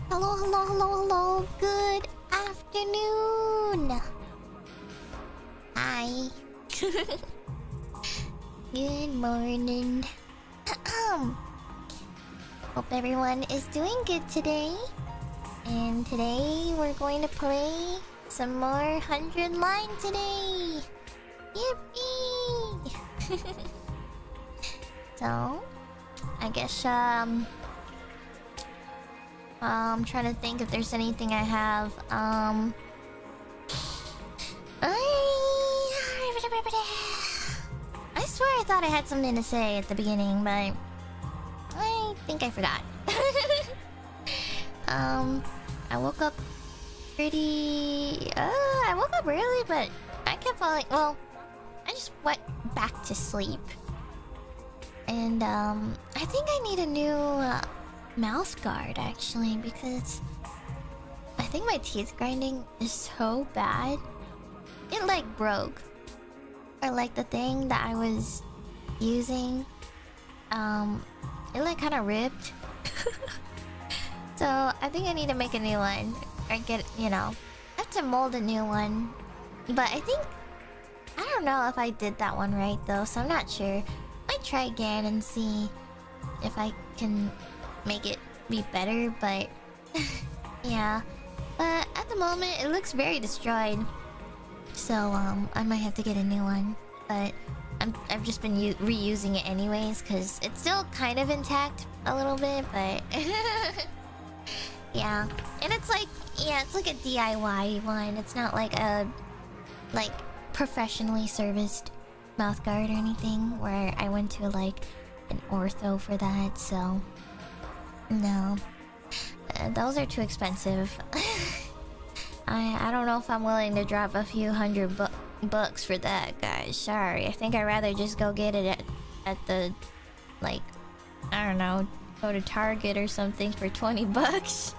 Hello. Good afternoon. Hi. Good morning. Hope everyone is doing good today. And today we're going to play some more 100 line today. Yippee! So, I guess I'm trying to think if there's anything I have. I swear I thought I had something to say at the beginning, but I think I forgot. I woke up pretty... I woke up early, but I kept falling... Well, I just went back to sleep. And, I think I need a new mouth guard, actually, because I think my teeth grinding is so bad. It, like, broke. Or, like, the thing that I was using, it, like, kind of ripped. So, I think I need to make a new one. Or get, you know, I have to mold a new one. But I think... I don't know if I did that one right, though, so I'm not sure. Might try again and see if I can make it be better, but... yeah. But at the moment, it looks very destroyed. So, I might have to get a new one. But I've just been reusing it anyways, because it's still kind of intact a little bit, but... yeah. And it's like... yeah, it's like a DIY one. It's not like a... like, professionally serviced mouth guard or anything. Where I went to like an ortho for that, so no. Those are too expensive. I don't know if I'm willing to drop a few hundred bucks for that, guys. Sorry. I think I'd rather just go get it at the, like, I don't know, go to Target or something for 20 bucks.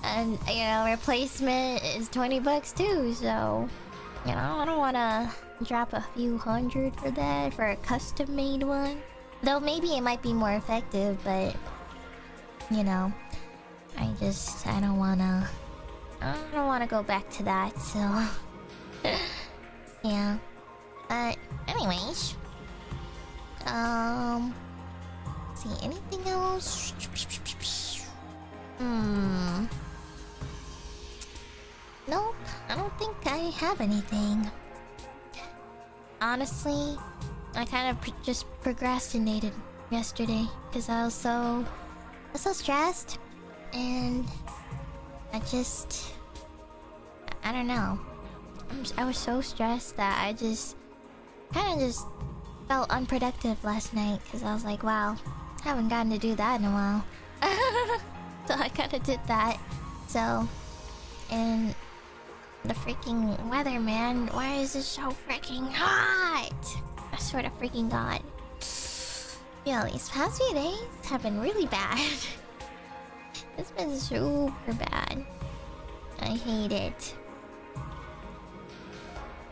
And, you know, replacement is 20 bucks too, so, you know, I don't want to drop a few hundred for that, for a custom-made one. Though maybe it might be more effective, but, you know, I don't want to go back to that, so... yeah. But, anyways... see, anything else? Nope, I don't think I have anything. Honestly, I kind of just procrastinated yesterday because I was so stressed, and I don't know. I was so stressed that I just kind of felt unproductive last night because I was like, wow, I haven't gotten to do that in a while. So I kind of did that. So, and the freaking weather, man. Why is it so freaking hot? I swear to freaking God. Yeah, these past few days have been really bad. It's been super bad. I hate it.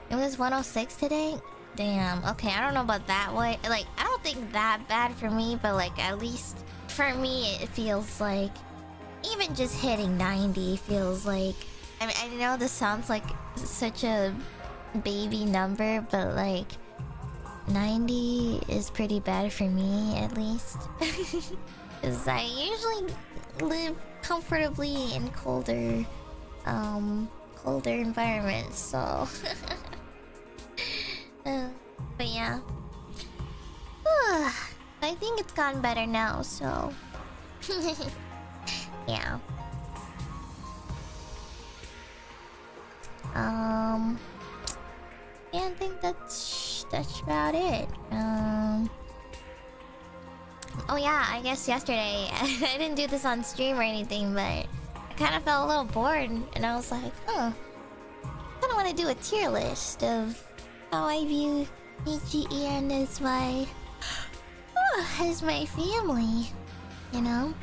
It was 106 today? Damn, okay, I don't know about that way. Like, I don't think that bad for me, but like, at least for me, it feels like even just hitting 90 feels like... I mean, I know this sounds like such a baby number, but like 90 is pretty bad for me, at least. Because I usually live comfortably in colder environments, so... but yeah. I think it's gotten better now, so... yeah. Yeah, I think that's about it. Oh yeah, I guess yesterday I didn't do this on stream or anything, but I kind of felt a little bored, and I was like, I kind of want to do a tier list of how I view EGEN as my family, you know?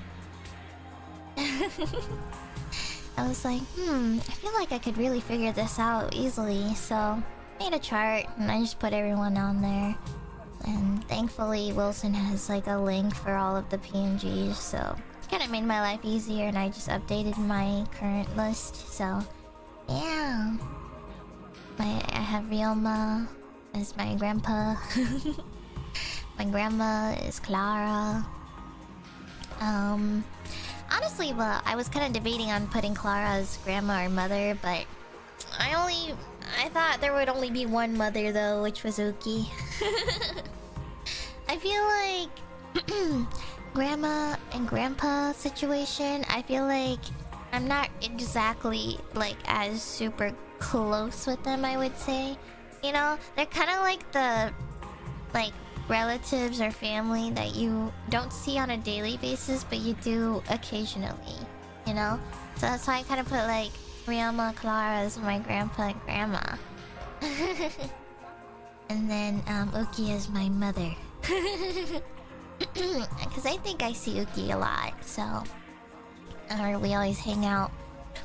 I was like, I feel like I could really figure this out easily, so made a chart and I just put everyone on there. And thankfully Wilson has like a link for all of the PNGs, so it kind of made my life easier, and I just updated my current list, so yeah. I have Ryoma as my grandpa. My grandma is Clara. Honestly, well, I was kind of debating on putting Clara as grandma or mother, but I thought there would only be one mother though, which was Uki. I feel like grandma and grandpa situation, I feel like I'm not exactly like as super close with them, I would say. You know, they're kind of like the relatives or family that you don't see on a daily basis, but you do occasionally, you know? So that's why I kind of put like Ryoma, Clara as my grandpa and grandma. And then Uki as my mother. Because I think I see Uki a lot, so... Or we always hang out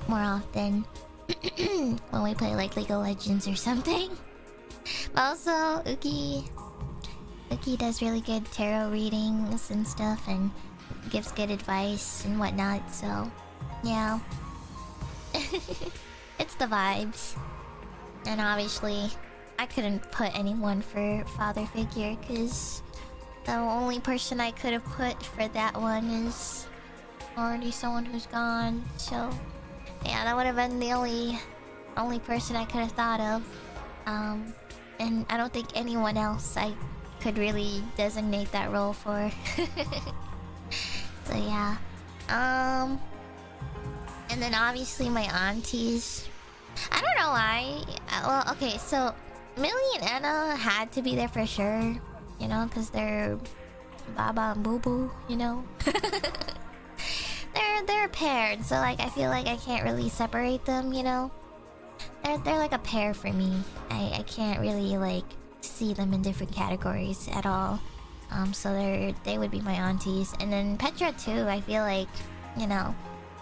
more often when we play like League of Legends or something. But also, Uki does really good tarot readings and stuff, and gives good advice and whatnot, so yeah. It's the vibes. And obviously, I couldn't put anyone for father figure, because the only person I could have put for that one is already someone who's gone, so yeah, that would have been the only person I could have thought of. And I don't think anyone else I could really designate that role for. So yeah. And then obviously my aunties. I don't know why. Well, okay, so Millie and Anna had to be there for sure, you know, because they're Baba and Boo Boo, you know. they're paired, so like I feel like I can't really separate them, you know. They're like a pair for me. I can't really like see them in different categories at all. So they would be my aunties, and then Petra too. I feel like, you know,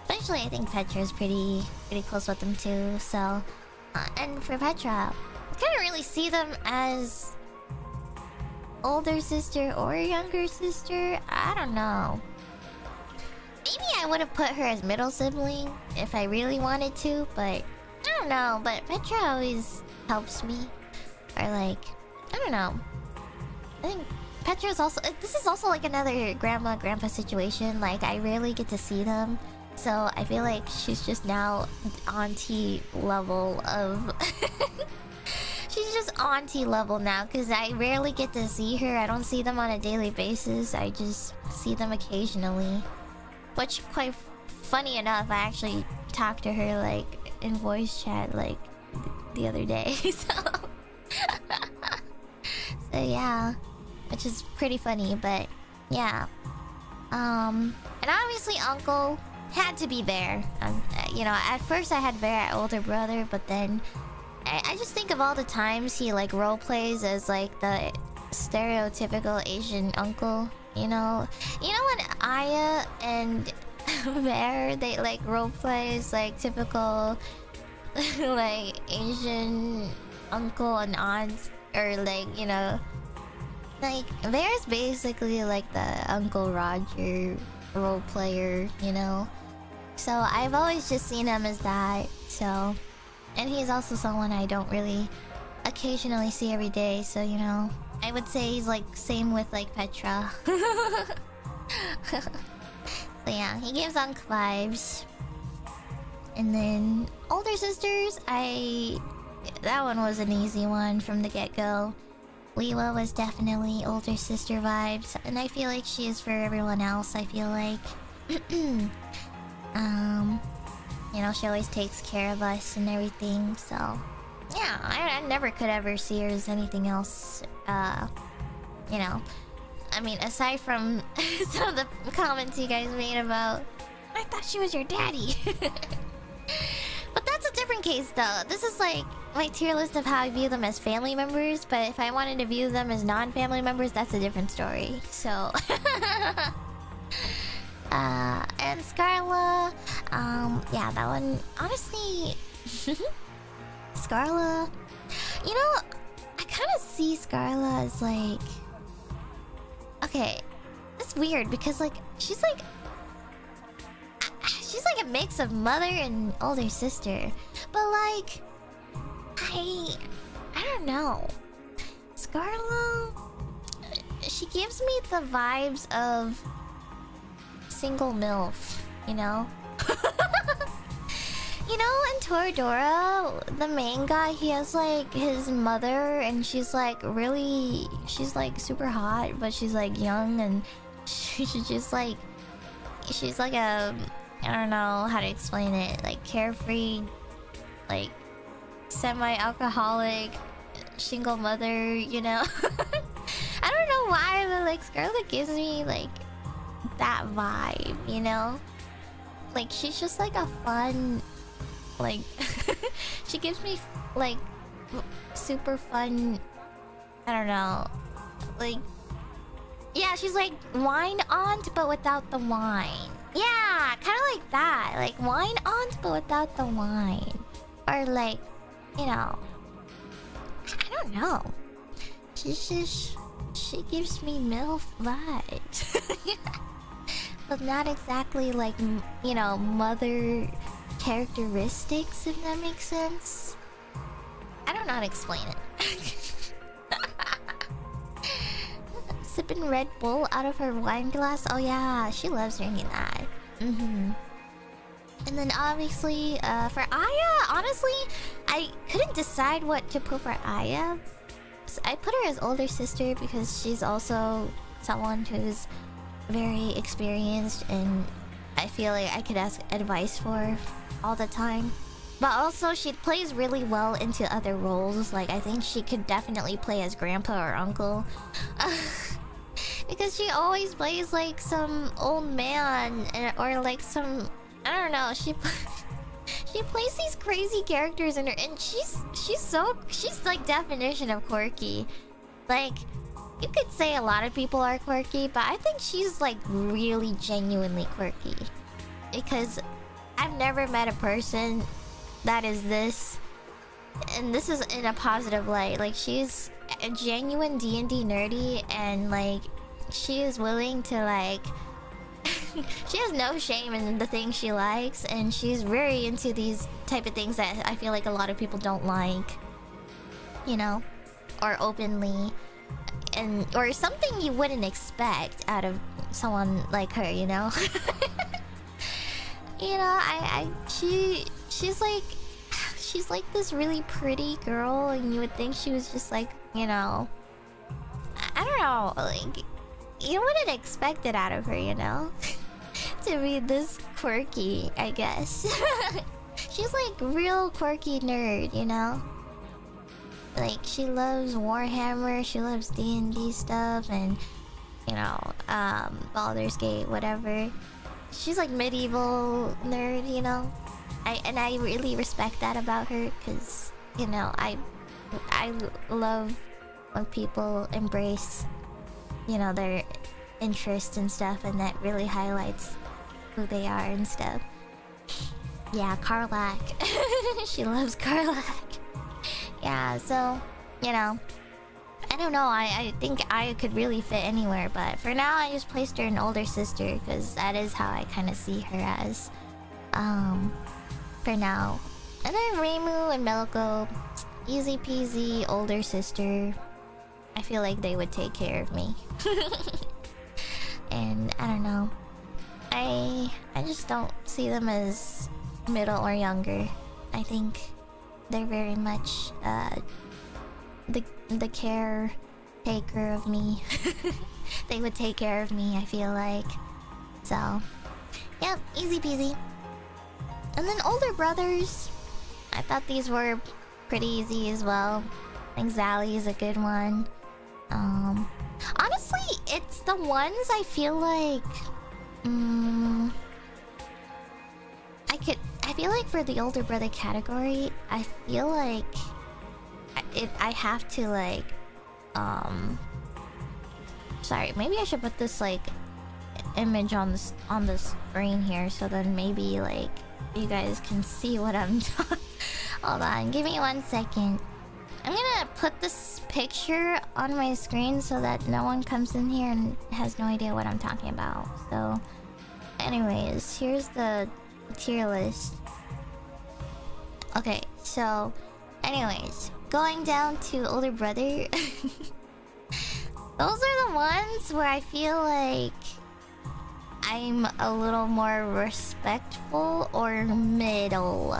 especially I think Petra is pretty close with them too. So, and for Petra, I can't really see them as older sister or younger sister. I don't know. Maybe I would have put her as middle sibling if I really wanted to, but I don't know. But Petra always helps me, or like, I don't know. I think Petra is also. This is also like another grandpa situation. Like I rarely get to see them, so I feel like she's just now auntie level of. She's just auntie level now because I rarely get to see her. I don't see them on a daily basis. I just see them occasionally. Which, quite funny enough, I actually talked to her like in voice chat like the other day. So yeah, which is pretty funny, but yeah. And obviously Uncle had to be there. You know, at first I had very older brother, but then I just think of all the times he like role plays as like the stereotypical Asian uncle. You know when Aya and Bear they like role plays like typical like Asian uncle and aunt, or like, you know, like Bear's basically like the Uncle Roger role player, you know. So I've always just seen him as that. So, and he's also someone I don't really occasionally see every day. So, you know, I would say he's like same with like Petra. So yeah, he gives Unc vibes. And then older sisters, that one was an easy one from the get-go. Leela was definitely older sister vibes, and I feel like she is for everyone else. I feel like you know, she always takes care of us and everything. So yeah, I never could ever see her as anything else. You know, I mean, aside from some of the comments you guys made about, I thought she was your daddy. But that's a different case though. This is like my tier list of how I view them as family members, but if I wanted to view them as non-family members, that's a different story. So and Scarla, yeah, that one honestly Scarla, you know, I kind of see Scarla as like, okay, it's weird because like she's like a mix of mother and older sister, but like I don't know, Scarla, she gives me the vibes of single MILF, you know. You know, in Toradora, the main guy, he has like his mother, and she's like super hot, but she's like young, and she's just like, she's like a, I don't know how to explain it, like carefree, like semi-alcoholic single mother, you know. I don't know why, but like Scarlett gives me like that vibe, you know. Like she's just like a fun, like she gives me like super fun, I don't know, like, yeah, she's like wine aunt but without the wine. Yeah, kind of like that, like wine aunt but without the wine, or like, you know, I don't know, she's just, she gives me MILF vibes. But not exactly like, you know, mother characteristics, if that makes sense. I don't know how to explain it. Sipping Red Bull out of her wine glass. Oh yeah, she loves drinking that. And then obviously, for Aya, honestly, I couldn't decide what to put for Aya. So I put her as older sister because she's also someone who's very experienced and I feel like I could ask advice for all the time. But also, she plays really well into other roles. Like, I think she could definitely play as grandpa or uncle. Because she always plays like some old man or like some... I don't know, she plays these crazy characters in her... And she's like definition of quirky. Like, you could say a lot of people are quirky, but I think she's like really genuinely quirky. Because I've never met a person that is this, and this is in a positive light. Like, she's a genuine D&D nerdy, and like she is willing to like she has no shame in the things she likes, and she's very into these type of things that I feel like a lot of people don't like, you know, or openly, and or something you wouldn't expect out of someone like her, you know. You know, she's like this really pretty girl, and you would think she was just like, you know, I don't know, like, you wouldn't expect it out of her, you know, to be this quirky, I guess. She's like real quirky nerd, you know. Like, she loves Warhammer, she loves D&D stuff, and you know, Baldur's Gate, whatever. She's like medieval nerd, you know. I really respect that about her, because, you know, I love when people embrace, you know, their interests and stuff, and that really highlights who they are and stuff. Yeah, Karlak. She loves Karlak. Yeah, so, you know, I don't know, I think I could really fit anywhere, but for now I just placed her an older sister, because that is how I kind of see her as, for now. And then Reimu and Melko, easy peasy, older sister. I feel like they would take care of me. And I don't know, I just don't see them as middle or younger. I think they're very much the caretaker of me. They would take care of me, I feel like. So, yep, easy peasy. And then older brothers, I thought these were pretty easy as well. I think Zally is a good one. Honestly, it's the ones I feel like... I feel like for the older brother category, I feel like I have to like sorry, maybe I should put this like image on the screen here, so then maybe like you guys can see what I'm talking. Hold on, give me 1 second. I'm gonna put this picture on my screen so that no one comes in here and has no idea what I'm talking about. So anyways, here's the tier list. Okay, so anyways, going down to older brother. Those are the ones where I feel like I'm a little more respectful or middle,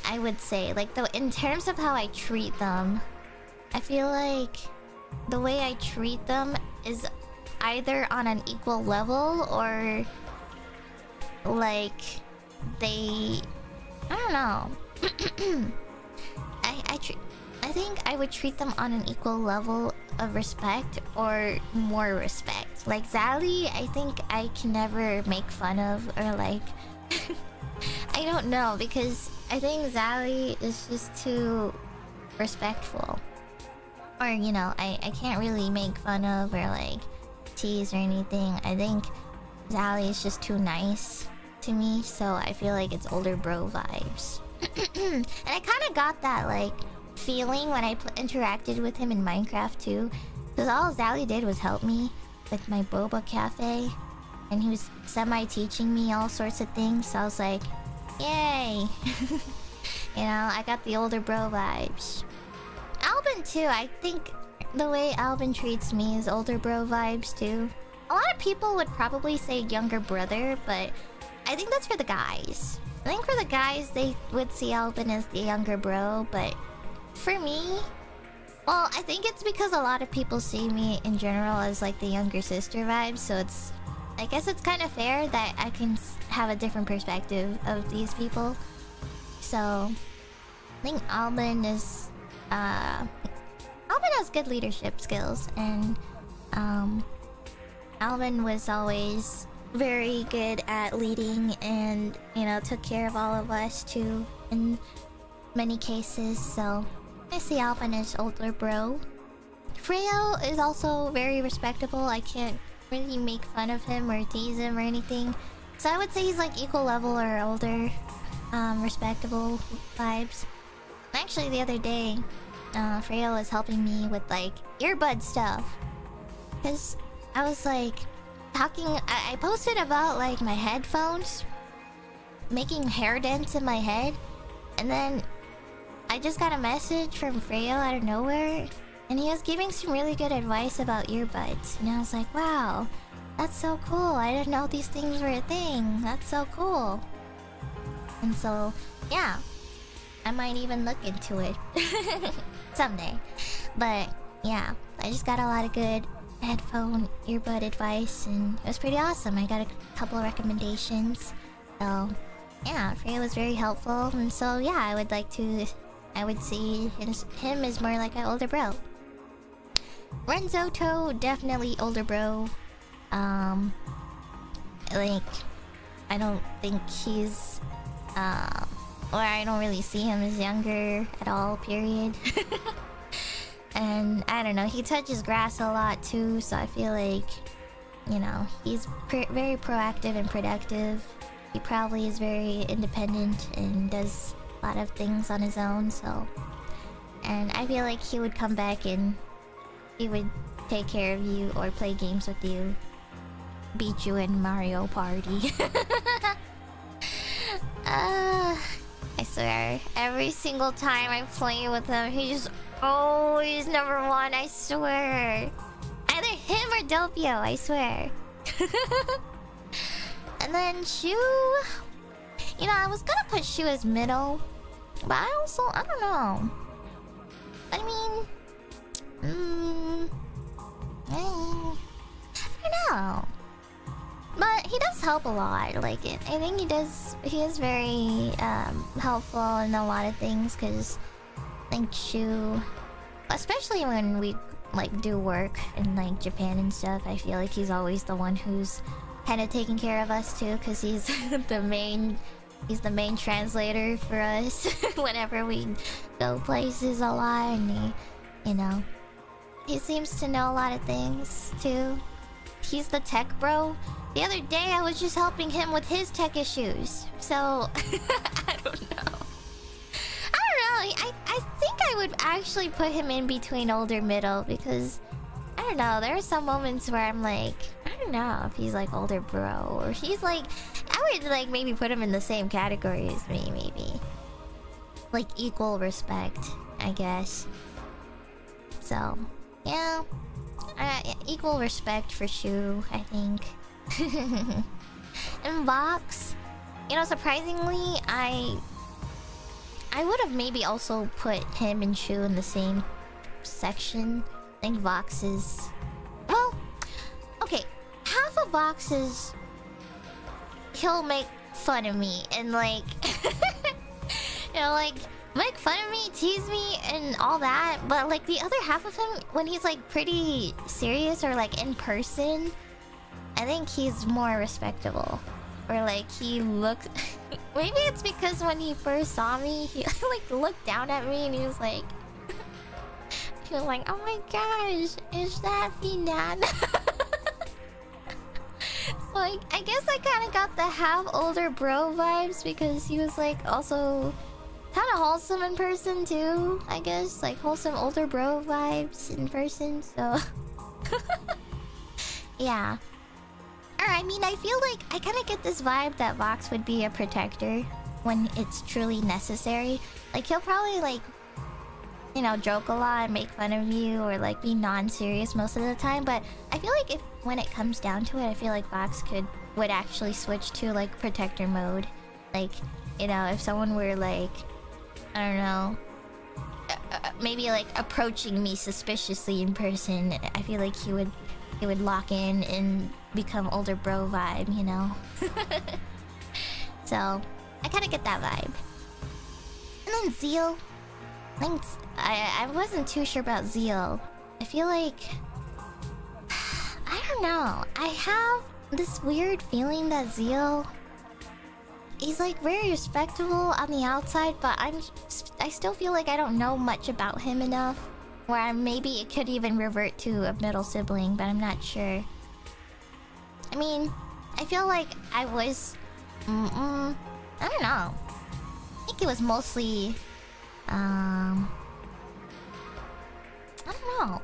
I would say. Like, in terms of how I treat them, I feel like the way I treat them is either on an equal level or like they... I don't know. I think I would treat them on an equal level of respect or more respect. Like Zally, I think I can never make fun of or like... I don't know, because I think Zally is just too respectful. Or, you know, I can't really make fun of or like tease or anything. I think Zally is just too nice to me, so I feel like it's older bro vibes. And I kind of got that like feeling when I interacted with him in Minecraft too, because all Zally did was help me with my boba cafe, and he was semi-teaching me all sorts of things, so I was like, yay. You know, I got the older bro vibes. Albin too, I think the way Albin treats me is older bro vibes too. A lot of people would probably say younger brother, but I think that's for the guys. I think for the guys, they would see Albin as the younger bro, but for me, well, I think it's because a lot of people see me in general as like the younger sister vibe, so it's... I guess it's kind of fair that I can have a different perspective of these people. So I think Alban is Alban has good leadership skills, and Alban was always very good at leading, and you know, took care of all of us too in many cases. So I see Alban as older bro. Freo is also very respectable. I can't really make fun of him or tease him or anything, so I would say he's like equal level or older. Respectable vibes. Actually, the other day, Freo was helping me with like earbud stuff, because I was like talking. I posted about like my headphones making hair dents in my head, and then I just got a message from Freo out of nowhere, and he was giving some really good advice about earbuds, and I was like, wow, that's so cool. I didn't know these things were a thing. That's so cool. And so, yeah, I might even look into it someday. But yeah, I just got a lot of good headphone earbud advice, and it was pretty awesome. I got a couple of recommendations. So yeah, Freya was very helpful, and so yeah, I would see him as more like an older bro. Renzoto, definitely older bro. Like, I don't think he's or I don't really see him as younger at all, period. And I don't know, he touches grass a lot too, so I feel like, you know, he's very proactive and productive. He probably is very independent and does a lot of things on his own, so... And I feel like he would come back and he would take care of you or play games with you. Beat you in Mario Party. I swear, every single time I play with him, he's just always number one, I swear. Either him or Doppio, I swear. And then Shu... You know, I was gonna put Shu as middle, but I don't know. I mean... I don't know. But he does help a lot. Like, I think he is very helpful in a lot of things, because I think Shu, especially when we like do work in like Japan and stuff, I feel like he's always the one who's kind of taking care of us too, because he's the main translator for us whenever we go places a lot, and you know, he seems to know a lot of things too. He's the tech bro. The other day I was just helping him with his tech issues. So I don't know. I think I would actually put him in between older middle, because I don't know, there are some moments where I'm like, I don't know if he's like older bro, or he's like, I would like maybe put him in the same category as me, maybe. Like equal respect, I guess. So, yeah. Equal respect for Shu, I think. And Vox, you know, surprisingly, I would have maybe also put him and Shu in the same section. I think Vox is... Well, okay, half of Vox is... He'll make fun of me and like... you know, like... make fun of me, tease me, and all that. But like the other half of him, when he's like pretty serious or like in person, I think he's more respectable. Or like he looks... Maybe it's because when he first saw me, he like looked down at me and he was like... he was like, oh my gosh, is that Finana? So like, I guess I kind of got the half older bro vibes, because he was like also... kind of wholesome in person too, I guess. Like wholesome older bro vibes in person, so... yeah. Or I mean, I feel like I kind of get this vibe that Vox would be a protector when it's truly necessary. Like he'll probably like, you know, joke a lot and make fun of you, or like be non-serious most of the time. But I feel like if when it comes down to it, I feel like Vox would actually switch to like protector mode. Like, you know, if someone were like, I don't know, maybe like approaching me suspiciously in person, I feel like he would lock in and become older bro vibe, you know. So I kind of get that vibe. and Zeal. I wasn't too sure about Zeal. I feel like I don't know. I have this weird feeling that Zeal, he's like very respectable on the outside, but I still feel like I don't know much about him enough. Where maybe it could even revert to a middle sibling, but I'm not sure. I mean, I feel like I was... I don't know. I think it was mostly... I don't know.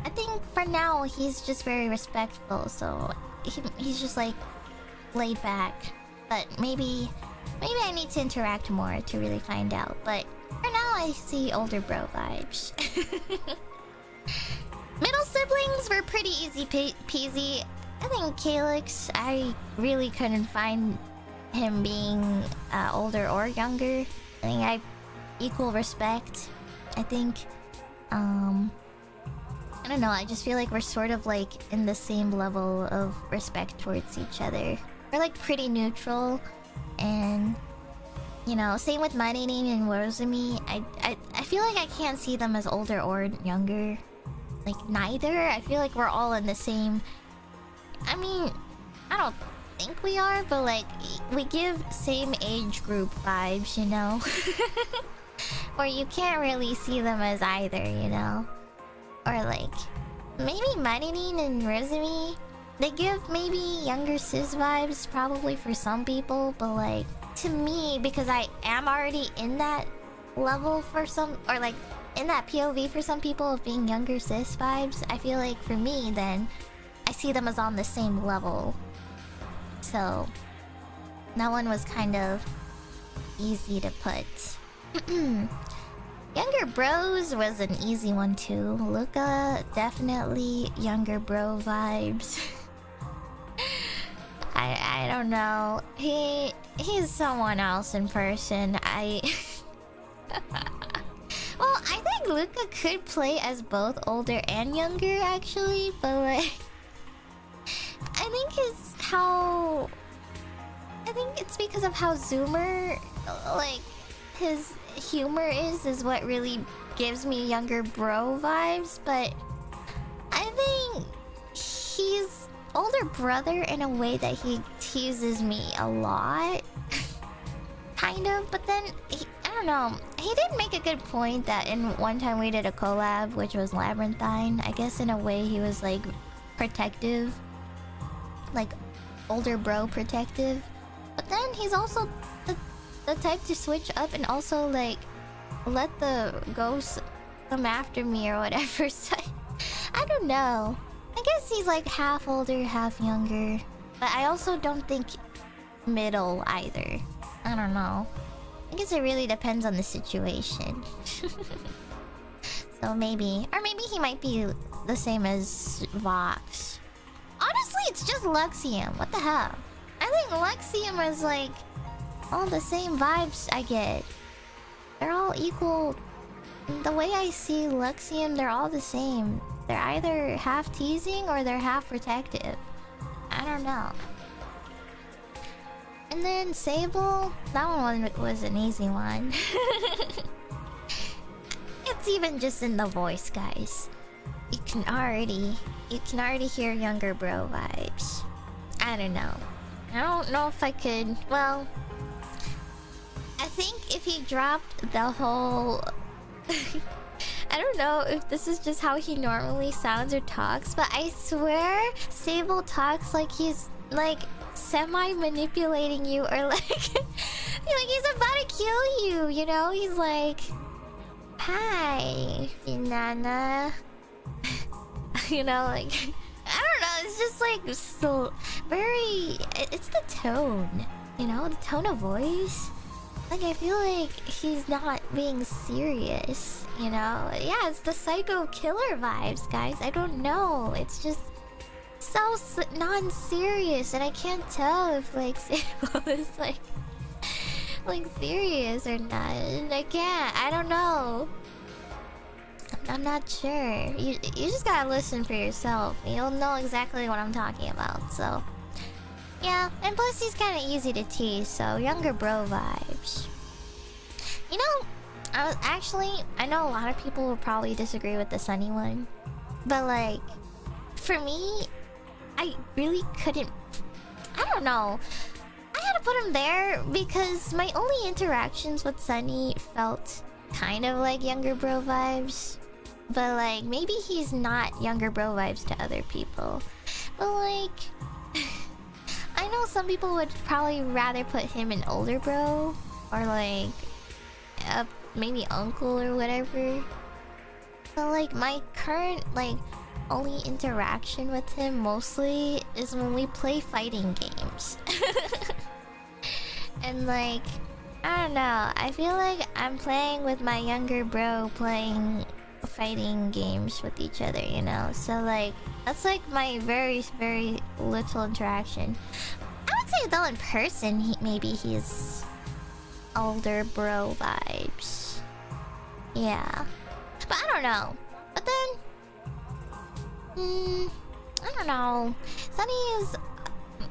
I think for now, he's just very respectful, so... He's just like... laid back. But maybe I need to interact more to really find out, but... For now, I see older bro vibes. Middle siblings were pretty easy peasy. I think Calyx, I really couldn't find him being older or younger. I think I equal respect. I think, I don't know, I just feel like we're sort of like in the same level of respect towards each other. We're like pretty neutral, and... You know, same with Marilyn and Rosemi. I feel like I can't see them as older or younger. Like, neither. I feel like we're all in the same... I mean, I don't think we are, but like, we give same age group vibes, you know? Or you can't really see them as either, you know? Or like, maybe Marilyn and Rosemi, they give maybe younger sis vibes probably for some people, but like... To me, because I am already in that level for some, or like in that POV for some people of being younger sis vibes, I feel like for me then, I see them as on the same level. So, that one was kind of easy to put. Younger bros was an easy one too. Luca, definitely younger bro vibes. I don't know. He's someone else in person. Well, I think Luca could play as both older and younger actually, but like I think it's because of how Zoomer, like, his humor is what really gives me younger bro vibes, but I think he's older brother in a way that he teases me a lot. Kind of, but then, I don't know. He did make a good point that in one time we did a collab, which was Labyrinthine. I guess in a way he was like protective. Like, older bro protective. But then he's also the type to switch up and also like, let the ghosts come after me or whatever. So, I don't know. I guess he's like half older, half younger. But I also don't think middle either. I don't know. I guess it really depends on the situation. So maybe... Or maybe he might be the same as Vox. Honestly, it's just Luxium. What the hell? I think Luxium is like... all the same vibes I get. They're all equal. The way I see Luxium, they're all the same. They're either half teasing or they're half protective. I don't know. And then Sable, that one was an easy one. It's even just in the voice, guys. You can already hear younger bro vibes. I don't know. I don't know if I could. Well, I think if he dropped the whole. I don't know if this is just how he normally sounds or talks, but I swear Sable talks like he's like semi-manipulating you, or like like he's about to kill you, you know? He's like, "Hi, Finana." You know, like, I don't know, it's just like so very, it's the tone, you know, the tone of voice. Like, I feel like he's not being serious, you know? Yeah, it's the psycho killer vibes, guys. I don't know. It's just so non-serious, and I can't tell if, like, Sable is, like serious or not. And I don't know. I'm not sure. You just gotta listen for yourself. You'll know exactly what I'm talking about, so... Yeah, and plus he's kind of easy to tease, so younger bro vibes. I know a lot of people will probably disagree with the Sunny one, but like, for me, I really couldn't. I don't know. I had to put him there because my only interactions with Sunny felt kind of like younger bro vibes. But like, maybe he's not younger bro vibes to other people. But like, I know some people would probably rather put him in older bro. Or like, maybe uncle or whatever. But like, my current like only interaction with him mostly is when we play fighting games. And like, I don't know, I feel like I'm playing with my younger bro playing fighting games with each other, you know? So like, that's like my very, very little interaction. I would say though in person, maybe he's older bro vibes. Yeah. But I don't know. But then... I don't know. Sunny is...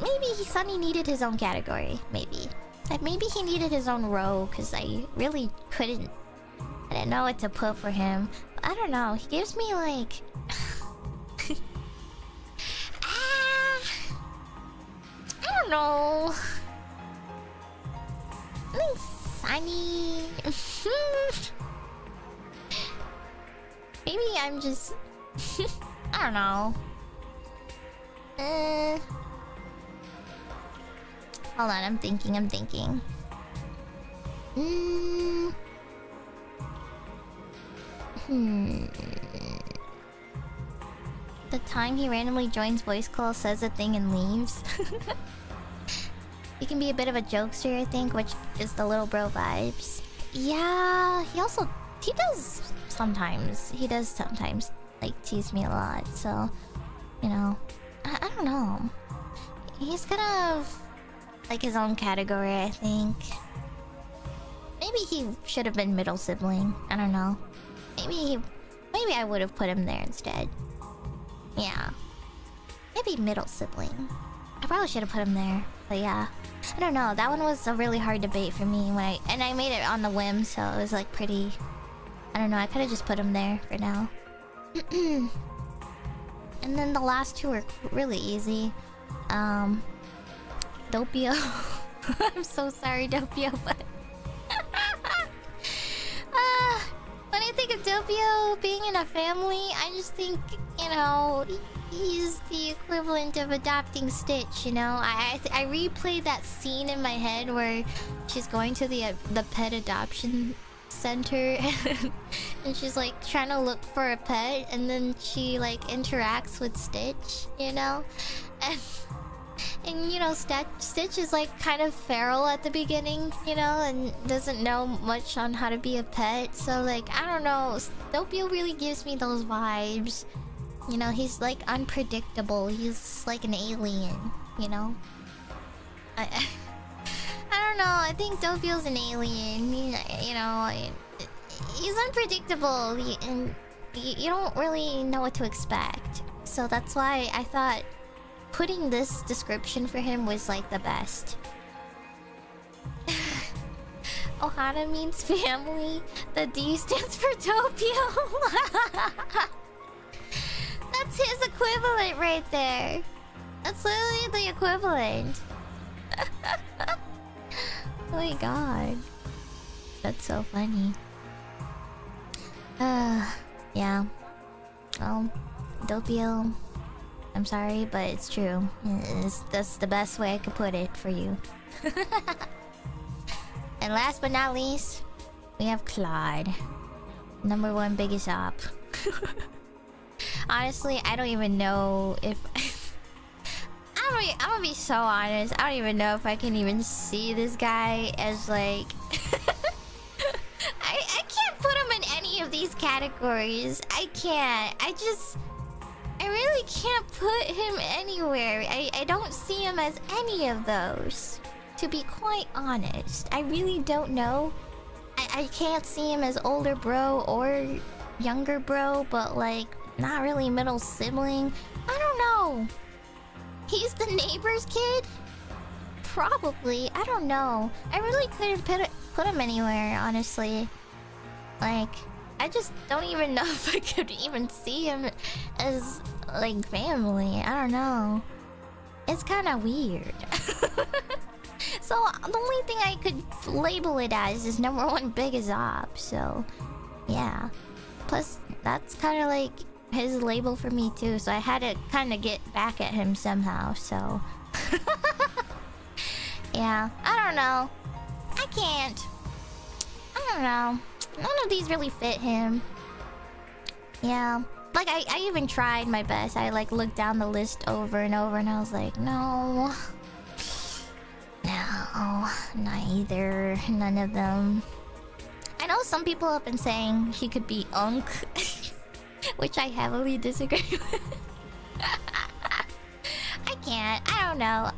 Maybe Sunny needed his own category. Maybe. Like maybe he needed his own row, because I really couldn't... I didn't know what to put for him. I don't know. He gives me like... I don't know. I think Sunny... Maybe I'm just... I don't know. Hold on, I'm thinking. The time he randomly joins voice call, says a thing, and leaves. He can be a bit of a jokester, I think, which is the little bro vibes. Yeah, he does sometimes. He does sometimes, like, tease me a lot, so... You know... I don't know. He's kind of... like his own category, I think. Maybe he should have been middle sibling. I don't know. Maybe I would have put him there instead. Yeah. Maybe middle sibling. I probably should have put him there. But yeah. I don't know. That one was a really hard debate for me when I made it on the whim, so it was like pretty... I don't know. I could have just put him there for now. And then the last two were really easy. Doppio. I'm so sorry, Doppio, but... when I think of Doppio being in a family, I just think, you know, he's the equivalent of adopting Stitch, you know? I replayed that scene in my head where she's going to the pet adoption center and she's like trying to look for a pet, and then she like interacts with Stitch, you know? And you know, Stitch is like kind of feral at the beginning, you know, and doesn't know much on how to be a pet. So like, I don't know, Doppio really gives me those vibes. You know, he's like unpredictable. He's like an alien, you know? I don't know, I think Doppio's an alien. You know, he's unpredictable, and you don't really know what to expect. So that's why I thought putting this description for him was like the best. Ohana means family. The D stands for Doppio. That's his equivalent right there. That's literally the equivalent. Oh my god. That's so funny. Yeah. Well, Doppio, I'm sorry, but it's true. That's the best way I could put it for you. And last but not least, we have Claude. #1 biggest op. Honestly, I don't even know if... I'm gonna be so honest. I don't even know if I can even see this guy as like... I can't put him in any of these categories. I can't. I really can't put him anywhere. I don't see him as any of those. To be quite honest, I really don't know. I can't see him as older bro or younger bro, but like not really middle sibling. I don't know. He's the neighbor's kid? Probably. I don't know. I really couldn't put him anywhere, honestly. Like, I just don't even know if I could even see him as, like, family. I don't know. It's kind of weird. So, the only thing I could label it as is number one biggest op, so... Yeah. Plus, that's kind of like his label for me too, so I had to kind of get back at him somehow, so... Yeah, I don't know. I can't. I don't know. None of these really fit him. Yeah. Like, I even tried my best. I, like, looked down the list over and over, and I was like, no. No. Neither. None of them. I know some people have been saying he could be Unk. Which I heavily disagree with. I can't. I don't know.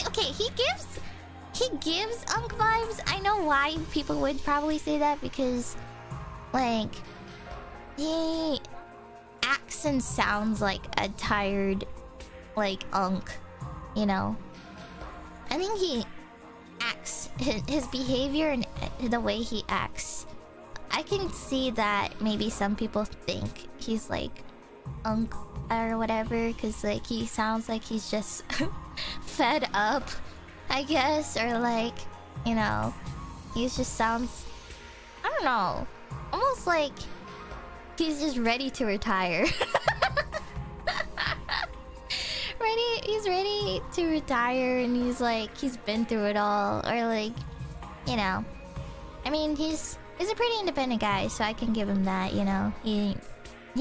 Okay, he gives Unk vibes. I know why people would probably say that, because, like, he acts and sounds like a tired, like, Unk, you know? I think he acts, his behavior and the way he acts, I can see that maybe some people think he's like Unk or whatever, because, like, he sounds like he's just fed up, I guess, or, like, you know, he just sounds, I don't know, almost like he's just ready to retire. He's ready to retire, and he's like, he's been through it all, or, like, you know, I mean, he's a pretty independent guy, so I can give him that, you know. He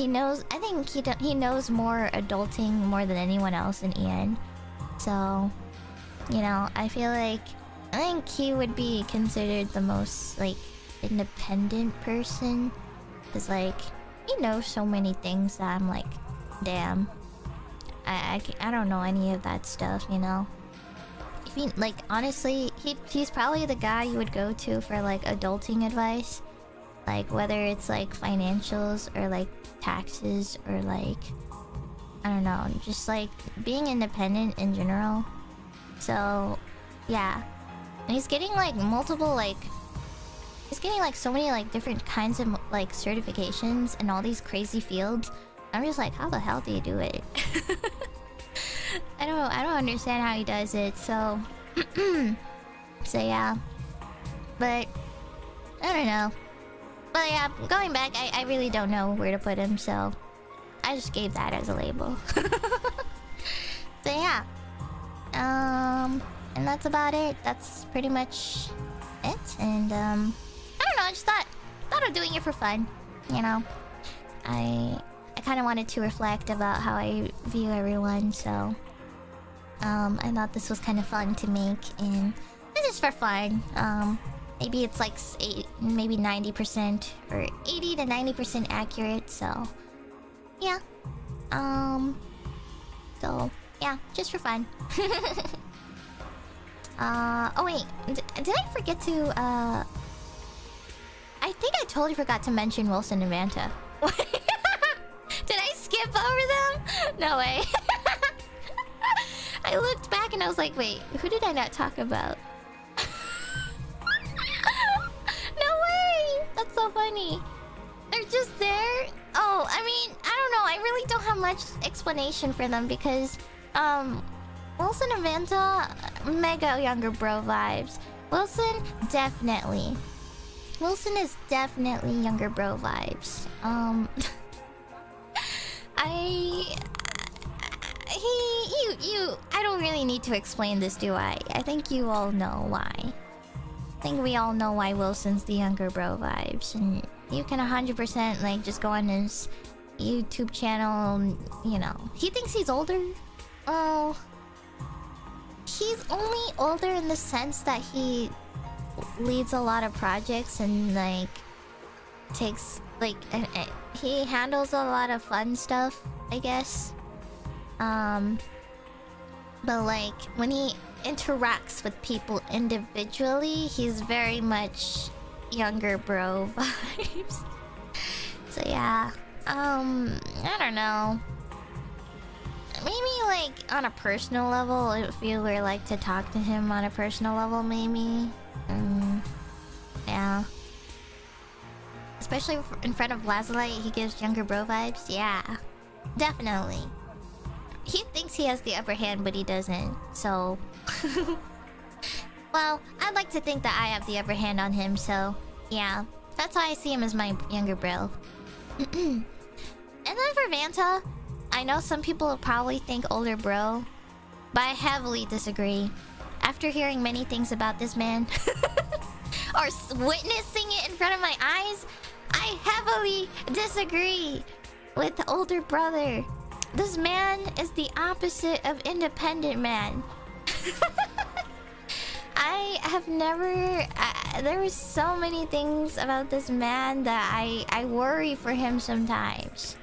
knows, I think he knows more adulting more than anyone else in EN. So, you know, I think he would be considered the most, like, independent person, because, like, he knows so many things that I'm like, damn, I don't know any of that stuff, you know. If he, like, honestly, he's probably the guy you would go to for, like, adulting advice, like, whether it's, like, financials or, like, taxes or, like, I don't know, just, like, being independent in general. So, yeah. And he's getting, like, multiple, like... He's getting, like, so many, like, different kinds of, like, certifications in all these crazy fields. I'm just like, how the hell do you do it? I don't understand how he does it, so... So, yeah. But... I don't know. But, yeah, going back, I really don't know where to put him, so... I just gave that as a label. So, yeah. And that's about it. That's pretty much it. And, I don't know, I just thought of doing it for fun. You know? I kind of wanted to reflect about how I view everyone, so... I thought this was kind of fun to make, and this is for fun. Maybe it's like maybe 90% or 80 to 90% accurate, so... Yeah. So, yeah, just for fun. Oh wait, did I forget to, I think I totally forgot to mention Wilson and Vanta. Did I skip over them? No way. I looked back and I was like, wait, who did I not talk about? No way! That's so funny. They're just there? Oh, I mean, I don't know. I really don't have much explanation for them because, Wilson and Vanta, mega younger bro vibes. Wilson, definitely. Wilson is definitely younger bro vibes. I don't really need to explain this, do I? I think you all know why. I think we all know why Wilson's the younger bro vibes, and you can 100% like just go on his YouTube channel, and, you know. He thinks he's older? Oh, he's only older in the sense that he leads a lot of projects and like takes like he handles a lot of fun stuff, I guess. But like when he interacts with people individually, he's very much younger bro vibes. So yeah, I don't know. Maybe like on a personal level, if you were like to talk to him on a personal level, maybe. Yeah. especially in front of Lazulite, he gives younger bro vibes. Yeah, definitely. He thinks he has the upper hand, but he doesn't. So, well, I'd like to think that I have the upper hand on him. So, yeah, that's why I see him as my younger bro. And then for Vanta, I know some people probably think older bro, but I heavily disagree. After hearing many things about this man, or witnessing it in front of my eyes, I heavily disagree with the older brother. This man is the opposite of independent man. I have never... there were so many things about this man that I worry for him sometimes.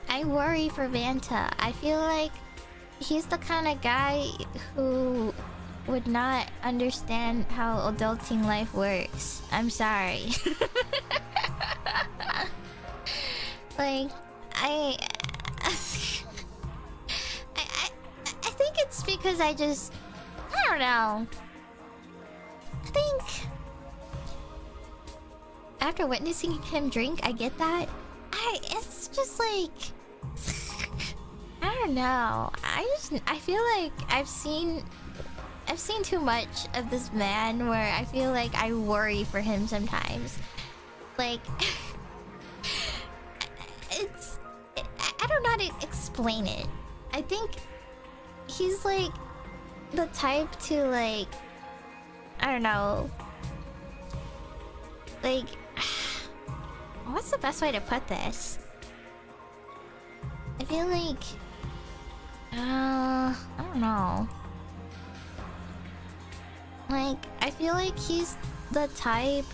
I worry for Vanta. I feel like he's the kind of guy who would not understand how adulting life works. I'm sorry. Like, I think it's because I don't know. I think after witnessing him drink, I get that. It's just like I don't know. I feel like I've seen too much of this man where I feel like I worry for him sometimes. Like I don't know how to explain it. I think he's like the type to like, I don't know, like what's the best way to put this? I feel like I don't know. Like, I feel like he's the type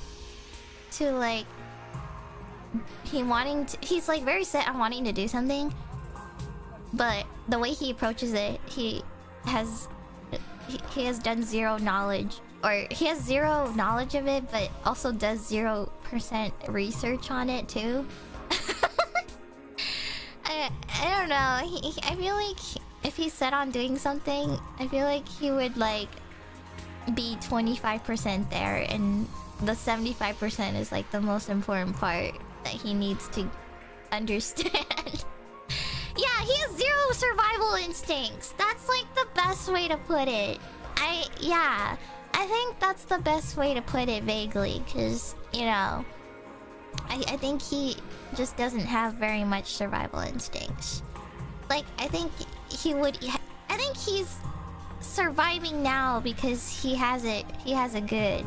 to like he's like very set on wanting to do something, but the way he approaches it, he has done zero knowledge, or he has zero knowledge of it, but also does 0% research on it too. I don't know. I feel like if he's set on doing something, I feel like he would like be 25% there, and the 75% is like the most important part that he needs to understand. Yeah, he has zero survival instincts. That's like the best way to put it. I think that's the best way to put it vaguely, because, you know, I think he just doesn't have very much survival instincts. Like, I think he's surviving now because he has a good.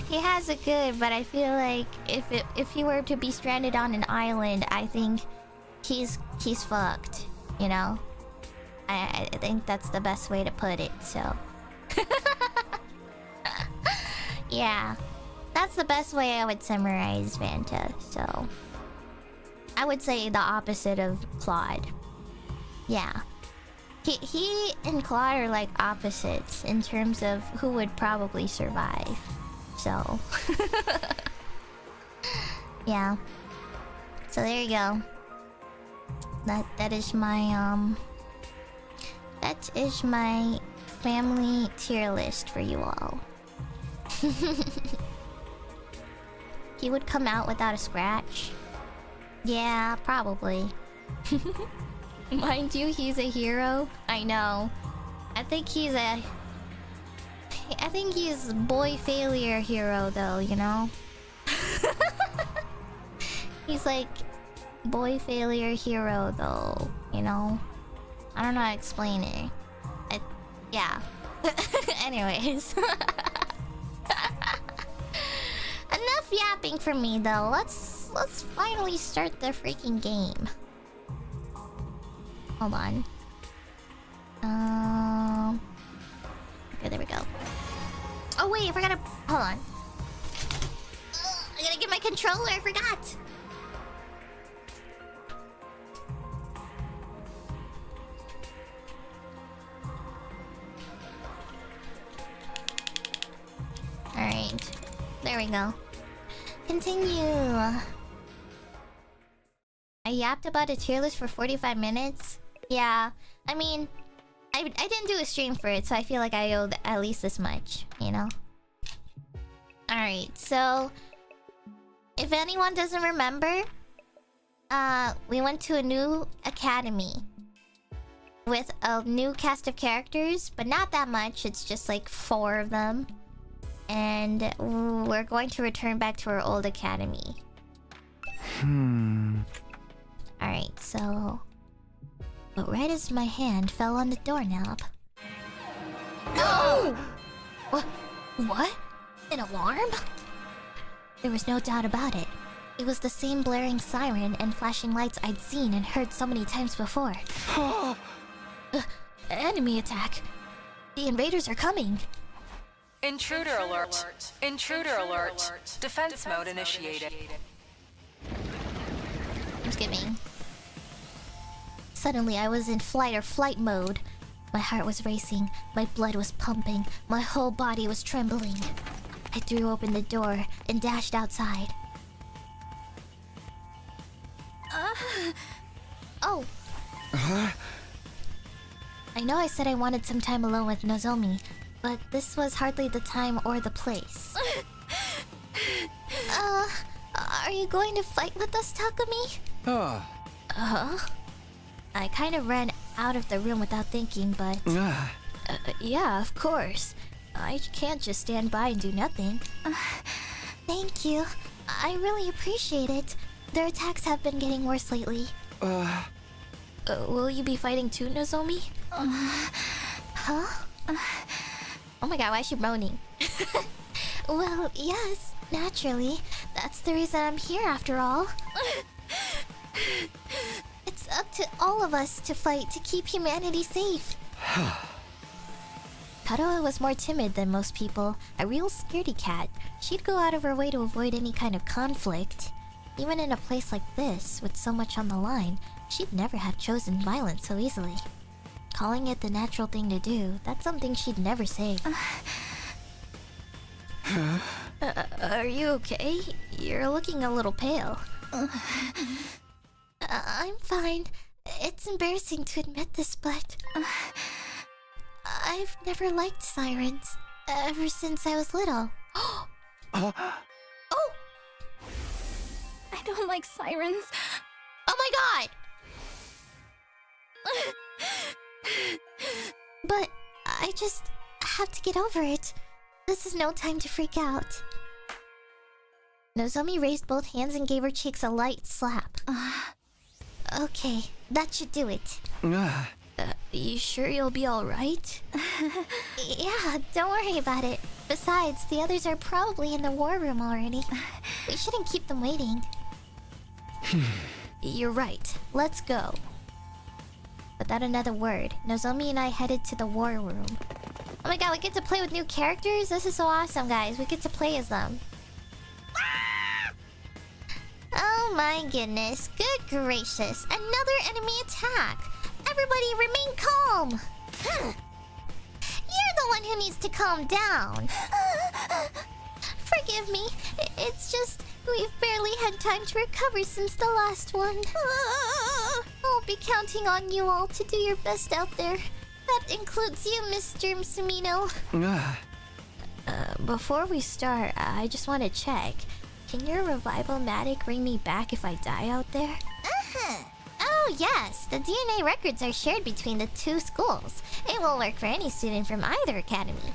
He has a good, but I feel like if he were to be stranded on an island, I think he's fucked, you know? I think that's the best way to put it, so. Yeah. That's the best way I would summarize Vanta, so. I would say the opposite of Claude. Yeah. He and Claude are like opposites in terms of who would probably survive. So. Yeah. So there you go. That is my family tier list for you all. He would come out without a scratch. Yeah, probably. Mind you, he's a hero. I know. I think he's boy failure hero though, you know? He's like boy failure hero though, you know? I don't know how to explain it. Yeah. Anyways. Enough yapping for me though. Let's finally start the freaking game. Hold on. Okay, there we go. Oh wait, I forgot to... Hold on. I gotta get my controller, I forgot! Alright. There we go. Continue. I yapped about a tier list for 45 minutes. Yeah, I mean, I didn't do a stream for it, so I feel like I owed at least this much, you know? Alright, so... If anyone doesn't remember, we went to a new academy with a new cast of characters, but not that much. It's just like 4 of them. And we're going to return back to our old academy. Alright, so... But right as my hand fell on the doorknob... No! What? An alarm? There was no doubt about it. It was the same blaring siren and flashing lights I'd seen and heard so many times before. Enemy attack. The invaders are coming. Intruder alert. Intruder alert. Defense mode initiated. I'm skipping. Suddenly I was in flight mode. My heart was racing, my blood was pumping, my whole body was trembling. I threw open the door and dashed outside. Oh. I know I said I wanted some time alone with Nozomi, but this was hardly the time or the place. Are you going to fight with us, Takumi? I kind of ran out of the room without thinking, but... yeah, of course. I can't just stand by and do nothing. Thank you. I really appreciate it. Their attacks have been getting worse lately. Will you be fighting too, Nozomi? Huh? Oh my god, why is she moaning? Well, yes, naturally. That's the reason I'm here after all. It's up to all of us to fight to keep humanity safe. Kadoa was more timid than most people, a real scaredy cat. She'd go out of her way to avoid any kind of conflict. Even in a place like this, with so much on the line, she'd never have chosen violence so easily. Calling it the natural thing to do, that's something she'd never say. Are you okay? You're looking a little pale. I'm fine. It's embarrassing to admit this, but... I've never liked sirens. Ever since I was little. Oh! I don't like sirens. Oh my god! But I just have to get over it. This is no time to freak out. Nozomi raised both hands and gave her cheeks a light slap. Okay, that should do it. You sure you'll be alright? Yeah, don't worry about it. Besides, the others are probably in the war room already. We shouldn't keep them waiting. You're right. Let's go. Without another word, Nozomi and I headed to the war room. Oh my god, we get to play with new characters? This is so awesome, guys. We get to play as them. Oh my goodness. Good gracious. Another enemy attack. Everybody remain calm. You're the one who needs to calm down. Forgive me. It's just we've barely had time to recover since the last one. I'll be counting on you all to do your best out there. That includes you, Mr. Sumino. Before we start, I just want to check. Can your revival-matic bring me back if I die out there? Oh yes, the DNA records are shared between the 2 schools. It will work for any student from either academy.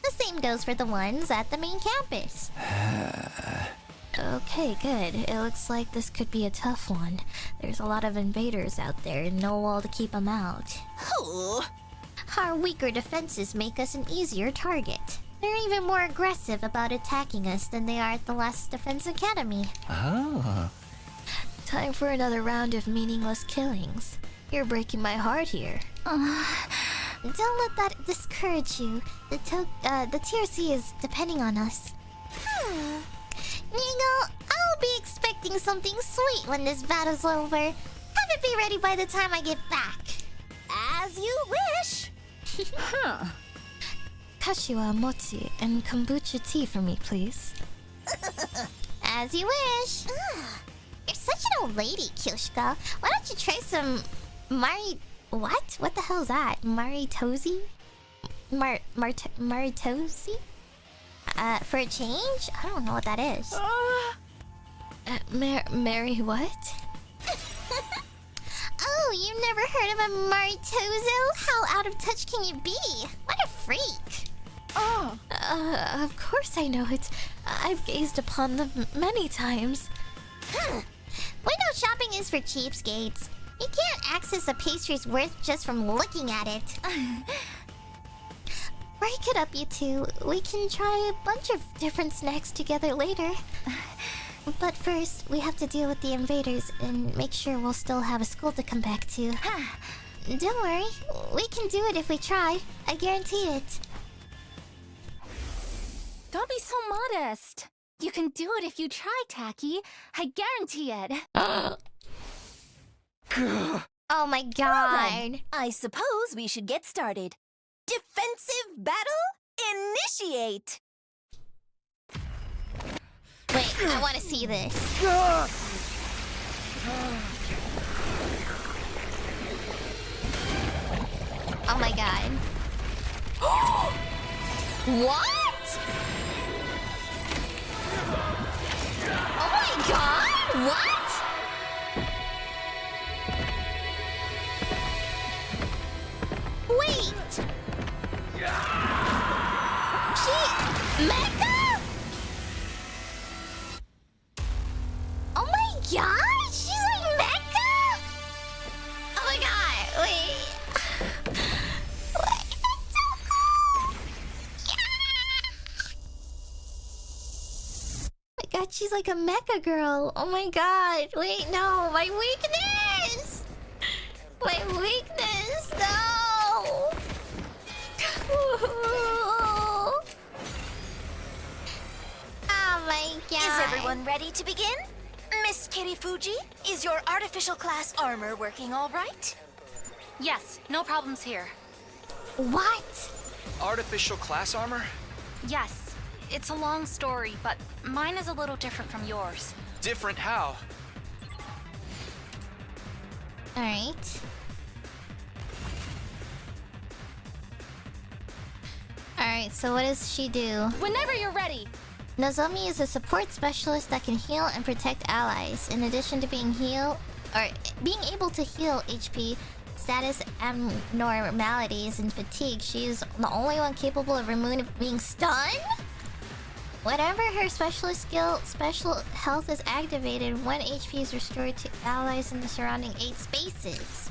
The same goes for the ones at the main campus. Okay, good. It looks like this could be a tough one. There's a lot of invaders out there and no wall to keep them out. Our weaker defenses make us an easier target. They're even more aggressive about attacking us than they are at the last defense academy. Time for another round of meaningless killings. You're breaking my heart here. Don't let that discourage you. The TRC is depending on us. Nigo, I'll be expecting something sweet when this battle's over. Have it be ready by the time I get back. As you wish. Kashiwa mochi and kombucha tea for me, please. As you wish. You're such an old lady, Kyoshika. Why don't you try some What? What the hell is that? Maritosi? Maritosi? For a change? I don't know what that is. Mary what? Oh, you've never heard of a Maritozo? How out of touch can you be? What a freak! Oh. Of course I know it. I've gazed upon them many times. Window shopping is for cheapskates. You can't access a pastry's worth just from looking at it. Break it up, you two. We can try a bunch of different snacks together later. But first, we have to deal with the invaders and make sure we'll still have a school to come back to. Don't worry, we can do it if we try. I guarantee it. Don't be so modest. You can do it if you try, Tacky. I guarantee it. Oh my god. I suppose we should get started. Defensive battle? Initiate! Wait, I want to see this. Oh my god. What? Oh my god, what? Wait! Mecha? Oh my god! She's like Mecha? Oh my god, wait. Wait, that's so cool! Yeah! Oh my god, she's like a mecha girl. Oh my god. Wait, no, my weakness! My weakness, no! Oh my god. Is everyone ready to begin? Miss Kirifuji, is your artificial class armor working all right? Yes, no problems here. What? Artificial class armor? Yes, it's a long story, but mine is a little different from yours. Different how? Alright. Alright, so what does she do? Whenever you're ready. Nozomi is a support specialist that can heal and protect allies. In addition to being able to heal HP, status abnormalities, and fatigue, she is the only one capable of being stunned? Whenever her specialist skill, special health is activated, 1 HP is restored to allies in the surrounding 8 spaces.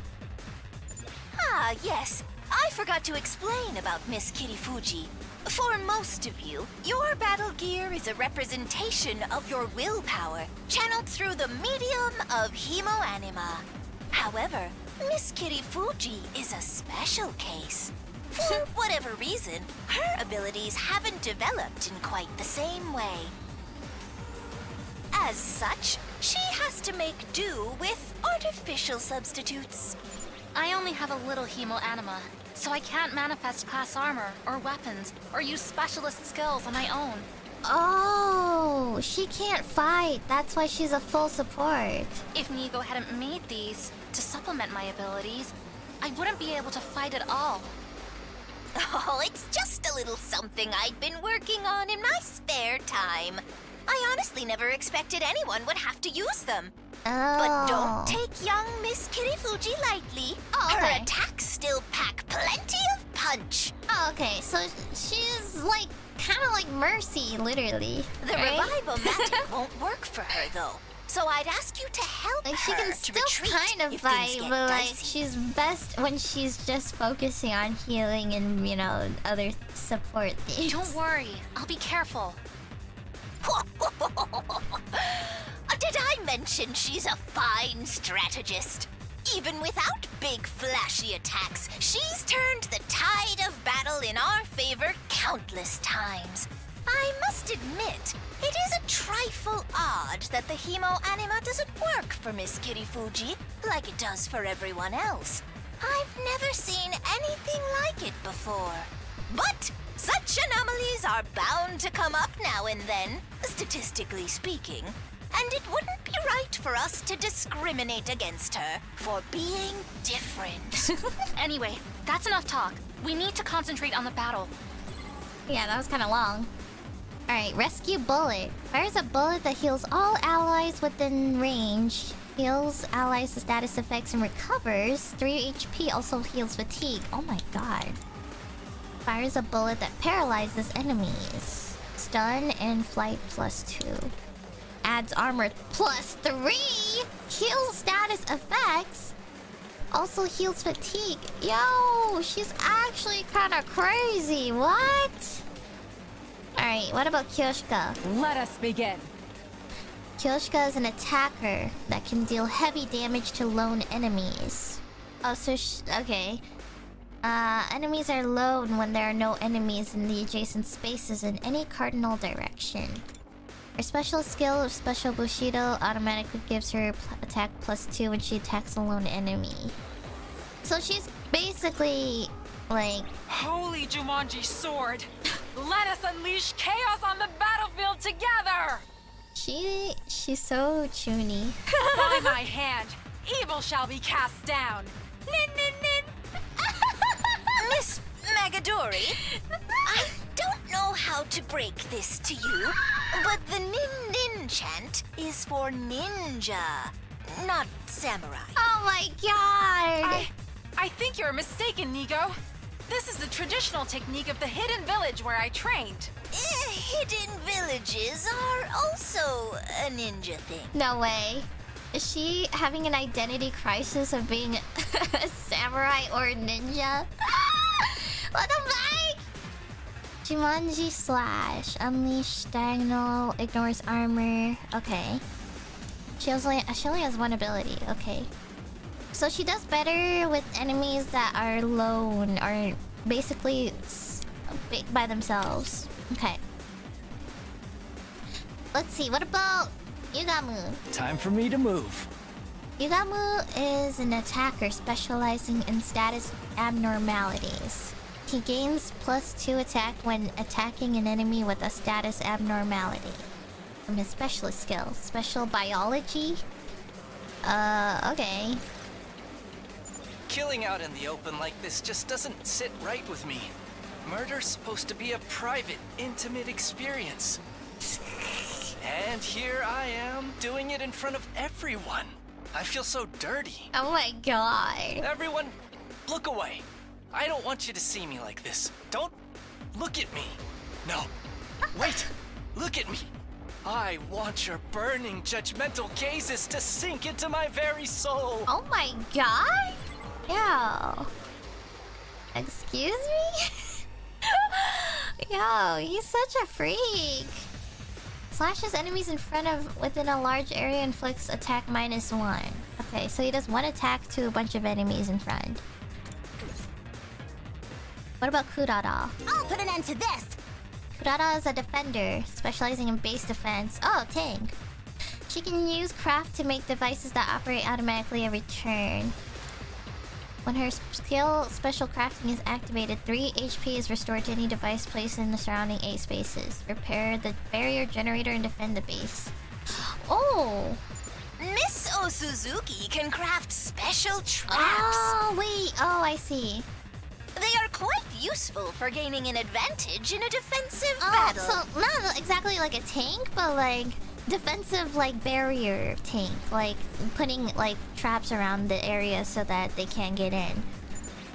Ah, yes. I forgot to explain about Miss Kirifuji. For most of you, your battle gear is a representation of your willpower, channeled through the medium of hemoanima. However, Miss Kirifuji is a special case. For whatever reason, her abilities haven't developed in quite the same way. As such, she has to make do with artificial substitutes. I only have a little hemoanima, so I can't manifest class armor or weapons or use specialist skills on my own. Oh, she can't fight. That's why she's a full support. If Nigo hadn't made these to supplement my abilities, I wouldn't be able to fight at all. Oh, it's just a little something I'd been working on in my spare time. I honestly never expected anyone would have to use them. Oh. But don't take young Miss Kirifuji lightly. Oh, okay. Her attacks still pack plenty of punch. Oh, okay, so she's like kind of like Mercy, literally. The right? Revival-matic won't work for her, though. So I'd ask you to help Like she her can to still retreat kind of if things fight, get but like dicey. she's best when she's just focusing on healing and, you know, other support things. Don't worry, I'll be careful. Did I mention she's a fine strategist? Even without big flashy attacks, she's turned the tide of battle in our favor countless times. I must admit, it is a trifle odd that the hemoanima doesn't work for Miss Kirifuji like it does for everyone else. I've never seen anything like it before. But such anomalies are bound to come up now and then, statistically speaking. And it wouldn't be right for us to discriminate against her for being different. Anyway, that's enough talk. We need to concentrate on the battle. Yeah, that was kind of long. Alright, rescue bullet. Fires a bullet that heals all allies within range. Heals allies to status effects and recovers. 3 HP also heals fatigue. Oh my god. Fires a bullet that paralyzes enemies. Stun and flight +2. Adds armor +3. Heals status effects. Also heals fatigue. Yo, she's actually kind of crazy. What? Alright, what about Kyoshika? Let us begin. Kyoshika is an attacker that can deal heavy damage to lone enemies. Oh, so okay. Enemies are lone when there are no enemies in the adjacent spaces in any cardinal direction. Her special skill of Special Bushido automatically gives her attack +2 when she attacks a lone enemy. So she's basically like... Holy Jumanji sword! Let us unleash chaos on the battlefield together! She's so chuny. By my hand, evil shall be cast down. Nin nin nin. Miss Magadori, I don't know how to break this to you, but the nin nin chant is for ninja, not samurai. Oh my god! I think you're mistaken, Nigo. This is the traditional technique of the hidden village where I trained. Hidden villages are also a ninja thing. No way. Is she having an identity crisis of being a samurai or a ninja? What the fuck? Jumanji slash. Unleash diagonal. Ignores armor. Okay. She only has one ability. Okay. So she does better with enemies that are lone or basically by themselves. Okay. Let's see. What about Yugamu? Time for me to move. Yugamu is an attacker specializing in status abnormalities. He gains +2 attack when attacking an enemy with a status abnormality. From his specialist skill. Special biology? Okay. Killing out in the open like this just doesn't sit right with me. Murder's supposed to be a private, intimate experience. And here I am, doing it in front of everyone. I feel so dirty. Oh my god. Everyone, look away. I don't want you to see me like this. Don't look at me. No. Wait. Look at me. I want your burning, judgmental gazes to sink into my very soul. Oh my god? Yo. Excuse me? Yo, he's such a freak. Slashes enemies in front of within a large area, inflicts attack -1. Okay, so he does one attack to a bunch of enemies in front. What about Kurara? I'll put an end to this. Kurara is a defender, specializing in base defense. Oh, tank. She can use craft to make devices that operate automatically every turn. When her skill special crafting is activated, 3 HP is restored to any device placed in the surrounding 8 spaces. Repair the barrier generator and defend the base. Oh! Miss Osuzuki can craft special traps. Oh, wait. Oh, I see. They are quite useful for gaining an advantage in a defensive Oh, battle. so not exactly like a tank, but like defensive, like barrier tank, like putting like traps around the area so that they can't get in.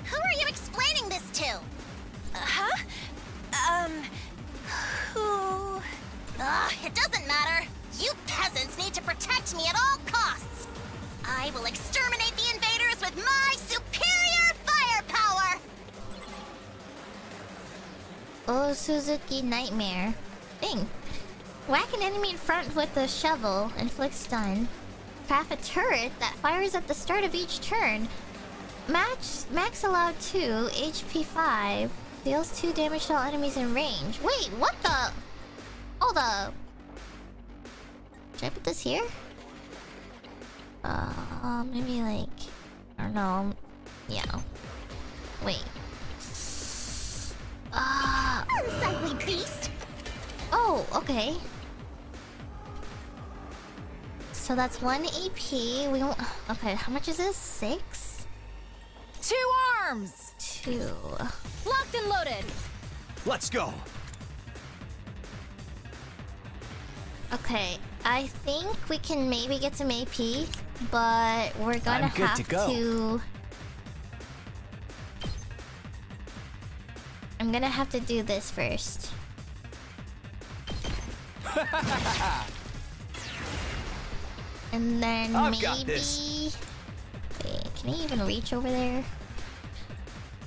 Who are you explaining this to? Huh? Who? It doesn't matter. You peasants need to protect me at all costs. I will exterminate the invaders with my superior firepower. Oh, Suzuki Nightmare. Bing. Whack an enemy in front with a shovel, inflict stun. Craft a turret that fires at the start of each turn. Max allowed 2, HP 5. Deals 2 damage to all enemies in range. Wait, what the? Hold up. Should I put this here? Maybe like... I don't know. Yeah. Wait. Unsightly beast. Oh, okay. So that's 1 AP. We won't... Okay, how much is this? 6? 2 arms! 2. Locked and loaded. Let's go. Okay, I think we can maybe get some AP, but we're gonna have to... I'm gonna have to do this first. And then maybe... Okay, can he even reach over there?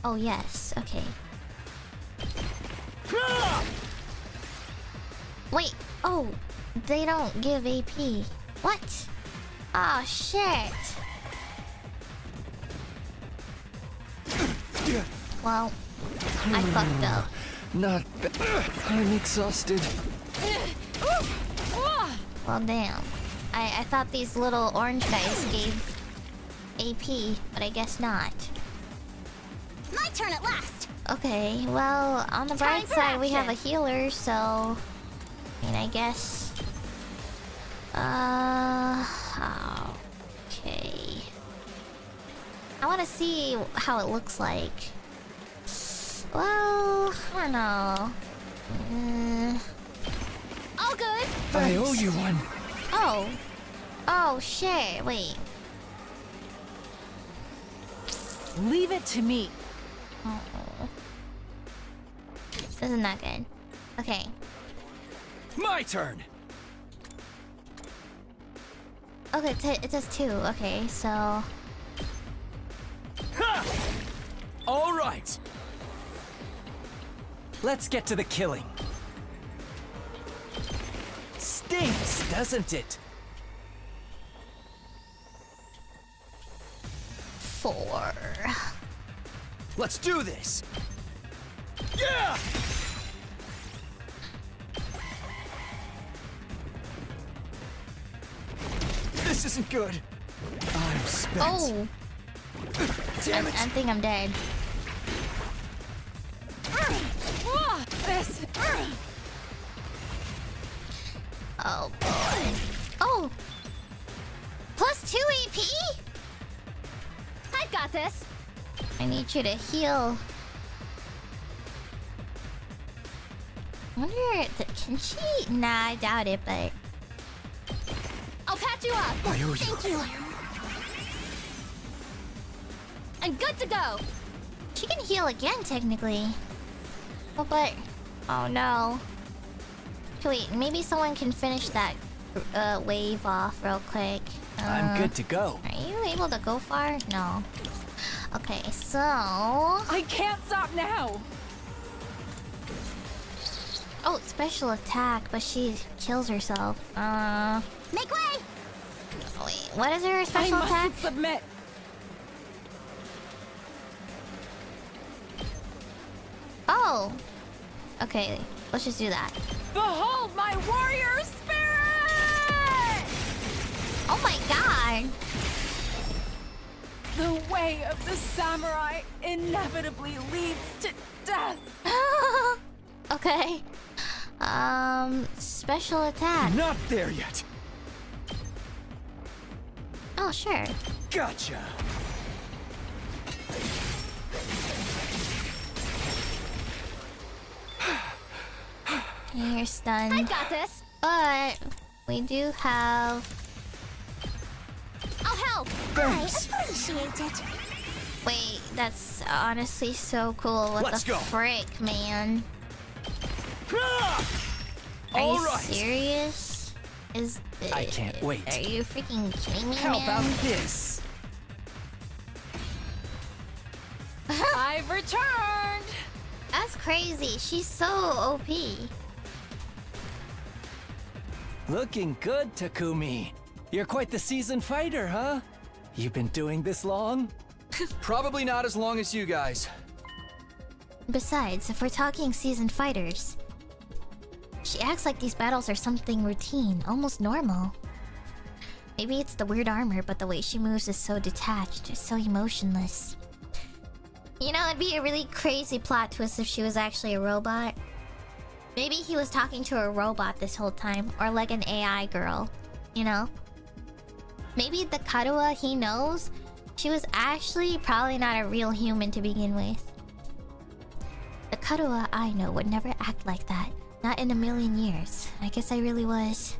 Oh, yes. Okay. Wait. Oh, they don't give AP. What? Oh, shit. Well, I fucked up. Not bad. I'm exhausted. Well, damn. I thought these little orange guys gave AP, but I guess not. My turn at last. Okay, well, on the bright side, we have a healer, so... I mean, I guess... Okay... I want to see how it looks like. Well, I don't know. All good. I owe you one. Oh. Oh, shit. Wait. Leave it to me. Oh. This is not good. Okay. My turn. Okay, it does 2. Okay, so... Ha! All right. Let's get to the killing. Stinks, doesn't it? 4. Let's do this. Yeah! This isn't good. I'm spent. Oh! Damn it! I think I'm dead. This. Oh boy. Oh! Plus 2 AP? I've got this. I need you to heal. I wonder, can she? Nah, I doubt it, but... I'll patch you up. I owe you. Thank you. I'm good to go. She can heal again, technically. Oh, but... Oh, no. Wait, maybe someone can finish that wave off real quick. I'm good to go. Are you able to go far? No. Okay, so... I can't stop now. Oh, special attack, but she kills herself. Make way. Wait, what is her special I attack? mustn't submit. Oh! Okay, let's just do that. Behold my warrior spirit! Oh my god! The way of the samurai inevitably leads to death. Okay. Special attack. Not there yet. Oh, sure. Gotcha. You're stunned. I've got this. But we do have... I'll help. Thanks. Appreciate it. Wait, that's honestly so cool. What Let's the go. frick, man? Ah! Are All you right. serious? I can't wait. Are you freaking kidding me, How man? about this? I've returned. That's crazy. She's so OP. Looking good, Takumi. You're quite the seasoned fighter, huh? You've been doing this long? Probably not as long as you guys. Besides, if we're talking seasoned fighters, she acts like these battles are something routine, almost normal. Maybe it's the weird armor, but the way she moves is so detached, so emotionless. You know, it'd be a really crazy plot twist if she was actually a robot. Maybe he was talking to a robot this whole time, or like an AI girl, you know? Maybe the Karuha he knows, she was actually probably not a real human to begin with. The Karuha I know would never act like that. Not in a million years. I guess I really was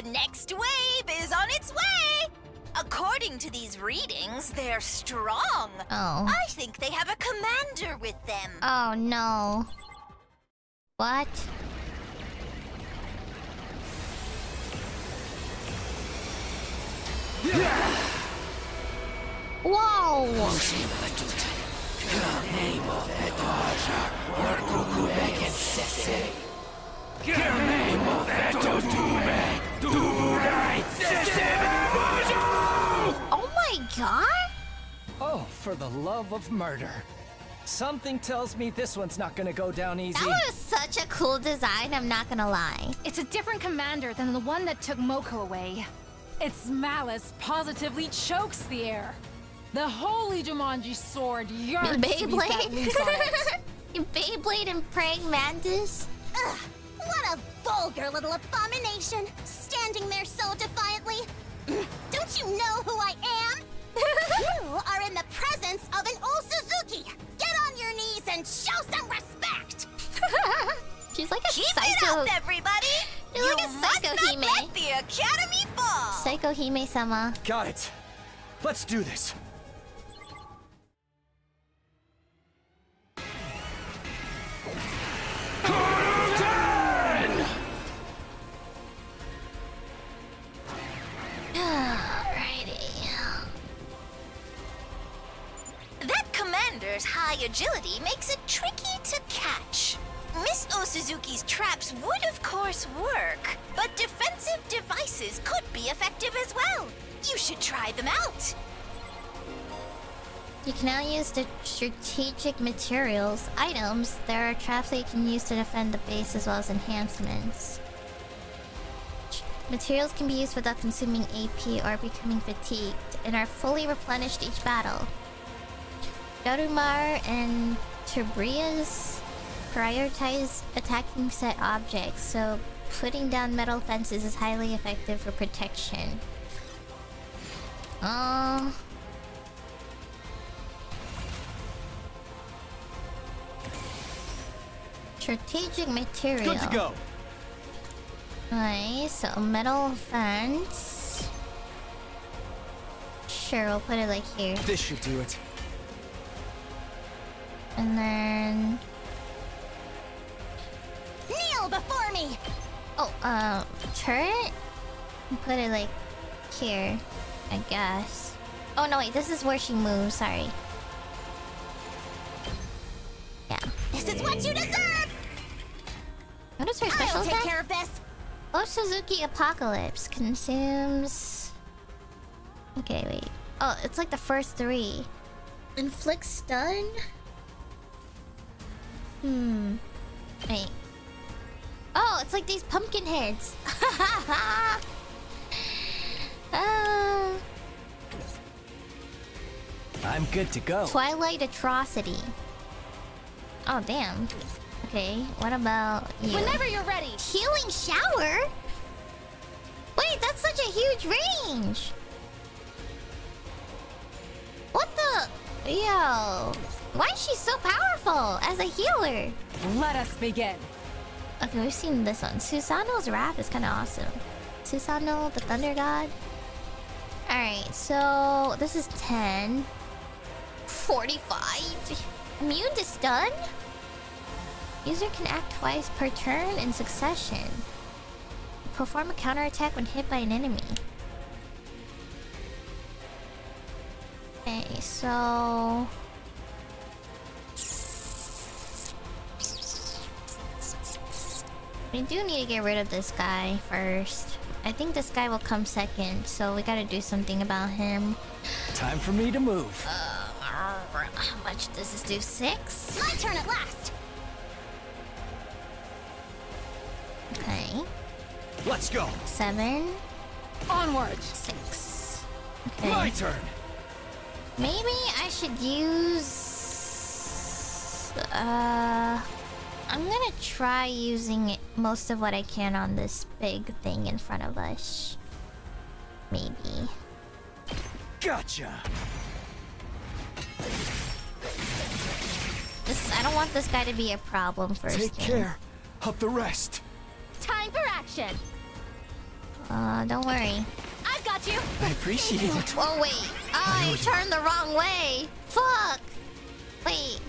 The next wave is on its way! According to these readings, they're strong. Oh. I think they have a commander with them. Oh no. What? Whoa! Oh my god! Oh, for the love of murder. Something tells me this one's not gonna go down easy. That was such a cool design, I'm not gonna lie. It's a different commander than the one that took Moko away. Its malice positively chokes the air. The holy Jumanji sword yearns to be set loose on it. You Beyblade and praying mantis? Ugh, what a vulgar little abomination, standing there so defiantly. Don't you know who I am? You are in the presence of an old Suzuki. Get on your knees and show some respect. She's like a Keep psycho. it up, everybody! She's like a must psycho not Hime. let the Academy fall! Psycho Hime-sama. Got it. Let's do this. Alrighty. That commander's high agility makes it tricky to catch. Miss Osuzuki's traps would of course work, but defensive devices could be effective as well. You should try them out. You can now use the strategic materials, items. There are traps that you can use to defend the base as well as enhancements. Materials can be used without consuming AP or becoming fatigued, and are fully replenished each battle. Darumar and Terbrias prioritize attacking set objects, so putting down metal fences is highly effective for protection. Strategic material. Good to go. Nice, so metal fence. Sure, we'll put it like here. This should do it. And then... Kneel before me. Oh, turret? Put it like here, I guess. Oh no, wait, this is where she moves, sorry. Yeah. This is what you deserve. What is her special I'll take attack? care of this. Oh, Suzuki Apocalypse consumes... Okay, wait. Oh, it's like the first three. Inflict stun? Wait. Oh, it's like these pumpkin heads. I'm good to go. Twilight Atrocity. Oh, damn. Okay, what about you? Whenever you're ready. Healing Shower? Wait, that's such a huge range! What the... Yo... Why is she so powerful as a healer? Let us begin. Okay, we've seen this one. Susanoo's Wrath is kind of awesome. Susanoo, the Thunder God. Alright, so... This is 10. 45. Immune to stun? User can act twice per turn in succession. Perform a counterattack when hit by an enemy. Okay, so... We do need to get rid of this guy first. I think this guy will come second, so we gotta do something about him. Time for me to move. How much does this do? 6? My turn at last. Okay. Let's go. 7. Onwards. 6. Okay. My turn. Maybe I should use... I'm gonna try using most of what I can on this big thing in front of us. Maybe. Gotcha. I don't want this guy to be a problem first. Take care of the rest. Time for action. Don't worry. I've got you. I appreciate it. Oh wait, I turned the wrong way. Fuck. Wait.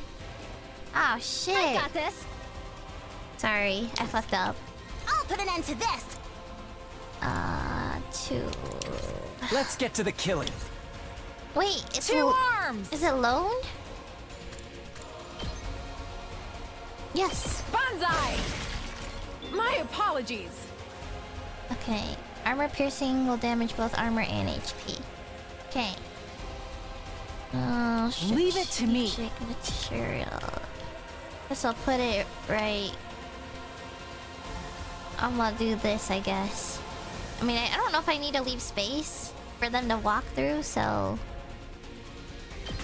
Oh shit. I got this. Sorry, I fucked up. I'll put an end to this. 2. Let's get to the killing. Wait, it's 2 arms. Is it loaned? Yes. Banzai. My apologies. Okay. Armor piercing will damage both armor and HP. Okay. Oh, Leave it to me. strategic material. Guess I'll put it right. I'm gonna do this, I guess. I mean, I don't know if I need to leave space for them to walk through, so...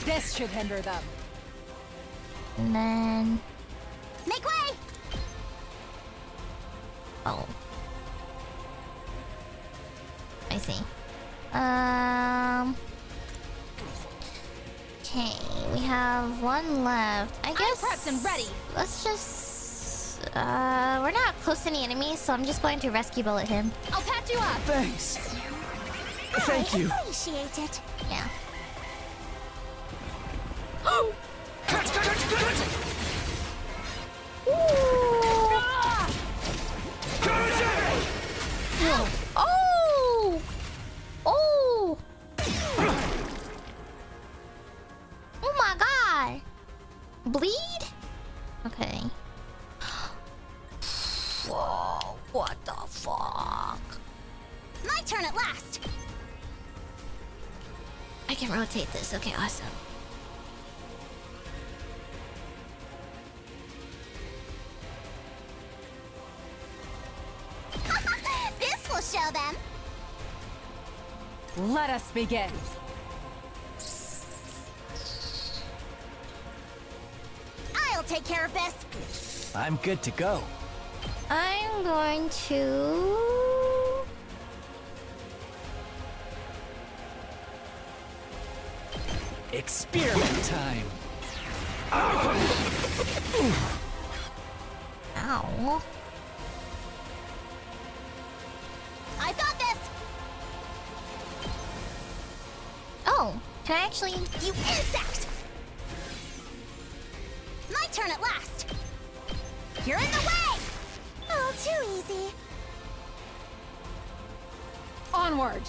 This should hinder them. And then... Make way! Oh. I see. Okay, we have 1 left. I guess... I'm prepped and ready. Let's just... we're not close to any enemies, so I'm just going to rescue bullet him. I'll patch you up. Thanks. Thank you. I appreciate it. Yeah. Oh! Oh! Oh my god! Bleed? Okay. Whoa, what the fuck? My turn at last. I can rotate this. Okay, awesome. This will show them. Let us begin. I'll take care of this. I'm good to go. I'm going to... Experiment time. Ow. I've got this. Oh, can I actually... You insect. My turn at last. You're in the way. Oh, too easy. Onward.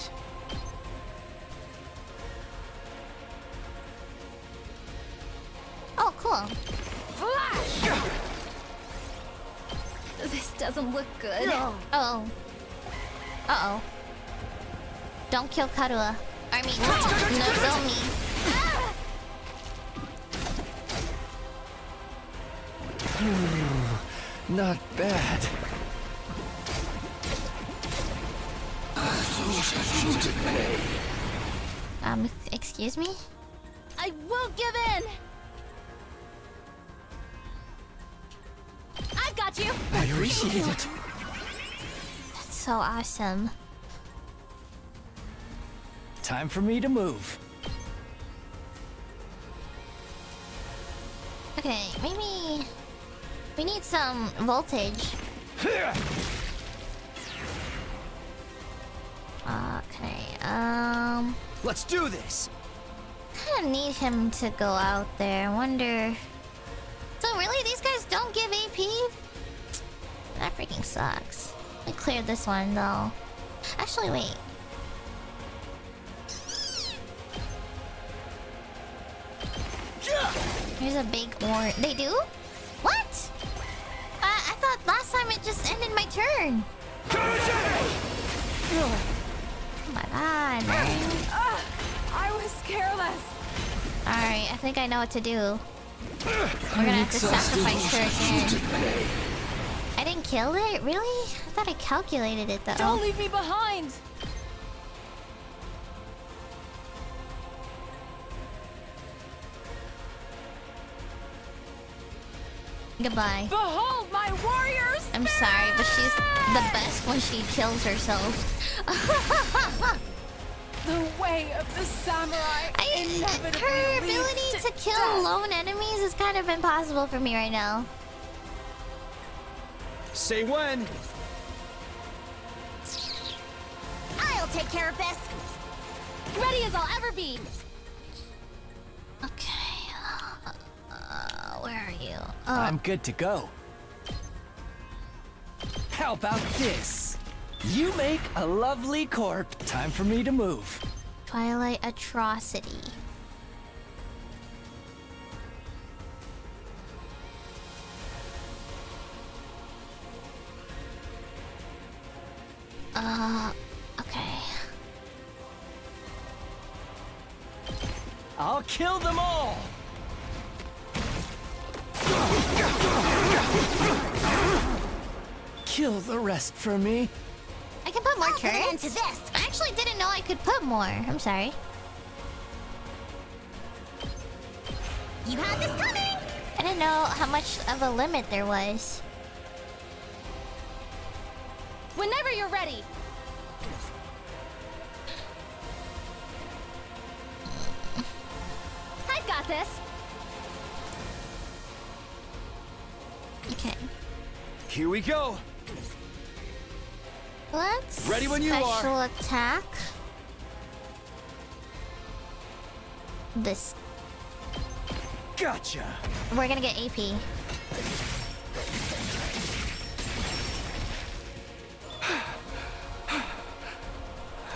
Oh, cool. Flash. This doesn't look good. Uh-oh. Uh-oh. Don't kill Karua. I mean, Nozomi. Not bad. Excuse me? I won't give in. I've got you. I appreciate it. That's so awesome. Time for me to move. Okay, maybe... We need some voltage. Okay, Let's do this. kinda need him to go out there. I wonder... So really, these guys don't give AP? That freaking sucks. I cleared this one, though. Actually, wait. Here's a big orange. They do? What? I thought last time it just ended my turn. Oh my god, man. I was careless. Alright, I think I know what to do. We're gonna have to sacrifice her again. I didn't kill it? Really? I thought I calculated it, though. Don't leave me behind. Goodbye. Behold my warriors. I'm sorry, but she's the best when she kills herself. The way of the samurai. Her ability to kill lone enemies is kind of impossible for me right now. Say when. take care of this. Ready as I'll ever be. Okay. Where are you? I'm good to go. How about this? You make a lovely corpse. Time for me to move. Twilight Atrocity. Okay. I'll kill them all. Kill the rest for me. I can put more I'll put an end turrets? to this. I actually didn't know I could put more. I'm sorry. You had this coming. I didn't know how much of a limit there was. Whenever you're ready. I've got this. Okay. Here we go. Let's Ready when you are. special attack. This. Gotcha. We're gonna get AP.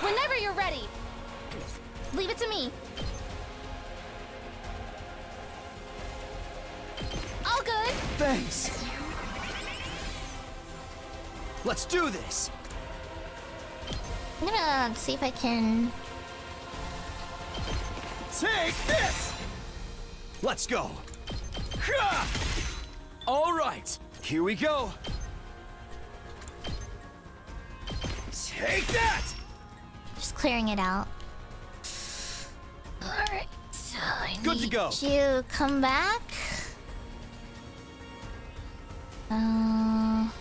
Whenever you're ready. Leave it to me. All good. Thanks. Let's do this. I'm gonna see if I can. Take this. Let's go. Ha! All right. Here we go. Take that. Just clearing it out. Alright, so I Good to need go. you come back. Alright,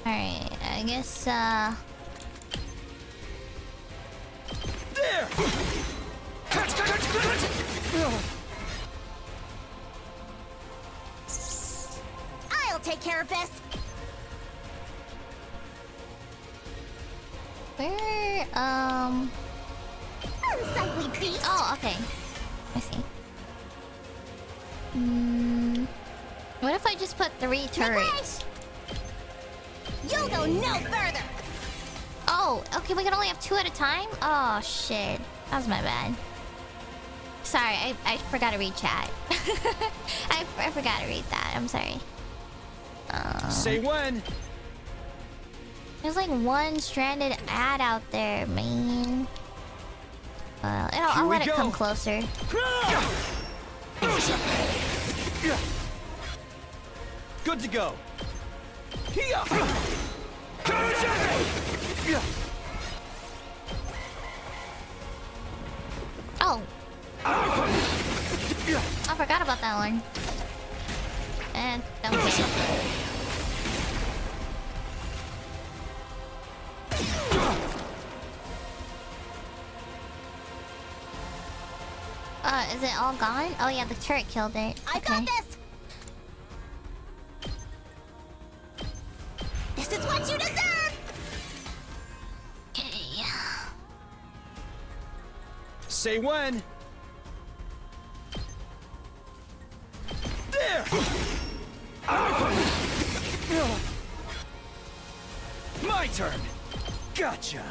I guess There. I'll take care of this. where Unsightly beast. oh, okay. I see. What if I just put 3 turrets? You'll go no further. Oh, okay, we can only have 2 at a time? Oh, shit. That was my bad. Sorry, I forgot to read chat. I forgot to read that. I'm sorry. Say when. There's like one stranded ad out there, man. Well, I'll let it come closer. Good to go. Oh! I forgot about that one. And okay. Is it all gone? Oh yeah, the turret killed it. I got this. This is what you deserve. Okay. Say when. There. My turn. Gotcha.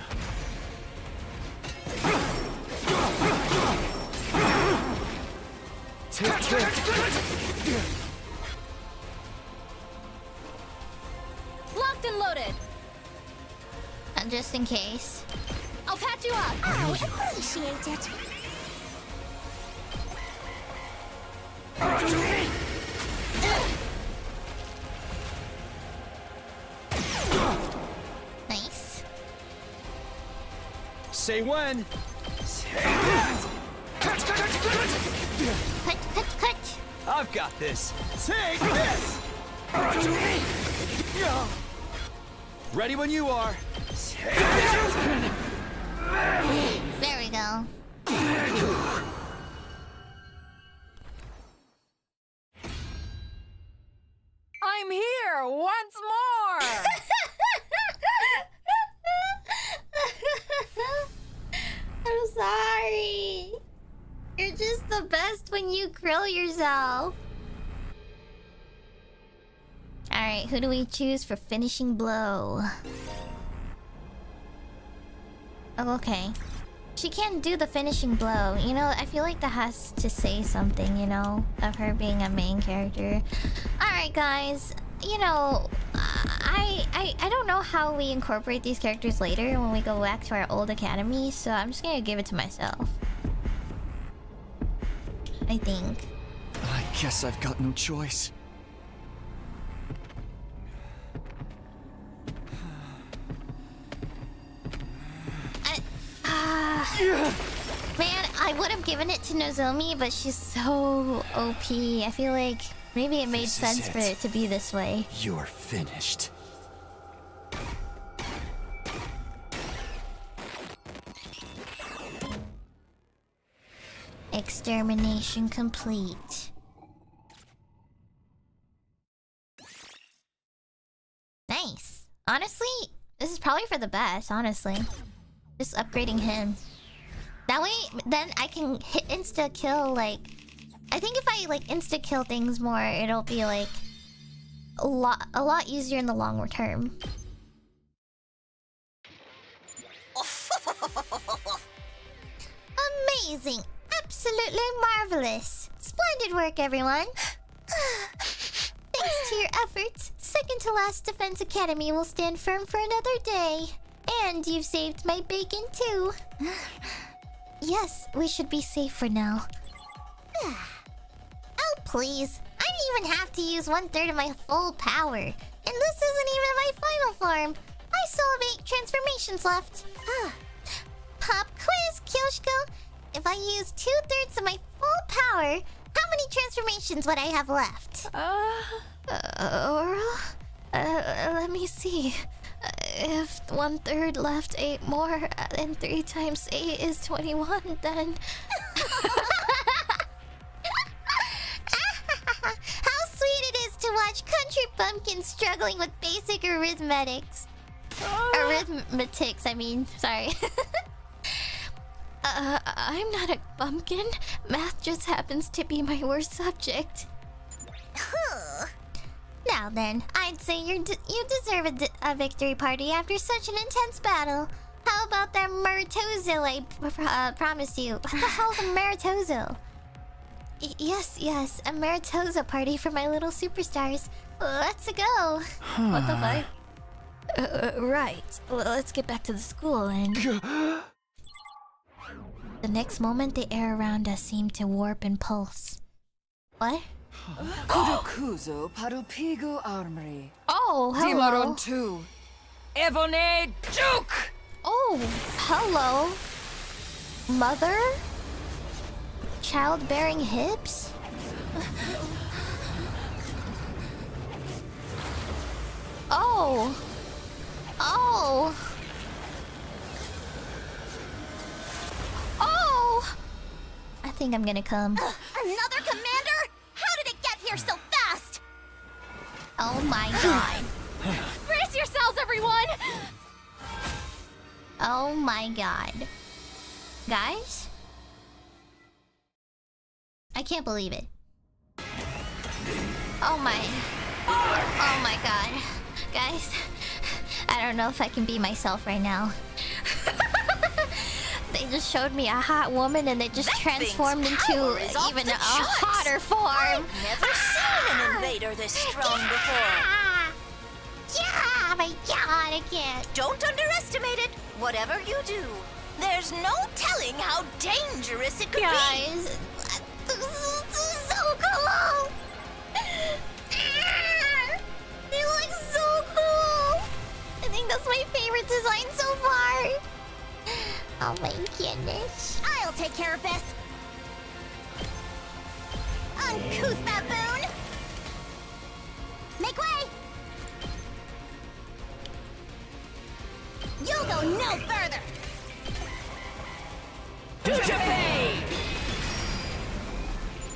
Take this. Locked and loaded. Just in case. I'll patch you up. I appreciate it. Nice. Say when. Say that. Cut, cut, cut. I've got this. Take this. Ready when you are. Take this. There we go. I'm here once more! the best when you grill yourself. Alright, who do we choose for finishing blow? Oh, okay. She can't do the finishing blow. You know, I feel like that has to say something, you know, of her being a main character. Alright, guys. You know, I don't know how we incorporate these characters later when we go back to our old academy, so I'm just gonna give it to myself. I think. I guess I've got no choice. Man, I would have given it to Nozomi, but she's so OP. I feel like maybe it made sense for it to be this way. You're finished. Extermination complete. Nice. Honestly, this is probably for the best, honestly. Just upgrading him. That way, then I can hit insta-kill, like... I think if I, like, insta-kill things more, it'll be, like... A lot easier in the long term. Amazing! Absolutely marvelous! Splendid work, everyone! Thanks to your efforts, second to last Defense Academy will stand firm for another day. And you've saved my bacon, too. Yes, we should be safe for now. Oh, please. I didn't even have to use 1/3 of my full power. And this isn't even my final form. I still have 8 transformations left. Pop quiz, Kyoshiko. If I use 2/3 of my full power, how many transformations would I have left? Let me see. If 1/3 left 8 more, and 3 times 8 is 21, then... How sweet it is to watch country bumpkins struggling with basic arithmetics. Arithmetics, I mean, sorry. I'm not a bumpkin. Math just happens to be my worst subject. Now then, I'd say you deserve a victory party after such an intense battle. How about that Maritozo I promised you? What the hell's a Maritozo? Yes, a Maritozo party for my little superstars. Let's go. What the fuck? Right. Let's get back to the school and... The next moment, the air around us seemed to warp and pulse. What? Kurukuzo Parupigo Armory. Oh, hello. Dimaron 2. Evone Duke! Oh, hello. Mother? Childbearing hips? Oh. Oh. Oh. I think I'm gonna come. Another commander? How did it get here so fast? Oh my god. Brace yourselves, everyone! Oh my god. Guys? I can't believe it. Oh my god. Guys, I don't know if I can be myself right now. They just showed me a hot woman and they just transformed into even a hotter form. Never seen an invader this strong before. Yeah, my god, I can't. Don't underestimate it. Whatever you do, there's no telling how dangerous it could be. Guys, this is so cool. They look so cool. I think that's my favorite design so far. Oh my goodness. I'll take care of this. Uncouth baboon! Make way! You'll go no further!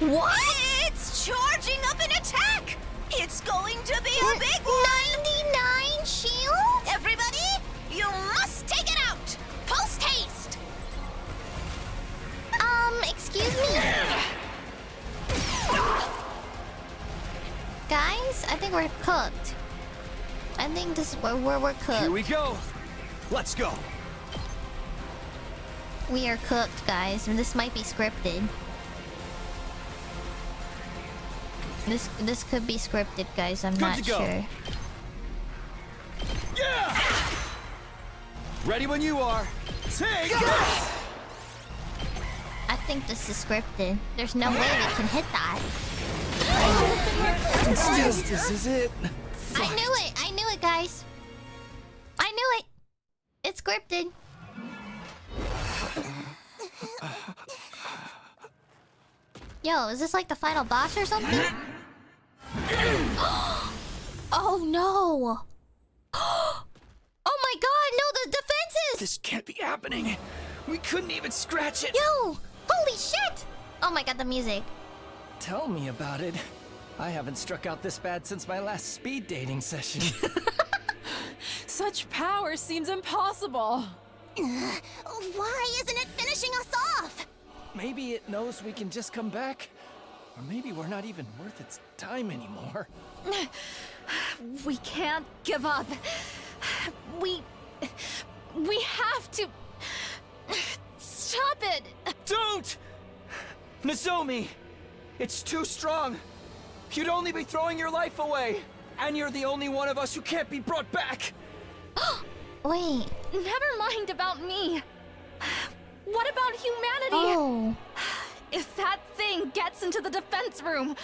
What? It's charging up an attack! It's going to be a big one! 99 shield? Everybody, you must take it out! Post haste! Excuse me? we're cooked. I think this is where we're cooked. Here we go. Let's go. We are cooked, guys. This might be scripted. This could be scripted, guys. I'm not sure. Yeah! Ready when you are. Take this! I think this is scripted. There's no way we can hit that. This is it. I knew it! I knew it, guys! I knew it! It's scripted. Yo, is this like the final boss or something? Oh no! Oh my god, no, the defenses! This can't be happening. We couldn't even scratch it. Yo! Holy shit! Oh my god, the music. Tell me about it. I haven't struck out this bad since my last speed dating session. Such power seems impossible. Why isn't it finishing us off? Maybe it knows we can just come back. Or maybe we're not even worth its time anymore. We can't give up. We have to stop it. Don't! Nozomi! It's too strong. You'd only be throwing your life away. And you're the only one of us who can't be brought back. Wait. Never mind about me. What about humanity? Oh. If that thing gets into the defense room.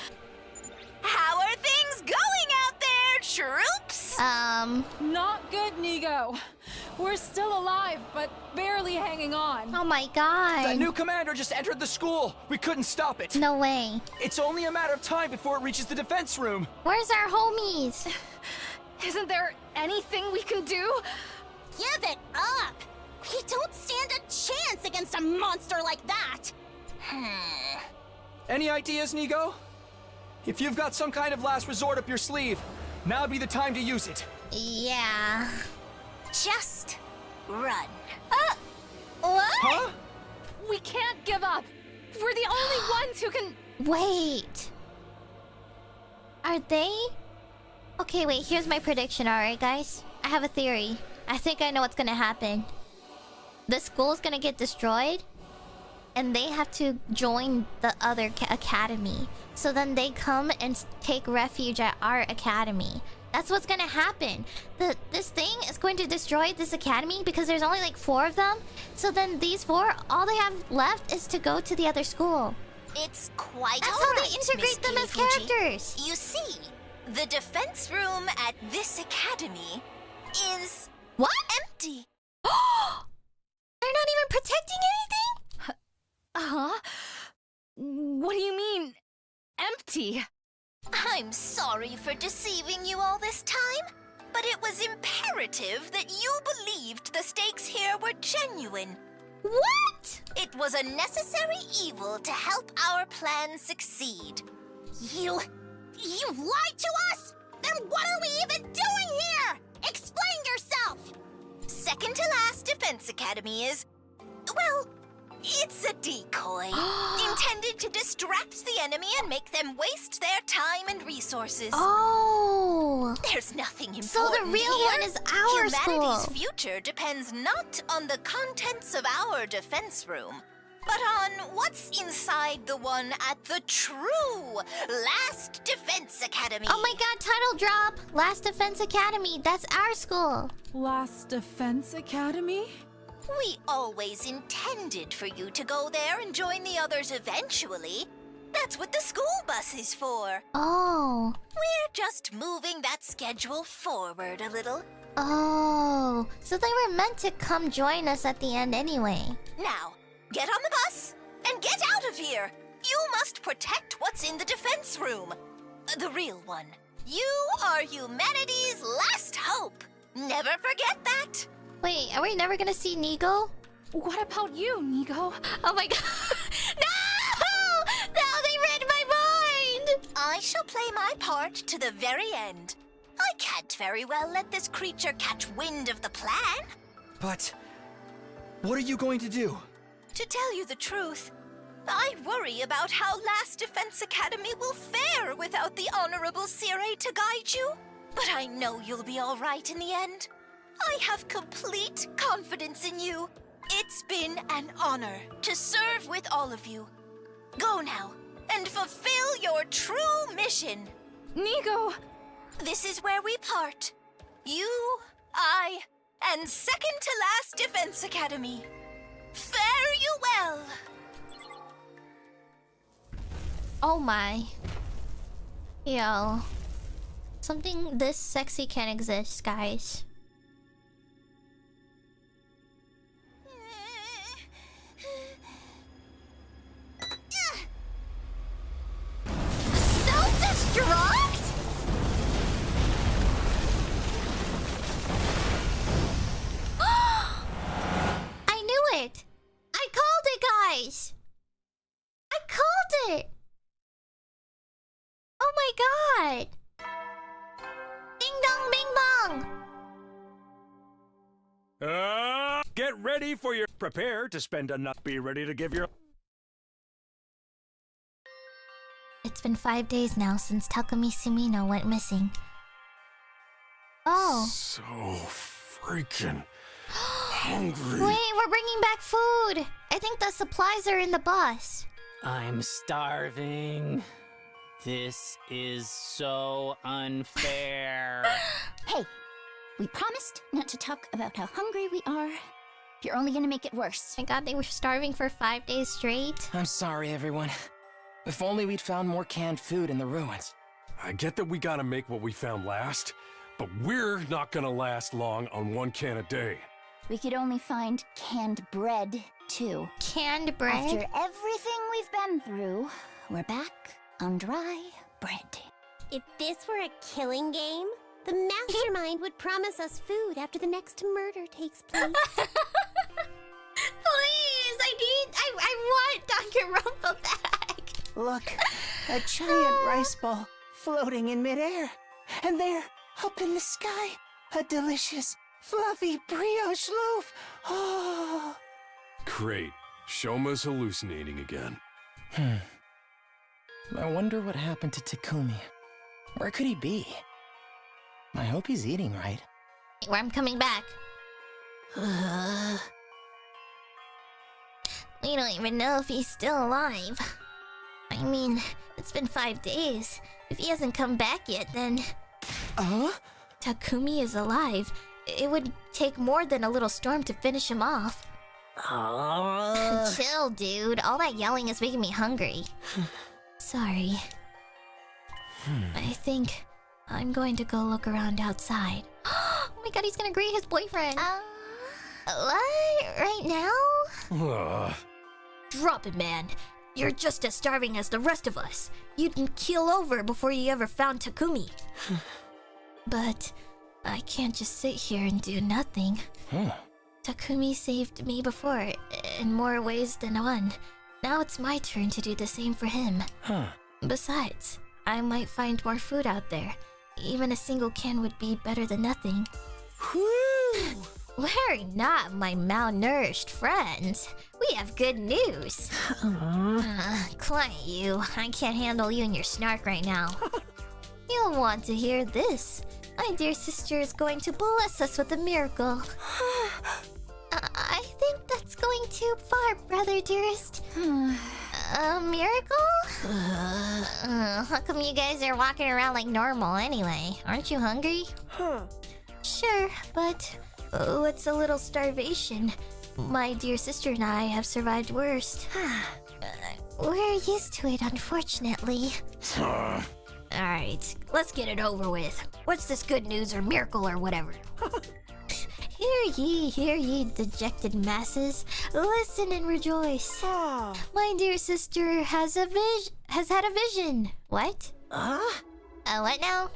How are things going out there, troops? Not good, Nigo. We're still alive, but barely hanging on. Oh my god. That new commander just entered the school. We couldn't stop it. No way. It's only a matter of time before it reaches the defense room. Where's our homies? Isn't there anything we can do? Give it up! We don't stand a chance against a monster like that! Any ideas, Nigo? If you've got some kind of last resort up your sleeve, now'd be the time to use it. Yeah. Just run. What? Huh? We can't give up. We're the only ones who can. Wait. Are they? Okay, wait, here's my prediction, alright, guys? I have a theory. I think I know what's gonna happen. The school's gonna get destroyed, and they have to join the other academy. So then they come and take refuge at our academy. That's what's gonna happen. This thing is going to destroy this academy because there's only like 4 of them. So then these 4, all they have left is to go to the other school. It's quite That's all how right, they integrate them as Miss characters. You see, the defense room at this academy is What? empty. They're not even protecting anything? Huh? What do you mean, empty? I'm sorry for deceiving you all this time, but it was imperative that you believed the stakes here were genuine. What? It was a necessary evil to help our plan succeed. You lied to us? Then what are we even doing here? Explain yourself! Second to last Defense Academy is, well, it's a decoy. Intended to distract the enemy and make them waste their time and resources. Oh. There's nothing important So the real here. one is our Humanity's school. future depends not on the contents of our defense room, but on what's inside the one at the true Last Defense Academy. Oh my god, title drop. Last Defense Academy. That's our school. Last Defense Academy? We always intended for you to go there and join the others eventually. That's what the school bus is for. Oh. We're just moving that schedule forward a little. Oh. So they were meant to come join us at the end anyway. Now, get on the bus and get out of here. You must protect what's in the defense room. The real one. You are humanity's last hope. Never forget that. Wait, are we never gonna see Nigo? What about you, Nigo? Oh my god. No! No, they read my mind! I shall play my part to the very end. I can't very well let this creature catch wind of the plan. But what are you going to do? To tell you the truth, I worry about how Last Defense Academy will fare without the Honorable Sire to guide you. But I know you'll be all right in the end. I have complete confidence in you. It's been an honor to serve with all of you. Go now and fulfill your true mission. Nigo! This is where we part. You, I, and second to last Defense Academy. Fare you well. Oh my. Yo. Something this sexy can exist, guys. Self-destruct? I knew it! I called it, guys! I called it! Oh my god! Ding dong bing bong! Get ready for your... Prepare to spend a night. Be ready to give your... It's been 5 days now since Takumi Sumino went missing. Oh. So freaking hungry. Wait, we're bringing back food! I think the supplies are in the bus. I'm starving. This is so unfair. Hey, we promised not to talk about how hungry we are. You're only gonna make it worse. Oh my god, they were starving for 5 days straight. I'm sorry, everyone. If only we'd found more canned food in the ruins. I get that we gotta make what we found last, but we're not gonna last long on 1 can a day. We could only find canned bread, too. Canned bread? After everything we've been through, we're back on dry bread. If this were a killing game, the mastermind would promise us food after the next murder takes place. Please, I want Danganronpa back. Look, a giant rice ball floating in midair. And there, up in the sky, a delicious, fluffy brioche loaf. Oh. Great. Shoma's hallucinating again. I wonder what happened to Takumi. Where could he be? I hope he's eating right. I'm coming back. We don't even know if he's still alive. I mean, it's been 5 days. If he hasn't come back yet, then... Takumi is alive. It would take more than a little storm to finish him off. Chill, dude. All that yelling is making me hungry. Sorry. I think I'm going to go look around outside. Oh my god, he's gonna greet his boyfriend. What? Right now? Drop it, man. You're just as starving as the rest of us. You'd keel over before you ever found Takumi. But I can't just sit here and do nothing. Takumi saved me before, in more ways than one. Now it's my turn to do the same for him. Besides, I might find more food out there. Even a single can would be better than nothing. Worry not, my malnourished friends. We have good news. Client you, I can't handle you and your snark right now. You'll want to hear this. My dear sister is going to bless us with a miracle. I think that's going too far, brother dearest. A miracle? How come you guys are walking around like normal anyway? Aren't you hungry? Sure, but it's a little starvation. My dear sister and I have survived worse. We're used to it, unfortunately. Alright, let's get it over with. What's this good news or miracle or whatever? Hear ye, dejected masses. Listen and rejoice. My dear sister has had a vision. What? What now?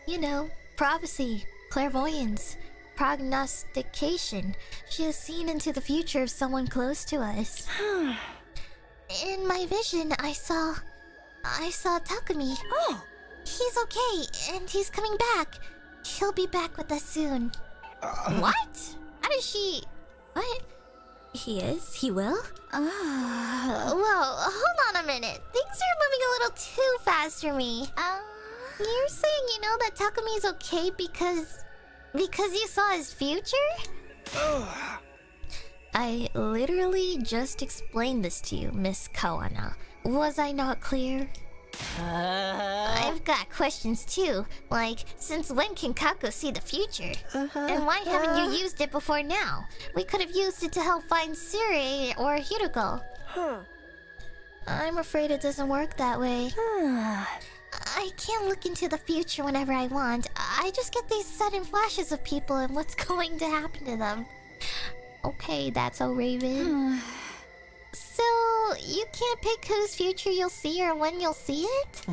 You know, prophecy, clairvoyance, prognostication. She has seen into the future of someone close to us. In my vision, I saw Takumi. He's okay, and he's coming back. He'll be back with us soon. What? How does she... What? He is? He will? Whoa, hold on a minute. Things are moving a little too fast for me. You're saying you know that Takumi's okay because you saw his future? I literally just explained this to you, Miss Kawana. Was I not clear? I've got questions too, like, since when can Kako see the future? And why haven't you used it before now? We could have used it to help find Suri or Hiruko. I'm afraid it doesn't work that way. I can't look into the future whenever I want. I just get these sudden flashes of people and what's going to happen to them. Okay, that's all, Raven. So, you can't pick whose future you'll see or when you'll see it?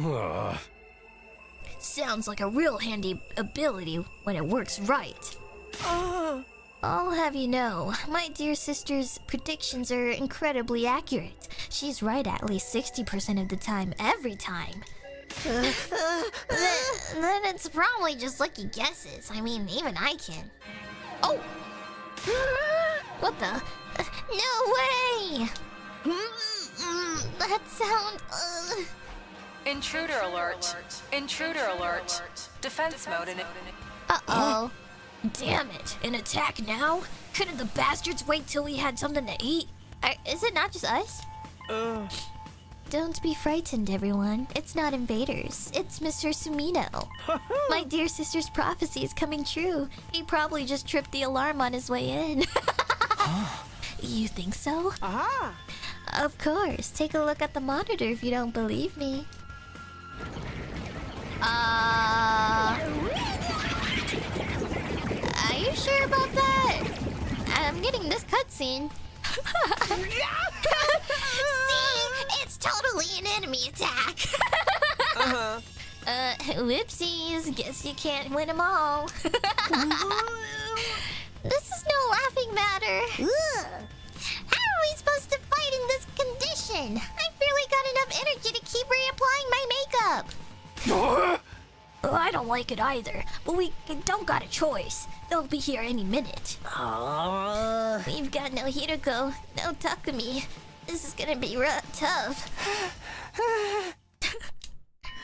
Sounds like a real handy ability when it works right. I'll have you know, my dear sister's predictions are incredibly accurate. She's right at least 60% of the time, every time. Then it's probably just lucky guesses. I mean, even I can. Oh! What the? No way! That sound... Intruder alert. Intruder alert. Defense mode in it. Uh-oh. Damn it. An attack now? Couldn't the bastards wait till we had something to eat? Is it not just us? Don't be frightened, everyone. It's not invaders. It's Mr. Sumino. My dear sister's prophecy is coming true. He probably just tripped the alarm on his way in. You think so? Of course. Take a look at the monitor if you don't believe me. Are you sure about that? I'm getting this cutscene. See? It's totally an enemy attack. Whoopsies. Guess you can't win them all. This is no laughing matter. How are we supposed to fight in this condition? I barely got enough energy to keep reapplying my makeup. I don't like it either, but we don't got a choice. They'll be here any minute. We've got no Hiruko, no Takumi. This is gonna be tough.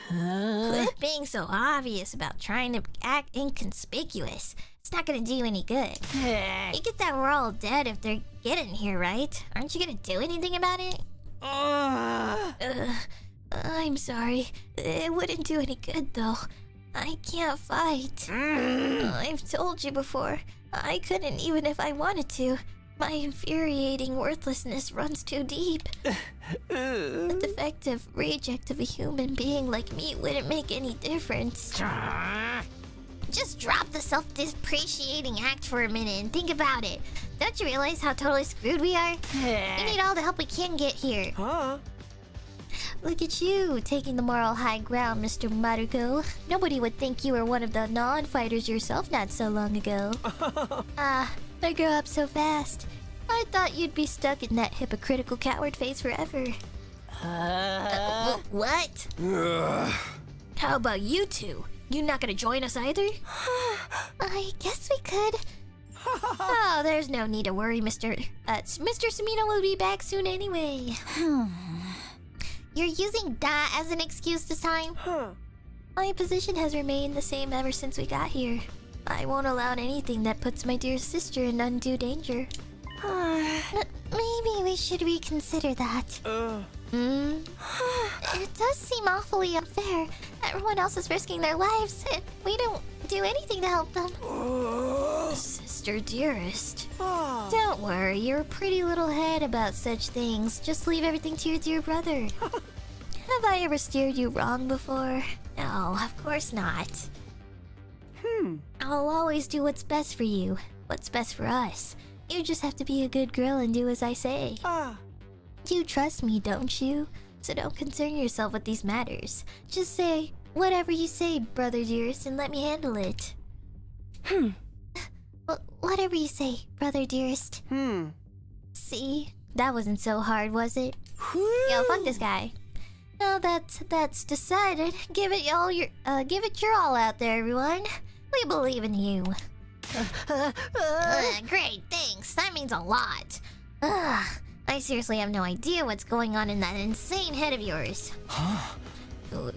Quit being so obvious about trying to act inconspicuous. It's not gonna do any good. You get that we're all dead if they're getting here, right? Aren't you gonna do anything about it? I'm sorry. It wouldn't do any good, though. I can't fight. I've told you before. I couldn't even if I wanted to. My infuriating worthlessness runs too deep. The defective reject of a human being like me wouldn't make any difference. Just drop the self-depreciating act for a minute and think about it. Don't you realize how totally screwed we are? We need all the help we can get here. Look at you, taking the moral high ground, Mr. Maruko. Nobody would think you were one of the non-fighters yourself not so long ago. They grow up so fast. I thought you'd be stuck in that hypocritical coward phase forever. What? How about you two? You not gonna join us either? I guess we could. Oh, there's no need to worry, Mr. Sumino will be back soon anyway. You're using that as an excuse this time? My position has remained the same ever since we got here. I won't allow anything that puts my dear sister in undue danger. Maybe we should reconsider that. It does seem awfully unfair. Everyone else is risking their lives, and we don't do anything to help them. Sister dearest. Don't worry, you're a pretty little head about such things. Just leave everything to your dear brother. Have I ever steered you wrong before? No, of course not. I'll always do what's best for you. What's best for us. You just have to be a good girl and do as I say. You trust me, don't you? So don't concern yourself with these matters. Just say whatever you say, brother dearest, and let me handle it. Whatever you say, brother dearest. See? That wasn't so hard, was it? Yo, fuck this guy. Now that's decided, give it your all out there, everyone. We believe in you. Great, thanks. That means a lot. Ugh, I seriously have no idea what's going on in that insane head of yours. Huh?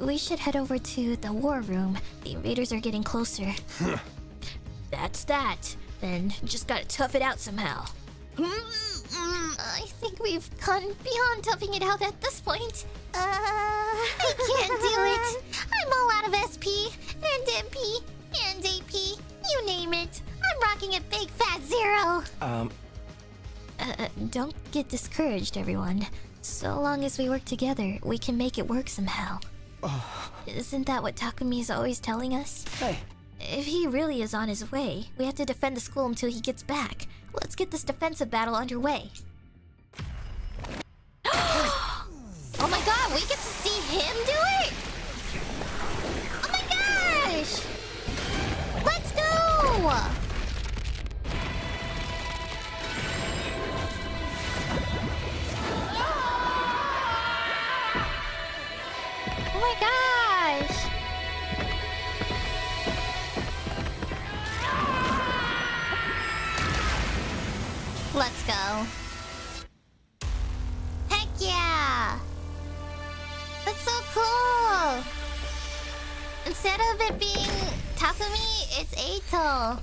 We should head over to the war room. The invaders are getting closer. That's that. Then just gotta tough it out somehow. I think we've gone beyond toughing it out at this point. I can't do it. I'm all out of SP and MP and AP. You name it. I'm rocking a big fat 0. Don't get discouraged, everyone. So long as we work together, we can make it work somehow. Isn't that what Takumi's always telling us? Hey. If he really is on his way, we have to defend the school until he gets back. Let's get this defensive battle underway. Oh my god, we get to see him do it? Oh my gosh! Let's go! Oh my gosh! Let's go. Heck yeah! That's so cool! Instead of it being Takumi, it's Eito.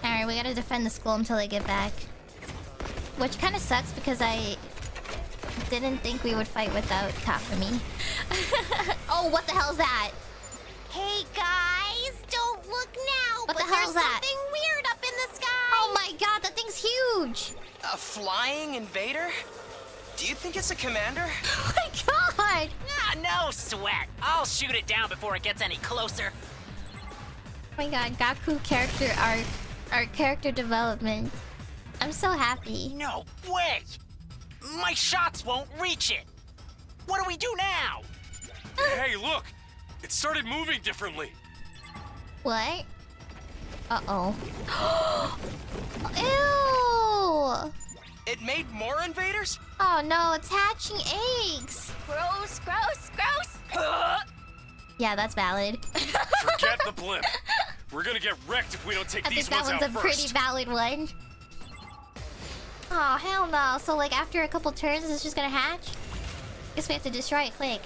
Alright, we gotta defend the school until they get back. Which kind of sucks because I didn't think we would fight without Takumi. Oh, what the hell's that? Hey guys, don't look now, What but the hell's there's that? something weird up in the sky. Oh my god, that thing's huge! A flying invader? Do you think it's a commander? Oh my god! Ah, no sweat. I'll shoot it down before it gets any closer. Oh my god, Gaku character arc. Our character development. I'm so happy. No way! My shots won't reach it! What do we do now? Hey, look! It started moving differently. What? Uh-oh. Ew! It made more invaders? Oh no, it's hatching eggs! Gross, gross, gross! Yeah, that's valid. Forget the blimp. We're gonna get wrecked if we don't take I think these that ones one's out a first. pretty valid one. Oh, hell no. So, like, after a couple turns, it's just gonna hatch? Guess we have to destroy it quick.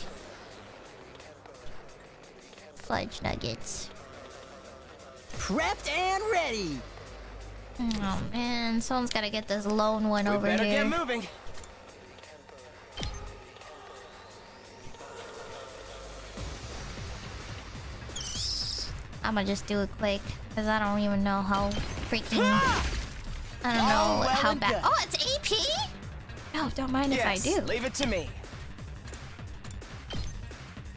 Fudge nuggets. Prepped and ready. Oh, man. Someone's gotta get this lone one over better here. get moving. I'ma just do it quick, because I don't even know how freaking... I don't know well how and bad... done. Oh, it's AP?! No, don't mind if I do. Leave it to me.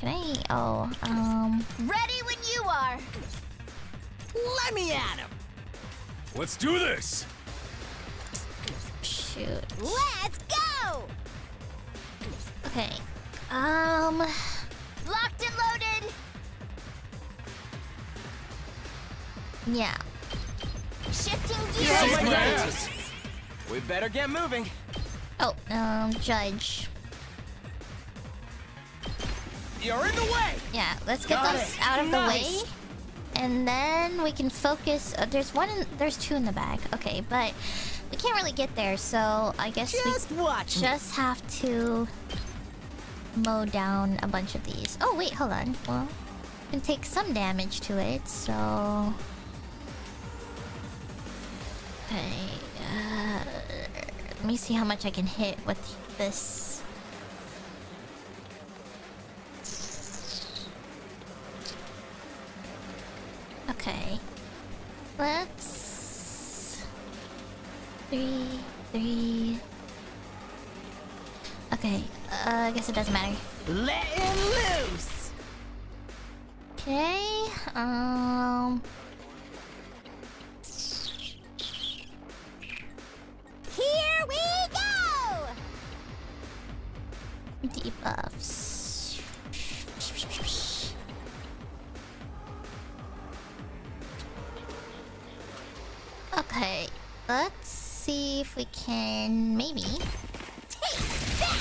Can I... Oh, Ready when you are. Let me at him. Let's do this. Shoot. Let's go! Okay. Locked and loaded. Yeah. Shifting Yes, gears. my ass. We better get moving. Oh, Judge. You're in the way. Yeah, let's get Got those it. out of Nice. the way. And then we can focus... there's 2 in the bag. Okay, but we can't really get there, so I guess we watch just have to mow down a bunch of these. Oh, wait, hold on. Well, we can take some damage to it, so... Okay, let me see how much I can hit with this. Okay. Let's... 3... Okay, I guess it doesn't matter. Let him loose. Okay, Here we go! Debuffs. Okay, let's see if we can maybe. Take that!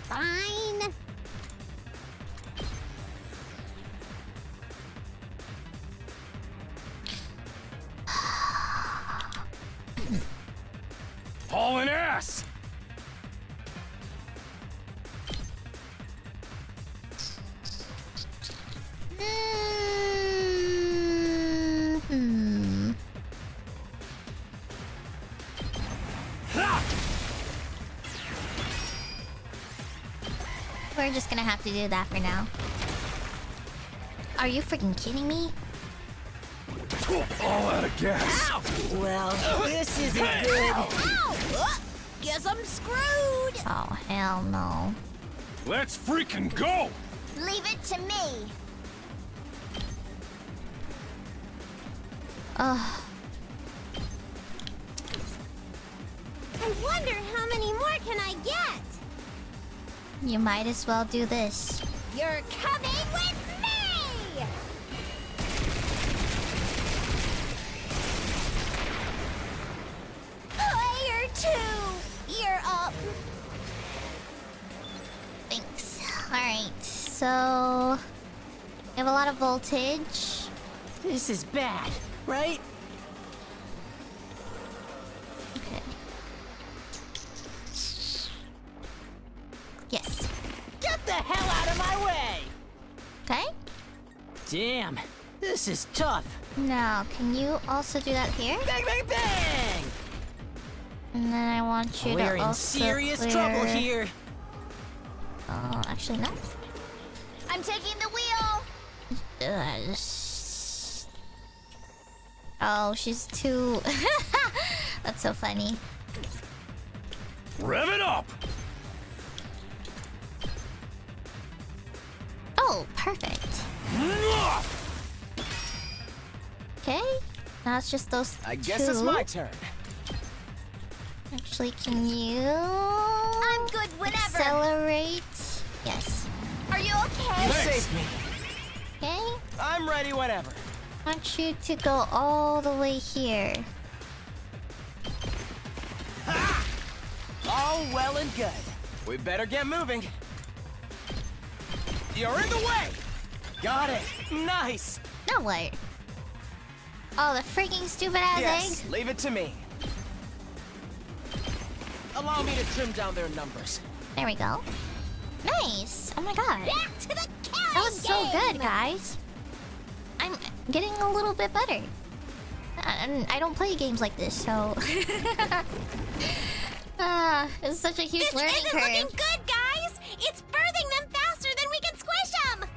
Fine. gas! We're just gonna have to do that for now. Are you freaking kidding me? All out of gas. Ow! Well, this isn't good. Ow! Guess I'm screwed. Oh, hell no. Let's freaking go! Leave it to me. Ugh. I wonder how many more can I get? You might as well do this. You're coming with me! Player 2, you're up. Thanks. Alright, so... We have a lot of voltage. This is bad, right? Okay. Yes. Get the hell out of my way! Okay. Damn, this is tough. Now, can you also do that here? Bang, bang, bang! And then I want you We're to in also serious clear... trouble here. Oh, actually no. I'm taking the wheel. Oh, she's too... That's so funny. Rev it up! Oh, perfect. Okay. Now it's just those I guess it's my turn. Actually, can you... I'm good whenever. Accelerate? Yes. Are you okay? You saved me. Okay. I'm ready whenever. I want you to go all the way here. Ha! All well and good. We better get moving. You're in the way! Got it! Nice! No way. Oh, the freaking stupid ass Yes, egg. leave it to me. Allow me to trim down their numbers. There we go. Nice. Oh my god. Back to the killing That was so game. good, guys. I'm getting a little bit better. And I don't play games like this, so... it's such a huge learning This isn't curve. looking good, guys! It's birthing them faster than we can squish them!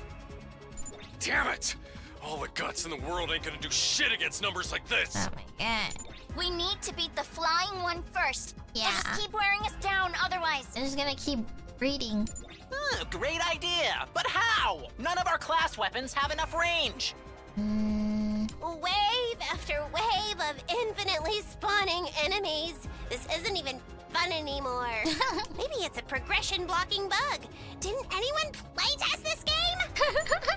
Damn it! All the guts in the world ain't gonna do shit against numbers like this. Oh my god. We need to beat the flying one first. Yeah. They'll just keep wearing us down otherwise. I'm just gonna keep breeding. Great idea, but how? None of our class weapons have enough range. Wave after wave of infinitely spawning enemies. This isn't even fun anymore. Maybe it's a progression blocking bug. Didn't anyone playtest this game?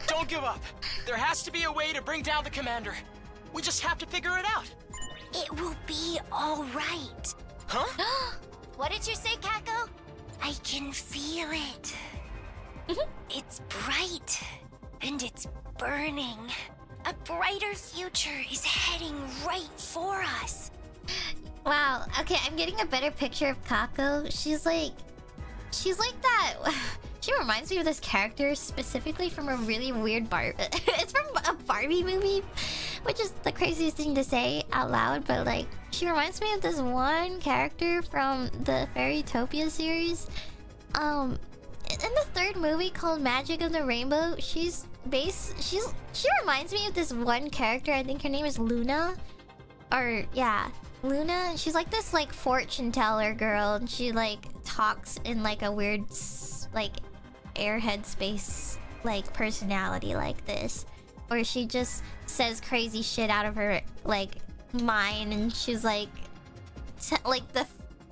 Don't give up. There has to be a way to bring down the commander. We just have to figure it out. It will be all right. Huh? What did you say, Kako? I can feel it. It's bright, and it's burning. A brighter future is heading right for us. Wow. Okay, I'm getting a better picture of Kako. She's like that. She reminds me of this character specifically from a really weird it's from a Barbie movie, which is the craziest thing to say out loud. But like, she reminds me of this one character from the Fairytopia series. In the third movie called Magic of the Rainbow, she reminds me of this one character. I think her name is Luna. Or yeah, Luna. And she's like this like fortune teller girl, and she like talks in like a weird like airhead space like personality like this, where she just says crazy shit out of her like mind, and she's like like the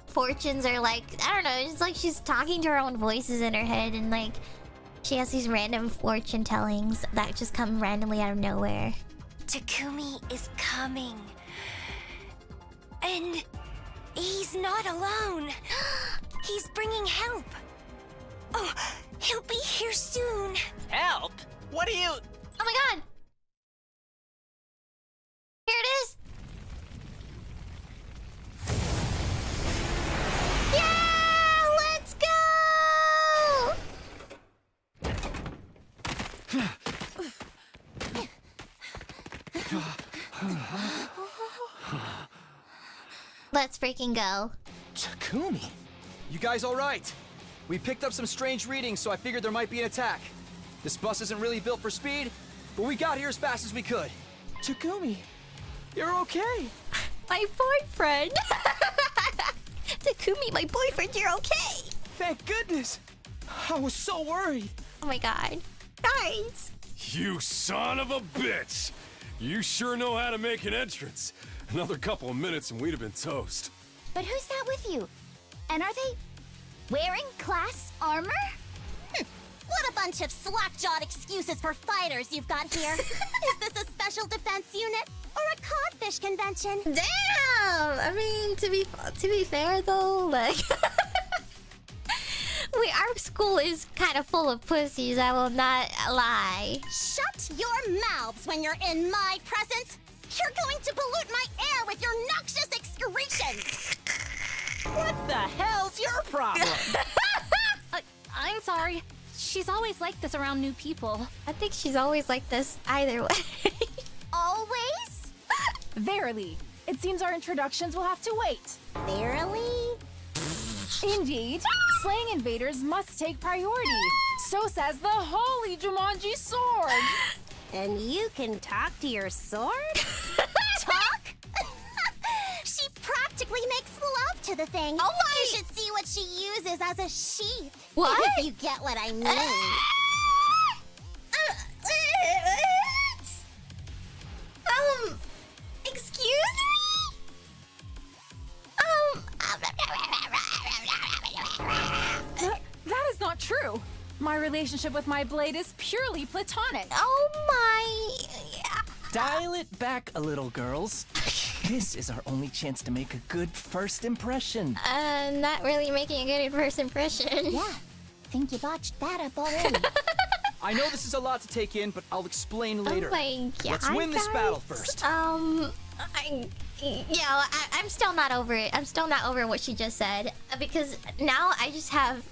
fortunes are like, I don't know, it's like she's talking to her own voices in her head, and like she has these random fortune tellings that just come randomly out of nowhere. Takumi is coming. And he's not alone. He's bringing help. Oh, he'll be here soon. Help? What do you... Oh my god! Here it is! Let's freaking go. Takumi! You guys alright? We picked up some strange readings, so I figured there might be an attack. This bus isn't really built for speed, but we got here as fast as we could. Takumi, you're okay. My boyfriend! Takumi, my boyfriend, you're okay! Thank goodness! I was so worried. Oh my god. Guys! You son of a bitch! You sure know how to make an entrance. Another couple of minutes and we'd have been toast. But who's that with you? And are they wearing class armor? What a bunch of slack-jawed excuses for fighters you've got here. Is this a special defense unit or a codfish convention? Damn! I mean, to be fair though, like our school is kind of full of pussies, I will not lie. Shut your mouths when you're in my presence! You're going to pollute my air with your noxious excretions! What the hell's your problem? I'm sorry. She's always like this around new people. I think she's always like this either way. Always? Verily. It seems our introductions will have to wait. Verily? Indeed. Slaying invaders must take priority. So says the holy Jumanji sword. And you can talk to your sword? Talk? She practically makes love to the thing. Oh my! You should see what she uses as a sheath. What? If you get what I mean. Excuse me? That is not true. My relationship with my blade is purely platonic. Oh my... Dial it back a little, girls. This is our only chance to make a good first impression. Not really making a good first impression. Yeah, think you botched that up already. I know this is a lot to take in, but I'll explain later. Oh my god, Let's win this battle first. I'm still not over it. I'm still not over what she just said. Because now I just have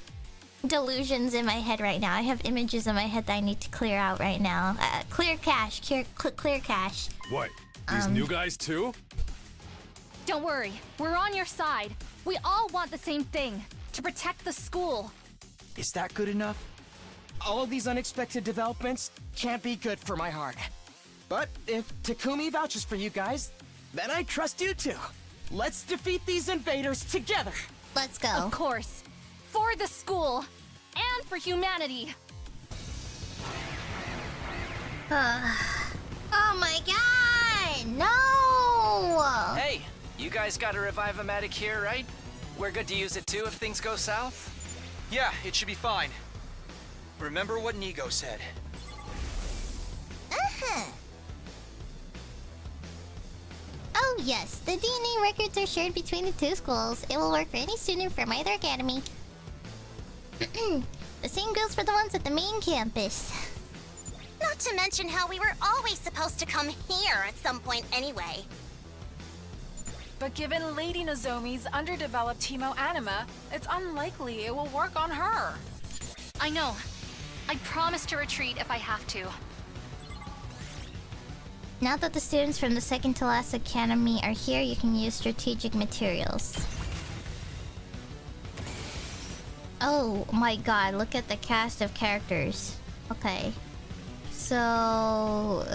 delusions in my head right now. I have images in my head that I need to clear out right now. Clear cache. Clear cache. What? These new guys too? Don't worry. We're on your side. We all want the same thing. To protect the school. Is that good enough? All of these unexpected developments can't be good for my heart. But if Takumi vouches for you guys, then I trust you too. Let's defeat these invaders together. Let's go. Of course. For the school. And for humanity. Oh my god! No! Hey, you guys got a Revive-O-Matic here, right? We're good to use it too if things go south? Yeah, it should be fine. Remember what Nigo said. Oh yes, the DNA records are shared between the two schools. It will work for any student from either academy. The same goes for the ones at the main campus. Not to mention how we were always supposed to come here at some point anyway. But given Lady Nozomi's underdeveloped hemo anima, it's unlikely it will work on her. I know. I promise to retreat if I have to. Now that the students from the second to last academy are here, you can use strategic materials. Oh my god, look at the cast of characters. Okay. So...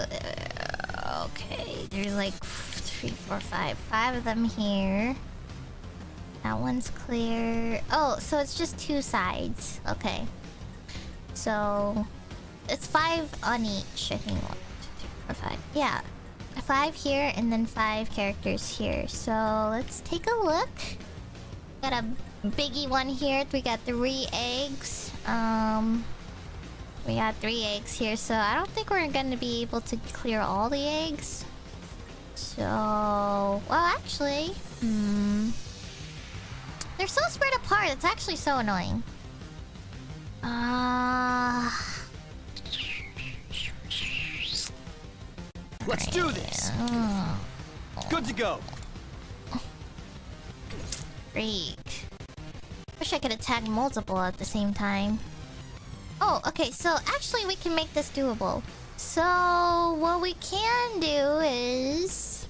okay, there's like 3, 4, 5. 5 of them here. That one's clear. Oh, so it's just 2 sides. Okay. So... it's 5 on each, I think. 1, 2, 3, 4, 5. Yeah. 5 here and then 5 characters here. So let's take a look. Got a biggie one here. We got 3 eggs. We got 3 eggs here, so I don't think we're gonna be able to clear all the eggs. So, well, actually, they're so spread apart. It's actually so annoying. Let's do this. Good to go. Freak. Wish I could attack multiple at the same time. Oh, Oh, okay, so actually we can make this doable. So what we can do is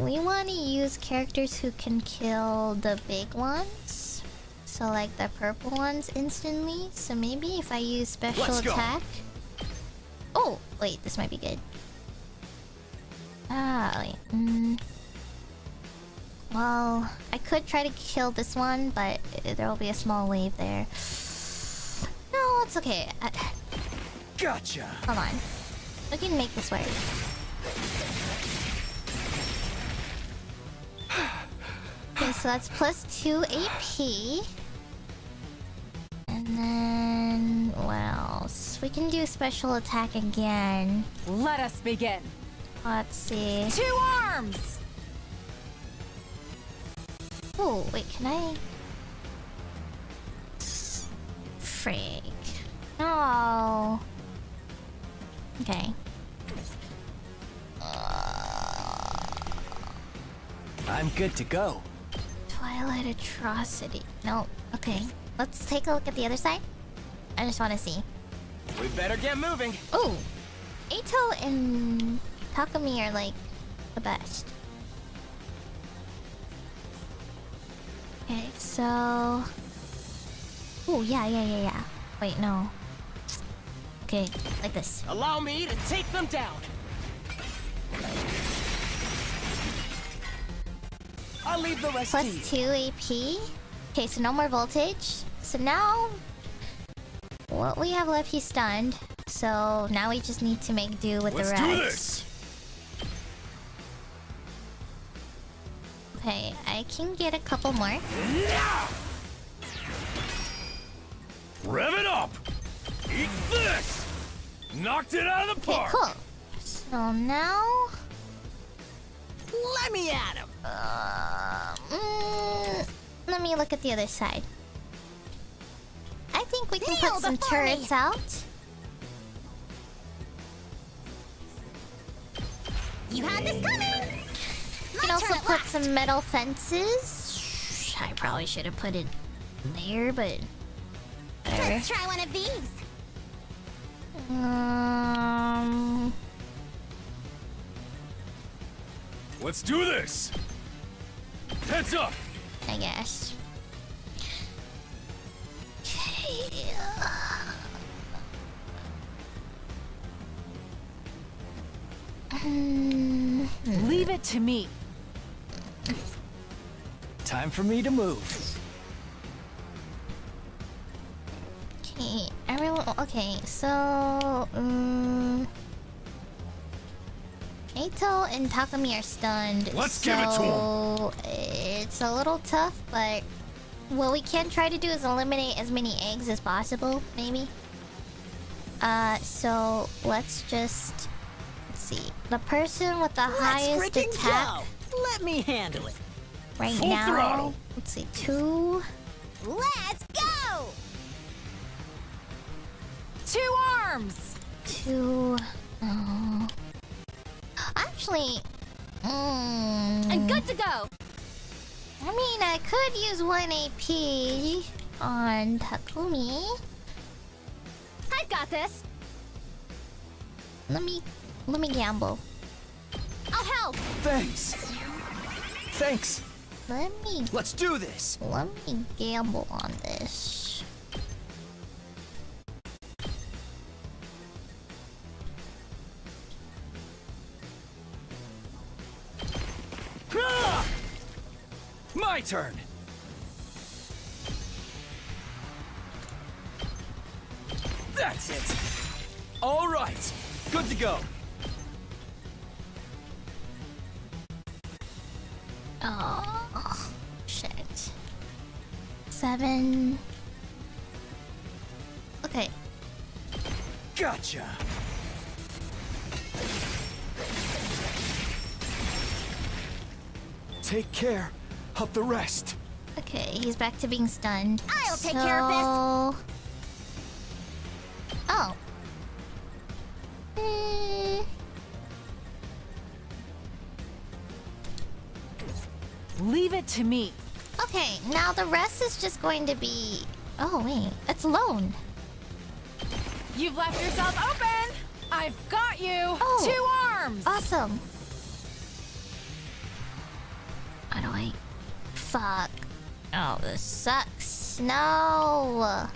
we want to use characters who can kill the big ones. So like the purple ones instantly. So maybe if I use special attack. Oh, wait, this might be good. Wait. Well, I could try to kill this one, but there will be a small wave there. No, it's okay. Gotcha. Hold on. We can make this work. Okay, so that's +2 AP. And then what else? We can do special attack again. Let us begin. Let's see. 2 arms! Oh, wait, can I? Freak. No. Okay. I'm good to go. Twilight Atrocity. No. Okay. Let's take a look at the other side. I just want to see. We better get moving. Oh, Ato and Takumi are like the best. Okay, so. Oh yeah. Wait, no. Okay, like this. Allow me to take them down. I'll leave the rest to you. +2 AP. Okay, so no more voltage. So now, what we have left, he's stunned. So now we just need to make do with the rest. Let's do this. Okay, I can get a couple more. Rev it up! Eat this! Knocked it out of the Okay, park! cool. So now, Let me at him. let me look at the other side. I think we can put some turrets out. You had this coming! We can also put some metal fences. I probably should have put it there, but whatever. Let's try one of these. Let's do this! Heads up! I guess. Okay. Leave it to me. Time for me to move. Okay, everyone. Okay, so Ato and Takumi are stunned. Let's give it to 'em. It's a little tough, but what we can try to do is eliminate as many eggs as possible, maybe. So let's just see. The person with the highest attack Let me handle it. right Full now. throttle. Let's see, 2. Let's go! 2 arms! 2. Oh. Actually, I'm good to go. I mean, I could use 1 AP on Takumi. I've got this. Let me gamble. I'll help. Thanks. Let's do this. Let me gamble on this. Ah! My turn. That's it. All right. Good to go. Oh, shit. 7. Okay. Gotcha. Take care of the rest. Okay, he's back to being stunned. I'll take care of this. Oh. Leave it to me. Okay, now the rest is just going to be... Oh, wait. It's lone. You've left yourself open! I've got you! Oh. 2 arms! Awesome. How do I... Fuck. Oh, this sucks. No.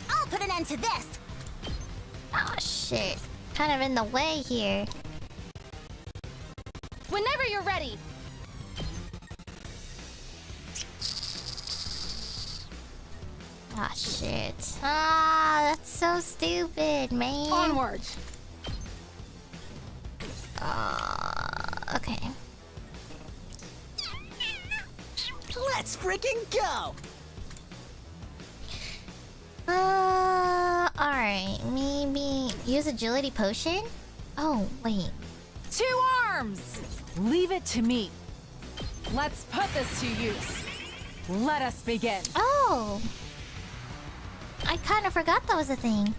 I'll put an end to this. Oh, shit. Kind of in the way here. Whenever you're ready. Ah, shit. Ah, that's so stupid, man. Onward. Okay. Let's freaking go! Alright. Maybe use agility potion? Oh, wait. 2 arms! Leave it to me. Let's put this to use. Let us begin. Oh! I kind of forgot that was a thing.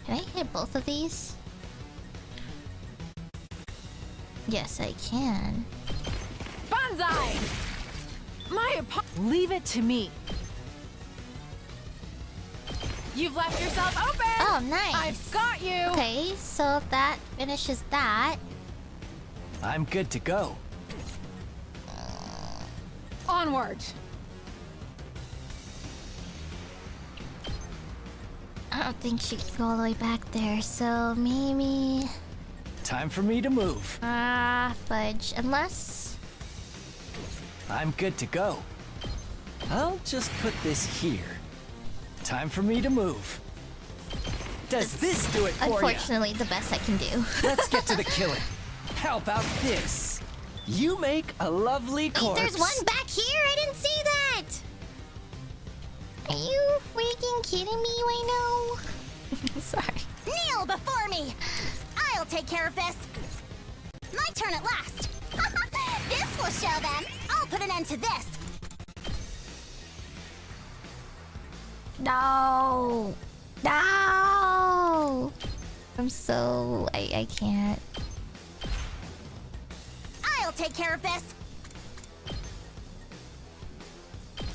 Can I hit both of these? Yes, I can. Banzai! Leave it to me. You've left yourself open! Oh, nice. I've got you! Okay, so if that finishes that... I'm good to go. Onward. I don't think she can go all the way back there, so maybe... Time for me to move. Fudge. Unless... I'm good to go. I'll just put this here. Time for me to move. Does this do it for you? Unfortunately, the best I can do. Let's get to the killing. How about this? You make a lovely corpse. Wait, there's one back here? I didn't see that! Are you freaking kidding me right now? Sorry. Kneel before me! I'll take care of this. My turn at last. This will show them. I'll put an end to this. No! No! I'm so... I can't. I'll take care of this.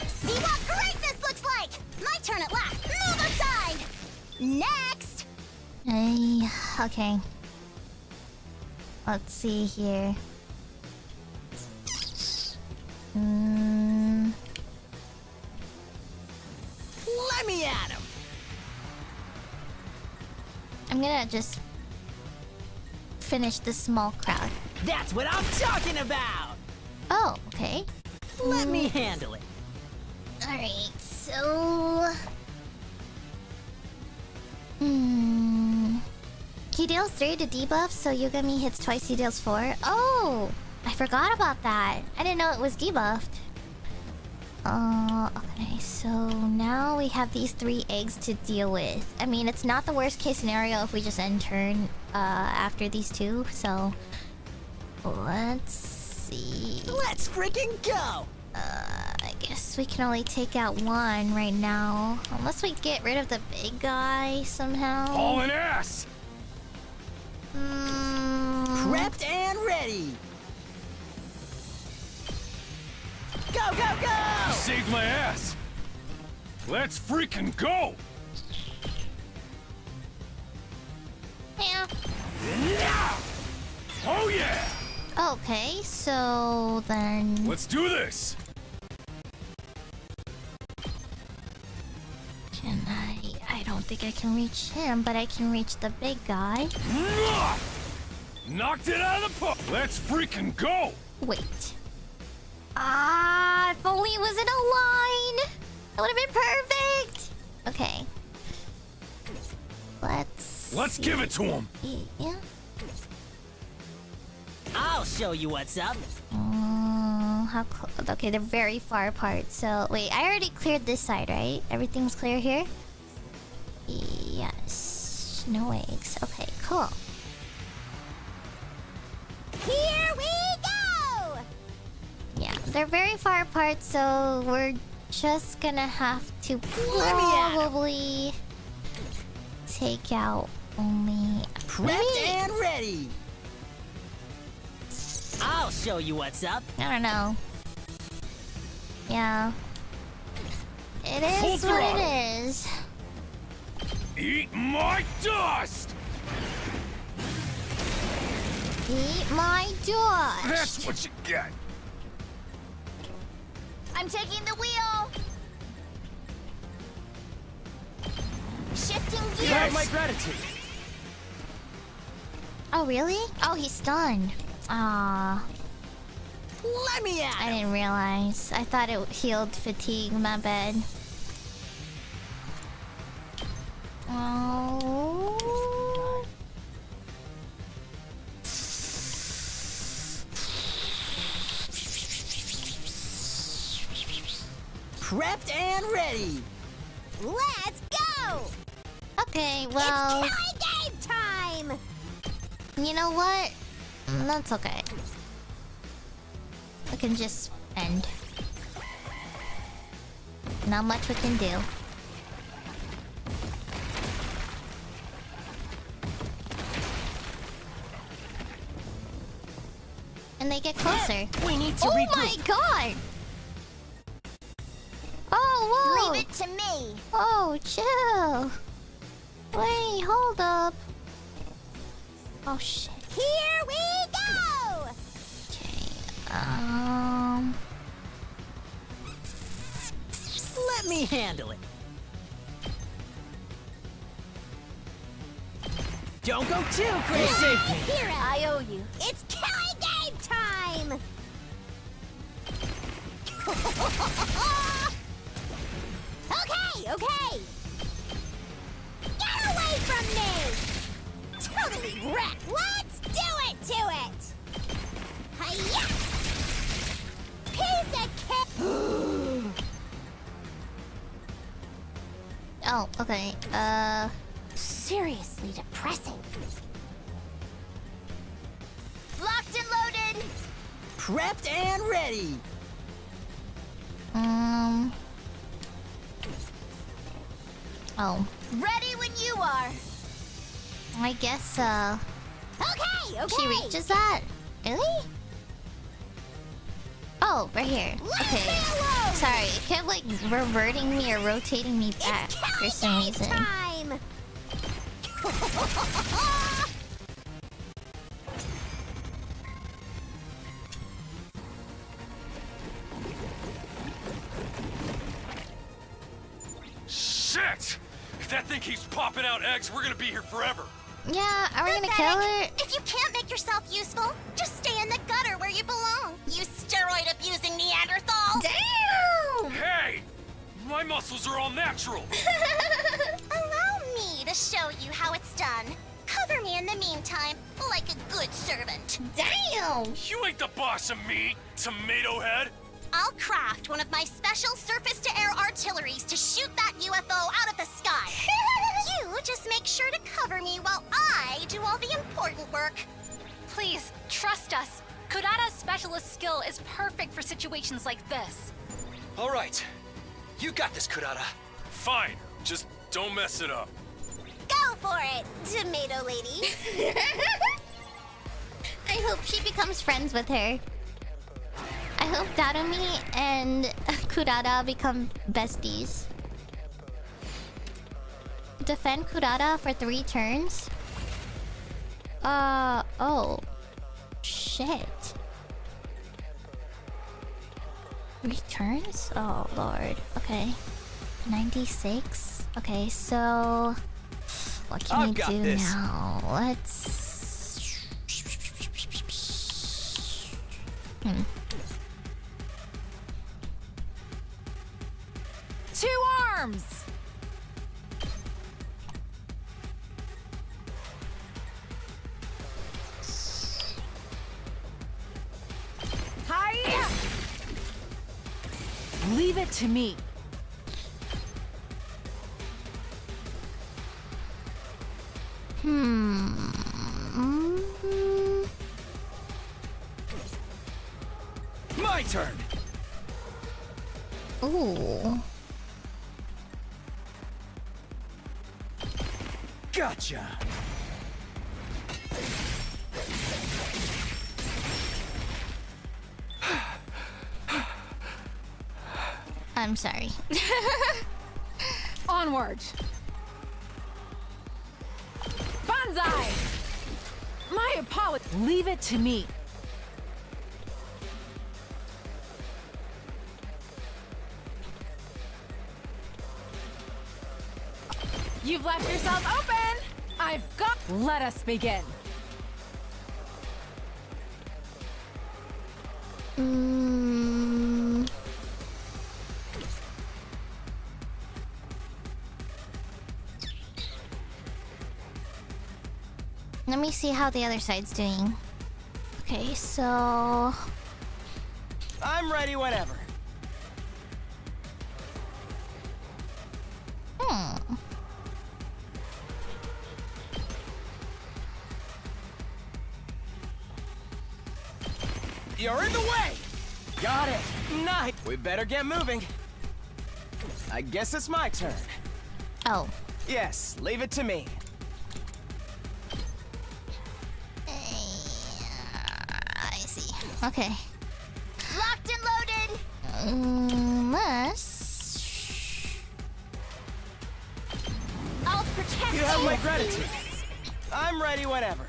See what greatness looks like! My turn at last. Move aside! Next! Okay. Let's see here. Let me at him! I'm gonna just finish the small crowd. That's what I'm talking about! Oh, okay. Let me handle it. Alright, so... He deals 3 to debuff, so Yugami hits twice, he deals 4. Oh! I forgot about that. I didn't know it was debuffed. Okay, so now we have these 3 eggs to deal with. I mean, it's not the worst case scenario if we just end turn after these 2, so... Let's see... Let's freaking go! I guess we can only take out 1 right now. Unless we get rid of the big guy somehow. Hauling ass! Prepped and ready! Go, go, go! You saved my ass! Let's freaking go! Yeah. Oh yeah! Okay, so then... Let's do this! Can I don't think I can reach him, but I can reach the big guy. Knocked it out of the park! Let's freaking go! Wait. If only it was in a line! That would have been perfect! Okay. Let's give it to him! Yeah. I'll show you what's up. How close? Okay, they're very far apart. So, wait, I already cleared this side, right? Everything's clear here? Yes. No eggs. Okay, cool. Here we go! Yeah, they're very far apart, so we're just gonna have to probably take out only... Prepped and ready! I'll show you what's up. I don't know. Yeah. It is what it is. Eat my dust! Eat my dust! That's what you get! I'm taking the wheel! Shifting gears! You have my gratitude. Oh, really? Oh, he's stunned. Ah. Let me at I didn't realize. I thought it healed fatigue, my bad. Oh. Prepped and ready. Let's go! Okay, well... It's killing game time! You know what? That's okay. We can just end. Not much we can do. And they get closer. We need to Oh regroup. my god! Oh, whoa! Leave it to me! Oh, chill! Wait, hold up. Oh shit. Here we go! Let me handle it. Don't go too crazy. Here, I owe you. It's killing game time! Okay! Get away from me! Totally wrecked! Let's do it to it! Hiya! Piece of cake! Oh, okay. Seriously depressing. Locked and loaded! Prepped and ready. Oh. Ready when you are! I guess, Okay! she reaches that? Really? Oh, right here. Okay. Sorry, it kept like reverting me or rotating me back for some reason. Time! Shit! If that thing keeps popping out eggs, we're gonna be here forever. Yeah, are we gonna kill her? If you can't make yourself useful, just stay in the gutter where you belong. You steroid-abusing Neanderthal! Damn! Hey! My muscles are all natural! Allow me to show you how it's done. Cover me in the meantime, like a good servant. Damn! You ain't the boss of me, tomato head! I'll craft one of my special surface-to-air artilleries to shoot that UFO out of the sky. You just make sure to cover me while I do all the important work. Please, trust us. Kurata's specialist skill is perfect for situations like this. All right. You got this, Kurata. Fine, just don't mess it up. Go for it, tomato lady. I hope she becomes friends with her. I hope Darumi and Kurata become besties. Defend Kurata for 3 turns? Oh. Shit. 3 turns? Oh, lord. Okay. 96? Okay, so... What can we do now? Let's... Two arms! Hiya! Leave it to me. My turn. Ooh. Gotcha. I'm sorry. Onward. Banzai! My apologies. Leave it to me. You've left yourself open! I've got... Let us begin. Let me see how the other side's doing. Okay, so... I'm ready whenever. You're in the way! Got it! Nice! We better get moving. I guess it's my turn. Oh. Yes, leave it to me. I see. Okay. Locked and loaded! Unless... I'll protect You have my gratitude. I'm ready whenever.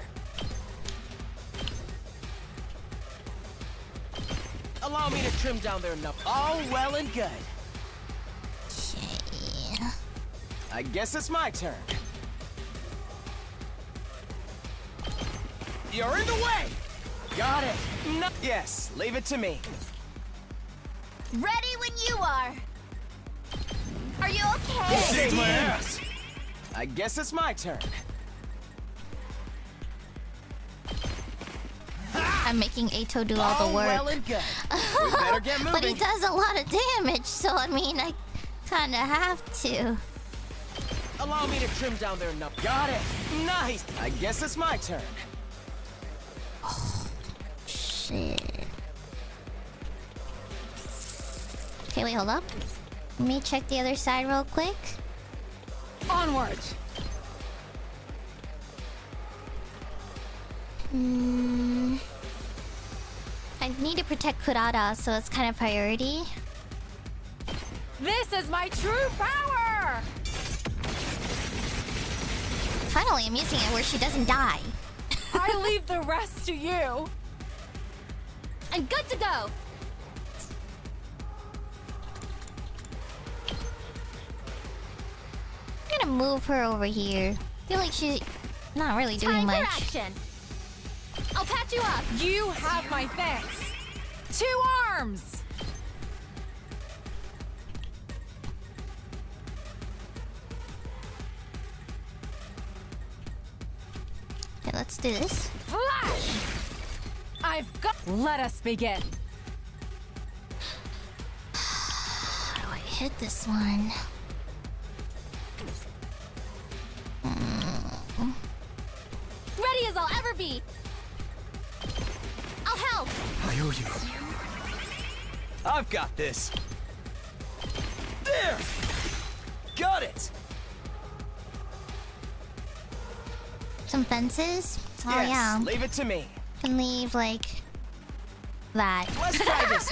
Allow me to trim down their numbers. All well and good. Okay. I guess it's my turn. You're in the way! Got it! No. Yes, leave it to me. Ready when you are. Are you okay? You saved my ass! I guess it's my turn. I'm making Ato do all the work. Well and good. We better get moving. But he does a lot of damage, so I mean, I kinda have to. Allow me to trim down their numbers. Got it! Nice! I guess it's my turn. Oh, shit. Okay, wait, hold up. Let me check the other side real quick. Onward. I need to protect Kurata, so it's kind of priority. This is my true power! Finally, I'm using it where she doesn't die. I leave the rest to you. I'm good to go. I'm gonna move her over here. I feel like she's not really doing Time much. for action. I'll patch you up. You have my thanks. 2 arms! Okay, let's do this. Flash! I've got... Let us begin. How do I hit this one? Ready as I'll ever be. I'll help. I owe you. I've got this. There! Got it! Some fences? Oh Yes, yeah. leave it to me. Can leave like that. Let's try this.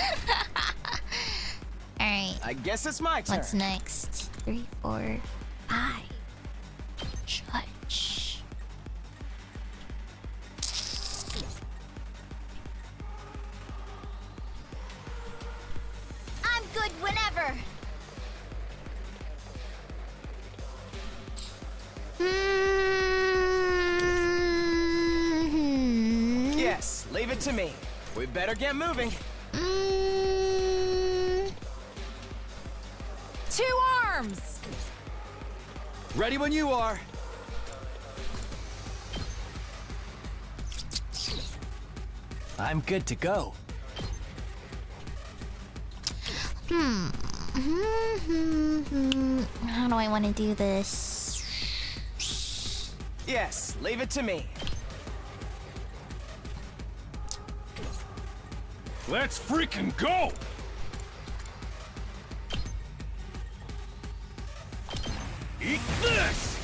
Alright. I guess it's my turn. What's next? 3, 4, 5. Judge. I'm good whenever. Yes, leave it to me. We better get moving. 2 arms! Ready when you are. I'm good to go. How do I want to do this? Yes, leave it to me. Let's freaking go! Eat this!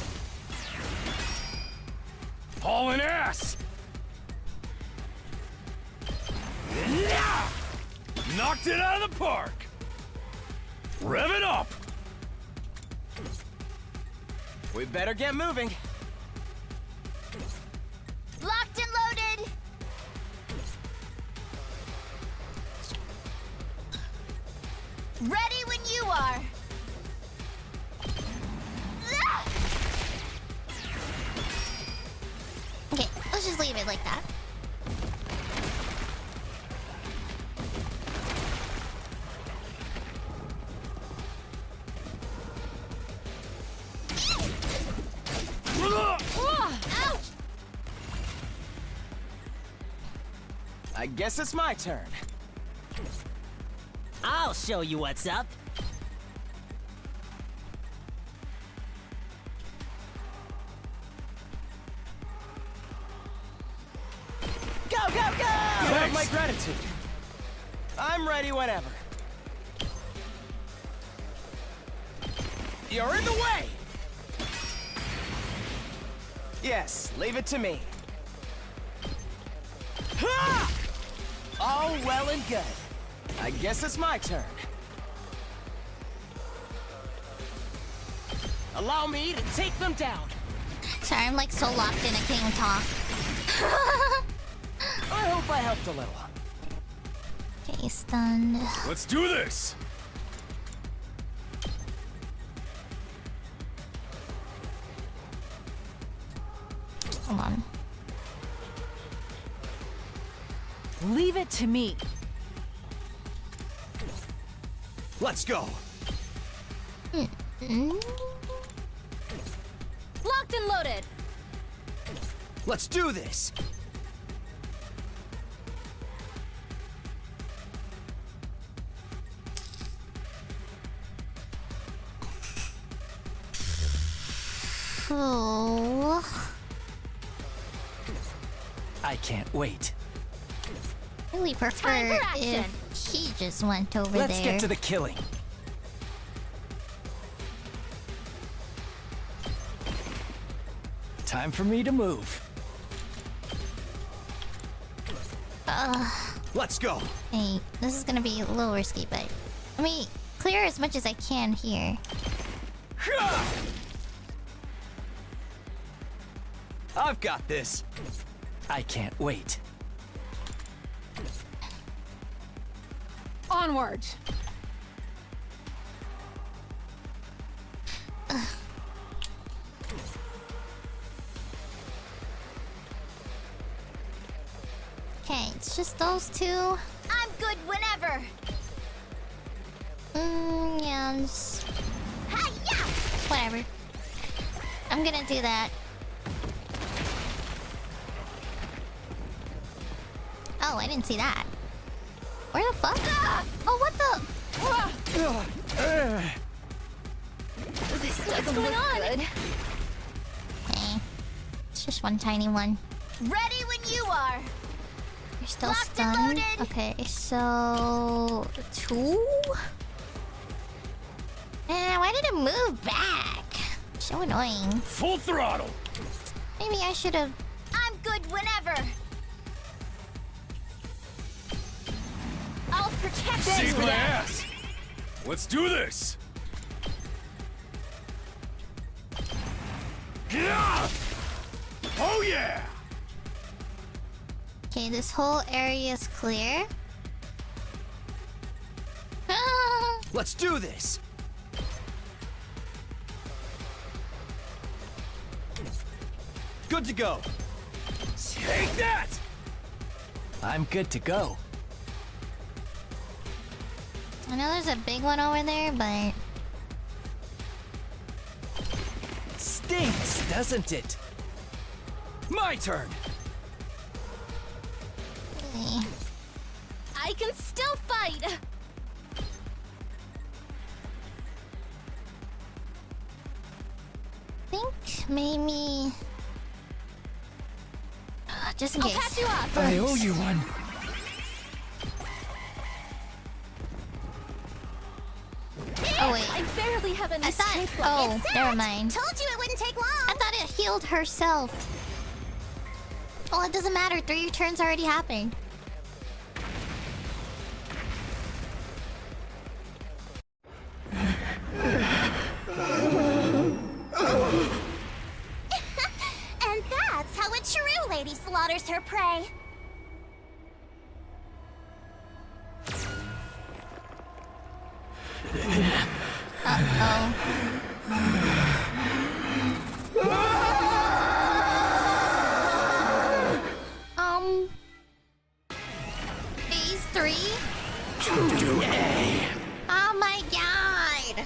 Hauling ass! Knocked it out of the park! Rev it up! We better get moving. Locked and loaded! Ready when you are! Okay, let's just leave it like that. Ouch! I guess it's my turn. I'll show you what's up. Go, go, go! You have my gratitude. I'm ready whenever. You're in the way! Yes, leave it to me. Ha! All well and good. I guess it's my turn. Allow me to take them down. Sorry, I'm like so locked in, I can't even talk. I hope I helped a little. Okay, stunned. Let's do this! Hold on. Leave it to me. Let's go. Locked and loaded. Let's do this. Oh. I can't wait. Really prefer if he just went over Let's there. get to the killing. Time for me to move. Let's go. Hey, this is gonna be a little risky, but let me clear as much as I can here. I've got this. I can't wait. Onward. Okay, it's just those two. I'm good whenever! Yeah, just... whatever. I'm gonna do that. Oh, I didn't see that. Where the fuck? Oh, what the? This doesn't look good. Hey, it's just one tiny one. Ready when you are! You're still Locked and stunned. loaded. Okay, so 2. Man, why did it move back? So annoying. Full throttle! Maybe I should have. I'm good whenever! I'll protect you! Save my ass! Let's do this! Yeah! Oh yeah! Okay, this whole area is clear. Let's do this. Good to go. Take that! I'm good to go. I know there's a big one over there, but Stinks, doesn't it? My turn. I can still fight. I think maybe just in I'll case. catch you up. I owe you one. Oh wait, I barely have an I thought. escape Oh, It's never set. mind. Told you it wouldn't take long! I thought it healed herself. Well, it doesn't matter. 3 turns already happened. Phase 3? Oh my god!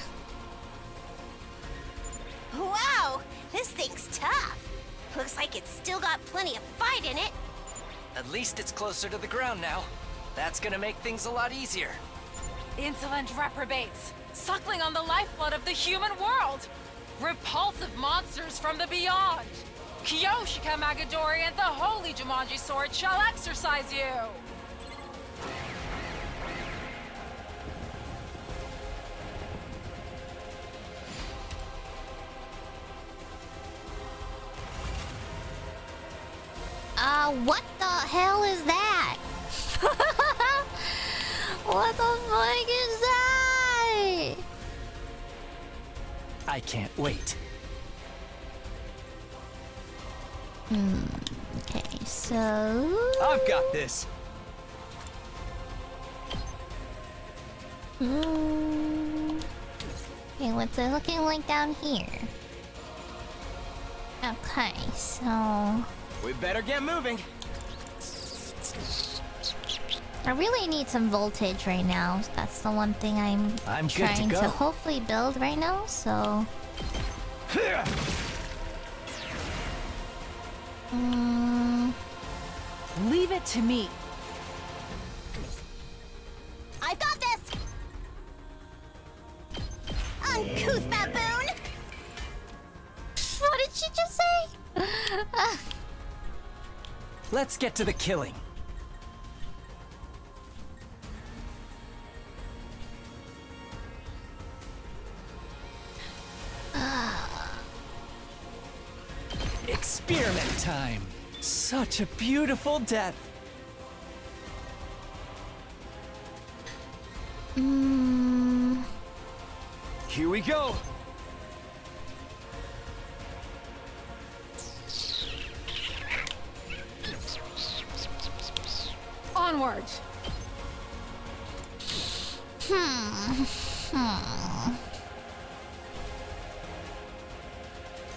Wow, this thing's tough. Looks like it's still got plenty of fight in it. At least it's closer to the ground now. That's gonna make things a lot easier. Insolent reprobates, suckling on the lifeblood of the human world. Repulsive monsters from the beyond. Kyoshika Magadori and the Holy Jumanji Sword shall exercise you. What the hell is that? What the fuck is that? I can't wait. Okay, so... I've got this. Okay, what's it looking like down here? Okay, so... We better get moving. I really need some voltage right now. That's the one thing I'm trying to hopefully build right now, so... Leave it to me. I've got this! Uncouth baboon! What did she just say? Let's get to the killing. Experiment time. Such a beautiful death. Here we go. Onward.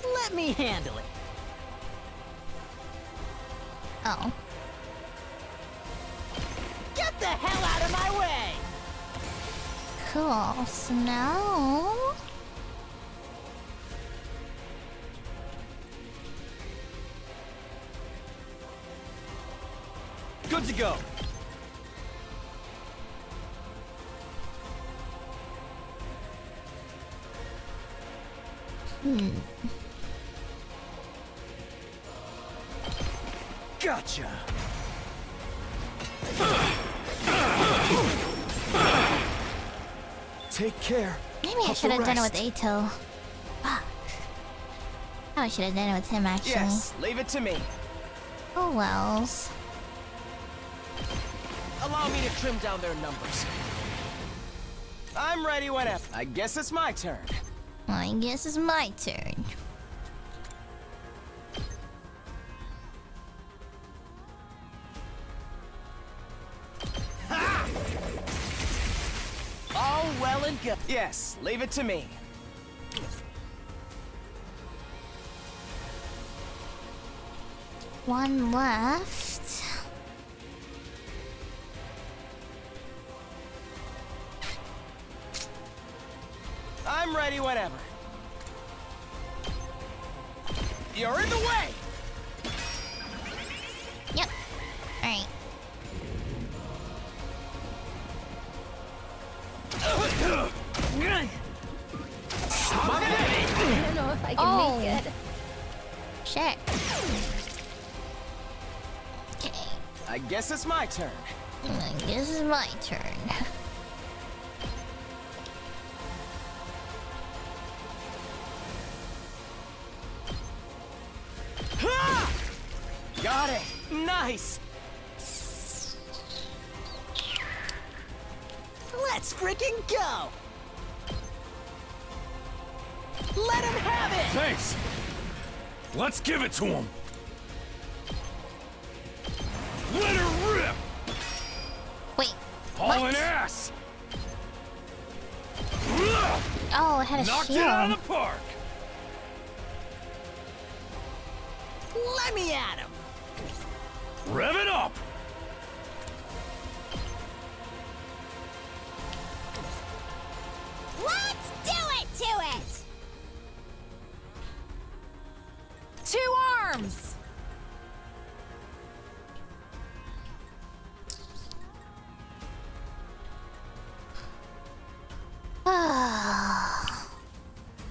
Let me handle it. Oh. Get the hell out of my way! Cool, so now... Good to go. Gotcha. Take care. Maybe I should have done it with Ato. Fuck. I should have done it with him, actually. Yes, leave it to me. Oh wells. Allow me to trim down their numbers. I'm ready whenever. I guess it's my turn. I guess it's my turn. All well and good. Yes, leave it to me. One left. I'm ready whenever. You're in the way! Yep. Alright. I don't know if I can make it. Shit. Okay. I guess it's my turn. I guess it's my turn. Got it! Nice! Let's freaking go! Let him have it! Thanks! Let's give it to him! Let her rip! Wait. Hauling ass! Oh, it had a Knocked shield. it out of the park. Let me at him. Rev it up. Let's do it to it! 2 arms!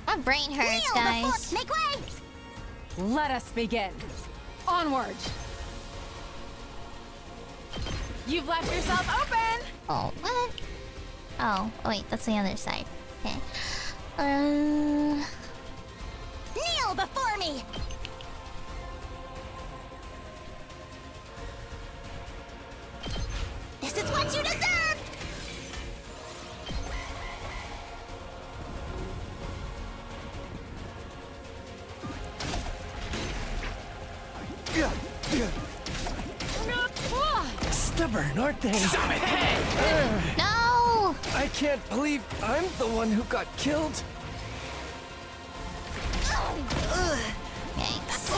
My brain hurts, guys. Make way! Let us begin. Onward! You've left yourself open! Oh, what? Oh, wait, that's the other side. Okay. Kneel before me! This is what you deserve! Stubborn, aren't they? Stop it! Hey! No! I can't believe I'm the one who got killed. Yikes.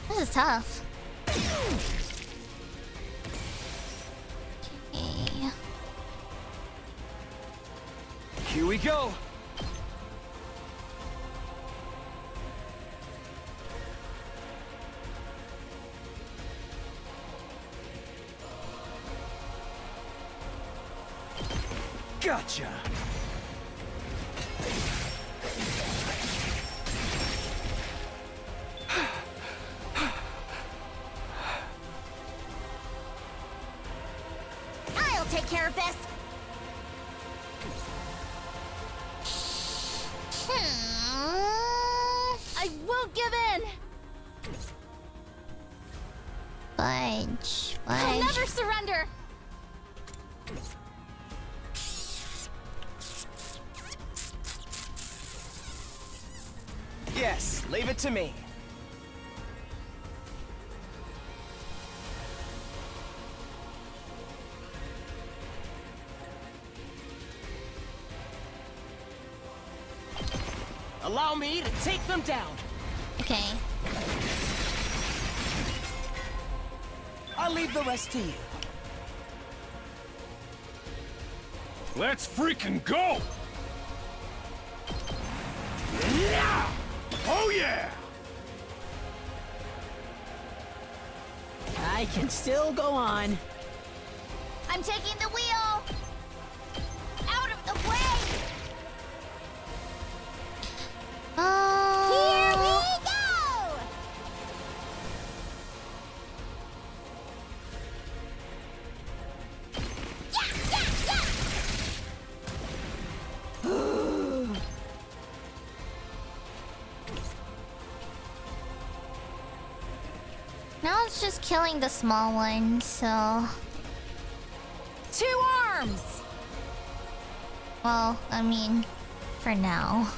This is tough. Okay. Here we go. Gotcha. I'll take care of this! I won't give in! Fudge. I'll Fudge. never surrender! Yes, leave it to me. Allow me to take them down. Okay. I'll leave the rest to you. Let's freaking go! Yeah! Oh yeah! I can still go on. I'm taking the wheel! Out of the way! Here we go! Now it's just killing the small ones, so... 2 arms! Well, I mean, for now.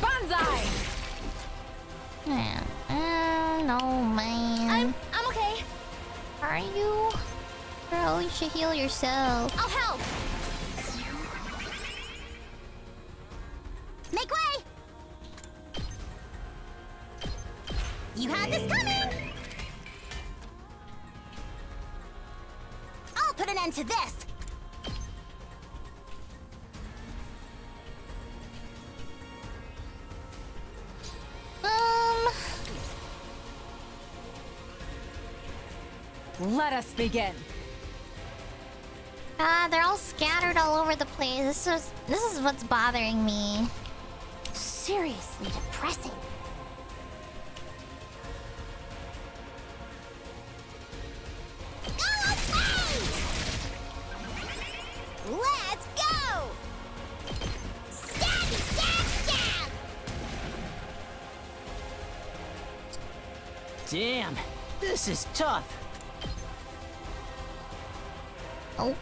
Banzai! No, man. I'm okay. Are you? Girl, you should heal yourself. I'll help! Make way! You had this coming! I'll put an end to this! Let us begin. They're all scattered all over the place. This is what's bothering me. Seriously depressing. Go away! Let's go! Stab, stab, stab! Damn, this is tough. Nope.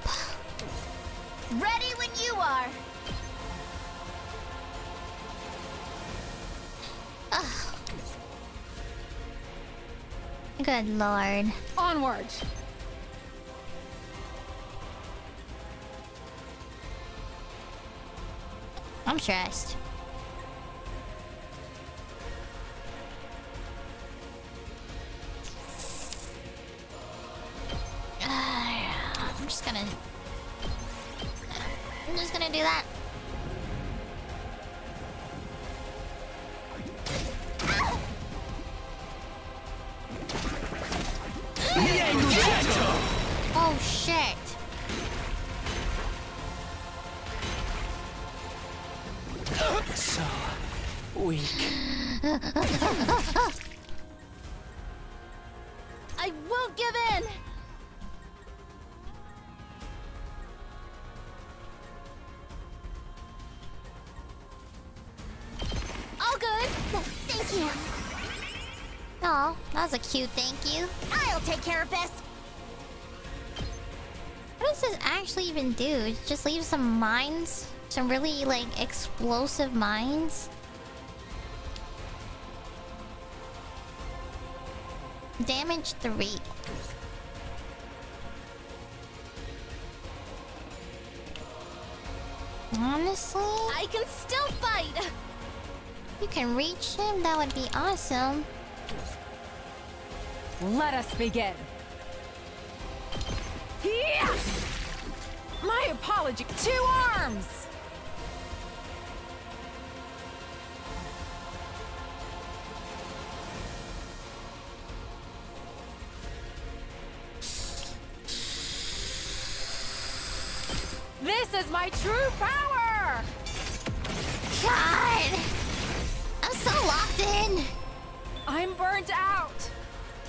Ready when you are. Good lord. Onward. I'm stressed. I'm just gonna do that. Oh shit. So weak. I won't give in! All good! Thank you. Oh, that was a cute thank you. I'll take care of this. What does this actually even do? It just leaves some mines? Some really, like, explosive mines? Damage 3. Honestly, I can still fight! you can reach him, that would be awesome. Let us begin. Yeah! My apology. 2 arms! This is my true power! God! I'm so locked in! I'm burnt out!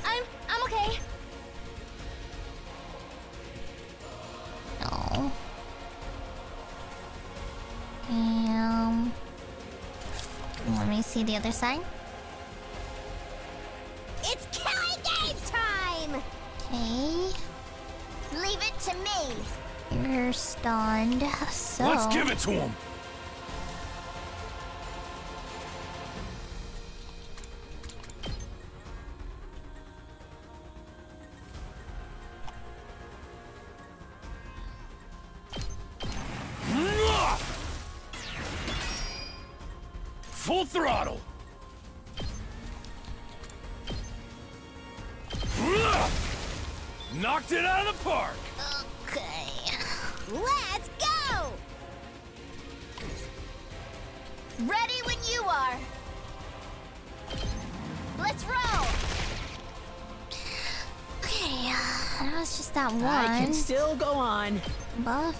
I'm okay. No. Let me see the other side. It's killing game time! Okay. Leave it to me. You're stunned, so... Let's give it to him! Full throttle! Knocked it out of the park! Okay. Let's go! Ready when you are. Let's roll! Okay, that was just that one. I can still go on. Buff.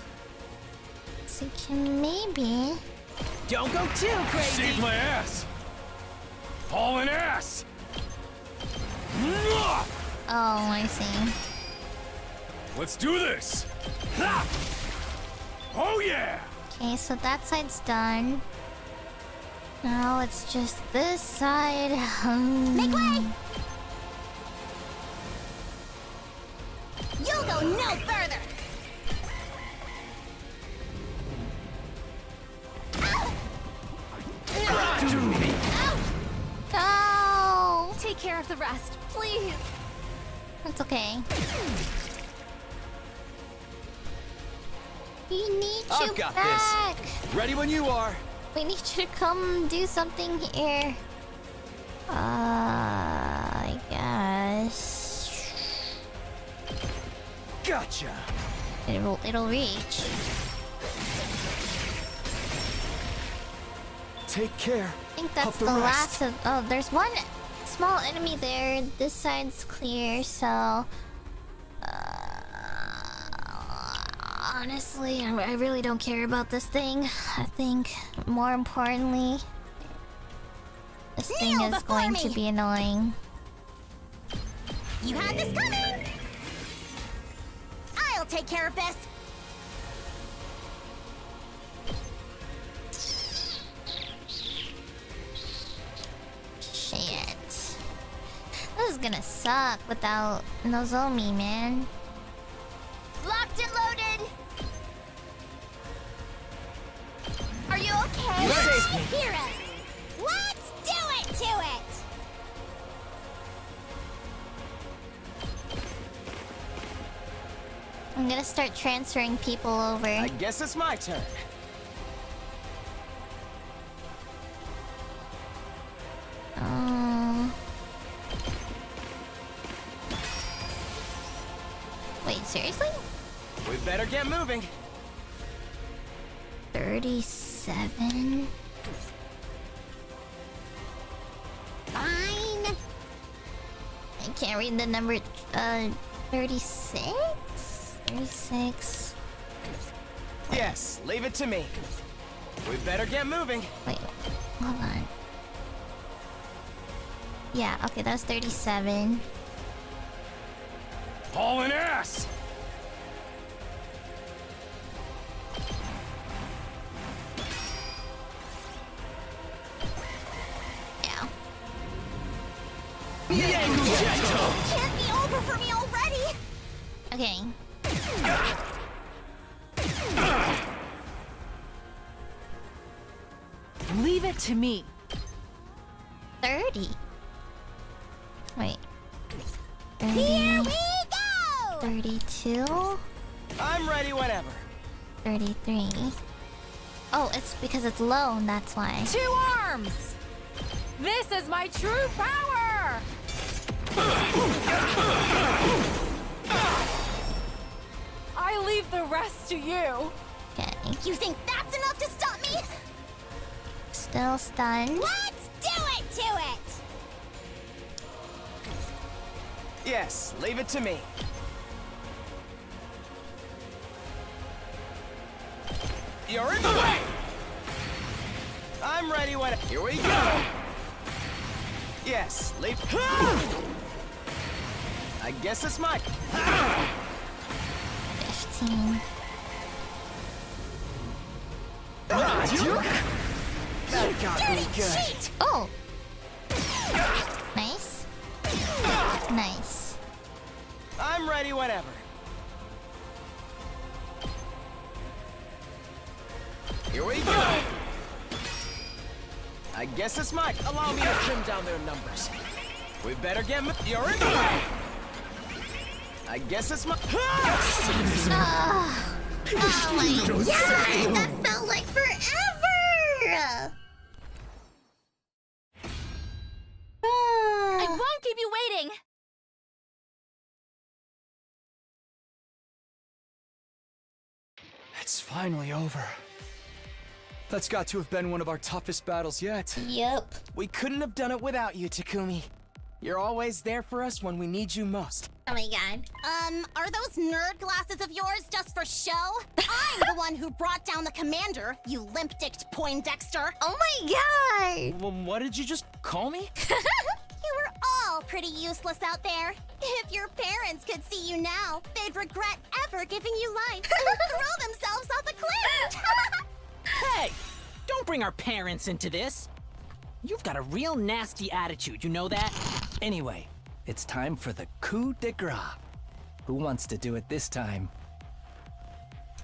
So can maybe... Don't go too crazy. Saved my ass! Hauling ass! Oh, I see. Let's do this! Ha! Oh yeah! Okay, so that side's done. Now it's just this side. Make way! You'll go no further! No! Take care of the rest, please. That's okay. We need you I've got back. this. Ready when you are. We need you to come do something here. I guess. Gotcha. It'll reach. Take care. I think that's the rest. last of. Oh, there's one small enemy there. This side's clear, so. Honestly, I really don't care about this thing. I think more importantly, this thing Kneel is before going me. to be annoying. You had this coming! I'll take care of this! Shit. This is gonna suck without Nozomi, man. Locked and loaded! Are you okay? You saved me. Hero! Let's do it to it! I'm gonna start transferring people over. I guess it's my turn. Wait, seriously? We better get moving. 37. Fine. I can't read the number. 36? 36. Yes, leave it to me. We better get moving. Wait, hold on. Yeah, okay, that was 37. Hauling ass! Yeah. Can't be over for me already. Okay. Leave it to me. 30. Wait. 30, Here we go. 32. I'm ready whenever. 33. Oh, it's because it's low, and that's why. 2 arms! This is my true power! I leave the rest to you. Okay. You think that's enough to stop me? Still stunned. Let's do it to it. Yes, leave it to me. You're in the way! I'm ready when... Here we go! Yes, leave... I guess it's mine. 15. That got me good. Oh! Nice. Nice. I'm ready whenever. Here we go! I guess it's mine. Allow me to trim down their numbers. We better get... You're in the way! I guess it's my... Oh my god! That felt like forever! I won't keep you waiting! It's finally over. That's got to have been one of our toughest battles yet. Yep. We couldn't have done it without you, Takumi. You're always there for us when we need you most. Oh my god. Are those nerd glasses of yours just for show? I'm the one who brought down the commander, you limp-dicked Poindexter. Oh my god! Well, what did you just call me? You were all pretty useless out there. If your parents could see you now, they'd regret ever giving you life and throw themselves off a cliff. Hey! Don't bring our parents into this! You've got a real nasty attitude, you know that? Anyway, it's time for the coup de grace. Who wants to do it this time?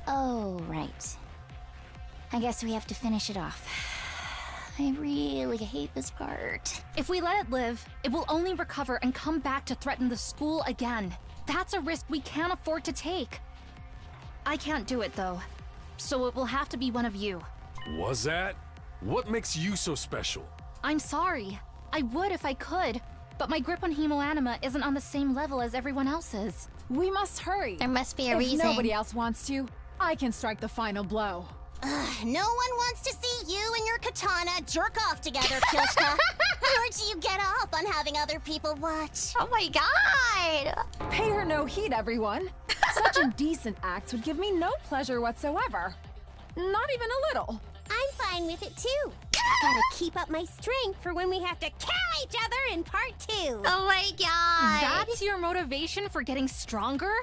Oh, right. I guess we have to finish it off. I really hate this part. If we let it live, it will only recover and come back to threaten the school again. That's a risk we can't afford to take. I can't do it, though. So it will have to be one of you. Was that? What makes you so special? I'm sorry. I would if I could, but my grip on Hemoanima isn't on the same level as everyone else's. We must hurry. There must be a if reason. nobody else wants to, I can strike the final blow. No one wants to see you and your katana jerk off together, Kyoshka. Or do you get off on having other people watch? Oh my god! Pay her no heed, everyone. Such indecent acts would give me no pleasure whatsoever. Not even a little. I'm fine with it too. Gotta keep up my strength for when we have to kill each other in part 2. Oh my god! That's your motivation for getting stronger?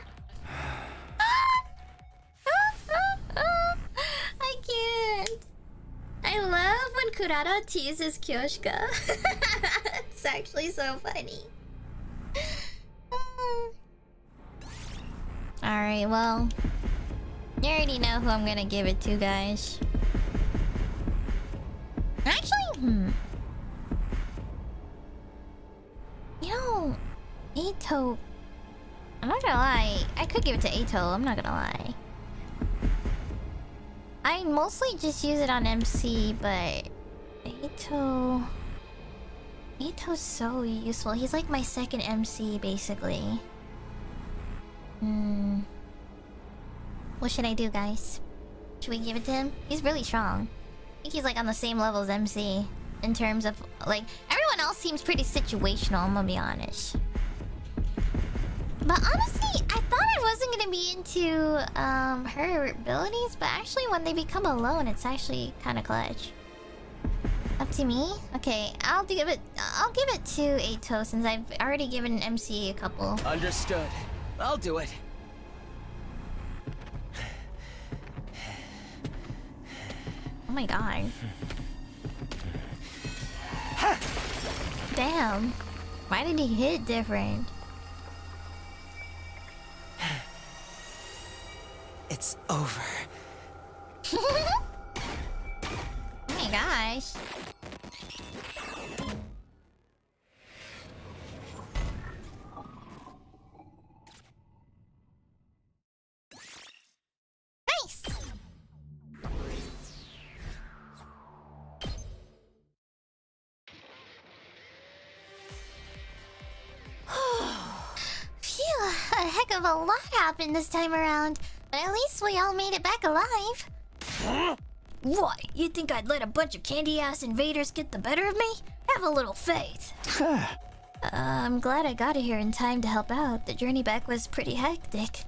I can't. I love when Kurata teases Kyoshka. It's actually so funny. Alright, well, you already know who I'm gonna give it to, guys. Actually, you know, Ito, I'm not gonna lie. I could give it to Ato. I'm not gonna lie. I mostly just use it on MC, but Ato's so useful. He's like my second MC, basically. What should I do, guys? Should we give it to him? He's really strong. I think he's like on the same level as MC in terms of like everyone else seems pretty situational. I'm gonna be honest. But honestly, I thought I wasn't gonna be into her abilities, but actually when they become alone, it's actually kind of clutch. Up to me? Okay, I'll give it to Ato since I've already given MC a couple. Understood. I'll do it. Oh my god. Damn. Why did he hit different? It's over. Oh my gosh. Nice! Phew, a heck of a lot happened this time around. But at least we all made it back alive. What? You think I'd let a bunch of candy-ass invaders get the better of me? Have a little faith. I'm glad I got here in time to help out. The journey back was pretty hectic.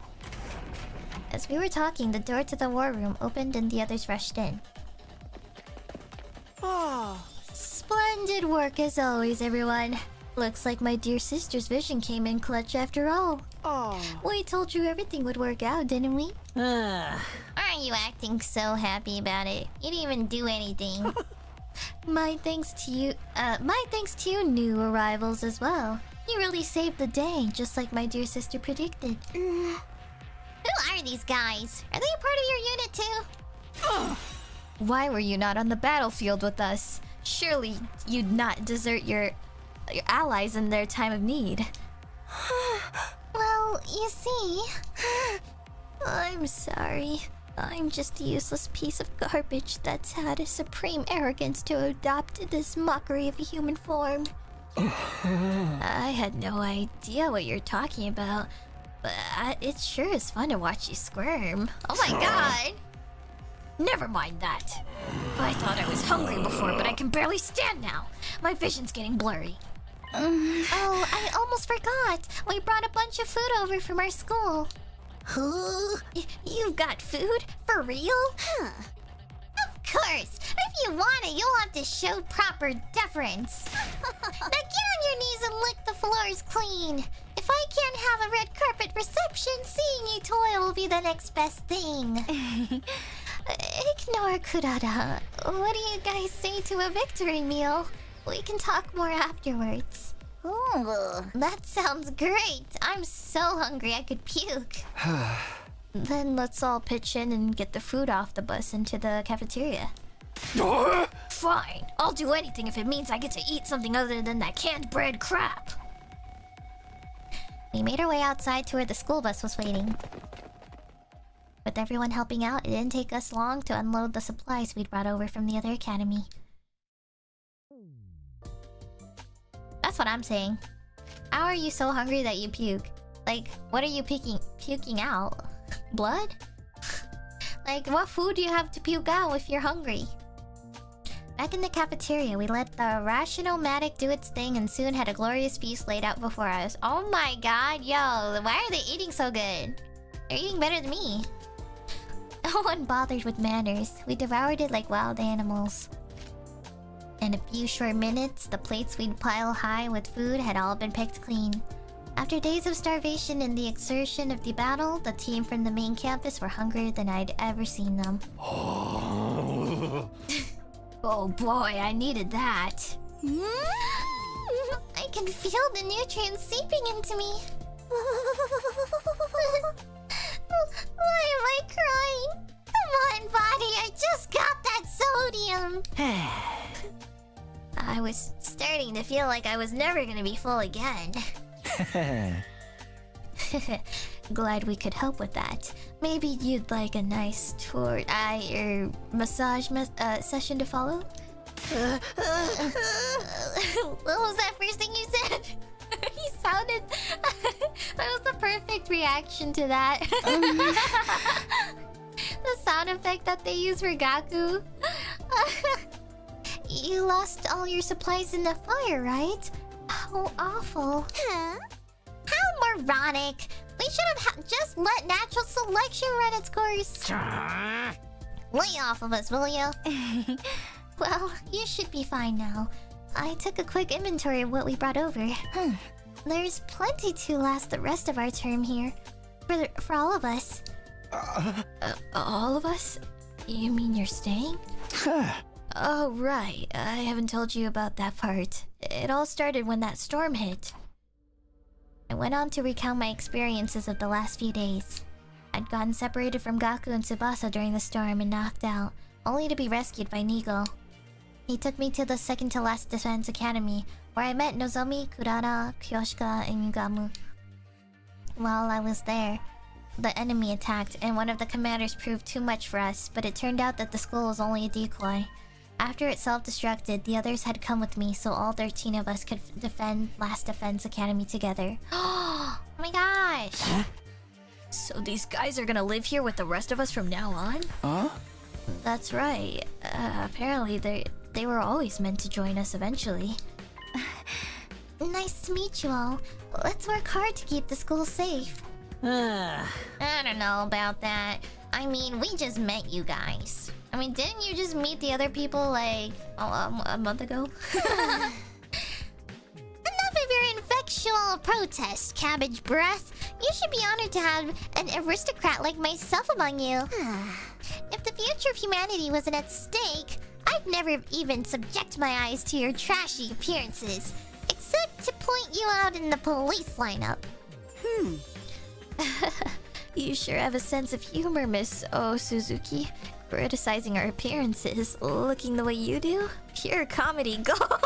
As we were talking, the door to the war room opened and the others rushed in. Oh, splendid work as always, everyone. Looks like my dear sister's vision came in clutch after all. Oh. We told you everything would work out, didn't we? Why are you acting so happy about it? You didn't even do anything. My thanks to you, new arrivals as well. You really saved the day, just like my dear sister predicted. Who are these guys? Are they a part of your unit too? Why were you not on the battlefield with us? Surely you'd not desert your allies in their time of need. Well, you see... I'm sorry. I'm just a useless piece of garbage that's had a supreme arrogance to adopt this mockery of a human form. I had no idea what you're talking about, but it sure is fun to watch you squirm. Oh my god! Never mind that. I thought I was hungry before, but I can barely stand now. My vision's getting blurry. Oh, I almost forgot. We brought a bunch of food over from our school. You've got food? For real? Of course. If you want it, you'll have to show proper deference. Now get on your knees and lick the floors clean. If I can't have a red carpet reception, seeing you toil will be the next best thing. Ignore Kurata. What do you guys say to a victory meal? We can talk more afterwards. Ooh, that sounds great. I'm so hungry I could puke. Then let's all pitch in and get the food off the bus into the cafeteria. Fine. I'll do anything if it means I get to eat something other than that canned bread crap. We made our way outside to where the school bus was waiting. With everyone helping out, it didn't take us long to unload the supplies we'd brought over from the other academy. That's what I'm saying. How are you so hungry that you puke? Like, what are you puking out? Blood? Like, what food do you have to puke out if you're hungry? Back in the cafeteria, we let the rational-matic do its thing and soon had a glorious feast laid out before us. Oh my god, yo, why are they eating so good? They're eating better than me. No one bothered with manners. We devoured it like wild animals. In a few short minutes, the plates we'd pile high with food had all been picked clean. After days of starvation and the exertion of the battle, the team from the main campus were hungrier than I'd ever seen them. Oh boy, I needed that. I can feel the nutrients seeping into me. Why am I crying? Come on, body, I just got that sodium. I was starting to feel like I was never gonna be full again. Glad we could help with that. Maybe you'd like a nice tour, or massage session to follow? What was that first thing you said? He sounded... that was the perfect reaction to that. The sound effect that they use for Gaku. You lost all your supplies in the fire, right? How awful. Huh? How moronic. We should have just let natural selection run its course. Lay off of us, will you? Well, you should be fine now. I took a quick inventory of what we brought over. There's plenty to last the rest of our term here. For all of us. All of us? You mean you're staying? Oh, right. I haven't told you about that part. It all started when that storm hit. I went on to recount my experiences of the last few days. I'd gotten separated from Gaku and Tsubasa during the storm and knocked out, only to be rescued by Nigo. He took me to the second-to-last defense academy, where I met Nozomi, Kurara, Kyoshika, and Yugamu. While I was there, the enemy attacked, and one of the commanders proved too much for us, but it turned out that the school was only a decoy. After it self-destructed, the others had come with me, so all 13 of us could defend Last Defense Academy together. Oh my gosh! Huh? So these guys are gonna live here with the rest of us from now on? Huh? That's right. Apparently they were always meant to join us eventually. Nice to meet you all. Let's work hard to keep the school safe. I don't know about that. I mean, we just met you guys. I mean, didn't you just meet the other people like a month ago? Enough of your infectual protest, cabbage breath. You should be honored to have an aristocrat like myself among you. If the future of humanity wasn't at stake, I'd never even subject my eyes to your trashy appearances, except to point you out in the police lineup. You sure have a sense of humor, Miss Suzuki. Criticizing our appearances, looking the way you do? Pure comedy gold. Are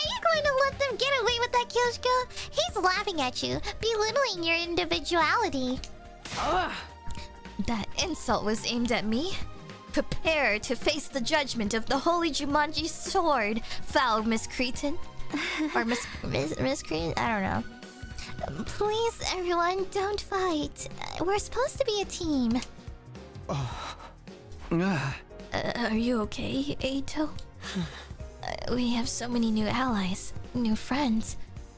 you going to let them get away with that, Kyoshiko? He's laughing at you, belittling your individuality. That insult was aimed at me. Prepare to face the judgment of the Holy Jumanji Sword, foul Miss Cretan. Or Miss Cretan? I don't know. Please, everyone, don't fight. We're supposed to be a team. Are you okay, Eito? We have so many new allies, new friends.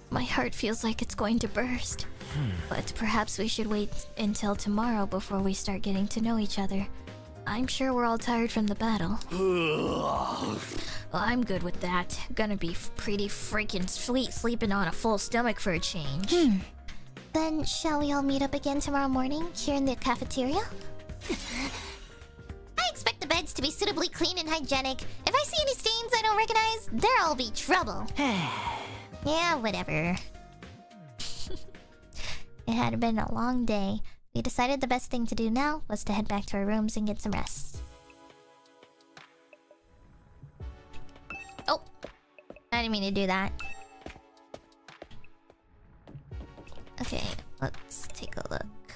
My heart feels like it's going to burst. But perhaps we should wait until tomorrow before we start getting to know each other. I'm sure we're all tired from the battle. Well, I'm good with that. Gonna be pretty freaking sweet sleeping on a full stomach for a change. Then shall we all meet up again tomorrow morning here in the cafeteria? I expect the beds to be suitably clean and hygienic. If I see any stains I don't recognize, there'll be trouble. Yeah, whatever. It had been a long day. We decided the best thing to do now was to head back to our rooms and get some rest. Oh! I didn't mean to do that. Okay, let's take a look.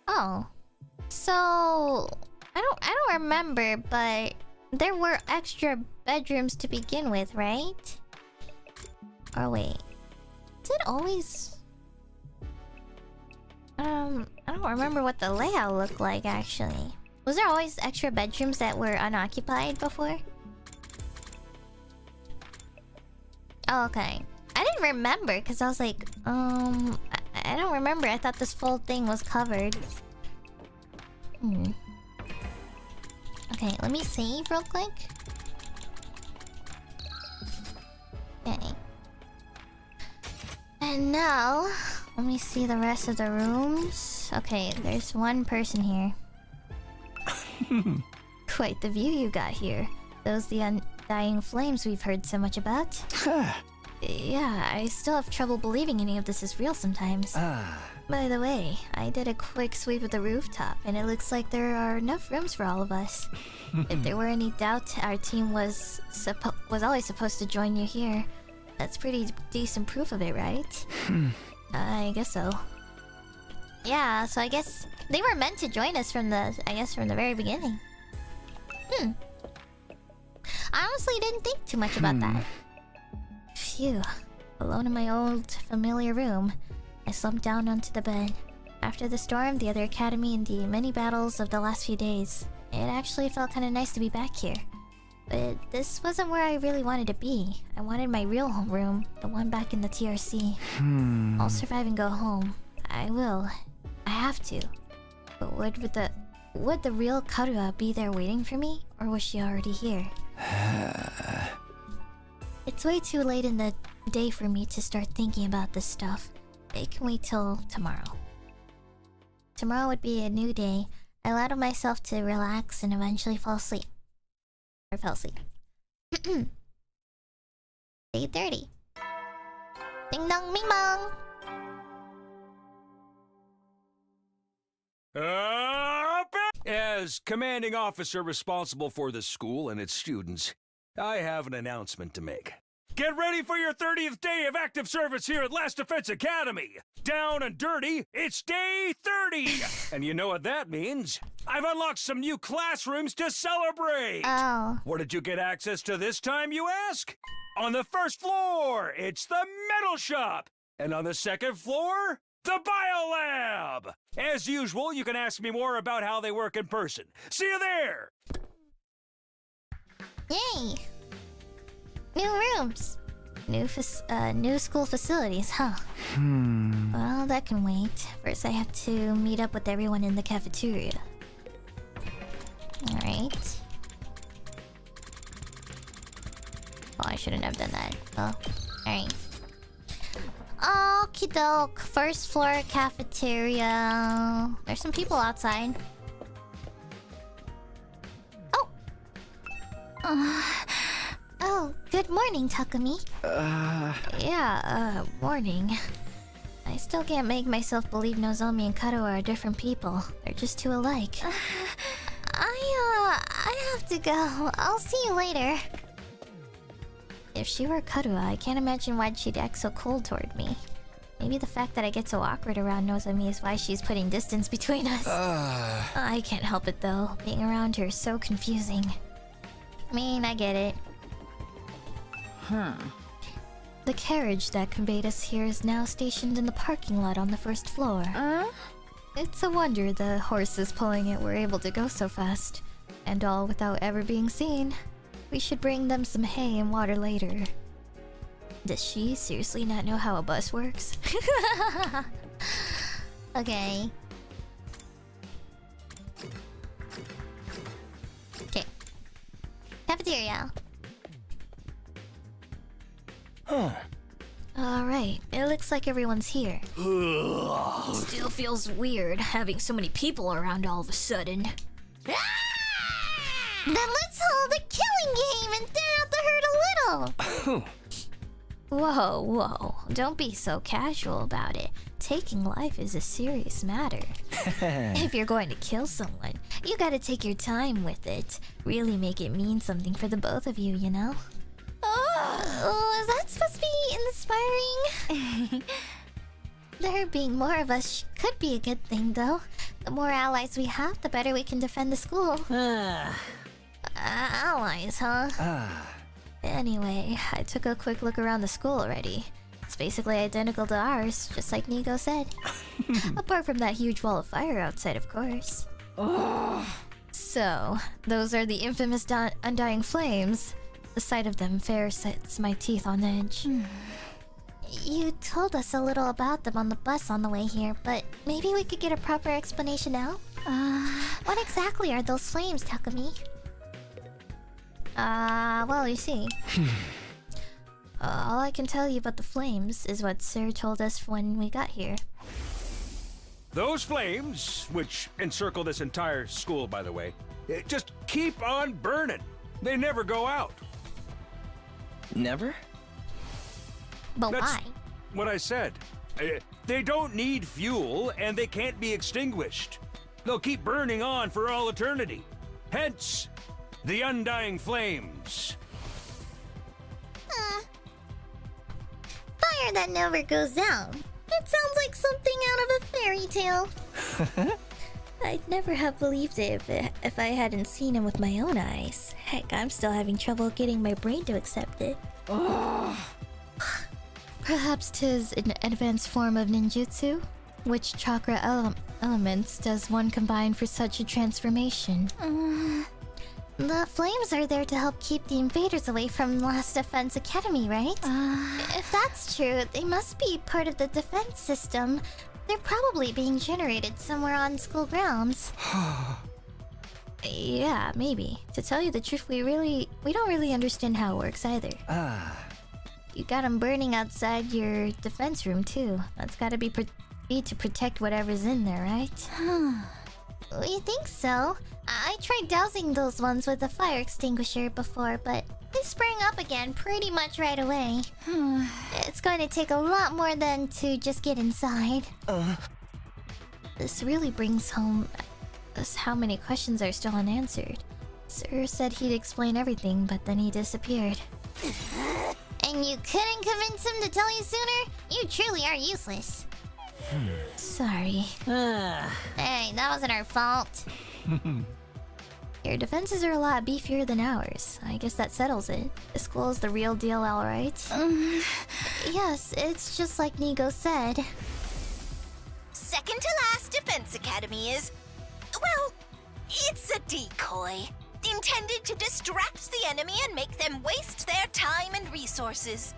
Oh. So... I don't remember, but... there were extra bedrooms to begin with, right? Or wait... did it always... I don't remember what the layout looked like, actually. Was there always extra bedrooms that were unoccupied before? Oh, okay. I didn't remember, because I was like, I don't remember. I thought this full thing was covered. Okay, let me save real quick. Okay. And now... let me see the rest of the rooms. Okay, there's one person here. Quite the view you got here. Those the undying flames we've heard so much about. Yeah, I still have trouble believing any of this is real sometimes. By the way, I did a quick sweep of the rooftop, and it looks like there are enough rooms for all of us. If there were any doubt, our team was always supposed to join you here. That's pretty decent proof of it, right? I guess so. Yeah, so I guess they were meant to join us from the very beginning. I honestly didn't think too much about that. Phew. Alone in my old familiar room, I slumped down onto the bed. After the storm, the other academy, and the many battles of the last few days, it actually felt kind of nice to be back here. But this wasn't where I really wanted to be. I wanted my real homeroom, the one back in the TRC. I'll survive and go home. I will. I have to. But would the real Karua be there waiting for me? Or was she already here? It's way too late in the day for me to start thinking about this stuff. It can wait till tomorrow. Tomorrow would be a new day. I allowed myself to relax and eventually fall asleep. Or fell asleep. 8:30. Ding dong, bing bong. As commanding officer responsible for the school and its students, I have an announcement to make. Get ready for your 30th day of active service here at Last Defense Academy! Down and dirty, it's day 30! And you know what that means? I've unlocked some new classrooms to celebrate! Oh. Where did you get access to this time, you ask? On the first floor, it's the metal shop! And on the second floor, the biolab! As usual, you can ask me more about how they work in person. See you there! Yay! New rooms! New school facilities, huh? Well, that can wait. First I have to meet up with everyone in the cafeteria. Alright. Oh, I shouldn't have done that. Oh, alright. Okie doke. First floor cafeteria. There's some people outside. Oh! Oh, good morning, Takumi. Morning. I still can't make myself believe Nozomi and Karuo are different people. They're just too alike. I have to go. I'll see you later. If she were Karuo, I can't imagine why she'd act so cold toward me. Maybe the fact that I get so awkward around Nozomi is why she's putting distance between us. I can't help it though. Being around her is so confusing. I mean, I get it. The carriage that conveyed us here is now stationed in the parking lot on the first floor. It's a wonder the horses pulling it were able to go so fast. And all without ever being seen. We should bring them some hay and water later. Does she seriously not know how a bus works? Okay. Okay. Cafeteria. Alright, it looks like everyone's here. Still feels weird having so many people around all of a sudden. Then let's hold a killing game and thin out the herd a little! Whoa. Don't be so casual about it. Taking life is a serious matter. If you're going to kill someone, you gotta take your time with it. Really make it mean something for the both of you, you know? Oh, is that supposed to be inspiring? There being more of us could be a good thing, though. The more allies we have, the better we can defend the school. Allies, huh? Anyway, I took a quick look around the school already. It's basically identical to ours, just like Nigo said. Apart from that huge wall of fire outside, of course. So, those are the infamous undying flames. The sight of them fair sets my teeth on edge. You told us a little about them on the bus on the way here, but maybe we could get a proper explanation now? What exactly are those flames, Takumi? Well, you see. All I can tell you about the flames is what Sir told us when we got here. Those flames, which encircle this entire school, by the way, just keep on burning. They never go out. Never? But That's why? What I said. They don't need fuel, and they can't be extinguished. They'll keep burning on for all eternity. Hence, the undying flames. fire that never goes out. It sounds like something out of a fairy tale. I'd never have believed it if I hadn't seen him with my own eyes. Heck, I'm still having trouble getting my brain to accept it. Perhaps 'tis an advanced form of ninjutsu? Which chakra elements does one combine for such a transformation? The flames are there to help keep the invaders away from Last Defense Academy, right? If that's true, they must be part of the defense system. They're probably being generated somewhere on school grounds. Yeah, maybe. To tell you the truth, we don't really understand how it works either. You got them burning outside your defense room too. That's gotta be to protect whatever's in there, right? We think so. I tried dousing those ones with a fire extinguisher before, but they sprang up again pretty much right away. It's going to take a lot more than to just get inside. This really brings home us how many questions are still unanswered. Sir said he'd explain everything, but then he disappeared. And you couldn't convince him to tell you sooner? You truly are useless. Sorry. Hey, that wasn't our fault. Your defenses are a lot beefier than ours. I guess that settles it. The school is the real deal, alright? Yes, it's just like Nigo said. Second to last Defense Academy is... well, it's a decoy. Intended to distract the enemy and make them waste their time and resources.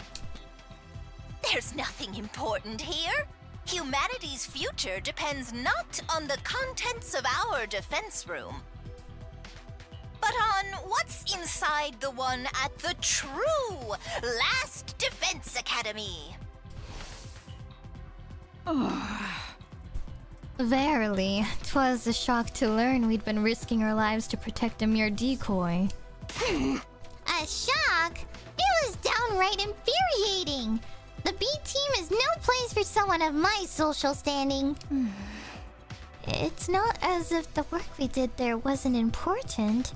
There's nothing important here. Humanity's future depends not on the contents of our defense room, but on what's inside the one at the true Last Defense Academy. Verily, 'twas a shock to learn we'd been risking our lives to protect a mere decoy. A shock? It was downright infuriating. The B team is no place for someone of my social standing. It's not as if the work we did there wasn't important.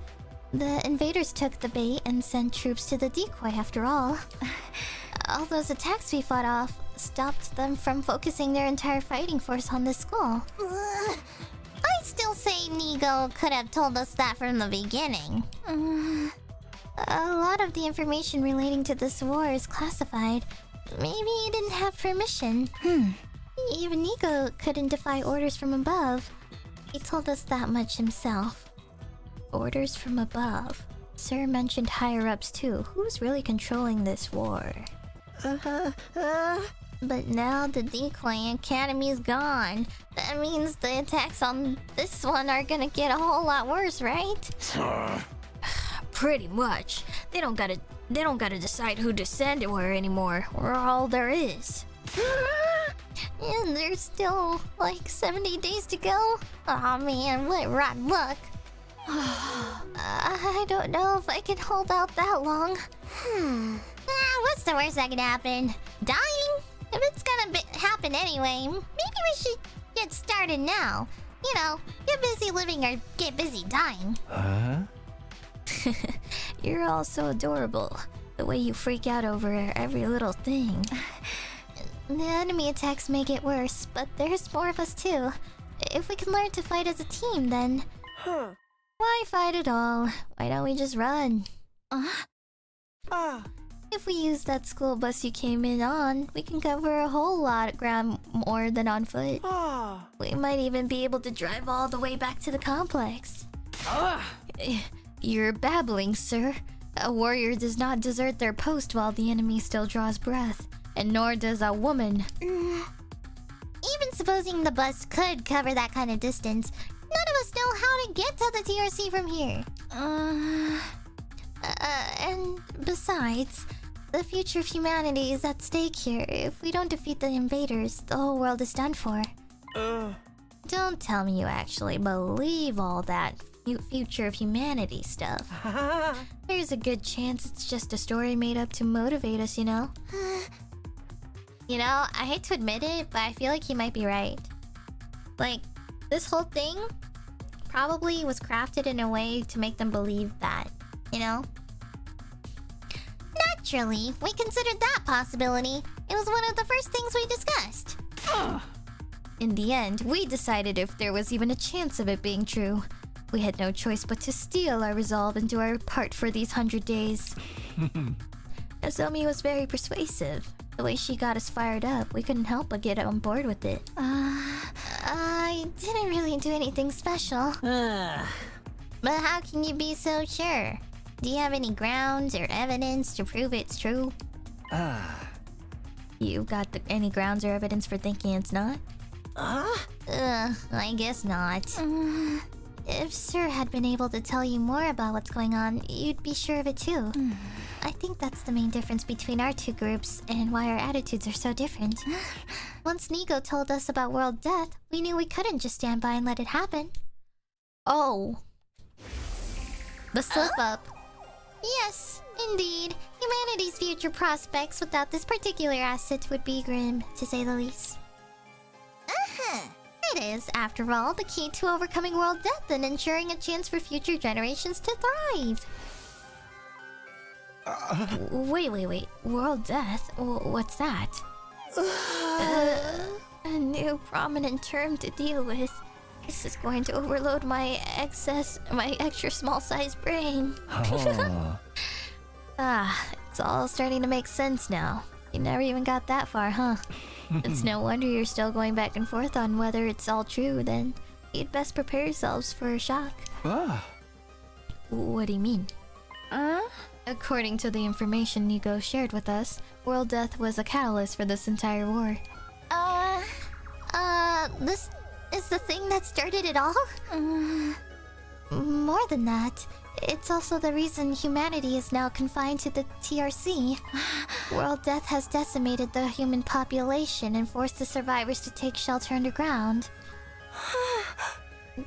The invaders took the bait and sent troops to the decoy after all. All those attacks we fought off stopped them from focusing their entire fighting force on the school. I still say Nigo could have told us that from the beginning. A lot of the information relating to this war is classified. Maybe he didn't have permission. Even Nigo couldn't defy orders from above. He told us that much himself. Orders from above. Sir mentioned higher-ups too. Who's really controlling this war? But now the decoy academy is gone. That means the attacks on this one are gonna get a whole lot worse, right? Pretty much. They don't gotta decide who to send it where anymore. We're all there is. And there's still like 70 days to go. Aw man, what rotten luck. I don't know if I can hold out that long. What's the worst that could happen? Dying? If it's gonna happen anyway, maybe we should get started now. You know, get busy living or get busy dying. You're all so adorable. The way you freak out over every little thing. The enemy attacks may get worse, but there's more of us too. If we can learn to fight as a team, then... Why fight at all? Why don't we just run? If we use that school bus you came in on, we can cover a whole lot of ground more than on foot. We might even be able to drive all the way back to the complex. You're babbling, sir. A warrior does not desert their post while the enemy still draws breath, and nor does a woman. Even supposing the bus could cover that kind of distance, none of us know how to get to the TRC from here. And besides, the future of humanity is at stake here. If we don't defeat the invaders, the whole world is done for. Don't tell me you actually believe all that future of humanity stuff. There's a good chance it's just a story made up to motivate us, you know? You know, I hate to admit it, but I feel like he might be right. Like, this whole thing probably was crafted in a way to make them believe that, you know? Naturally, we considered that possibility. It was one of the first things we discussed. In the end, we decided if there was even a chance of it being true, we had no choice but to steel our resolve and do our part for these 100 days. Nozomi was very persuasive. The way she got us fired up, we couldn't help but get on board with it. I didn't really do anything special. But how can you be so sure? Do you have any grounds or evidence to prove it's true? You got any grounds or evidence for thinking it's not? I guess not. If Sir had been able to tell you more about what's going on, you'd be sure of it too. I think that's the main difference between our two groups and why our attitudes are so different. Once Nigo told us about world death, we knew we couldn't just stand by and let it happen. Oh. The slip up. Yes, indeed. Humanity's future prospects without this particular asset would be grim, to say the least. It is, after all, the key to overcoming world death and ensuring a chance for future generations to thrive. Wait. World death? What's that? A new prominent term to deal with. This is going to overload my extra small-sized brain. It's all starting to make sense now. You never even got that far, huh? It's no wonder you're still going back and forth on whether it's all true, then you'd best prepare yourselves for a shock. What do you mean? According to the information Nigo shared with us, world death was a catalyst for this entire war. This is the thing that started it all? More than that, it's also the reason humanity is now confined to the TRC. World death has decimated the human population and forced the survivors to take shelter underground.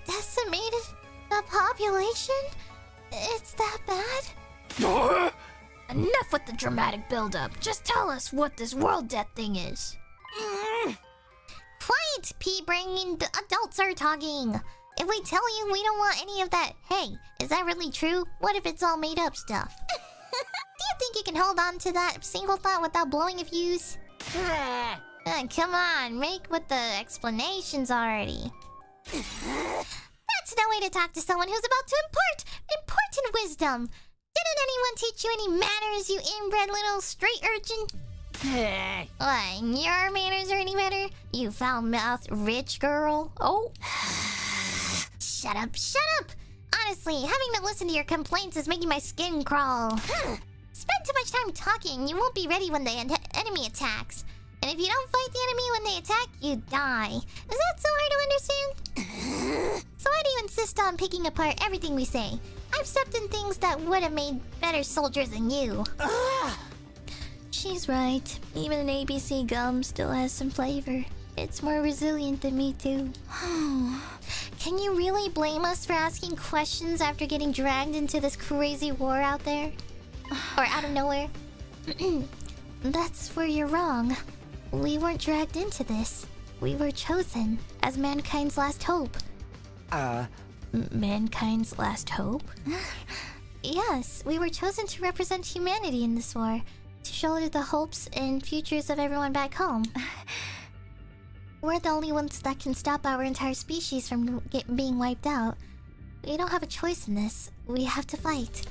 Decimated the population? It's that bad? Enough with the dramatic build-up. Just tell us what this world death thing is. Quiet, pea-brained adults are talking. If we tell you we don't want any of that, hey, is that really true? What if it's all made up stuff? Do you think you can hold on to that single thought without blowing a fuse? Come on, make with the explanations already. That's no way to talk to someone who's about to impart important wisdom. Didn't anyone teach you any manners, you inbred little straight urchin? What, your manners are any better? You foul-mouthed rich girl? Oh. Shut up. Honestly, having to listen to your complaints is making my skin crawl. Spend too much time talking, you won't be ready when the enemy attacks. And if you don't fight the enemy when they attack, you die. Is that so hard to understand? So why do you insist on picking apart everything we say? I've stepped in things that would have made better soldiers than you. She's right. Even an ABC gum still has some flavor. It's more resilient than me too. Can you really blame us for asking questions after getting dragged into this crazy war out there? Or out of nowhere? That's where you're wrong. We weren't dragged into this. We were chosen as mankind's last hope. Mankind's last hope? Yes, we were chosen to represent humanity in this war. To shoulder the hopes and futures of everyone back home. We're the only ones that can stop our entire species from being wiped out. We don't have a choice in this. We have to fight.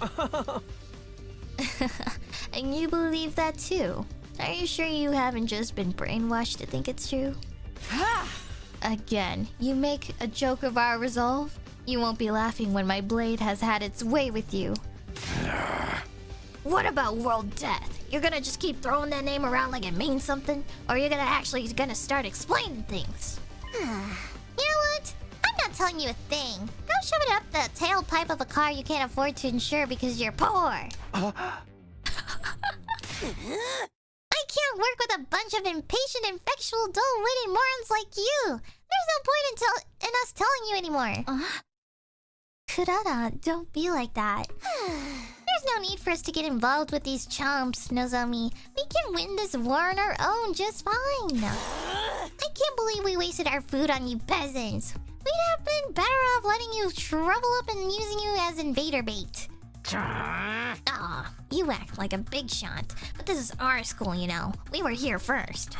And you believe that too? Are you sure you haven't just been brainwashed to think it's true? Again, you make a joke of our resolve? You won't be laughing when my blade has had its way with you. What about world death? You're gonna just keep throwing that name around like it means something? Or you're gonna start explaining things? You know what? I'm not telling you a thing. Go shove it up the tailpipe of a car you can't afford to insure because you're poor. I can't work with a bunch of impatient, infectual, dull-witted morons like you. There's no point in us telling you anymore. Kurada, don't be like that. There's no need for us to get involved with these chumps, Nozomi. We can win this war on our own just fine. I can't believe we wasted our food on you peasants. We'd have been better off letting you shrivel up and using you as invader bait. Aw, you act like a big shot. But this is our school, you know. We were here first.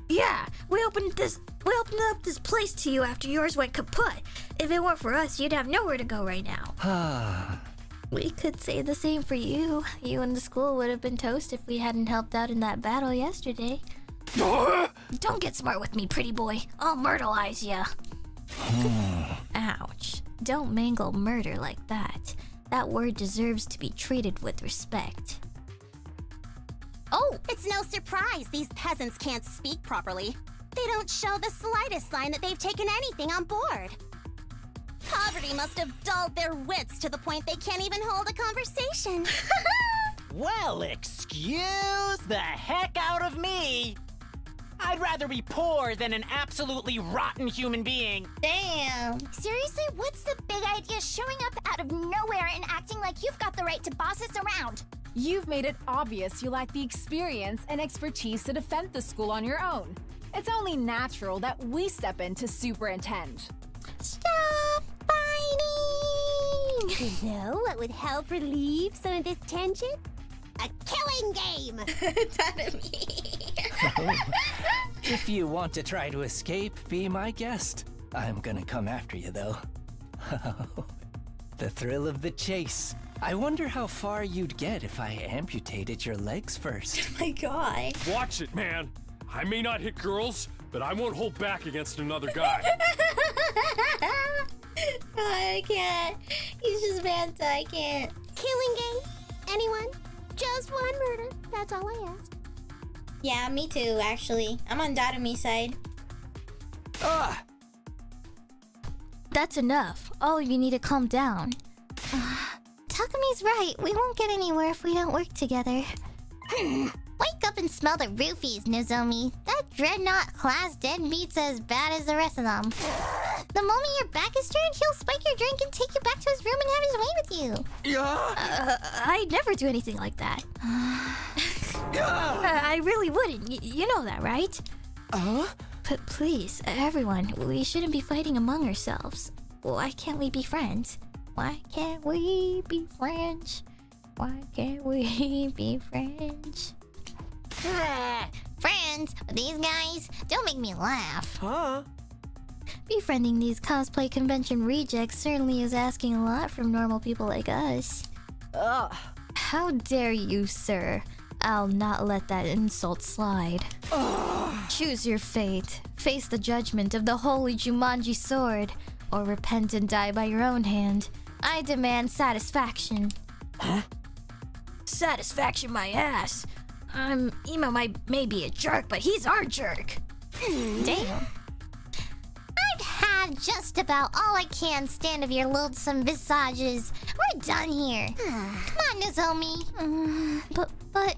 Yeah, we opened up this place to you after yours went kaput. If it weren't for us, you'd have nowhere to go right now. We could say the same for you. You and the school would have been toast if we hadn't helped out in that battle yesterday. Don't get smart with me, pretty boy. I'll myrtleize ya. Ouch. Don't mangle murder like that. That word deserves to be treated with respect. Oh, it's no surprise these peasants can't speak properly. They don't show the slightest sign that they've taken anything on board. Poverty must have dulled their wits to the point they can't even hold a conversation. Well, excuse the heck out of me. I'd rather be poor than an absolutely rotten human being. Damn. Seriously, what's the big idea showing up out of nowhere and acting like you've got the right to boss us around? You've made it obvious you lack the experience and expertise to defend the school on your own. It's only natural that we step in to superintend. Stop fighting! You know what would help relieve some of this tension? A killing game! If you want to try to escape, be my guest. I'm gonna come after you, though. The thrill of the chase. I wonder how far you'd get if I amputated your legs first. Oh my god. Watch it, man. I may not hit girls, but I won't hold back against another guy. I can't. He's just Vanta. I can't. Killing game? Anyone? Just one murder. That's all I ask. Yeah, me too, actually. I'm on Darumi's side. That's enough. All of you need to calm down. Takumi's right. We won't get anywhere if we don't work together. Wake up and smell the roofies, Nozomi. That dreadnought class deadbeat's as bad as the rest of them. The moment your back is turned, he'll spike your drink and take you back to his room and have his way with you. Yeah. I'd never do anything like that. I really wouldn't. You know that, right? But please, everyone, we shouldn't be fighting among ourselves. Why can't we be friends? Why can't we be friends? Why can't we be friends? Friends? These guys? Don't make me laugh. Befriending these cosplay convention rejects certainly is asking a lot from normal people like us. How dare you, sir? I'll not let that insult slide. Choose your fate. Face the judgment of the holy Jumanji sword. Or repent and die by your own hand. I demand satisfaction. Satisfaction my ass. Emo may be a jerk, but he's our jerk. Damn. I've had just about all I can stand of your loathsome visages. We're done here. Come on, Nozomi. But...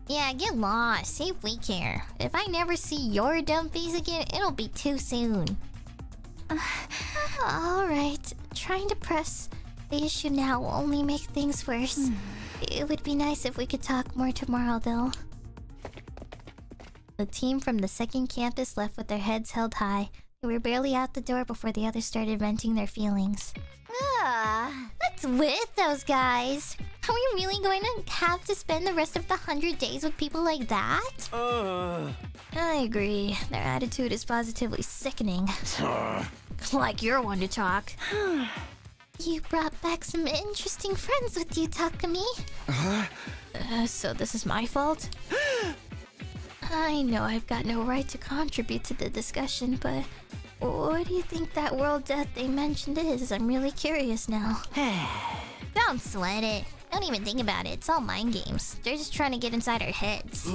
Yeah, get lost. See if we care. If I never see your dumb face again, it'll be too soon. Alright. Trying to press the issue now will only make things worse. It would be nice if we could talk more tomorrow, though. The team from the second campus left with their heads held high. They were barely out the door before the others started venting their feelings. What's with those guys? Are we really going to have to spend the rest of the 100 days with people like that? I agree. Their attitude is positively sickening. Like you're one to talk. You brought back some interesting friends with you, Takumi. So this is my fault? I know I've got no right to contribute to the discussion, but what do you think that world death they mentioned is? I'm really curious now. Don't sweat it. Don't even think about it. It's all mind games. They're just trying to get inside our heads.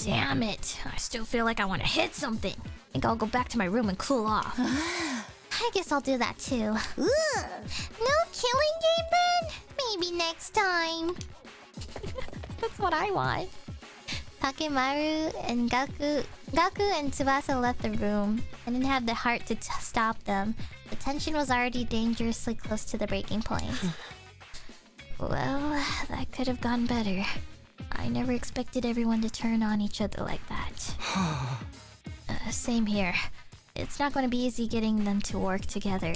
Damn it. I still feel like I want to hit something. Think I'll go back to my room and cool off. I guess I'll do that too. No killing game then? Maybe next time. That's what I want. Takemaru and Gaku and Tsubasa left the room. I didn't have the heart to stop them. The tension was already dangerously close to the breaking point. Well, that could have gone better. I never expected everyone to turn on each other like that. Same here. It's not going to be easy getting them to work together.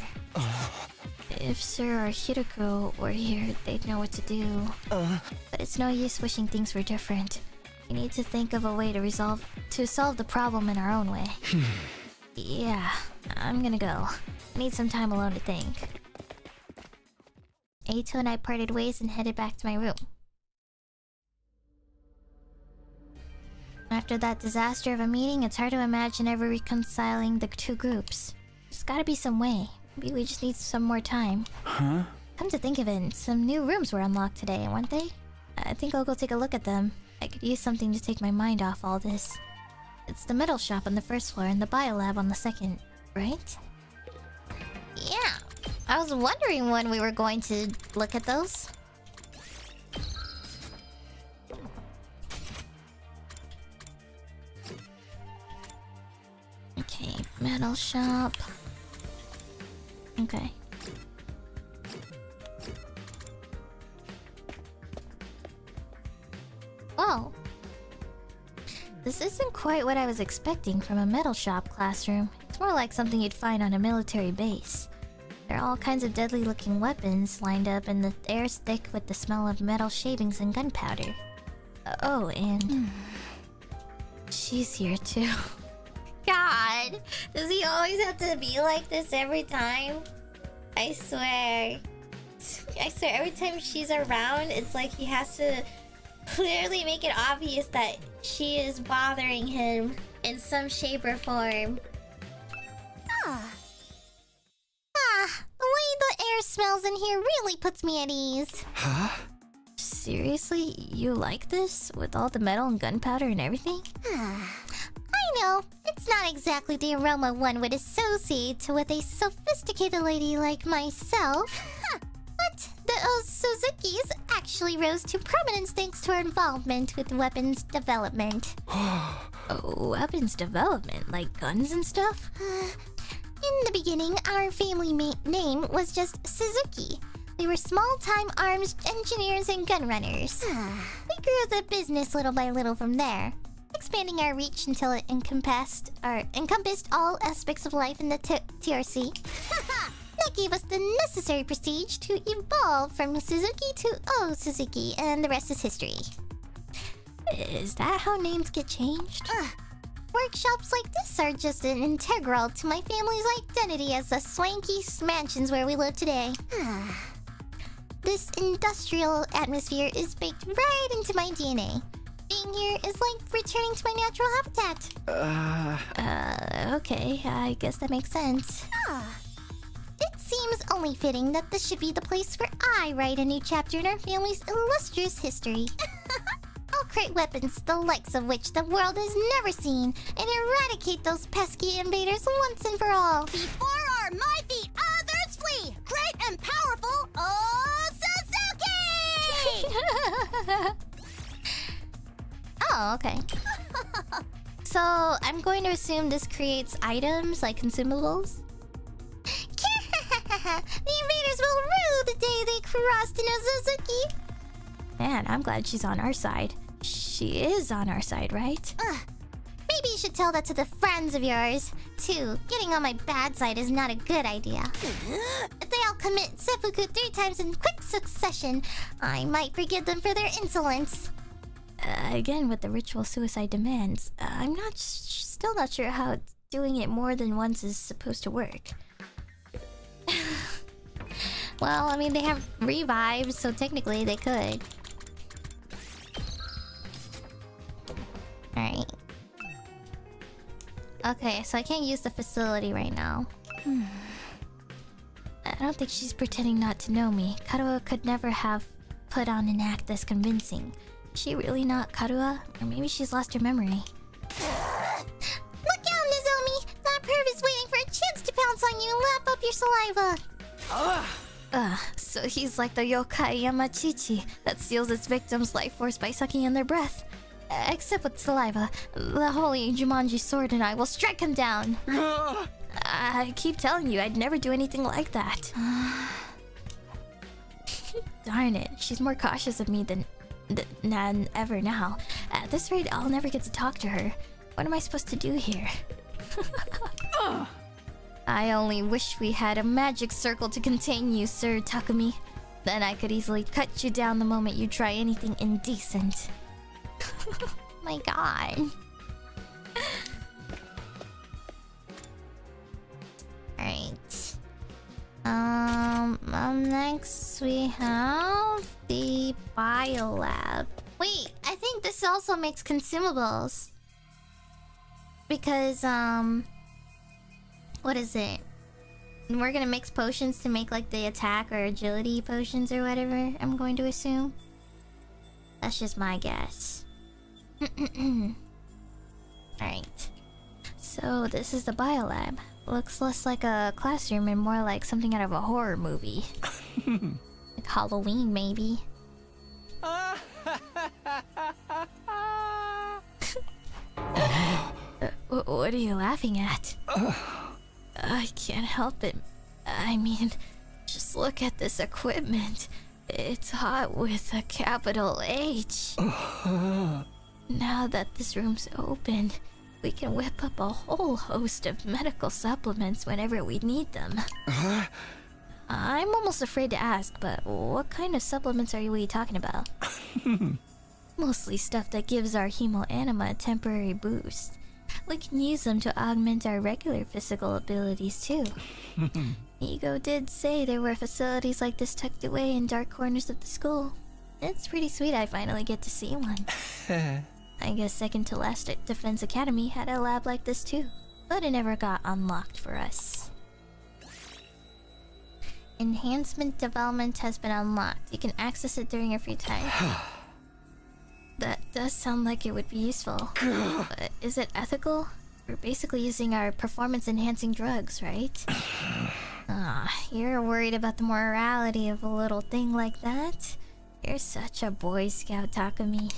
If Sir or Hiroko were here, they'd know what to do. But it's no use wishing things were different. We need to think of a way to solve the problem in our own way. Yeah, I'm gonna go. I need some time alone to think. Eito and I parted ways and headed back to my room. After that disaster of a meeting, it's hard to imagine ever reconciling the two groups. There's gotta be some way. Maybe we just need some more time. Huh? Come to think of it, some new rooms were unlocked today, weren't they? I think I'll go take a look at them. I could use something to take my mind off all this. It's the metal shop on the first floor and the biolab on the second, right? Yeah. I was wondering when we were going to look at those. Okay, metal shop. Okay. Oh. This isn't quite what I was expecting from a metal shop classroom. It's more like something you'd find on a military base. There are all kinds of deadly looking weapons lined up and the air's thick with the smell of metal shavings and gunpowder. Oh, and... she's here too. God! Does he always have to be like this every time? I swear. I swear, every time she's around, it's like he has to clearly make it obvious that she is bothering him in some shape or form. The way the air smells in here really puts me at ease. Huh? Seriously? You like this? With all the metal and gunpowder and everything? I know, it's not exactly the aroma one would associate with a sophisticated lady like myself. But the Suzuki's actually rose to prominence thanks to our involvement with weapons development. Weapons development? Like guns and stuff? In the beginning, our family name was just Suzuki. We were small-time arms engineers and gun runners. We grew the business little by little from there, expanding our reach until it encompassed all aspects of life in the TRC. That gave us the necessary prestige to evolve from Suzuki to Suzuki, and the rest is history. Is that how names get changed? Workshops like this are just an integral to my family's identity as the swanky mansions where we live today. This industrial atmosphere is baked right into my DNA. Being here is like returning to my natural habitat. Okay, I guess that makes sense. It seems only fitting that this should be the place where I write a new chapter in our family's illustrious history. I'll create weapons the likes of which the world has never seen and eradicate those pesky invaders once and for all. Before our might the others flee, great and powerful Suzuki! Oh, okay. So, I'm going to assume this creates items like consumables? The invaders will rue the day they crossed into Suzuki! Man, I'm glad she's on our side. She is on our side, right? Maybe you should tell that to the friends of yours, too. Getting on my bad side is not a good idea. If they all commit seppuku 3 times in quick succession, I might forgive them for their insolence. Again, with the ritual suicide demands, I'm still not sure how doing it more than once is supposed to work. Well, I mean, they have revives, so technically they could. Alright. Okay, so I can't use the facility right now. I don't think she's pretending not to know me. Karua could never have put on an act this convincing. Is she really not Karua? Or maybe she's lost her memory. Look out, Nozomi! That perv is waiting for a chance to pounce on you and lap up your saliva. So he's like the yokai Yamachichi that steals its victim's life force by sucking in their breath. Except with saliva. The holy Jumanji sword and I will strike him down. I keep telling you, I'd never do anything like that. Darn it, she's more cautious of me than ever now. At this rate, I'll never get to talk to her. What am I supposed to do here? I only wish we had a magic circle to contain you, Sir Takumi. Then I could easily cut you down the moment you try anything indecent. My god. Alright. Next we have the biolab. Wait, I think this also makes consumables. Because, what is it? We're gonna mix potions to make like the attack or agility potions or whatever, I'm going to assume. That's just my guess. Alright. So this is the biolab. Looks less like a classroom and more like something out of a horror movie. Like Halloween, maybe. What are you laughing at? I can't help it. I mean, just look at this equipment. It's hot with a capital H. Now that this room's open, we can whip up a whole host of medical supplements whenever we need them. I'm almost afraid to ask, but what kind of supplements are we talking about? Mostly stuff that gives our hemoanima a temporary boost. We can use them to augment our regular physical abilities too. Ego did say there were facilities like this tucked away in dark corners of the school. It's pretty sweet I finally get to see one. I guess second to last at Defense Academy had a lab like this too, but it never got unlocked for us. Enhancement development has been unlocked. You can access it during your free time. That does sound like it would be useful. But is it ethical? We're basically using our performance-enhancing drugs, right? You're worried about the morality of a little thing like that? You're such a Boy Scout, Takumi.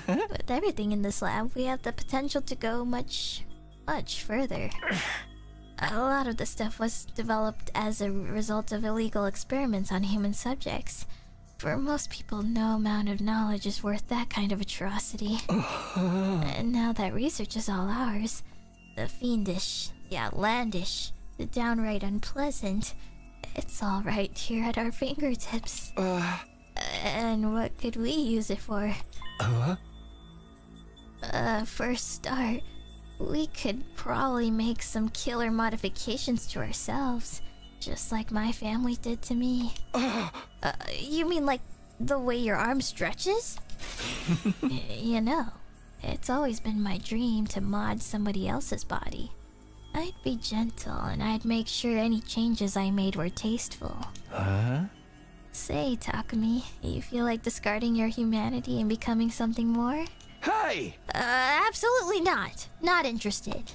With everything in this lab, we have the potential to go much, much further. A lot of the stuff was developed as a result of illegal experiments on human subjects. For most people, no amount of knowledge is worth that kind of atrocity. And now that research is all ours, the fiendish, the outlandish, the downright unpleasant, it's all right here at our fingertips. And what could we use it for? For a start, we could probably make some killer modifications to ourselves. Just like my family did to me. You mean like the way your arm stretches? You know, it's always been my dream to mod somebody else's body. I'd be gentle and I'd make sure any changes I made were tasteful. Say, Takumi, you feel like discarding your humanity and becoming something more? Hey! Absolutely not. Not interested.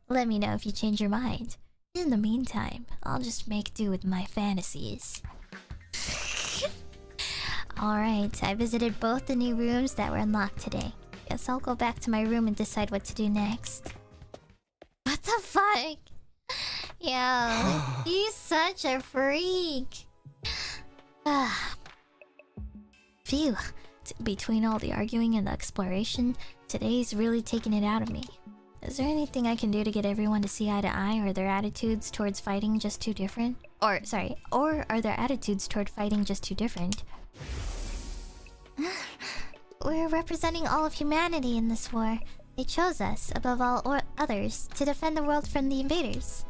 Let me know if you change your mind. In the meantime, I'll just make do with my fantasies. Alright, I visited both the new rooms that were unlocked today. Guess I'll go back to my room and decide what to do next. What the fuck? Yo, he's such a freak. Phew. Between all the arguing and the exploration, today's really taking it out of me. Is there anything I can do to get everyone to see eye to eye, or are their attitudes towards fighting just too different? Or are their attitudes toward fighting just too different? We're representing all of humanity in this war. They chose us, above all others, to defend the world from the invaders.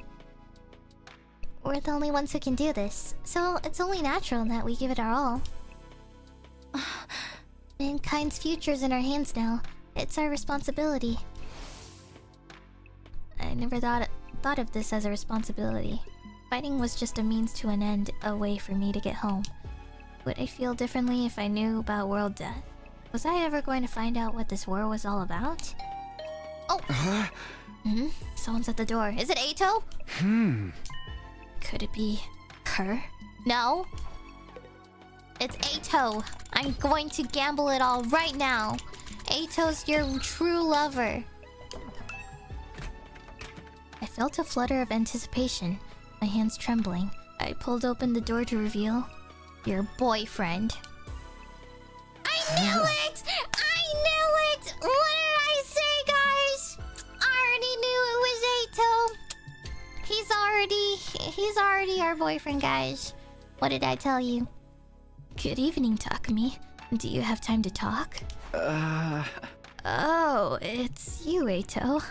We're the only ones who can do this, so it's only natural that we give it our all. Mankind's future's in our hands now. It's our responsibility. I never thought of this as a responsibility. Fighting was just a means to an end, a way for me to get home. Would I feel differently if I knew about world death? Was I ever going to find out what this war was all about? Oh! Someone's at the door. Is it Ato? Could it be her? No. It's Ato. I'm going to gamble it all right now. Ato's your true lover. I felt a flutter of anticipation, my hands trembling. I pulled open the door to reveal your boyfriend. I knew it! I knew it! What did I say, guys? I already knew it was Ato. her boyfriend, guys. What did I tell you? Good evening, Takumi. Do you have time to talk? Oh, it's you, Eito.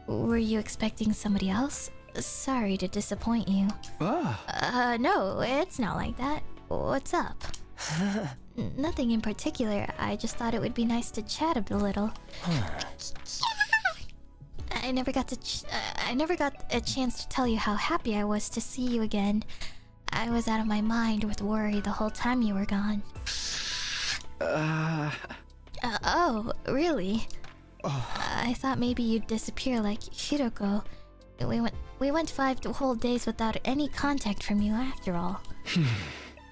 Were you expecting somebody else? Sorry to disappoint you. No, it's not like that. What's up? Nothing in particular. I just thought it would be nice to chat a little. I never got a chance to tell you how happy I was to see you again. I was out of my mind with worry the whole time you were gone. Oh, really? I thought maybe you'd disappear like Hiroko. We went 5 whole days without any contact from you after all.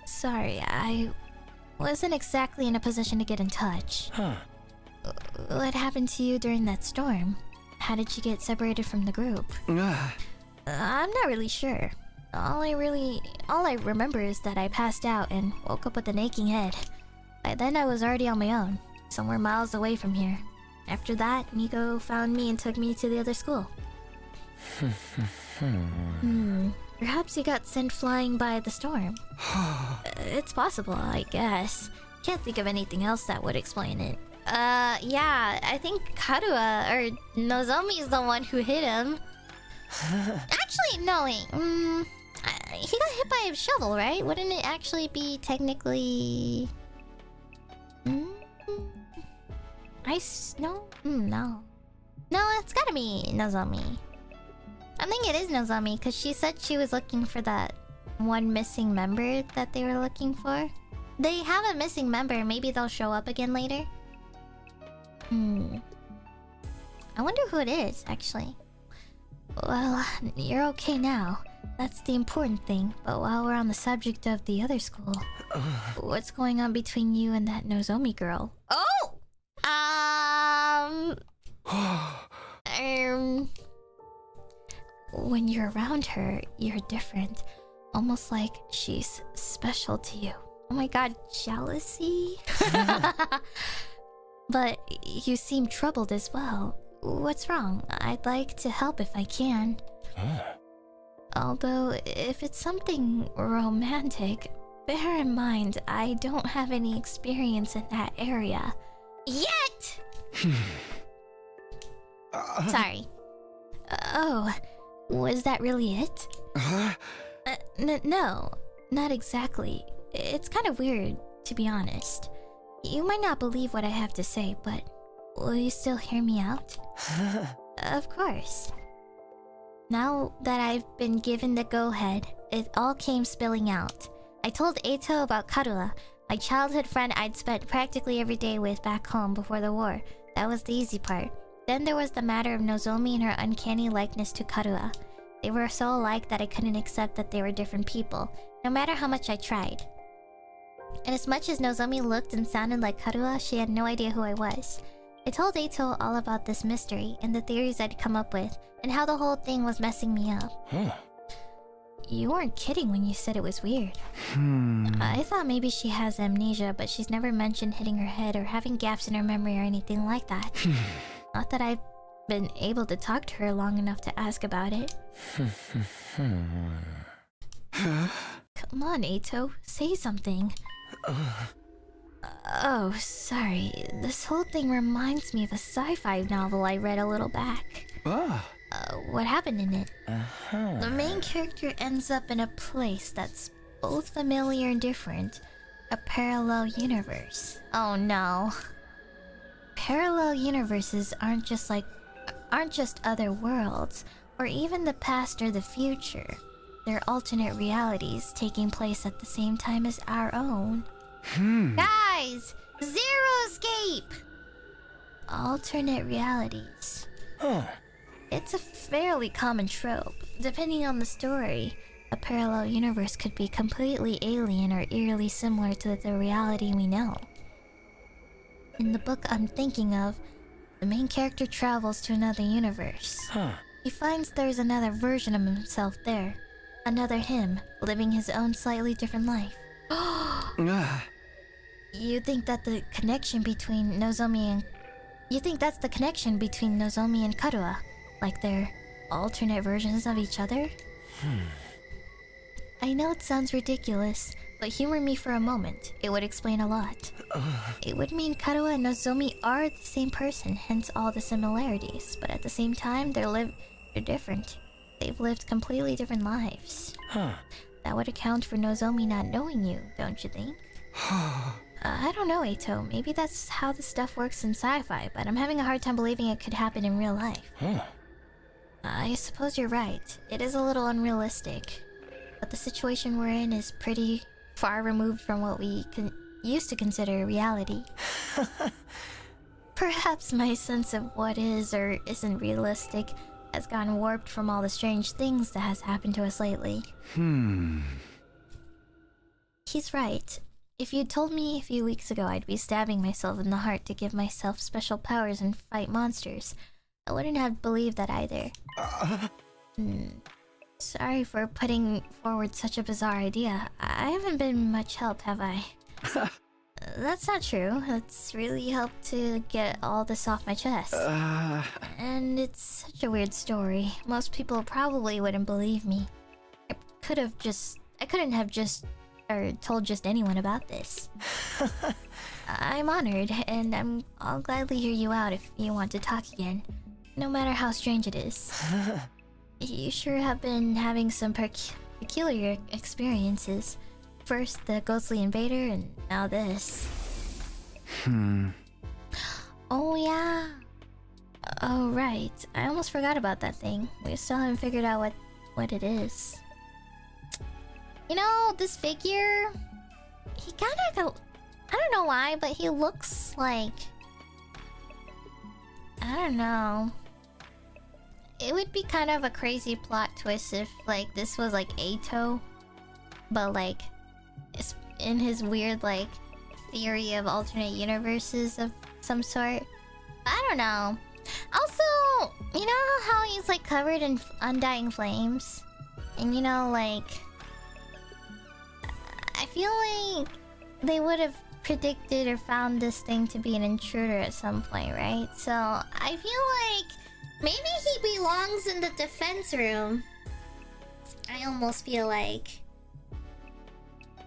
Sorry, I wasn't exactly in a position to get in touch. What happened to you during that storm? How did you get separated from the group? I'm not really sure. All I remember is that I passed out and woke up with an aching head. By then I was already on my own, somewhere miles away from here. After that, Nico found me and took me to the other school. Perhaps you got sent flying by the storm. It's possible, I guess. Can't think of anything else that would explain it. Yeah, I think Karua or Nozomi is the one who hit him. Actually, no, wait. He got hit by a shovel, right? Wouldn't it actually be technically... No? No. No, it's gotta be Nozomi. I think it is Nozomi, because she said she was looking for that one missing member that they were looking for. They have a missing member, maybe they'll show up again later. I wonder who it is, actually. Well, you're okay now. That's the important thing. But while we're on the subject of the other school, what's going on between you and that Nozomi girl? Oh! When you're around her, you're different. Almost like she's special to you. Oh my god, jealousy? But you seem troubled as well. What's wrong? I'd like to help if I can. Although, if it's something romantic, bear in mind I don't have any experience in that area. Yet! Sorry. Oh, was that really it? No, not exactly. It's kind of weird, to be honest. You might not believe what I have to say, but will you still hear me out? Of course. Now that I've been given the go-ahead, it all came spilling out. I told Eito about Karua, my childhood friend I'd spent practically every day with back home before the war. That was the easy part. Then there was the matter of Nozomi and her uncanny likeness to Karua. They were so alike that I couldn't accept that they were different people, no matter how much I tried. And as much as Nozomi looked and sounded like Karua, she had no idea who I was. I told Eito all about this mystery and the theories I'd come up with, and how the whole thing was messing me up. You weren't kidding when you said it was weird. I thought maybe she has amnesia, but she's never mentioned hitting her head or having gaps in her memory or anything like that. Not that I've been able to talk to her long enough to ask about it. Come on, Eito, say something. Oh, sorry. This whole thing reminds me of a sci-fi novel I read a little back. What happened in it? The main character ends up in a place that's both familiar and different. A parallel universe. Oh no. Parallel universes aren't just other worlds, or even the past or the future. They're alternate realities taking place at the same time as our own. Guys! Zero escape! Alternate realities. It's a fairly common trope. Depending on the story, a parallel universe could be completely alien or eerily similar to the reality we know. In the book I'm thinking of, the main character travels to another universe. He finds there's another version of himself there. Another him, living his own slightly different life. You think that's the connection between Nozomi and Karua? Like they're alternate versions of each other? I know it sounds ridiculous, but humor me for a moment. It would explain a lot. It would mean Karuha and Nozomi are the same person, hence all the similarities. But at the same time, they're different. They've lived completely different lives. That would account for Nozomi not knowing you, don't you think? I don't know, Eito. Maybe that's how the stuff works in sci-fi, but I'm having a hard time believing it could happen in real life. I suppose you're right. It is a little unrealistic. But the situation we're in is pretty far removed from what we used to consider reality. Perhaps my sense of what is or isn't realistic has gotten warped from all the strange things that has happened to us lately. He's right. If you'd told me a few weeks ago I'd be stabbing myself in the heart to give myself special powers and fight monsters, I wouldn't have believed that either. Sorry for putting forward such a bizarre idea. I haven't been much help, have I? That's not true. It's really helped to get all this off my chest. And it's such a weird story. Most people probably wouldn't believe me. I couldn't have told just anyone about this. I'm honored, and I'll gladly hear you out if you want to talk again, no matter how strange it is. You sure have been having some peculiar experiences. First the ghostly invader, and now this. Oh yeah. Oh right, I almost forgot about that thing. We still haven't figured out what it is. You know, this figure, he kinda, I don't know why, but he looks like, I don't know. It would be kind of a crazy plot twist if, like, this was like Eito, but like, in his weird, like, theory of alternate universes of some sort. I don't know. Also, you know how he's like covered in undying flames? And you know, like, I feel like they would have predicted or found this thing to be an intruder at some point, right? So I feel like maybe he belongs in the defense room. I almost feel like,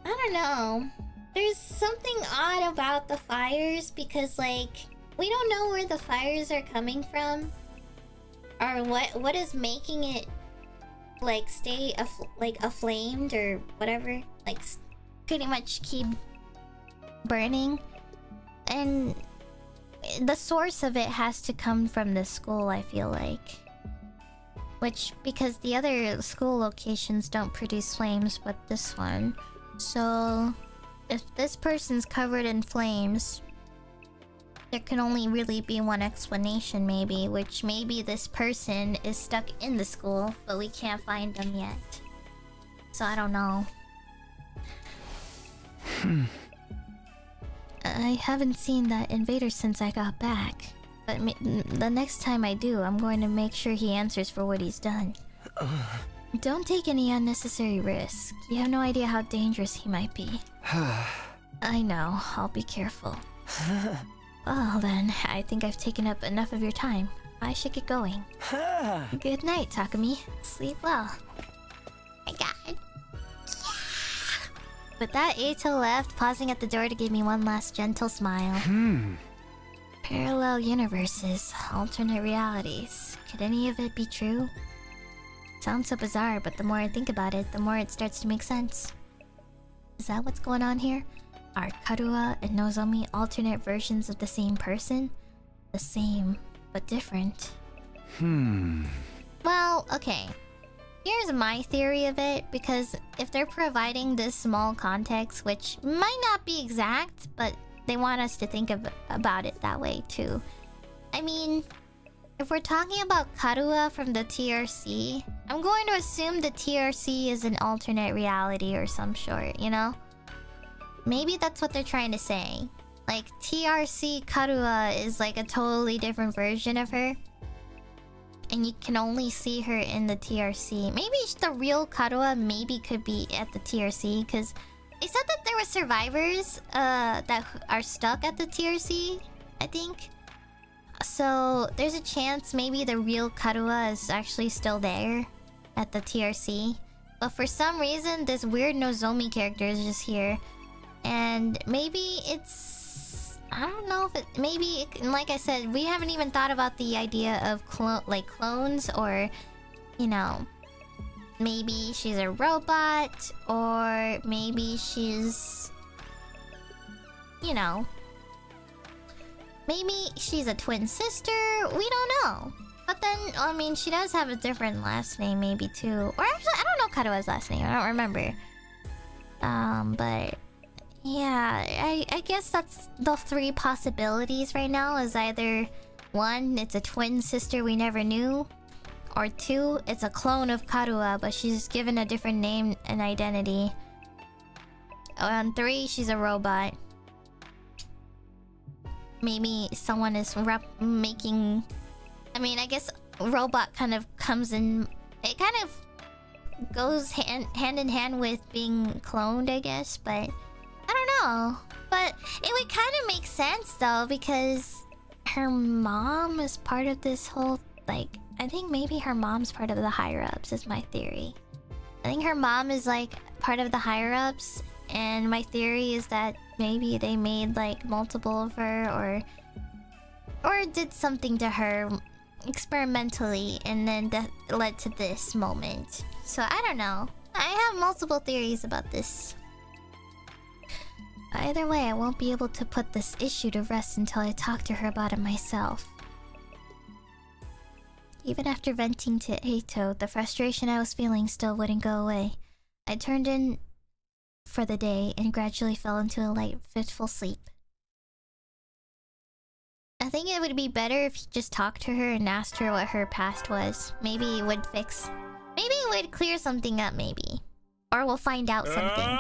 I don't know. There's something odd about the fires because, like, we don't know where the fires are coming from, or what is making it like stay aflamed or whatever, like pretty much keep burning. And the source of it has to come from the school, I feel like. Which, because the other school locations don't produce flames, but this one. So, if this person's covered in flames, there can only really be one explanation, maybe. Which maybe this person is stuck in the school, but we can't find them yet. So I don't know. I haven't seen that invader since I got back. But the next time I do, I'm going to make sure he answers for what he's done. Don't take any unnecessary risks. You have no idea how dangerous he might be. I know, I'll be careful. Well then, I think I've taken up enough of your time. I should get going. Good night, Takumi. Sleep well. My god. With that, Eito left, pausing at the door to give me one last gentle smile. Parallel universes, alternate realities. Could any of it be true? Sounds so bizarre, but the more I think about it, the more it starts to make sense. Is that what's going on here? Are Karuha and Nozomi alternate versions of the same person? The same, but different. Well, okay. Here's my theory of it, because if they're providing this small context, which might not be exact, but they want us to think about it that way too. I mean, if we're talking about Karuha from the TRC, I'm going to assume the TRC is an alternate reality or some sort, you know? Maybe that's what they're trying to say. Like, TRC Karuha is like a totally different version of her. And you can only see her in the TRC. Maybe the real Karuha maybe could be at the TRC, because they said that there were survivors that are stuck at the TRC, I think. So there's a chance maybe the real Karuha is actually still there at the TRC. But for some reason, this weird Nozomi character is just here. And maybe it's... I don't know if it... Maybe, like I said, we haven't even thought about the idea of clones or... You know... Maybe she's a robot, or maybe she's... You know... Maybe she's a twin sister, we don't know. But then, I mean, she does have a different last name maybe too. Or actually, I don't know Karua's last name, I don't remember. But... Yeah, I guess that's the 3 possibilities right now. Is either 1, it's a twin sister we never knew. Or 2, it's a clone of Karua, but she's given a different name and identity. And 3, she's a robot. Maybe someone is making... I mean, I guess robot kind of comes in... It kind of goes hand in hand with being cloned, I guess, but... I don't know. But it would kind of make sense, though, because her mom is part of this whole, like... I think maybe her mom's part of the higher-ups, is my theory. I think her mom is, like, part of the higher-ups, and my theory is that maybe they made, like, multiple of her, or did something to her experimentally, and then that led to this moment. So, I don't know. I have multiple theories about this. Either way, I won't be able to put this issue to rest until I talk to her about it myself. Even after venting to Eito, the frustration I was feeling still wouldn't go away. I turned in for the day and gradually fell into a light, fitful sleep. I think it would be better if you just talked to her and asked her what her past was. Maybe it would fix... Maybe it would clear something up, maybe. Or we'll find out something.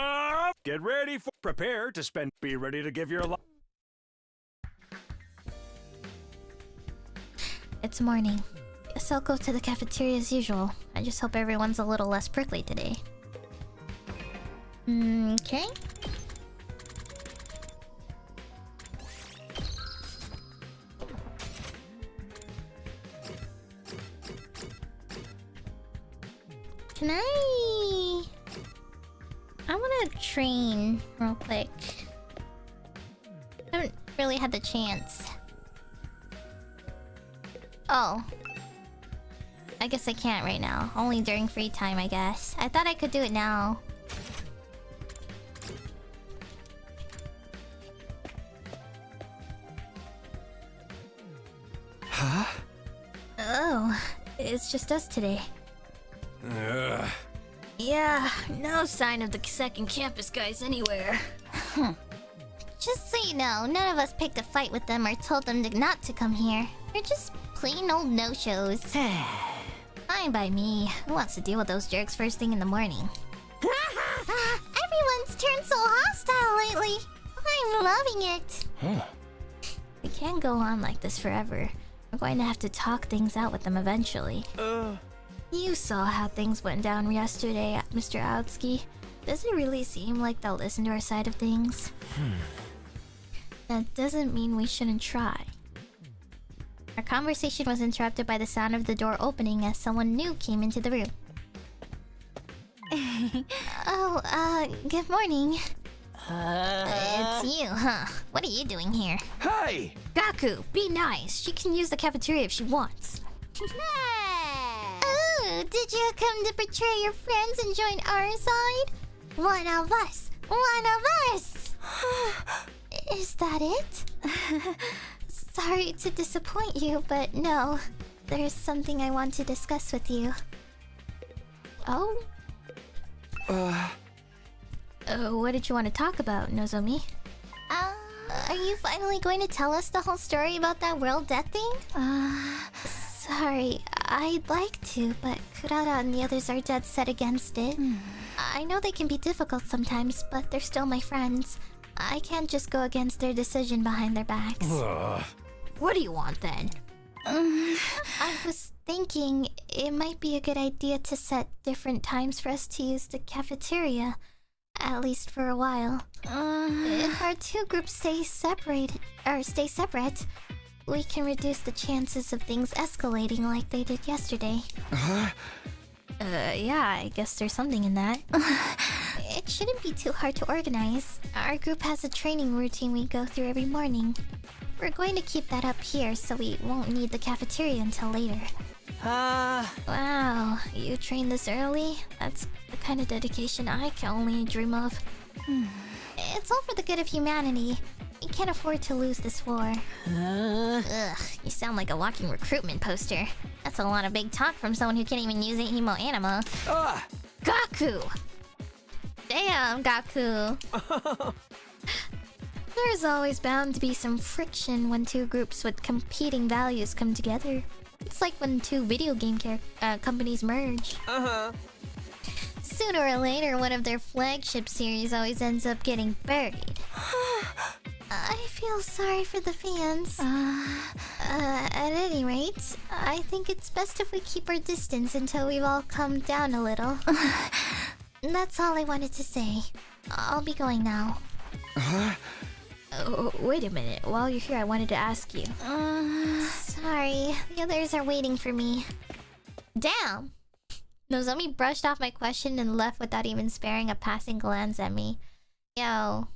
Get ready for... Prepare to spend... Be ready to give your life. It's morning. Guess I'll go to the cafeteria as usual. I just hope everyone's a little less prickly today. Okay. Can I wanna train real quick. I haven't really had the chance. Oh. I guess I can't right now. Only during free time, I guess. I thought I could do it now. Huh? Oh, it's just us today. Yeah, no sign of the second campus guys anywhere. Just so you know, none of us picked a fight with them or told them not to come here. They're just plain old no-shows. Fine by me. Who wants to deal with those jerks first thing in the morning? Everyone's turned so hostile lately. I'm loving it. We can't go on like this forever. We're going to have to talk things out with them eventually. You saw how things went down yesterday, Mr. Aotsky. Does it really seem like they'll listen to our side of things? That doesn't mean we shouldn't try. Our conversation was interrupted by the sound of the door opening as someone new came into the room. Good morning. It's you, huh? What are you doing here? Hey! Gaku, be nice. She can use the cafeteria if she wants. Oh, did you come to betray your friends and join our side? One of us! One of us! Is that it? Sorry to disappoint you, but no. There's something I want to discuss with you. Oh? What did you want to talk about, Nozomi? Are you finally going to tell us the whole story about that world death thing? Sorry, I'd like to, but Kurara and the others are dead set against it. I know they can be difficult sometimes, but they're still my friends. I can't just go against their decision behind their backs. What do you want then? I was thinking it might be a good idea to set different times for us to use the cafeteria. At least for a while. If our two groups stay separate, we can reduce the chances of things escalating like they did yesterday. Yeah, I guess there's something in that. It shouldn't be too hard to organize. Our group has a training routine we go through every morning. We're going to keep that up here so we won't need the cafeteria until later. Wow, you train this early? That's the kind of dedication I can only dream of. It's all for the good of humanity. We can't afford to lose this war. Ugh, you sound like a walking recruitment poster. That's a lot of big talk from someone who can't even use Himo Anima. Gaku! Damn, Gaku. There's always bound to be some friction when two groups with competing values come together. It's like when two video game companies merge. Sooner or later, one of their flagship series always ends up getting buried. I feel sorry for the fans. At any rate, I think it's best if we keep our distance until we've all calmed down a little. That's all I wanted to say. I'll be going now. Wait a minute. While you're here, I wanted to ask you. Sorry. The others are waiting for me. Damn! Nozomi brushed off my question and left without even sparing a passing glance at me. Yo.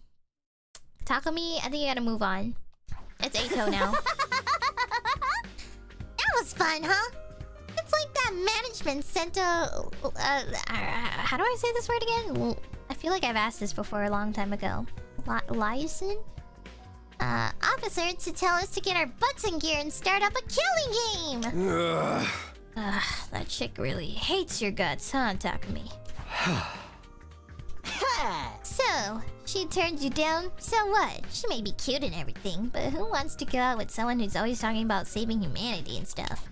Takumi, I think you gotta move on. It's Eito now. That was fun, huh? It's like that management center. How do I say this word again? Well, I feel like I've asked this before a long time ago. Liaison? Officer to tell us to get our butts in gear and start up a killing game! That chick really hates your guts, huh, Takumi? So, she turned you down? So what? She may be cute and everything, but who wants to go out with someone who's always talking about saving humanity and stuff?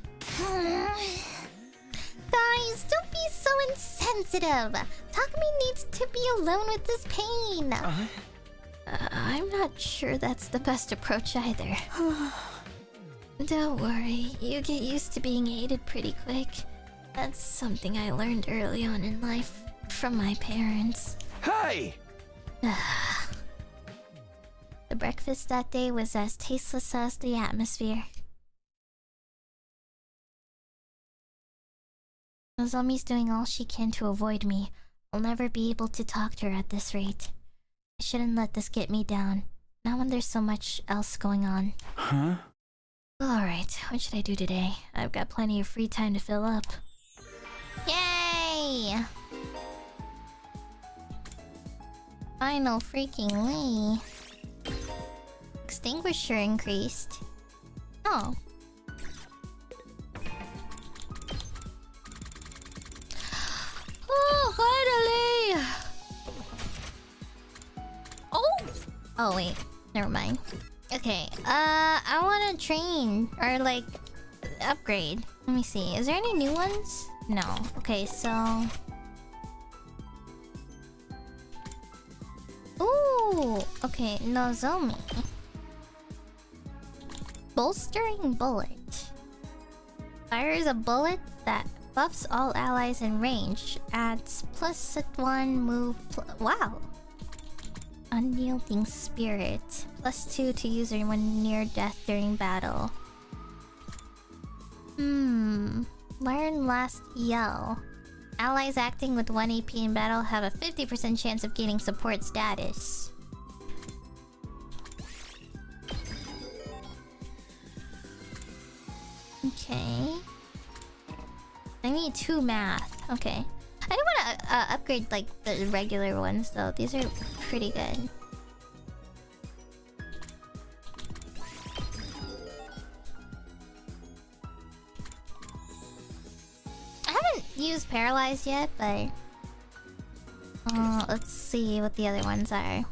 Guys, don't be so insensitive! Takumi needs to be alone with this pain! I'm not sure that's the best approach either. Don't worry, you get used to being hated pretty quick. That's something I learned early on in life from my parents. Hey! The breakfast that day was as tasteless as the atmosphere. Nozomi's doing all she can to avoid me. I'll never be able to talk to her at this rate. I shouldn't let this get me down, not when there's so much else going on. Alright, what should I do today? I've got plenty of free time to fill up. Yay! Final freaking extinguisher increased. Oh. Oh, finally! Oh, wait. Never mind. Okay, I wanna train or like upgrade. Let me see. Is there any new ones? No. Okay, so ooh, okay, Nozomi. Bolstering bullet. Fires a bullet that buffs all allies in range. Adds +1 move. Wow. Unyielding spirit. +2 to user when near death during battle. Learn last yell. Allies acting with 1 AP in battle have a 50% chance of gaining support status. Okay. I need 2 math. Okay. I don't want to upgrade like the regular ones though. These are pretty good. I haven't used Paralyzed yet, but let's see what the other ones are.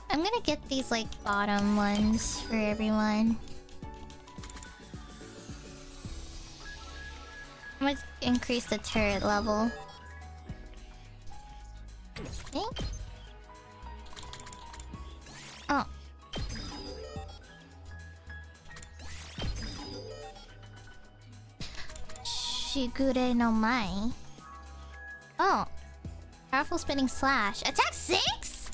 I'm gonna get these like bottom ones for everyone. I'm gonna increase the turret level. Okay. Oh. Shigure no Mai. Oh. Powerful spinning slash. Attack 6?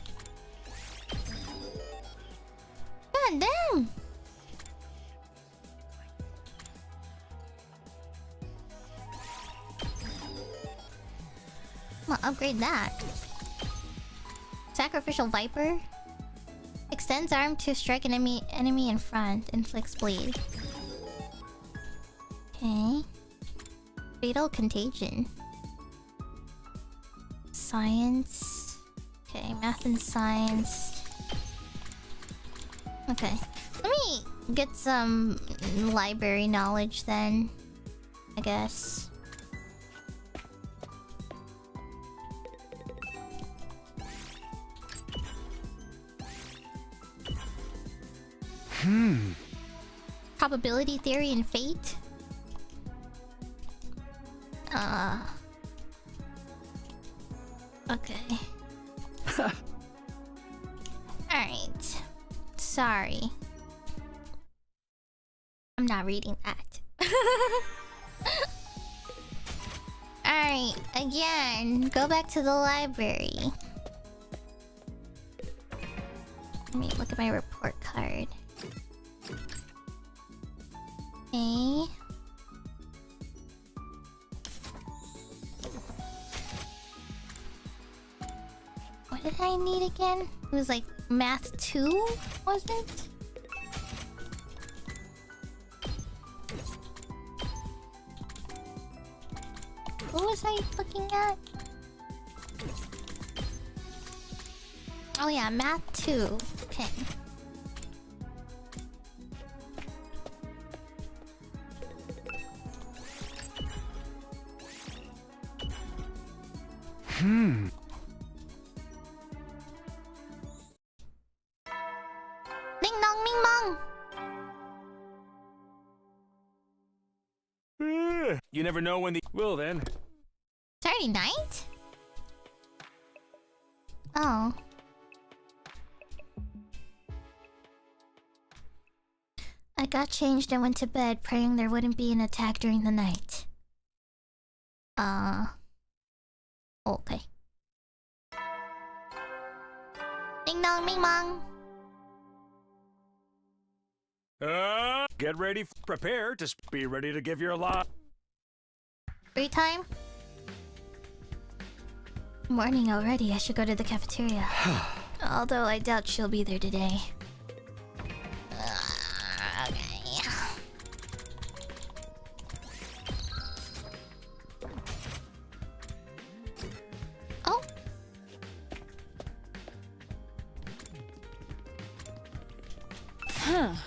God damn. I'm gonna upgrade that. Sacrificial Viper. Extends arm to strike an enemy in front. Inflicts bleed. Okay. Fatal Contagion. Science. Okay, math and science. Okay. Let me get some library knowledge then, I guess. Probability theory and fate. Okay. Alright. Sorry. I'm not reading that. Alright, again. Go back to the library. Let me look at my report card. Okay. What did I need again? It was like math 2, was it? What was I looking at? Oh yeah, math 2. Okay. Ding dong, ming mong. You never know when the... Well then. Saturday night? Oh. I got changed and went to bed, praying there wouldn't be an attack during the night. Okay. Ding dong, ming mong. Get ready, prepare to be ready to give your lot. Free time? Morning already, I should go to the cafeteria. Although I doubt she'll be there today. Okay. Oh.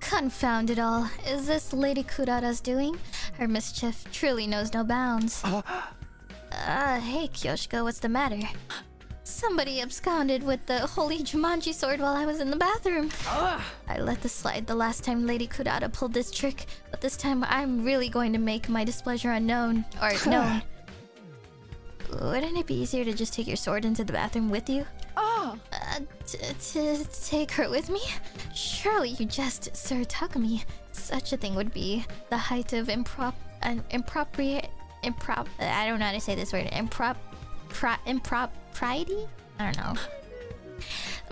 Confound it all. Is this Lady Kurara's doing? Her mischief truly knows no bounds. Hey Kyoshiko, what's the matter? Somebody absconded with the holy Jumanji sword while I was in the bathroom. I let this slide the last time Lady Kurara pulled this trick, but this time I'm really going to make my displeasure unknown, or known. Wouldn't it be easier to just take your sword into the bathroom with you? To take her with me? Surely you jest, Sir Takumi. Such a thing would be the height of impropriety? I don't know how to say this word. Impropriety? I don't know.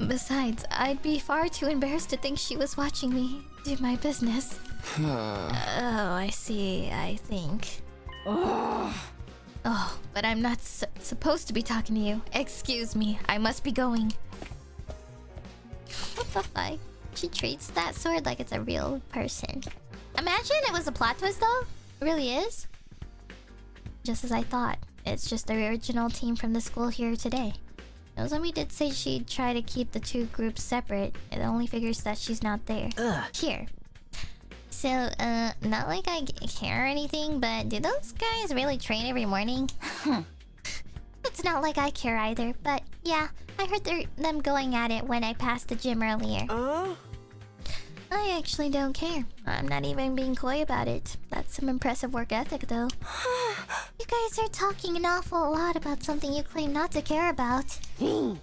Besides, I'd be far too embarrassed to think she was watching me do my business. Oh, I see, I think. Oh, but I'm not supposed to be talking to you. Excuse me, I must be going. What the fuck? She treats that sword like it's a real person. Imagine it was a plot twist though. It really is. Just as I thought. It's just the original team from the school here today. Nozomi did say she'd try to keep the two groups separate. It only figures that she's not there. Here. So, not like I care or anything, but do those guys really train every morning? It's not like I care either, but yeah, I heard them going at it when I passed the gym earlier. I actually don't care. I'm not even being coy about it. That's some impressive work ethic, though. You guys are talking an awful lot about something you claim not to care about. Seeing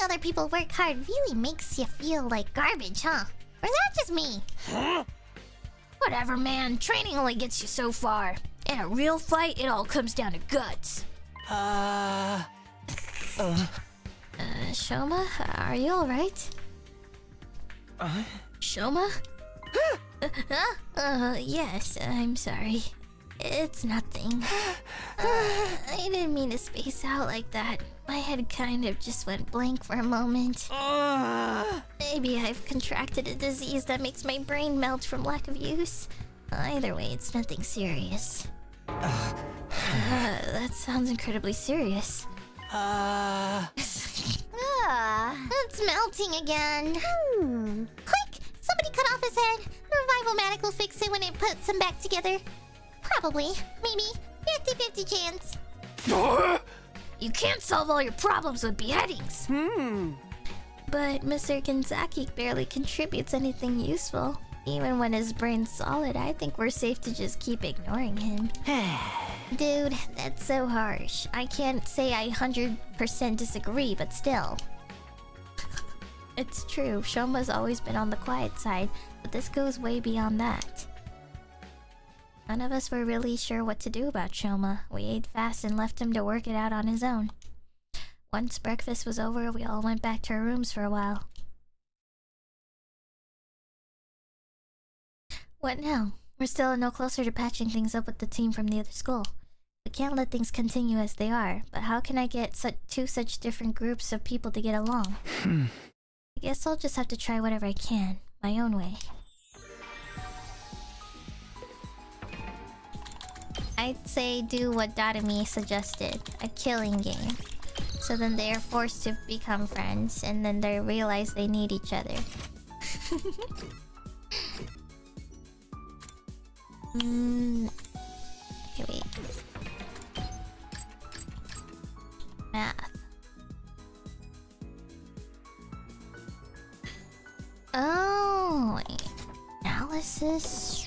other people work hard really makes you feel like garbage, huh? Or is that just me? Whatever, man. Training only gets you so far. In a real fight, it all comes down to guts. Shoma, are you alright? Shoma? Yes, I'm sorry. It's nothing. I didn't mean to space out like that. My head kind of just went blank for a moment. Maybe I've contracted a disease that makes my brain melt from lack of use. Either way, it's nothing serious. That sounds incredibly serious. It's melting again. Quick! Somebody cut off his head. Revival Manic will fix it when it puts him back together. Probably. Maybe. 50-50 chance. You can't solve all your problems with beheadings. But Mr. Gonzaki barely contributes anything useful. Even when his brain's solid, I think we're safe to just keep ignoring him. Dude, that's so harsh. I can't say I 100% disagree, but still. It's true, Shoma's always been on the quiet side, but this goes way beyond that. None of us were really sure what to do about Shoma. We ate fast and left him to work it out on his own. Once breakfast was over, we all went back to our rooms for a while. What now? We're still no closer to patching things up with the team from the other school. We can't let things continue as they are, but how can I get two such different groups of people to get along? I guess I'll just have to try whatever I can, my own way. I'd say do what Dadami suggested, a killing game. So then they are forced to become friends, and then they realize they need each other. Okay, wait. Math. Oh, analysis.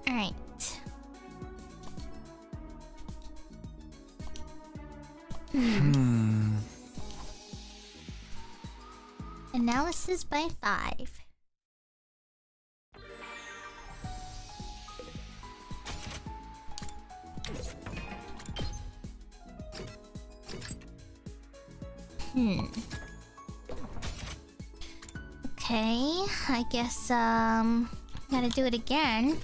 Alright. Analysis by 5. Okay, I guess, gotta do it again.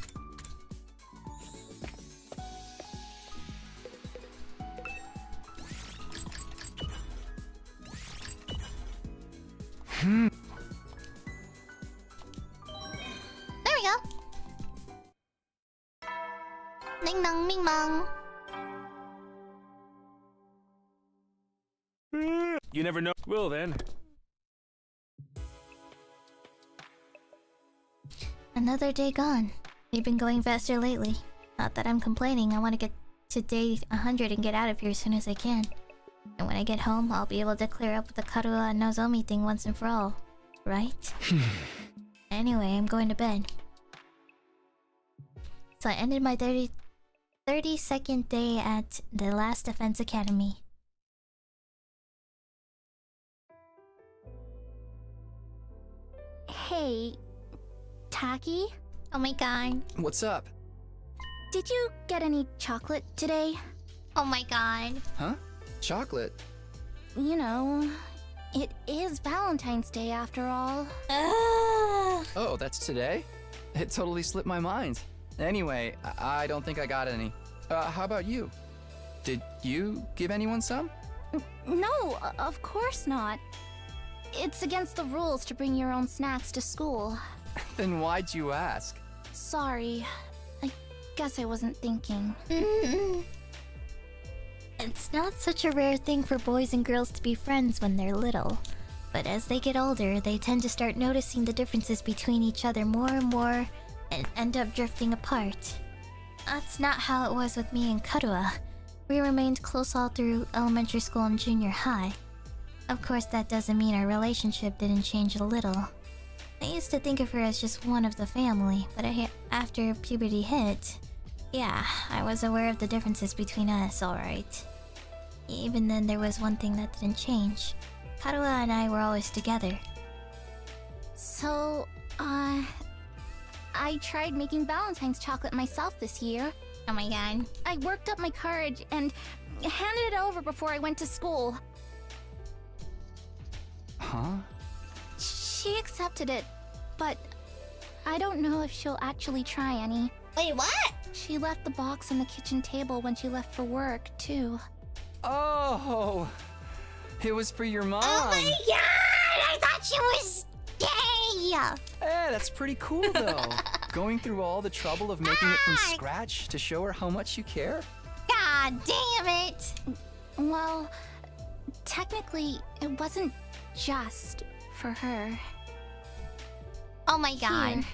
There we go. Ding dong, ming mong. You never know. Well then. Another day gone. We've been going faster lately. Not that I'm complaining, I want to get to day 100 and get out of here as soon as I can. And when I get home, I'll be able to clear up the Karua and Nozomi thing once and for all. Right? Anyway, I'm going to bed. So I ended my 32nd day at the Last Defense Academy. Hey, Taki? Oh my god. What's up? Did you get any chocolate today? Oh my god. Huh? Chocolate? You know, it is Valentine's Day after all. Oh, that's today? It totally slipped my mind. Anyway, I don't think I got any. How about you? Did you give anyone some? No, of course not. It's against the rules to bring your own snacks to school. Then why'd you ask? Sorry. I guess I wasn't thinking. It's not such a rare thing for boys and girls to be friends when they're little. But as they get older, they tend to start noticing the differences between each other more and more and end up drifting apart. That's not how it was with me and Karua. We remained close all through elementary school and junior high. Of course, that doesn't mean our relationship didn't change a little. I used to think of her as just one of the family, but after puberty hit, yeah, I was aware of the differences between us, alright. Even then, there was one thing that didn't change. Karua and I were always together. So, I tried making Valentine's chocolate myself this year. Oh my god. I worked up my courage and handed it over before I went to school. Huh? She accepted it, but I don't know if she'll actually try any. Wait, what? She left the box on the kitchen table when she left for work, too. Oh, it was for your mom. Oh my god! I thought she was gay! Hey, that's pretty cool, though. Going through all the trouble of making it from scratch to show her how much you care? God damn it! Well, technically, it wasn't just for her. Oh my god.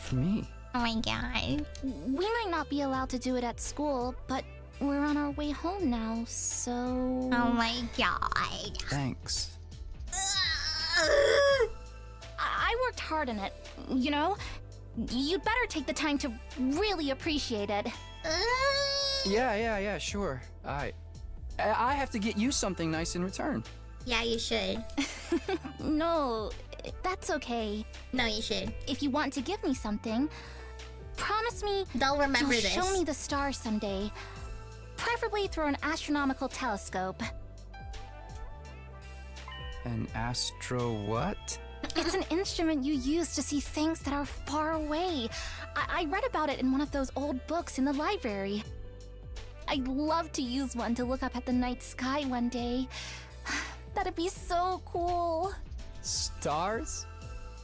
For me. Oh my god. We might not be allowed to do it at school, but we're on our way home now, so... Oh my god. Thanks. I worked hard on it, you know? You'd better take the time to really appreciate it. Yeah, sure. I have to get you something nice in return. Yeah, you should. No, that's okay. No, you should. If you want to give me something, promise me they'll remember you'll this. Show me the stars someday. Preferably through an astronomical telescope. An astro what? It's an instrument you use to see things that are far away. I read about it in one of those old books in the library. I'd love to use one to look up at the night sky one day. That'd be so cool. Stars?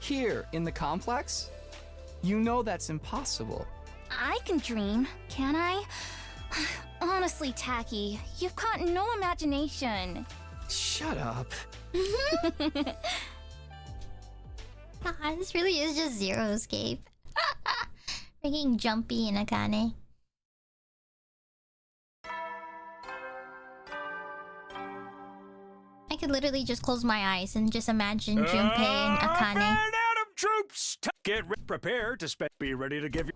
Here, in the complex? You know that's impossible. I can dream, can I? Honestly, Tacky, you've got no imagination. Shut up. God, this really is just Zero Escape. Freaking Jumpy and Akane. I could literally just close my eyes and just imagine Junpei and Akane. Adam troops, prepare to be ready to give you.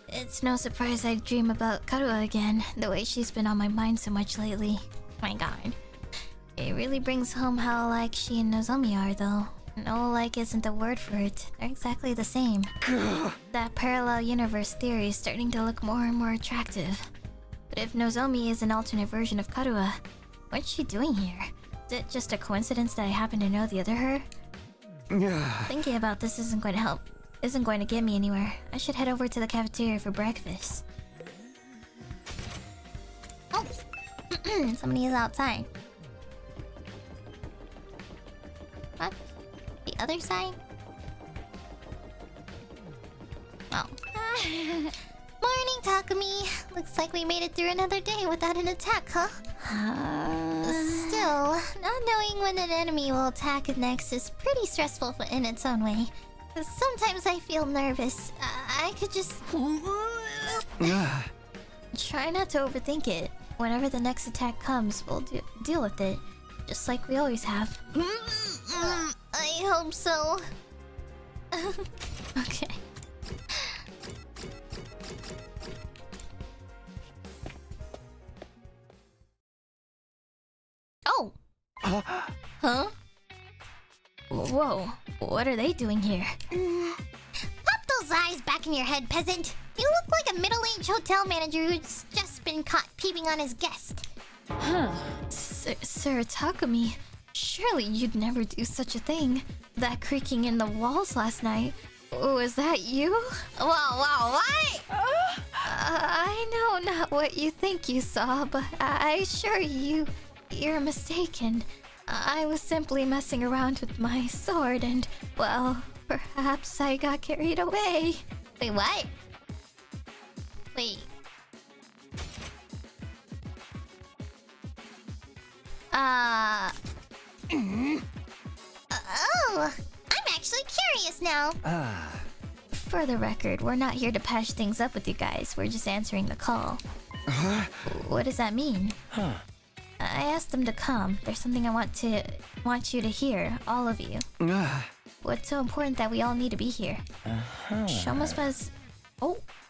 It's no surprise I dream about Karua again, the way she's been on my mind so much lately. My god. It really brings home how alike she and Nozomi are, though. No alike isn't the word for it. They're exactly the same. That parallel universe theory is starting to look more and more attractive. But if Nozomi is an alternate version of Karua, what's she doing here? Is it just a coincidence that I happen to know the other her? Thinking about this isn't going to help. Isn't going to get me anywhere. I should head over to the cafeteria for breakfast. Oh! Somebody is outside. What? The other side? Oh. Morning, Takumi. Looks like we made it through another day without an attack, huh? Still, not knowing when an enemy will attack next is pretty stressful in its own way. Sometimes I feel nervous. I could just... Try not to overthink it. Whenever the next attack comes, we'll deal with it. Just like we always have. I hope so. Okay. Oh! Huh? Whoa, what are they doing here? Pop those eyes back in your head, peasant! You look like a middle-aged hotel manager who's just been caught peeping on his guest. Sir Takumi, surely you'd never do such a thing. That creaking in the walls last night, was that you? Wow, what? I know not what you think you saw, but I assure you, you're mistaken. I was simply messing around with my sword and, well, perhaps I got carried away. Wait, what? Wait. Oh, I'm actually curious now. For the record, we're not here to patch things up with you guys. We're just answering the call. What does that mean? I asked them to come. There's something I want you to hear, all of you. What's so important that we all need to be here?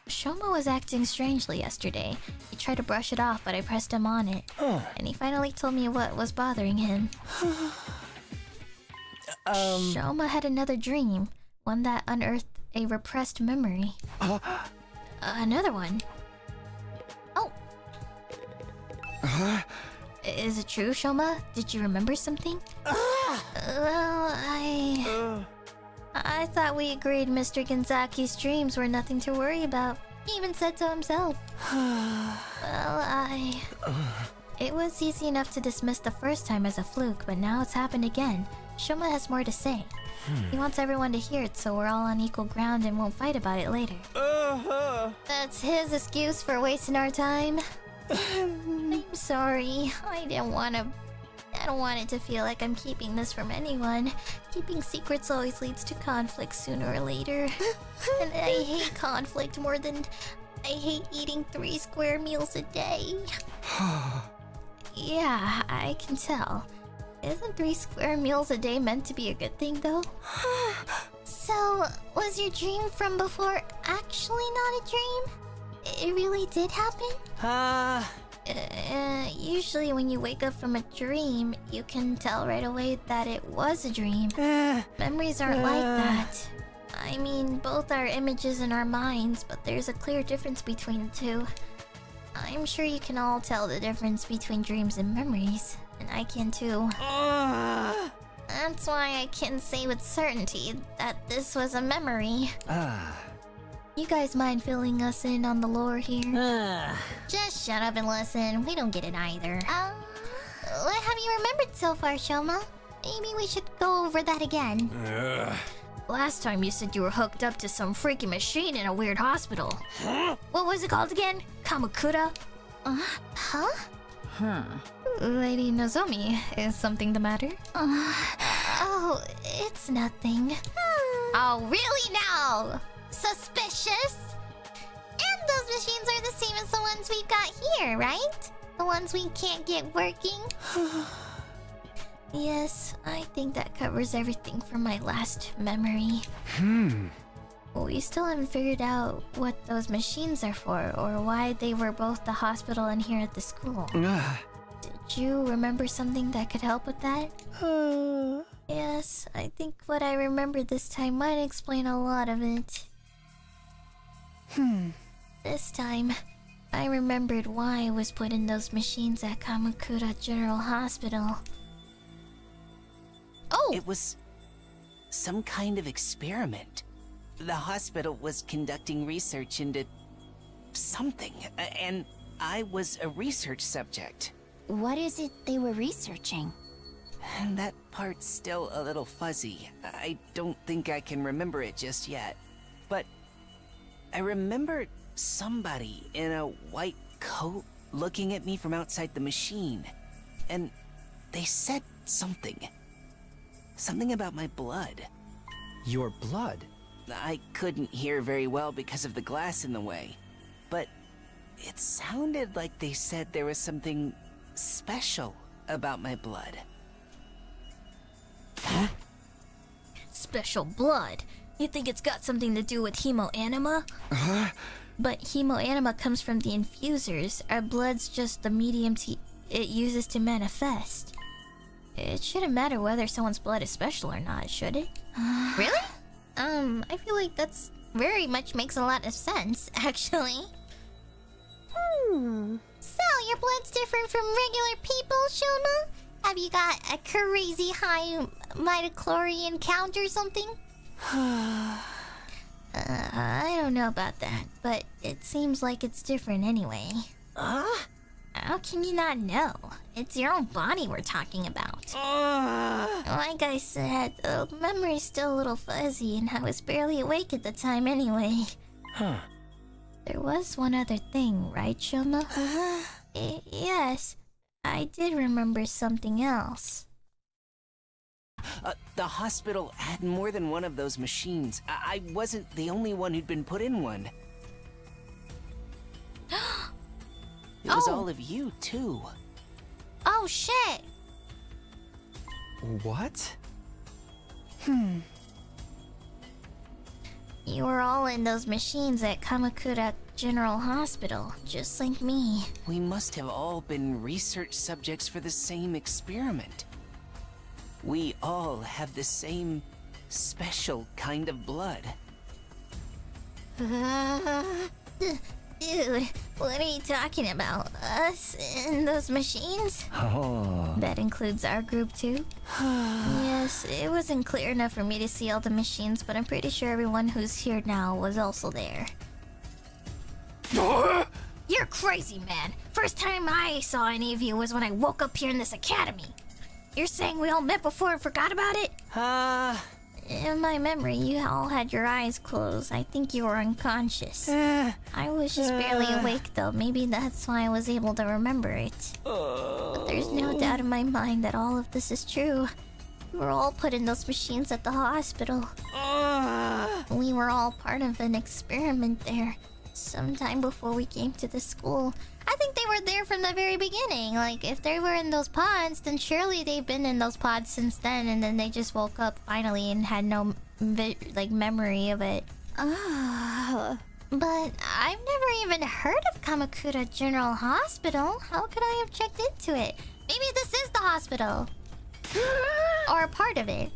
Shoma was acting strangely yesterday. He tried to brush it off, but I pressed him on it. And he finally told me what was bothering him. Shoma had another dream, one that unearthed a repressed memory. Another one. Oh. Is it true, Shoma? Did you remember something? Well, I thought we agreed Mr. Genzaki's dreams were nothing to worry about. He even said so himself. Well, It was easy enough to dismiss the first time as a fluke, but now it's happened again. Shoma has more to say. He wants everyone to hear it so we're all on equal ground and won't fight about it later. That's his excuse for wasting our time. I'm sorry. I don't want it to feel like I'm keeping this from anyone. Keeping secrets always leads to conflict sooner or later. And I hate conflict more than I hate eating 3 square meals a day. Yeah, I can tell. Isn't 3 square meals a day meant to be a good thing, though? So, was your dream from before actually not a dream? It really did happen? Usually when you wake up from a dream, you can tell right away that it was a dream. Memories aren't like that. I mean, both are images in our minds, but there's a clear difference between the two. I'm sure you can all tell the difference between dreams and memories, and I can too. That's why I can say with certainty that this was a memory. You guys mind filling us in on the lore here? Just shut up and listen. We don't get it either. What have you remembered so far, Shoma? Maybe we should go over that again. Last time you said you were hooked up to some freaky machine in a weird hospital. What was it called again? Kamakura? Lady Nozomi, is something the matter? Oh, it's nothing. Oh, really now? Suspicious? And those machines are the same as the ones we've got here, right? The ones we can't get working? Yes, I think that covers everything from my last memory. We still haven't figured out what those machines are for, or why they were both the hospital and here at the school. Did you remember something that could help with that? Yes, I think what I remembered this time might explain a lot of it. This time, I remembered why I was put in those machines at Kamakura General Hospital. Oh! It was some kind of experiment. The hospital was conducting research into something, and I was a research subject. What is it they were researching? And that part's still a little fuzzy. I don't think I can remember it just yet. But I remember somebody in a white coat looking at me from outside the machine. And they said something. Something about my blood. Your blood? I couldn't hear very well because of the glass in the way. But it sounded like they said there was something special about my blood. Special blood? You think it's got something to do with hemoanima? But hemoanima comes from the infusers. Our blood's just the medium it uses to manifest. It shouldn't matter whether someone's blood is special or not, should it? Really? I feel like that's very much makes a lot of sense, actually. So, your blood's different from regular people, Shoma? Have you got a crazy high midichlorian count or something? I don't know about that, but it seems like it's different anyway. How can you not know? It's your own body we're talking about. Like I said, the memory's still a little fuzzy, and I was barely awake at the time anyway. There was one other thing, right, Shoma? Yes, I did remember something else. The hospital had more than one of those machines. I wasn't the only one who'd been put in one. It was all of you, too. Oh, shit! What? You were all in those machines at Kamakura General Hospital, just like me. We must have all been research subjects for the same experiment. we all have the same special kind of blood. Dude, what are you talking about? Us and those machines? Oh. That includes our group too? Yes, it wasn't clear enough for me to see all the machines, but I'm pretty sure everyone who's here now was also there. You're crazy, man. First time I saw any of you was when I woke up here in this academy. You're saying we all met before and forgot about it? In my memory, you all had your eyes closed. I think you were unconscious. I was just barely awake, though. Maybe that's why I was able to remember it. But there's no doubt in my mind that all of this is true. We were all put in those machines at the hospital. We were all part of an experiment there. Sometime before we came to the school. I think they were there from the very beginning. Like, if they were in those pods, then surely they've been in those pods since then, and then they just woke up finally and had no, memory of it. But I've never even heard of Kamakura General Hospital. How could I have checked into it? Maybe this is the hospital. Or a part of it.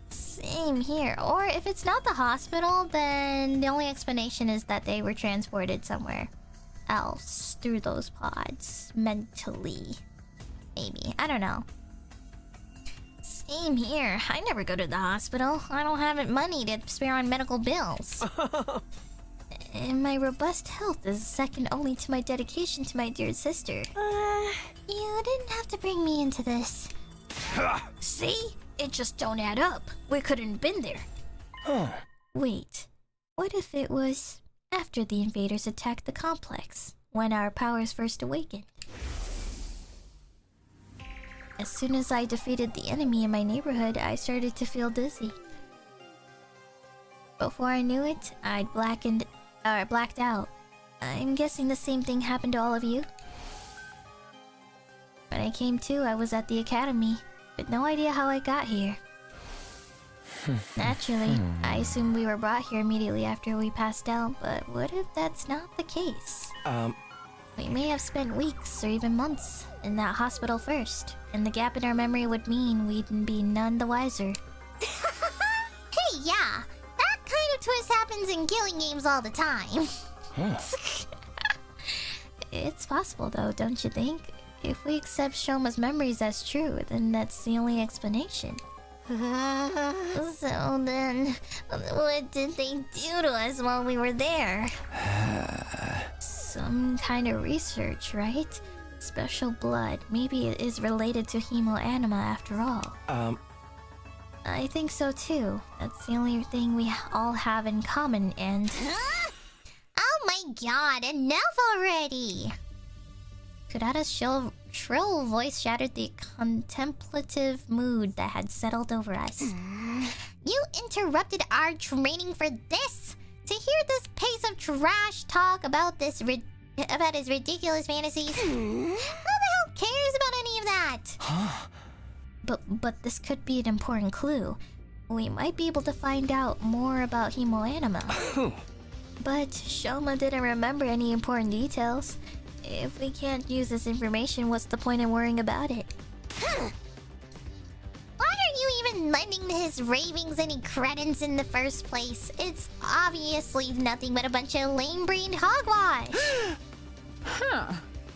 Same here. Or if it's not the hospital, then the only explanation is that they were transported somewhere else through those pods mentally. Maybe. I don't know. Same here. I never go to the hospital. I don't have money to spare on medical bills. And my robust health is second only to my dedication to my dear sister. You didn't have to bring me into this. See? It just don't add up. We couldn't have been there. Wait. What if it was after the invaders attacked the complex, when our powers first awakened? As soon as I defeated the enemy in my neighborhood, I started to feel dizzy. Before I knew it, I'd blacked out. I'm guessing the same thing happened to all of you. When I came to, I was at the academy, with no idea how I got here. Naturally, I assumed we were brought here immediately after we passed out, but what if that's not the case? We may have spent weeks or even months in that hospital first, and the gap in our memory would mean we'd be none the wiser. Hey, yeah, that kind of twist happens in killing games all the time. It's possible though, don't you think? If we accept Shoma's memories as true, then that's the only explanation. So then, what did they do to us while we were there? Some kind of research, right? Special blood. Maybe it is related to hemoanima after all. I think so too. That's the only thing we all have in common, and... Oh my god, enough already! Kurata's shrill voice shattered the contemplative mood that had settled over us. You interrupted our training for this? To hear this pace of trash talk about his ridiculous fantasies? Who the hell cares about any of that? But this could be an important clue. We might be able to find out more about hemoanima. But Shoma didn't remember any important details. If we can't use this information, what's the point in worrying about it? Why are you even lending his ravings any credence in the first place? It's obviously nothing but a bunch of lame-brained hogwash.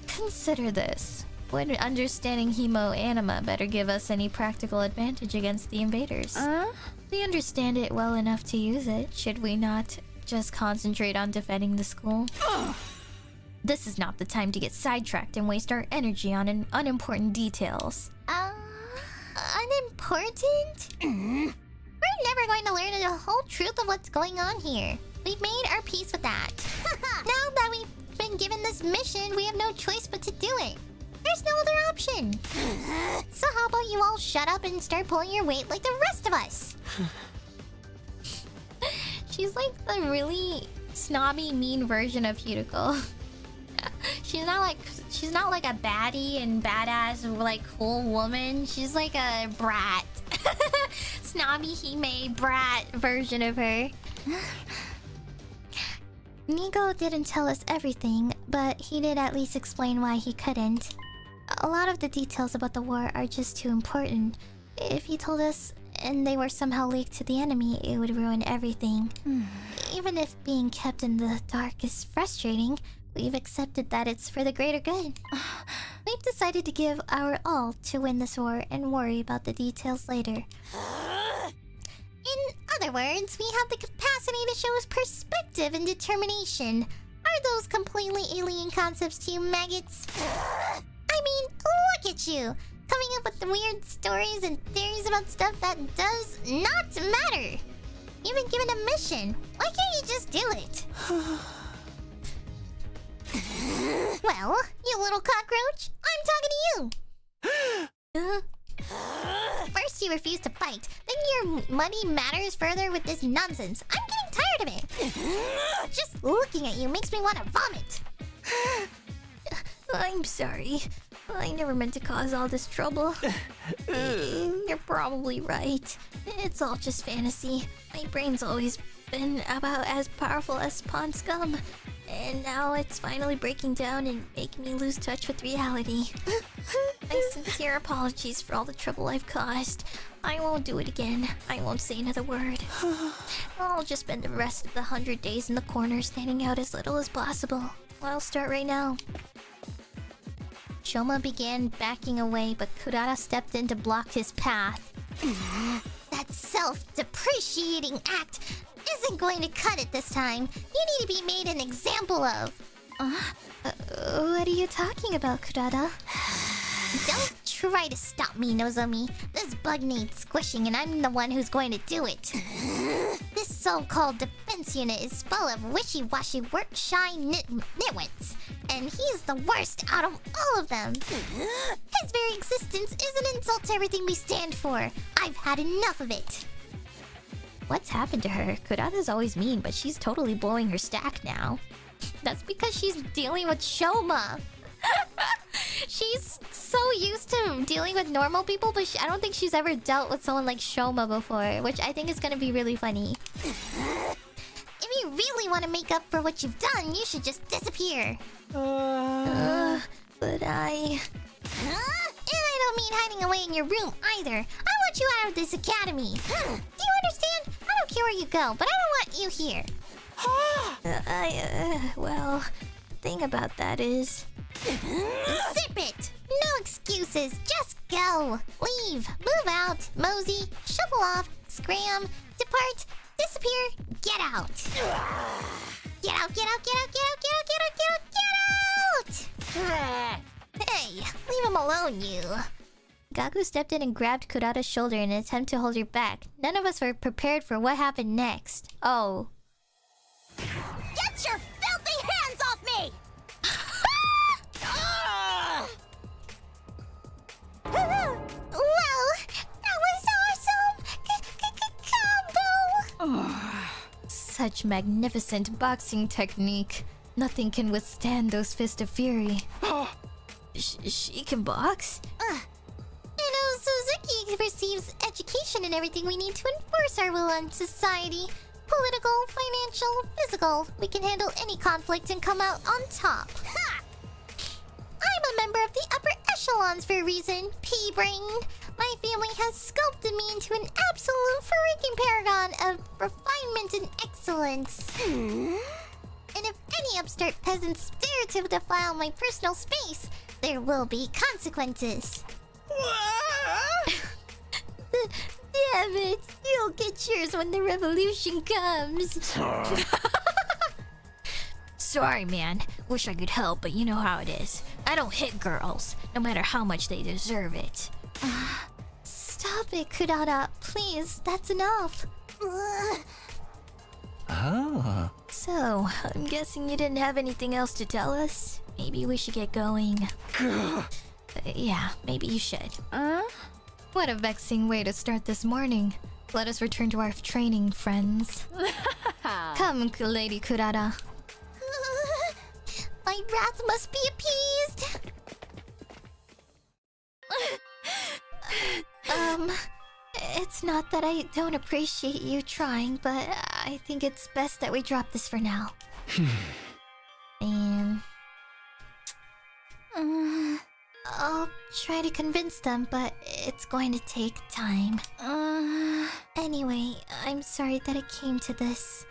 Consider this. Would understanding hemoanima better give us any practical advantage against the invaders? We understand it well enough to use it. Should we not just concentrate on defending the school? This is not the time to get sidetracked and waste our energy on unimportant details. Unimportant? We're never going to learn the whole truth of what's going on here. We've made our peace with that. Now that we've been given this mission, we have no choice but to do it. There's no other option. So how about you all shut up and start pulling your weight like the rest of us? She's like the really snobby, mean version of Hideko. She's not like a baddie and badass like cool woman. She's like a brat. Snobby Hime brat version of her. Nigo didn't tell us everything, but he did at least explain why he couldn't. A lot of the details about the war are just too important. If he told us and they were somehow leaked to the enemy, it would ruin everything. Even if being kept in the dark is frustrating, we've accepted that it's for the greater good. We've decided to give our all to win this war and worry about the details later. In other words, we have the capacity to show us perspective and determination. Are those completely alien concepts to you, maggots? I mean, look at you! Coming up with the weird stories and theories about stuff that does not matter! You've been given a mission. Why can't you just do it? Well, you little cockroach, I'm talking to you! First you refuse to fight, then your muddy matters further with this nonsense. I'm getting tired of it! Just looking at you makes me want to vomit! I'm sorry. I never meant to cause all this trouble. You're probably right. It's all just fantasy. My brain's always been about as powerful as Spawn Scum. And now it's finally breaking down and making me lose touch with reality. My sincere apologies for all the trouble I've caused. I won't do it again. I won't say another word. I'll just spend the rest of the 100 days in the corner standing out as little as possible. I'll start right now. Shoma began backing away, but Kurata stepped in to block his path. That self-depreciating act isn't going to cut it this time. You need to be made an example of. What are you talking about, Kurata? Don't try to stop me, Nozomi. This bug needs squishing, and I'm the one who's going to do it. This so-called defense unit is full of wishy-washy work-shy nitwits, and he's the worst out of all of them. His very existence is an insult to everything we stand for. I've had enough of it. What's happened to her? Kurata's always mean, but she's totally blowing her stack now. That's because she's dealing with Shoma. She's so used to dealing with normal people, but I don't think she's ever dealt with someone like Shoma before, which I think is gonna be really funny. If you really want to make up for what you've done, you should just disappear. But I... And I don't mean hiding away in your room either. I want you out of this academy. Do you understand? I don't care where you go, but I don't want you here. Well, the thing about that is... Zip it! No excuses, just go! Leave, move out, mosey, shuffle off, scram, depart, disappear, get out! Get out, get out, get out, get out, get out, get out, get out, get out! Hey, leave him alone, you! Gaku stepped in and grabbed Kurata's shoulder in an attempt to hold her back. None of us were prepared for what happened next. Oh. Get your filthy hands off me! Well, that was awesome! Combo! Such magnificent boxing technique. Nothing can withstand those fists of fury. She can box? Suzuki receives education and everything we need to enforce our will on society. Political, financial, physical. We can handle any conflict and come out on top. Ha! I'm a member of the upper echelons for a reason, pea-brain. My family has sculpted me into an absolute freaking paragon of refinement and excellence. And if any upstart peasants dare to defile my personal space, there will be consequences. Damn it! You'll get yours when the revolution comes. Sorry, man. Wish I could help, but you know how it is. I don't hit girls, no matter how much they deserve it. Stop it, Kurata. Please, that's enough. Ah. So, I'm guessing you didn't have anything else to tell us? Maybe we should get going. Yeah, maybe you should. What a vexing way to start this morning. Let us return to our training, friends. Come, Lady Kurata. My wrath must be appeased. It's not that I don't appreciate you trying, but I think it's best that we drop this for now. I'll try to convince them, but it's going to take time. Anyway, I'm sorry that it came to this.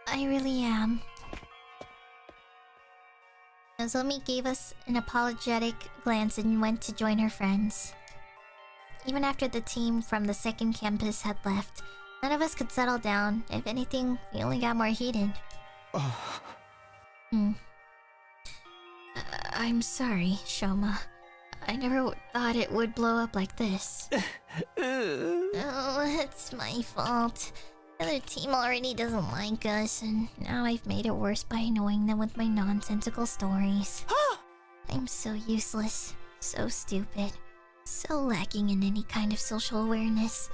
I really am. Nozomi gave us an apologetic glance and went to join her friends. Even after the team from the second campus had left, none of us could settle down. If anything, we only got more heated. I'm sorry, Shoma. I never thought it would blow up like this. Oh, it's my fault. The other team already doesn't like us, and now I've made it worse by annoying them with my nonsensical stories. I'm so useless, so stupid, so lacking in any kind of social awareness.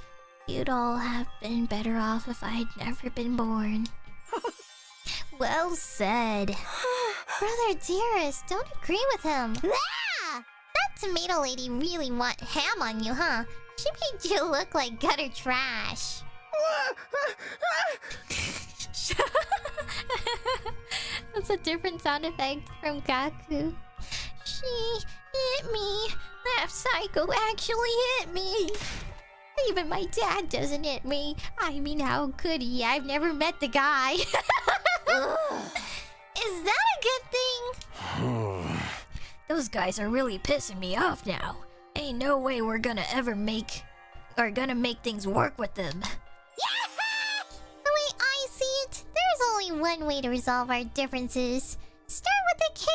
You'd all have been better off if I'd never been born. Well said. Brother dearest, don't agree with him. That tomato lady really want ham on you, huh? She made you look like gutter trash. That's a different sound effect from Gaku. She hit me. That psycho actually hit me. Even my dad doesn't hit me. I mean, how could he? I've never met the guy. Is that a good thing? Those guys are really pissing me off now. Ain't no way we're gonna make things work with them. The way I see it, there's only one way to resolve our differences. Start with a K,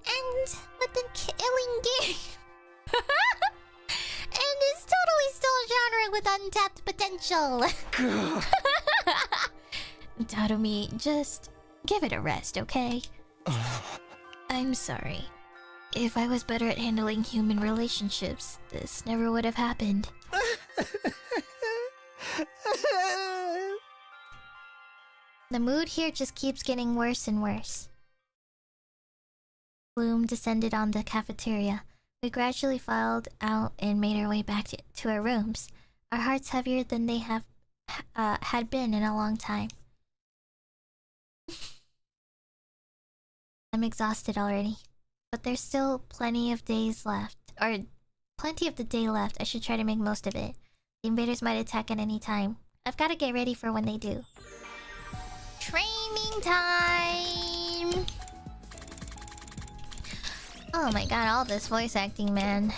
and with the killing game. And it's totally still a genre with untapped potential. Taromi, just give it a rest, okay? I'm sorry. If I was better at handling human relationships, this never would have happened. The mood here just keeps getting worse and worse. Gloom descended on the cafeteria. We gradually filed out and made our way back to our rooms, our hearts heavier than they had been in a long time. I'm exhausted already, but there's still plenty of days left, or plenty of the day left. I should try to make most of it. The invaders might attack at any time. I've got to get ready for when they do. Training time! Oh my god, all this voice acting, man.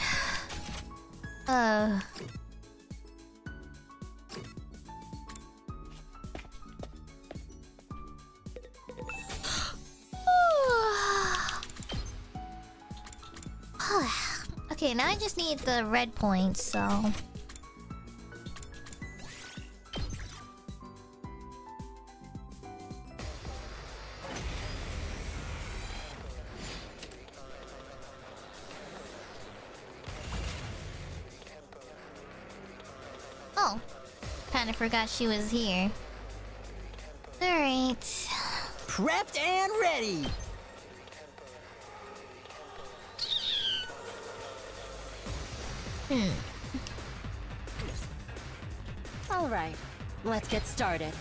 Okay, now I just need the red points, so... Oh, kinda forgot she was here. Alright. Prepped and ready! All right, let's get started.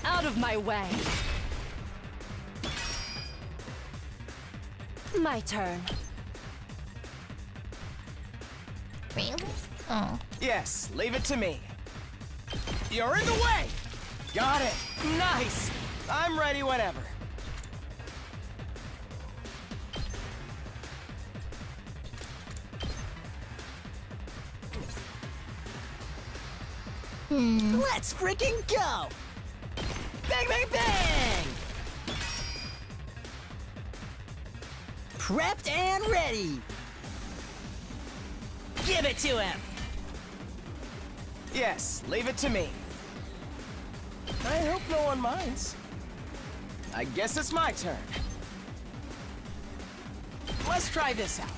Out of my way. My turn. Really? Oh. Yes, leave it to me. You're in the way! Got it! Nice! I'm ready whenever. Let's freaking go! Bang, bang, bang! Prepped and ready! Give it to him! Yes, leave it to me. I hope no one minds. I guess it's my turn. Let's try this out.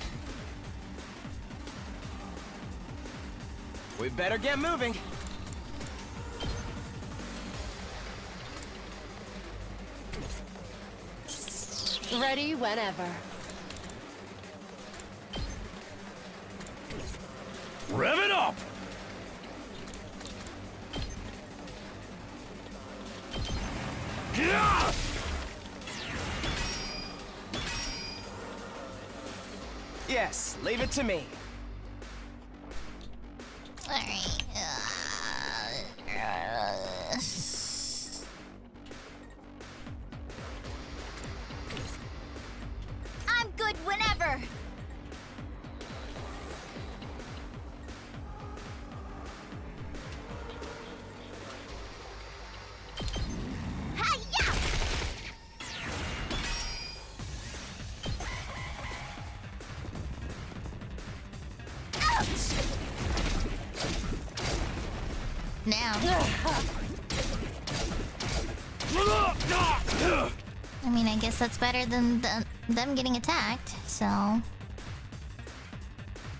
We better get moving. Ready whenever. Rev it up! Yeah! Yes, leave it to me. Alright. I'm good whenever. Hi-ya! Now. I mean, I guess that's better than them getting attacked, so...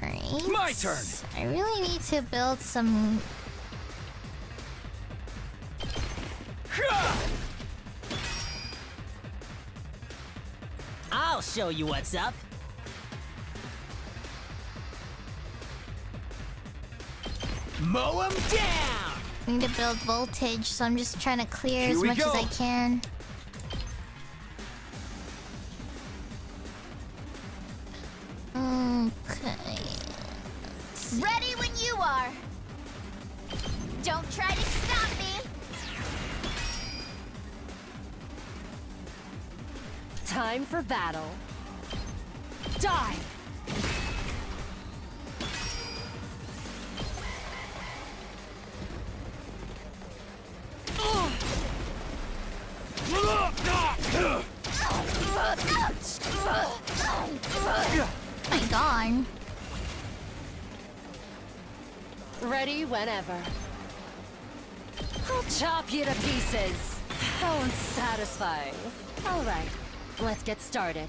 Right. My turn! I really need to build some... I'll show you what's up. Mow 'em down! I need to build voltage, so I'm just trying to clear as much as I can. Okay. Ready when you are. Don't try to stop me. Time for battle. Die! My God. Ready whenever. I'll chop you to pieces. How unsatisfying. All right, let's get started.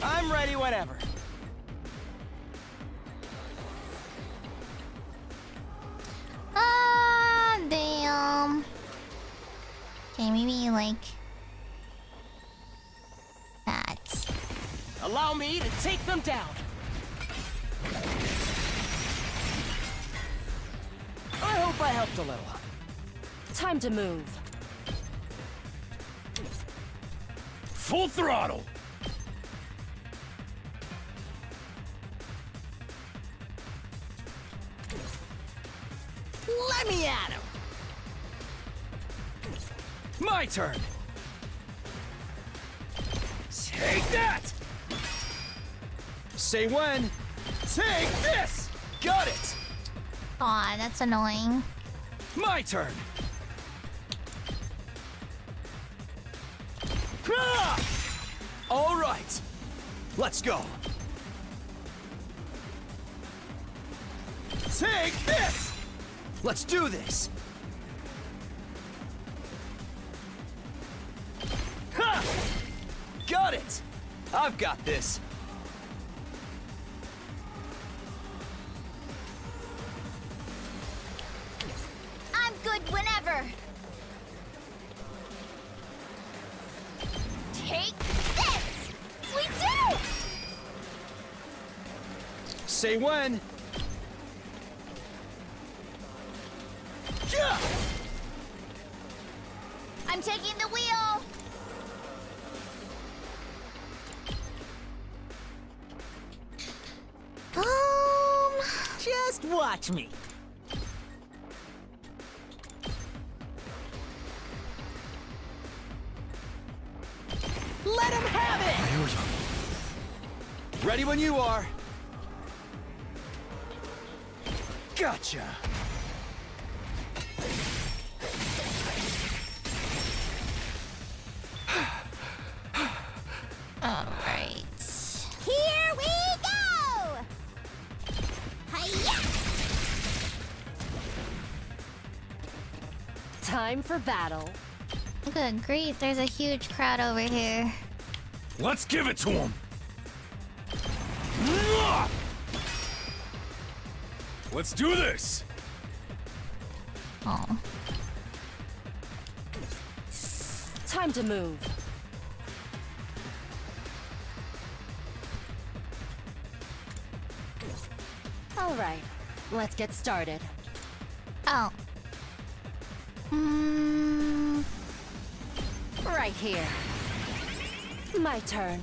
I'm ready whenever. Damn. Okay, maybe like that. Allow me to take them down. I hope I helped a little. Time to move. Full throttle! Let me at him! My turn! Take that! Say when. Take this! Got it! Aw, that's annoying. My turn! All right, let's go. Take this! Let's do this! Ha! Got it! I've got this. I'm good whenever. Take this! We do! Say when. Yeah! I'm taking the wheel. Just watch me. Let him have it! Ready when you are. Gotcha. All right. Here we go! Hi-ya! Time for battle. Good grief, there's a huge crowd over here. Let's give it to him! Let's do this! Oh. Time to move. All right, let's get started. Oh. Right here. My turn.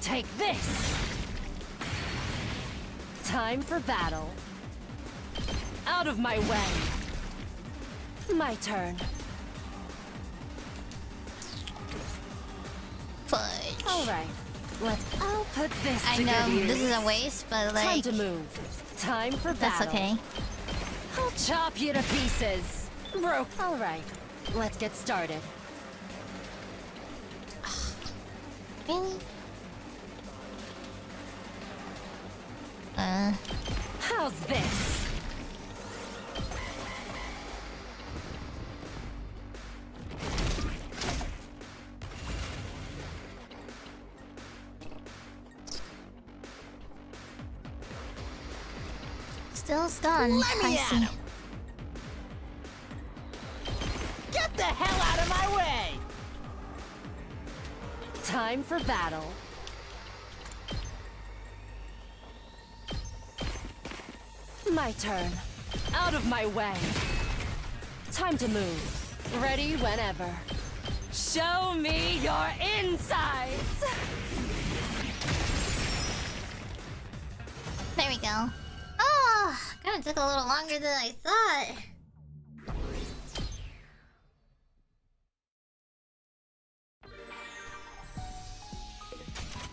Take this! Time for battle. Out of my way. My turn. Fudge. Alright. I'll put this I to know good this is use. a waste, but like... Time to move. Time for That's battle. okay. I'll chop you to pieces. Broke. Alright. Let's get started. Really? How's this? Still stunned. Let me I at see. him. Get the hell out of my way! Time for battle. My turn. Out of my way. Time to move. Ready whenever. Show me your insides! There we go. Oh, kinda took a little longer than I thought.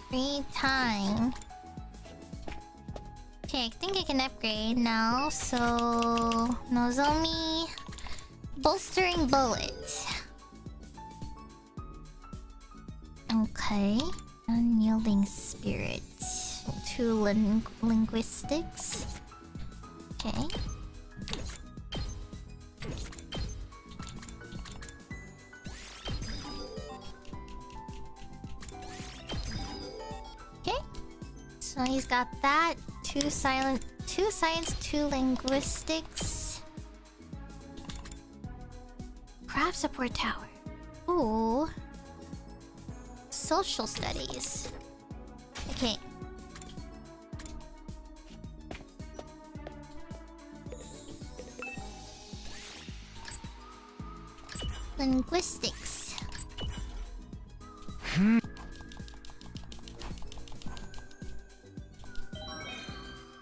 Free time. Okay, I think I can upgrade now. So, Nozomi, bolstering bullet. Okay, unyielding spirit. 2 linguistics. Okay. Okay. So he's got that. 2 science, 2 linguistics. Craft support tower. Ooh. Social studies. Okay. Linguistics.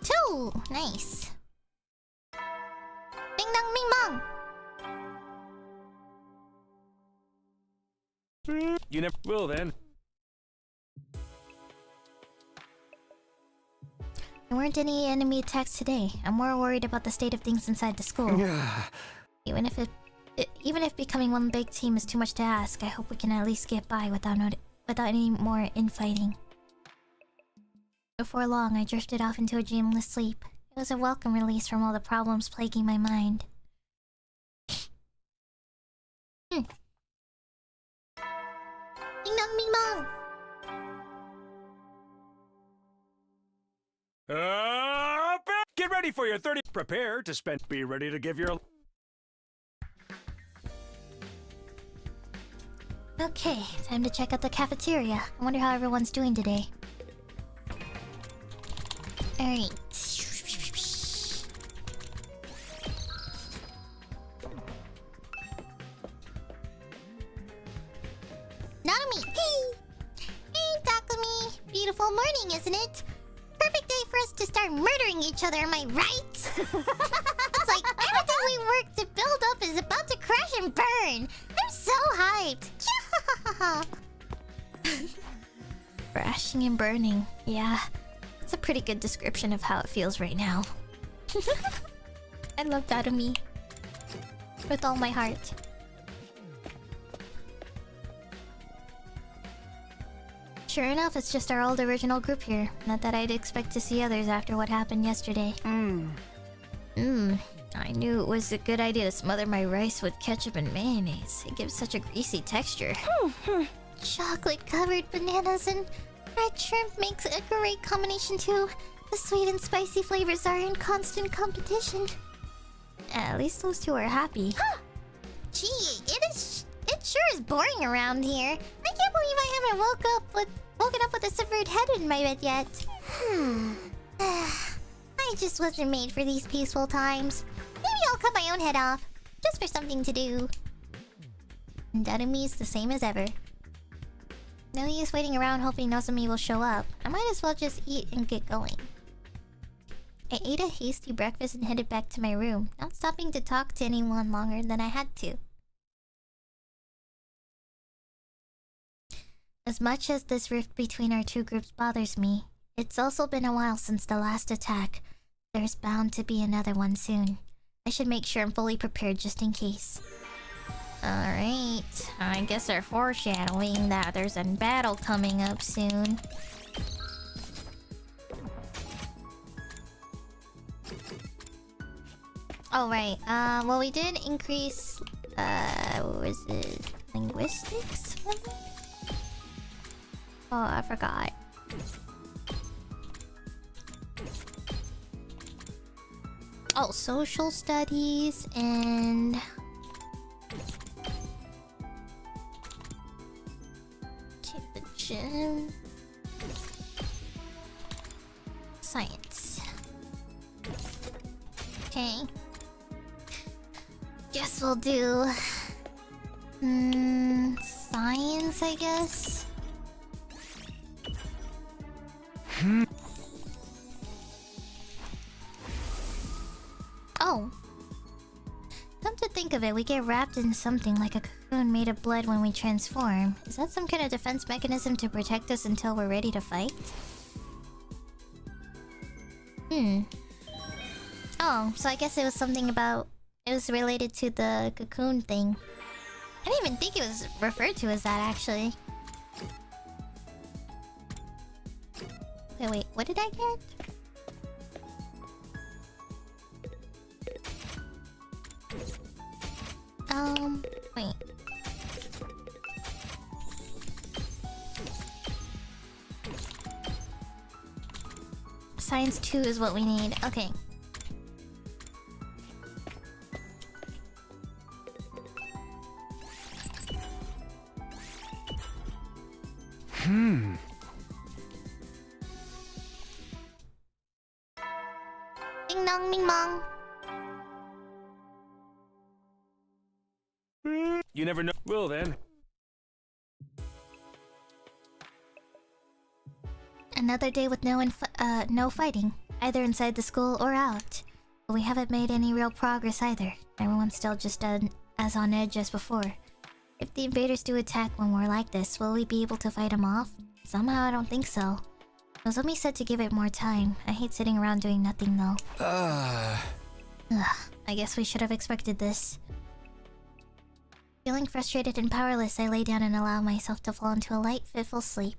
Two! Nice. Ding dong bing bong! You never will then. There weren't any enemy attacks today. I'm more worried about the state of things inside the school. Even if becoming one big team is too much to ask, I hope we can at least get by without any more infighting. Before long, I drifted off into a dreamless sleep. It was a welcome release from all the problems plaguing my mind. Ding dong bing bong! Get ready for your 30. Prepare to spend. Be ready to give your. Okay, time to check out the cafeteria. I wonder how everyone's doing today. Alright. Nanami! Hey! Hey, Takumi! Beautiful morning, isn't it? Perfect day for us to start murdering each other, am I right? It's like everything we work to build up is about to crash and burn! I'm so hyped! Crashing and burning. Yeah, it's a pretty good description of how it feels right now. I love Tatumi. With all my heart. Sure enough, it's just our old original group here. Not that I'd expect to see others after what happened yesterday. I knew it was a good idea to smother my rice with ketchup and mayonnaise. It gives such a greasy texture. Chocolate-covered bananas and red shrimp makes a great combination too. The sweet and spicy flavors are in constant competition. At least those two are happy. Gee, it sure is boring around here. I can't believe I haven't woken up with a severed head in my bed yet. I I just wasn't made for these peaceful times. Maybe I'll cut my own head off. Just for something to do. And Darumi's the same as ever. No use waiting around hoping Nozomi will show up. I might as well just eat and get going. I ate a hasty breakfast and headed back to my room, not stopping to talk to anyone longer than I had to. As much as this rift between our two groups bothers me, it's also been a while since the last attack. There's bound to be another one soon. I should make sure I'm fully prepared just in case. Alright, I guess they're foreshadowing that there's a battle coming up soon. Oh right, well we did increase, what was it? Linguistics? Oh, I forgot. Oh, social studies and... to the gym. Science. Okay. Guess we'll do... science, I guess? Oh. Come to think of it, we get wrapped in something like a cocoon made of blood when we transform. Is that some kind of defense mechanism to protect us until we're ready to fight? Oh, so I guess it was something about... it was related to the cocoon thing. I didn't even think it was referred to as that, actually. Okay, wait, what did I get? Wait. Science 2 is what we need. Okay. Ding dong, ding dong. You never know. Well then. Another day with no fighting, either inside the school or out. But we haven't made any real progress either. Everyone's still just as on edge as before. If the invaders do attack when we're like this, will we be able to fight them off? Somehow I don't think so. Nozomi said to give it more time. I hate sitting around doing nothing though. Ugh, I guess we should have expected this. Feeling frustrated and powerless, I lay down and allow myself to fall into a light, fitful sleep.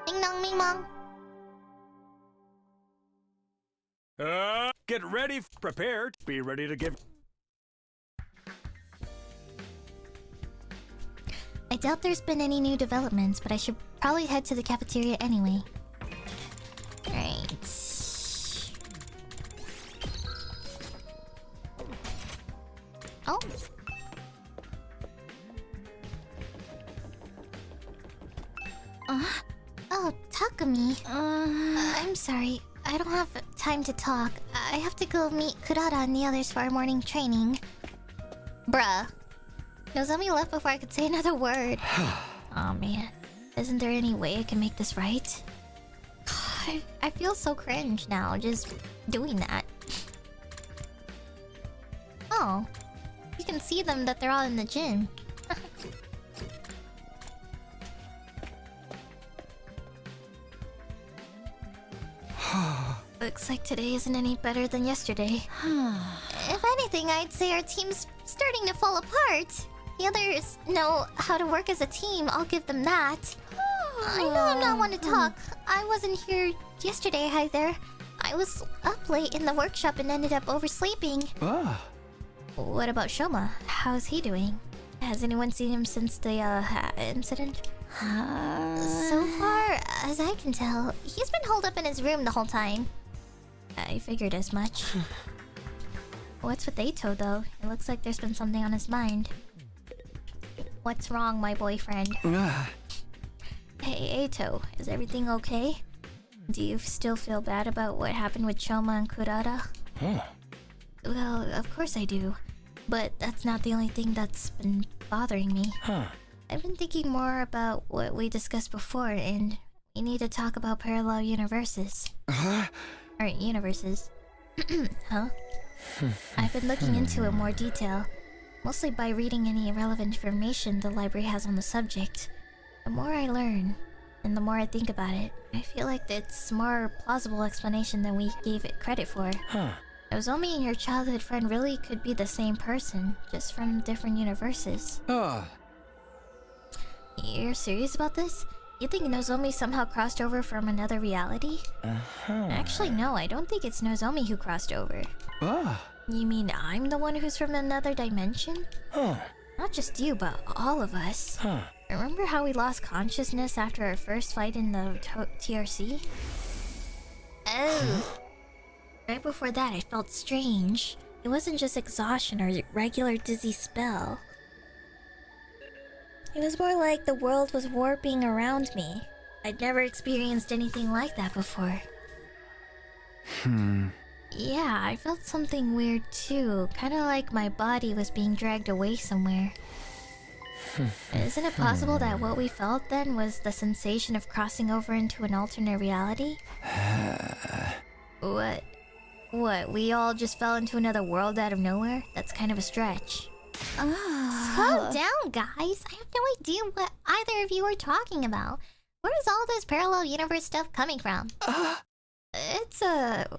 Ding dong, ding dong. Get ready, prepared, be ready to give. I doubt there's been any new developments, but I should probably head to the cafeteria anyway. Right. Oh. Oh, Takumi. I'm sorry. I don't have time to talk. I have to go meet Kurata and the others for our morning training. Bruh. Nozomi left before I could say another word. Aw, man. Isn't there any way I can make this right? God, I feel so cringe now, just doing that. Oh. You can see them that they're all in the gym. Looks like today isn't any better than yesterday. If anything, I'd say our team's starting to fall apart. The others know how to work as a team, I'll give them that. I know I'm not one to talk. I wasn't here yesterday either. I was up late in the workshop and ended up oversleeping. What about Shoma? How's he doing? Has anyone seen him since the incident? So far as I can tell, he's been holed up in his room the whole time. I figured as much. What's with Aito though? It looks like there's been something on his mind. What's wrong, my boyfriend? Hey, Ato, is everything okay? Do you still feel bad about what happened with Choma and Kurata? Well, of course I do. But that's not the only thing that's been bothering me. I've been thinking more about what we discussed before, and we need to talk about parallel universes. Or universes. Huh? I've been looking into it in more detail, mostly by reading any relevant information the library has on the subject. The more I learn, and the more I think about it, I feel like it's a more plausible explanation than we gave it credit for. Nozomi and your childhood friend really could be the same person, just from different universes. You're serious about this? You think Nozomi somehow crossed over from another reality? Actually, no, I don't think it's Nozomi who crossed over. You mean I'm the one who's from another dimension? Not just you, but all of us. Remember how we lost consciousness after our first fight in the TRC? Oh. Right before that, I felt strange. It wasn't just exhaustion or regular dizzy spell. It was more like the world was warping around me. I'd never experienced anything like that before. Yeah, I felt something weird too. Kinda like my body was being dragged away somewhere. Isn't it possible that what we felt then was the sensation of crossing over into an alternate reality? What? What, we all just fell into another world out of nowhere? That's kind of a stretch. Slow down, guys. I have no idea what either of you are talking about. Where is all this parallel universe stuff coming from?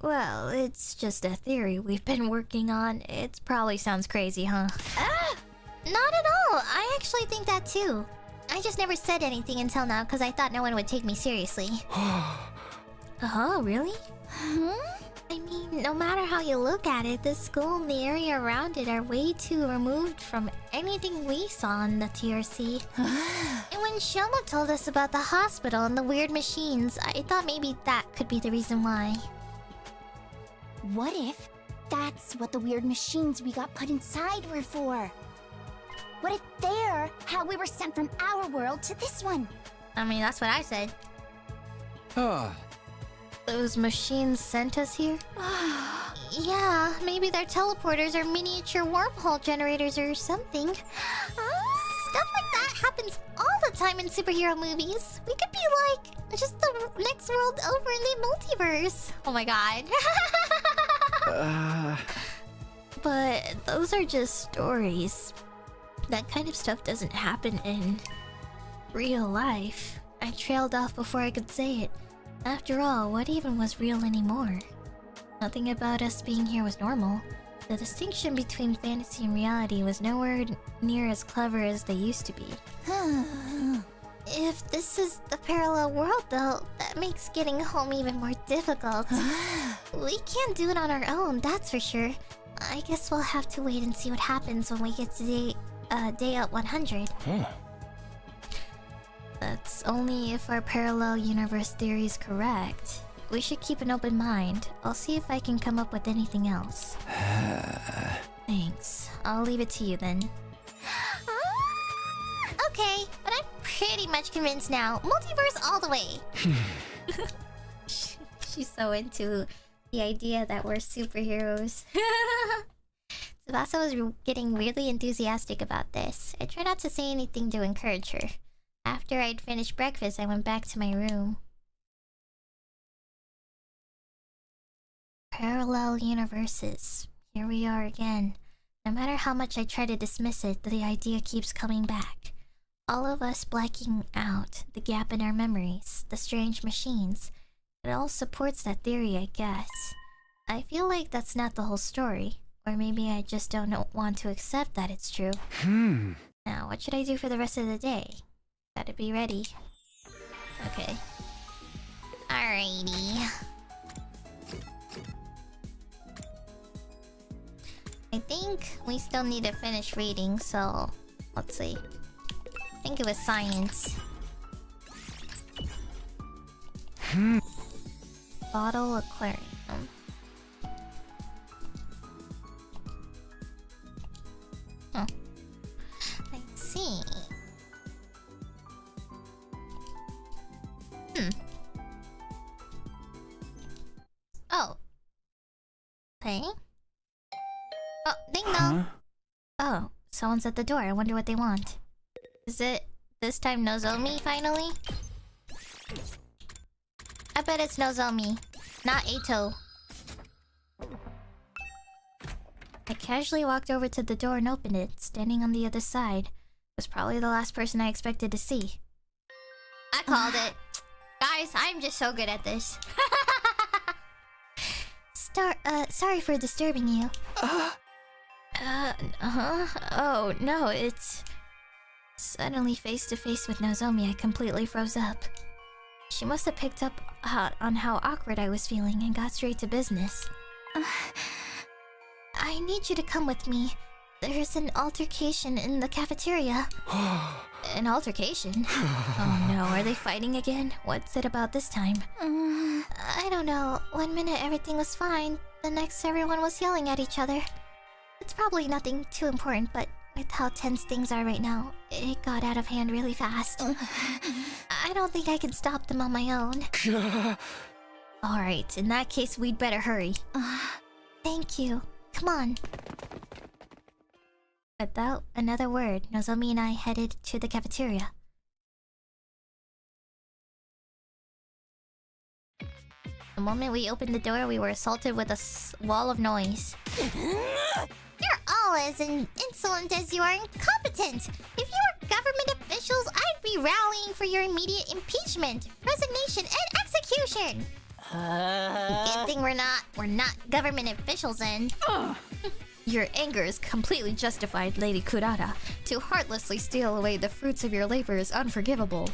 Well, it's just a theory we've been working on. It probably sounds crazy, huh? Not at all. I actually think that too. I just never said anything until now because I thought no one would take me seriously. Oh, really? I mean, no matter how you look at it, the school and the area around it are way too removed from anything we saw in the TRC. And when Shoma told us about the hospital and the weird machines, I thought maybe that could be the reason why. What if that's what the weird machines we got put inside were for? What if they're how we were sent from our world to this one? I mean, that's what I said. Those machines sent us here? Yeah, maybe they're teleporters or miniature wormhole generators or something. Stuff like that happens all the time in superhero movies. We could be like just the next world over in the multiverse. Oh my god. But those are just stories. That kind of stuff doesn't happen in real life. I trailed off before I could say it. After all, what even was real anymore? Nothing about us being here was normal. The distinction between fantasy and reality was nowhere near as clever as they used to be. If this is the parallel world, though, that makes getting home even more difficult. We can't do it on our own, that's for sure. I guess we'll have to wait and see what happens when we get to day out 100. That's only if our parallel universe theory is correct. We should keep an open mind. I'll see if I can come up with anything else. Thanks. I'll leave it to you then. Okay, but I'm pretty much convinced now. Multiverse all the way. She's so into the idea that we're superheroes. Tsubasa was getting really enthusiastic about this. I tried not to say anything to encourage her. After I'd finished breakfast, I went back to my room. Parallel universes. Here we are again. No matter how much I try to dismiss it, the idea keeps coming back. All of us blacking out, the gap in our memories, the strange machines. It all supports that theory, I guess. I feel like that's not the whole story. Or maybe I just don't want to accept that it's true. Now, what should I do for the rest of the day? Gotta be ready. Okay. Alrighty. I think we still need to finish reading, so let's see. I think it was science. Bottle aquarium. Huh. I see. Oh. Hey? Oh, ding dong. Oh, someone's at the door. I wonder what they want. Is it this time Nozomi finally? I bet it's Nozomi, not Eito. I casually walked over to the door and opened it. Standing on the other side was probably the last person I expected to see. I called it. Guys, I'm just so good at this. Sorry for disturbing you. Oh, no, it's... Suddenly face to face with Nozomi, I completely froze up. She must have picked up on how awkward I was feeling and got straight to business. I need you to come with me. There's an altercation in the cafeteria. An altercation? Oh no, are they fighting again? What's it about this time? I don't know. One minute everything was fine. The next everyone was yelling at each other. It's probably nothing too important, but with how tense things are right now, it got out of hand really fast. I don't think I can stop them on my own. Alright, in that case we'd better hurry. Thank you. Come on. Without another word, Nozomi and I headed to the cafeteria. The moment we opened the door, we were assaulted with a wall of noise. You're all as insolent as you are incompetent. If you were government officials, I'd be rallying for your immediate impeachment, resignation, and execution. Good thing we're not government officials then. Your anger is completely justified, Lady Kurata. To heartlessly steal away the fruits of your labor is unforgivable.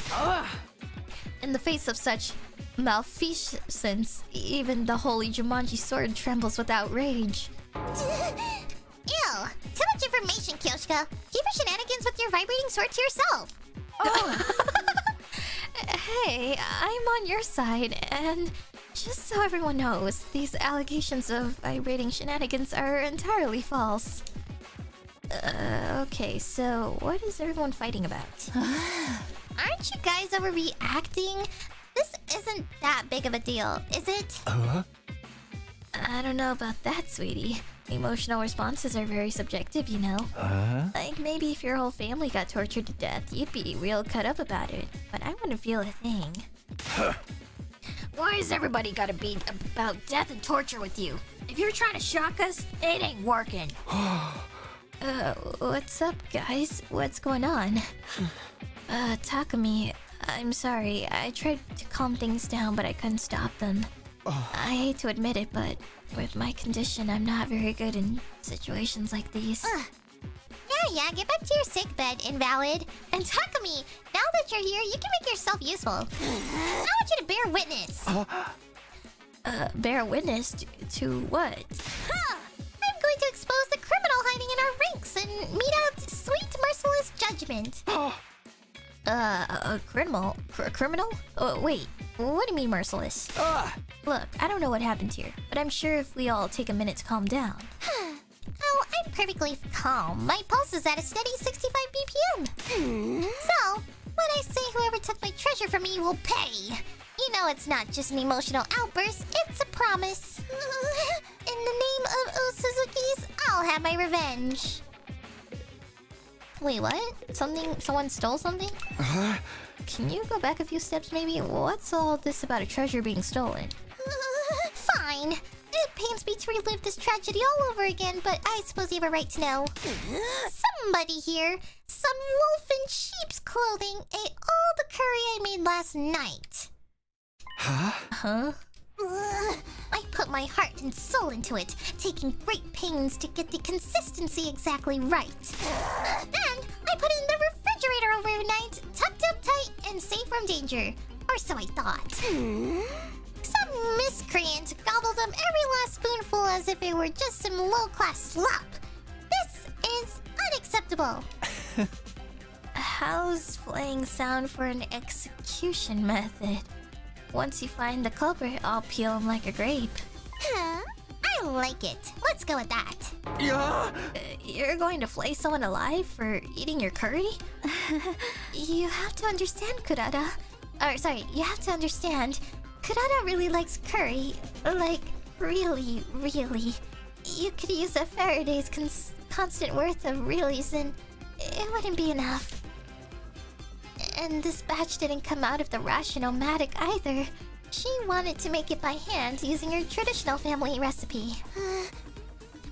In the face of such malfeasance, even the holy Jumanji sword trembles with outrage. Ew! Too much information, Kyoshika. Keep your shenanigans with your vibrating sword to yourself. Hey, I'm on your side, and just so everyone knows, these allegations of vibrating shenanigans are entirely false. Okay, so what is everyone fighting about? Aren't you guys overreacting? This isn't that big of a deal, is it? I don't know about that, sweetie. Emotional responses are very subjective, you know. Like, maybe if your whole family got tortured to death, you'd be real cut up about it. But I wouldn't feel a thing. Why has everybody gotta be about death and torture with you? If you're trying to shock us, it ain't working. What's up, guys? What's going on? Takumi, I'm sorry. I tried to calm things down, but I couldn't stop them. I hate to admit it, but with my condition, I'm not very good in situations like these. Yeah, get back to your sick bed, invalid. And Takumi, now that you're here, you can make yourself useful. I want you to bear witness. Bear witness to what? I'm going to expose the criminal hiding in our ranks and mete out sweet, merciless judgment. A criminal? Criminal? Wait, what do you mean merciless? Look, I don't know what happened here, but I'm sure if we all take a minute to calm down. Oh, I'm perfectly calm. My pulse is at a steady 65 BPM. So, when I say whoever took my treasure from me will pay, you know it's not just an emotional outburst, it's a promise. In the name of Suzuki's, I'll have my revenge. Wait, what? Someone stole something? Can you go back a few steps maybe? What's all this about a treasure being stolen? Fine. It pains me to relive this tragedy all over again, but I suppose you have a right to know. Somebody here, some wolf in sheep's clothing, ate all the curry I made last night. Huh? I put my heart and soul into it, taking great pains to get the consistency exactly right. Then, I put it in the refrigerator overnight, tucked up tight and safe from danger. Or so I thought. Some miscreant gobbled up every last spoonful as if it were just some low-class slop. This is unacceptable. How's playing sound for an execution method? Once you find the culprit, I'll peel him like a grape. I like it. Let's go with that. You're going to flay someone alive for eating your curry? You have to understand, Kurata. sorry, you have to understand. Kurata really likes curry. Like, really, really. You could use a Faraday's constant worth of reallys and it wouldn't be enough. And this batch didn't come out of the Rationomatic either. She wanted to make it by hand using her traditional family recipe.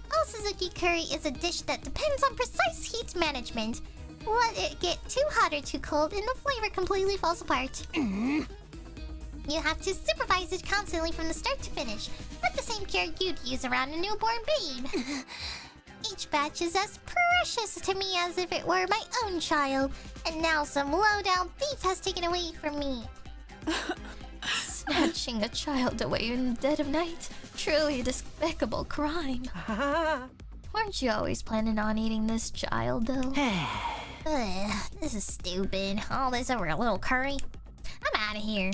Osuzuki curry is a dish that depends on precise heat management. Let it get too hot or too cold and the flavor completely falls apart. You have to supervise it constantly from the start to finish, with the same care you'd use around a newborn babe. Each batch is as precious to me as if it were my own child, and now some low-down thief has taken away from me. Snatching a child away in the dead of night, truly a despicable crime. Weren't you always planning on eating this child, though? This is stupid. All this over a little curry? I'm out of here.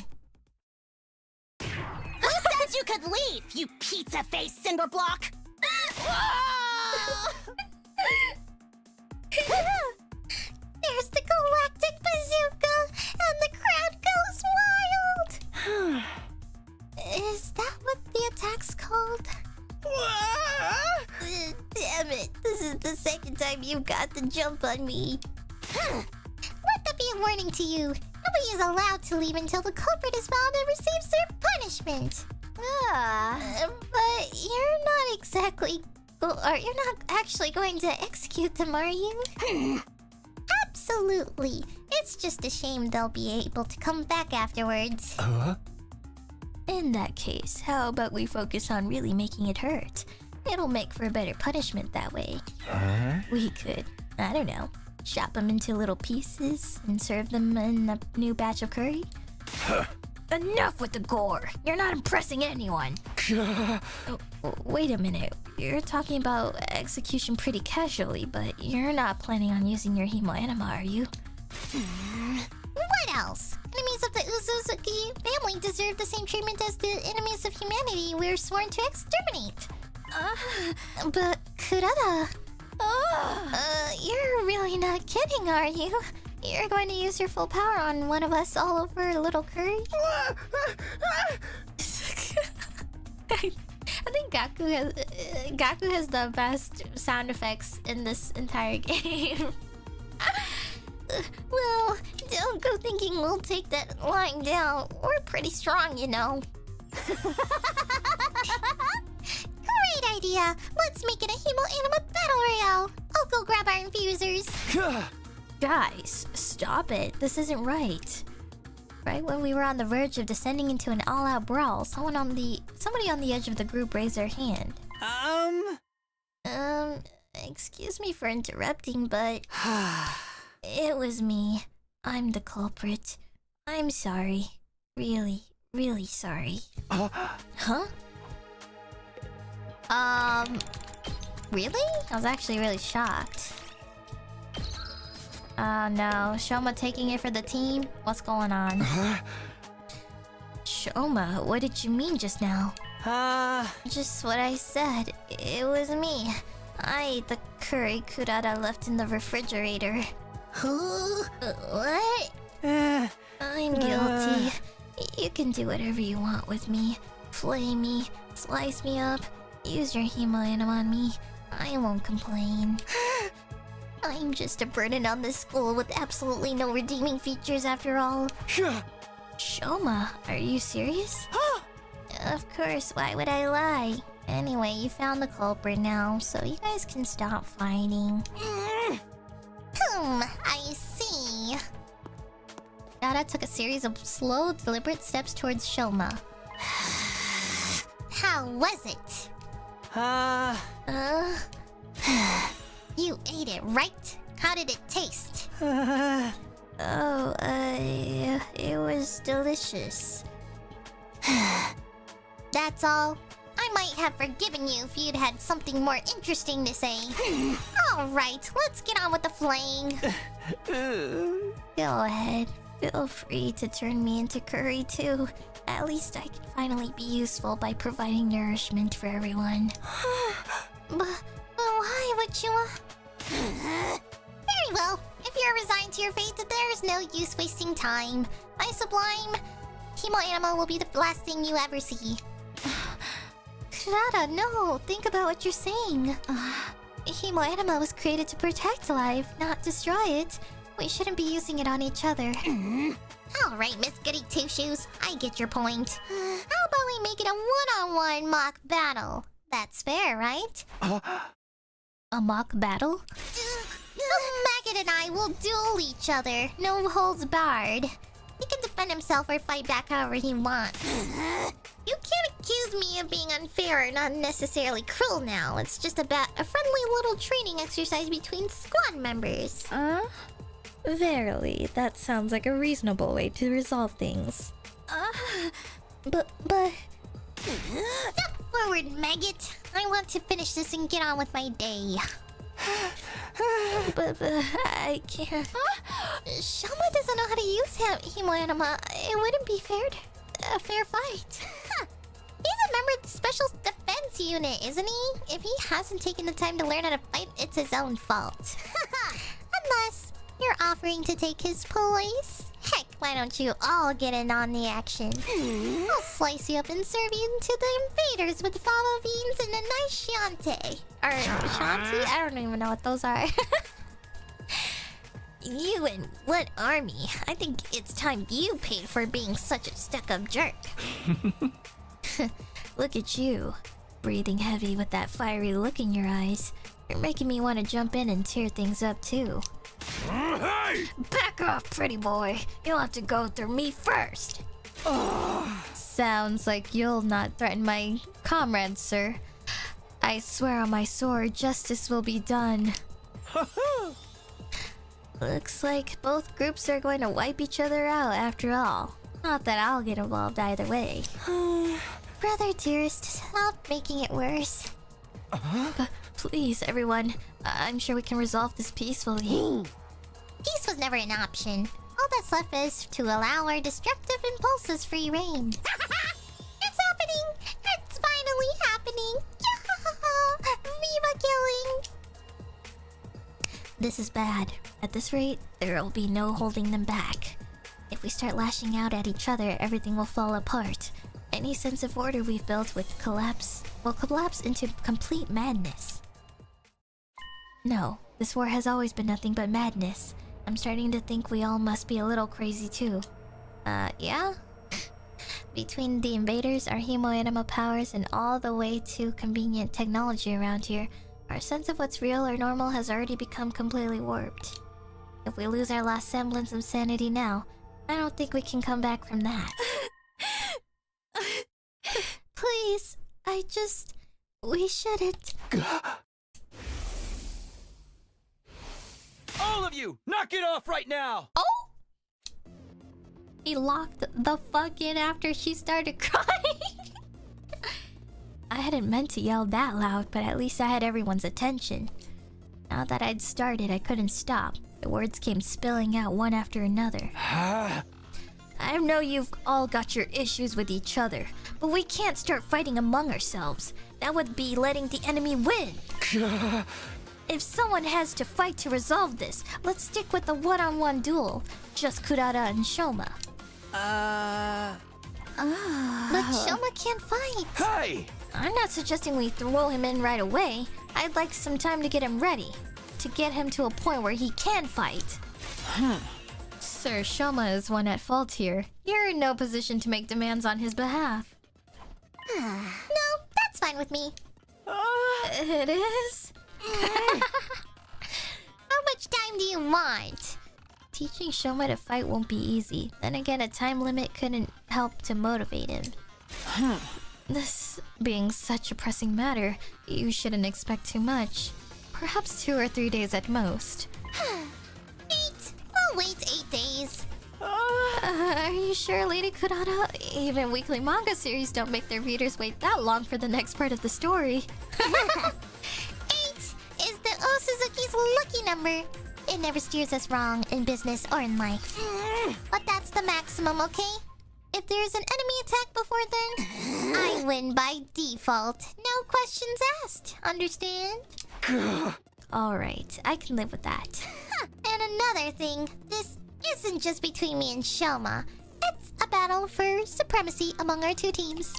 Who said you could leave, you pizza-faced cinder block? There's the galactic bazooka, and the crowd goes wild. Is that what the attack's called? Damn it, this is the second time you got the jump on me. Let that be a warning to you. Nobody is allowed to leave until the culprit is found and receives their punishment. But you're not exactly... Or you're not actually going to execute them, are you? Absolutely. It's just a shame they'll be able to come back afterwards. In that case, how about we focus on really making it hurt? It'll make for a better punishment that way. We could, I don't know, chop them into little pieces and serve them in a new batch of curry? Enough with the gore! You're not impressing anyone! Wait a minute. You're talking about execution pretty casually, but you're not planning on using your hemoanima, are you? What else? Enemies of the Uzuzuki family deserve the same treatment as the enemies of humanity we're sworn to exterminate. But Kurata... you're really not kidding, are you? You're going to use your full power on one of us all over a little curry? I think Gaku has the best sound effects in this entire game. Well, don't go thinking we'll take that lying down. We're pretty strong, you know. Great idea! Let's make it a hemoanima battle royale! I'll go grab our infusers. Guys, stop it. This isn't right. Right when we were on the verge of descending into an all-out brawl, somebody on the edge of the group raised their hand. Excuse me for interrupting, but it was me. I'm the culprit. I'm sorry. Really, really sorry. Huh? Really? I was actually really shocked. Oh no, Shoma taking it for the team? What's going on? Shoma, what did you mean just now? Just what I said. It was me. I ate the curry Kurata left in the refrigerator. What? I'm guilty. You can do whatever you want with me. Flay me, slice me up, use your hemoanima on me. I won't complain. I'm just a burden on this school with absolutely no redeeming features after all. Shoma, are you serious? Of course, why would I lie? Anyway, you found the culprit now, so you guys can stop fighting. I see. Dada took a series of slow, deliberate steps towards Shoma. How was it? You ate it, right? How did it taste? It was delicious. That's all? I might have forgiven you if you'd had something more interesting to say. Alright, let's get on with the flaying. Go ahead. Feel free to turn me into curry too. At least I can finally be useful by providing nourishment for everyone. But why would you... There Very well. If you're resigned to your fate, there's no use wasting time. My sublime Hemo Anima will be the last thing you ever see. Kurata, no. Think about what you're saying. Hemo Anima was created to protect life, not destroy it. We shouldn't be using it on each other. Alright, Miss Goody Two Shoes. I get your point. How about we make it a one-on-one mock battle? That's fair, right? A mock battle? Maggot and I will duel each other. No holds barred. He can defend himself or fight back however he wants. You can't accuse me of being unfair or not necessarily cruel now. It's just about a friendly little training exercise between squad members. Verily, that sounds like a reasonable way to resolve things. But... Step forward, maggot. I want to finish this and get on with my day. but I can't. Shoma doesn't know how to use Hemo Anima. It wouldn't be a fair fight. He's a member of the Special Defense Unit, isn't he? If he hasn't taken the time to learn how to fight, it's his own fault. Unless you're offering to take his place. Heck, why don't you all get in on the action? I'll slice you up and serve you to the invaders with fava beans and a nice Shantae. Or Shanti? I don't even know what those are. You and what army? I think it's time you paid for being such a stuck-up jerk. Look at you, breathing heavy with that fiery look in your eyes. You're making me want to jump in and tear things up too. Hey! Back off, pretty boy. You'll have to go through me first. Sounds like you'll not threaten my comrades, sir. I swear on my sword, justice will be done. Looks like both groups are going to wipe each other out after all. Not that I'll get involved either way. Brother dearest, stop making it worse. But please, everyone. I'm sure we can resolve this peacefully. Peace was never an option. All that's left is to allow our destructive impulses free reign. It's happening! It's finally happening! Viva killing! This is bad. At this rate, there will be no holding them back. If we start lashing out at each other, everything will fall apart. Any sense of order we've built will collapse into complete madness. No, this war has always been nothing but madness. I'm starting to think we all must be a little crazy too. Yeah? Between the invaders, our Hemo Anima powers, and all the way too convenient technology around here, our sense of what's real or normal has already become completely warped. If we lose our last semblance of sanity now, I don't think we can come back from that. Please, we shouldn't. All of you, knock it off right now! Oh! He locked the fuck in after she started crying. I hadn't meant to yell that loud, but at least I had everyone's attention. Now that I'd started, I couldn't stop. The words came spilling out one after another. I know you've all got your issues with each other, but we can't start fighting among ourselves. That would be letting the enemy win. If someone has to fight to resolve this, let's stick with the one-on-one duel. Just Kurata and Shoma. But Shoma can't fight. Hey! I'm not suggesting we throw him in right away. I'd like some time to get him ready. To get him to a point where he can fight. Sir, Shoma is one at fault here. You're in no position to make demands on his behalf. No, that's fine with me. It is? How much time do you want? Teaching Shoma to fight won't be easy. Then again, a time limit couldn't help to motivate him. This being such a pressing matter, you shouldn't expect too much. Perhaps 2 or 3 days at most. 8. I'll wait 8 days. Are you sure, Lady Kurata? Even weekly manga series don't make their readers wait that long for the next part of the story. 8 is the Osuzuki's lucky number. It never steers us wrong in business or in life. But that's the maximum, okay? If there's an enemy attack before then, I win by default. No questions asked. Understand? Alright, I can live with that. And another thing, this isn't just between me and Shoma. It's a battle for supremacy among our two teams.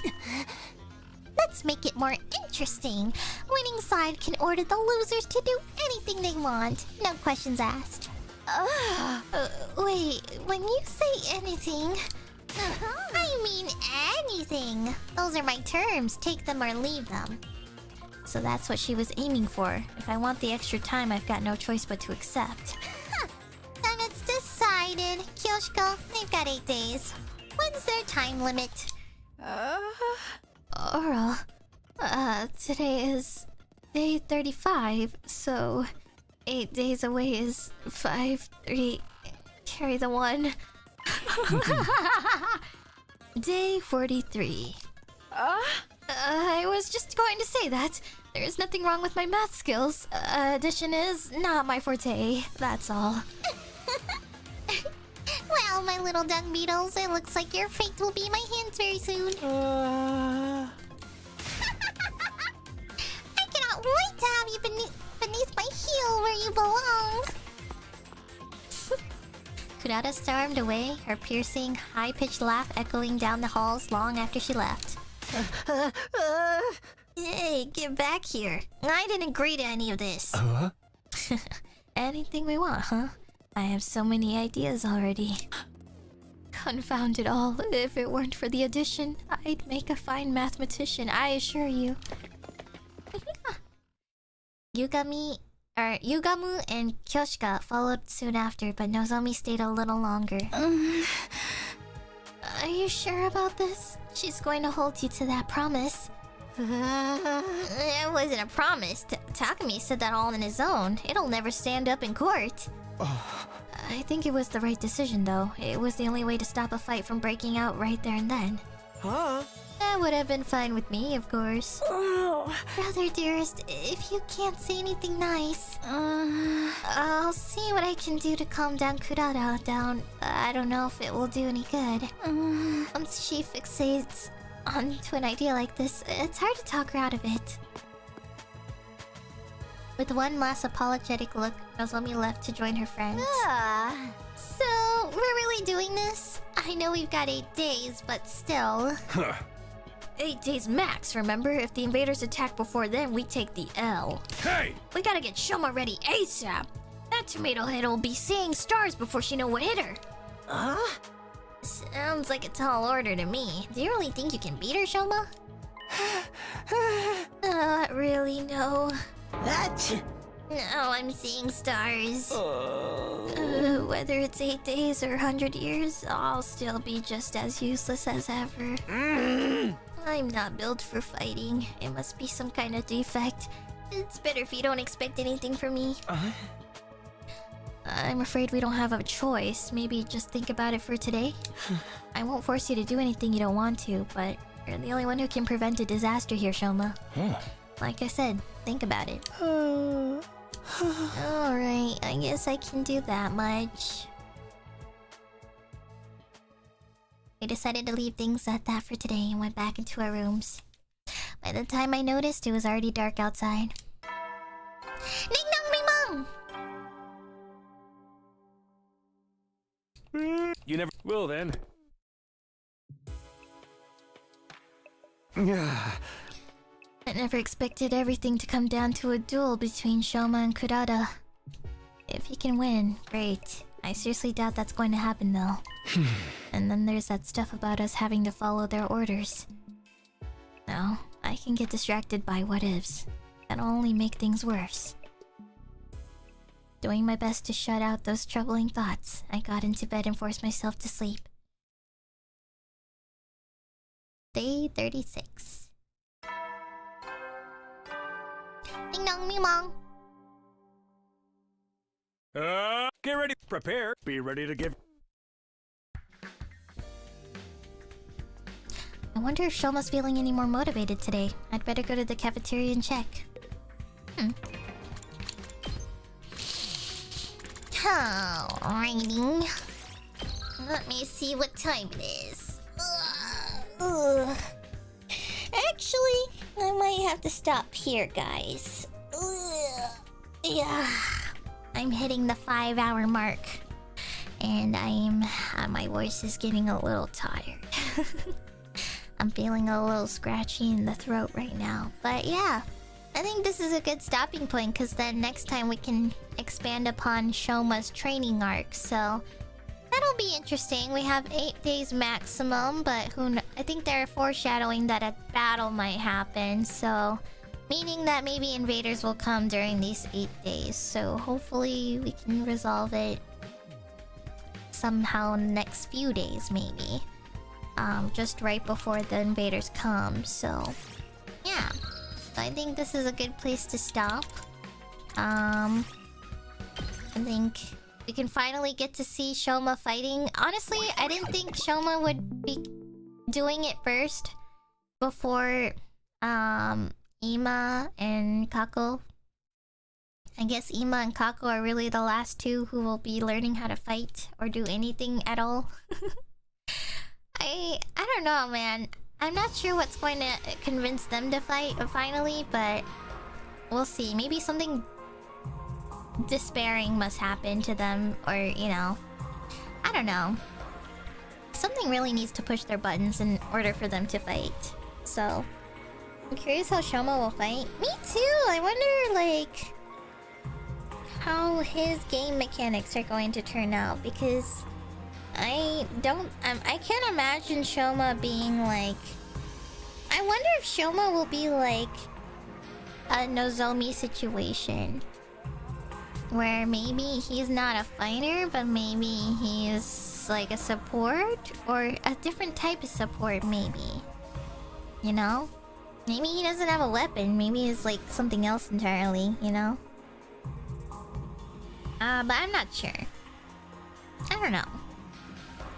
Let's make it more interesting. Winning side can order the losers to do anything they want. No questions asked. Wait, when you say anything, I mean anything. Those are my terms. Take them or leave them. So that's what she was aiming for. If I want the extra time, I've got no choice but to accept. Then it's decided. Kyoshiko, they've got 8 days. When's their time limit? Oral. Today is day 35, so 8 days away is 5, 3, carry the 1. Day 43. I was just going to say that. There's nothing wrong with my math skills. Addition is not my forte, that's all. Well, my little dung beetles, it looks like your fate will be in my hands very soon. I cannot wait to have you beneath my heel where you belong. Kurata stormed away, her piercing, high-pitched laugh echoing down the halls long after she left. Hey, get back here. I didn't agree to any of this. Anything we want, huh? I have so many ideas already. Confound it all. If it weren't for the addition, I'd make a fine mathematician, I assure you. Yugamu and Kyoshika followed soon after, but Nozomi stayed a little longer. Are you sure about this? She's going to hold you to that promise. It wasn't a promise. Takumi said that all on his own. It'll never stand up in court. I think it was the right decision, though. It was the only way to stop a fight from breaking out right there and then. That would have been fine with me, of course. Brother dearest, if you can't say anything nice, I'll see what I can do to calm down Kurata down. I don't know if it will do any good. Once she fixates onto an idea like this, it's hard to talk her out of it. With one last apologetic look, Nozomi left to join her friends. So, we're really doing this? I know we've got 8 days, but still. 8 days max, remember? If the invaders attack before then, we take the L. Hey! We gotta get Shoma ready ASAP. That tomato head will be seeing stars before she know what hit her. Sounds like a tall order to me. Do you really think you can beat her, Shoma? Not really, no. Now I'm seeing stars. Whether it's 8 days or 100 years, I'll still be just as useless as ever. I'm not built for fighting. It must be some kind of defect. It's better if you don't expect anything from me. I'm afraid we don't have a choice. Maybe just think about it for today. I won't force you to do anything you don't want to, but you're the only one who can prevent a disaster here, Shoma. Like I said, think about it. Alright, I guess I can do that much. We decided to leave things at that for today and went back into our rooms. By the time I noticed, it was already dark outside. Ding dong ding dong! You never will then. I never expected everything to come down to a duel between Shoma and Kurata. If he can win, great. I seriously doubt that's going to happen though. And then there's that stuff about us having to follow their orders. No, I can get distracted by what-ifs. That'll only make things worse. Doing my best to shut out those troubling thoughts, I got into bed and forced myself to sleep. Day 36. Ding dong, me mong. Get ready, prepare, be ready to give. I wonder if Shoma's feeling any more motivated today. I'd better go to the cafeteria and check. Alrighty. Let me see what time it is. Actually, I might have to stop here, guys. Yeah. I'm hitting the 5-hour mark. And my voice is getting a little tired. I'm feeling a little scratchy in the throat right now. But yeah, I think this is a good stopping point because then next time we can expand upon Shoma's training arc. So that'll be interesting. We have 8 days maximum, but I think they're foreshadowing that a battle might happen. So meaning that maybe invaders will come during these 8 days. So hopefully we can resolve it somehow in the next few days, maybe. Just right before the invaders come. So yeah, I think this is a good place to stop. I think we can finally get to see Shoma fighting. Honestly, I didn't think Shoma would be doing it first before Ima and Kako. I guess Ima and Kako are really the last two who will be learning how to fight or do anything at all. I don't know, man. I'm not sure what's going to convince them to fight finally, but we'll see. Maybe something despairing must happen to them, or, you know, I don't know. Something really needs to push their buttons in order for them to fight. So, I'm curious how Shoma will fight. Me too! I wonder, like, how his game mechanics are going to turn out, because I can't imagine Shoma being like... I wonder if Shoma will be like a Nozomi situation, where maybe he's not a fighter, but maybe he's like a support, or a different type of support, maybe. You know? Maybe he doesn't have a weapon, maybe it's like something else entirely, you know? But I'm not sure. I don't know.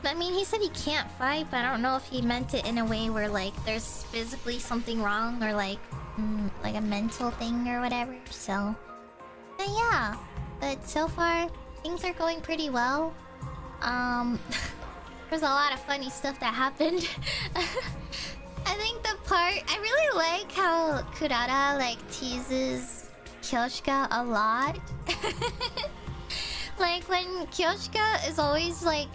I mean, he said he can't fight, but I don't know if he meant it in a way where, like, there's physically something wrong, or like a mental thing or whatever, so... But yeah. But so far, things are going pretty well. There's a lot of funny stuff that happened. I think the part... I really like how Kurata, like, teases Kyoshika a lot. Like, when Kyoshika is always, like,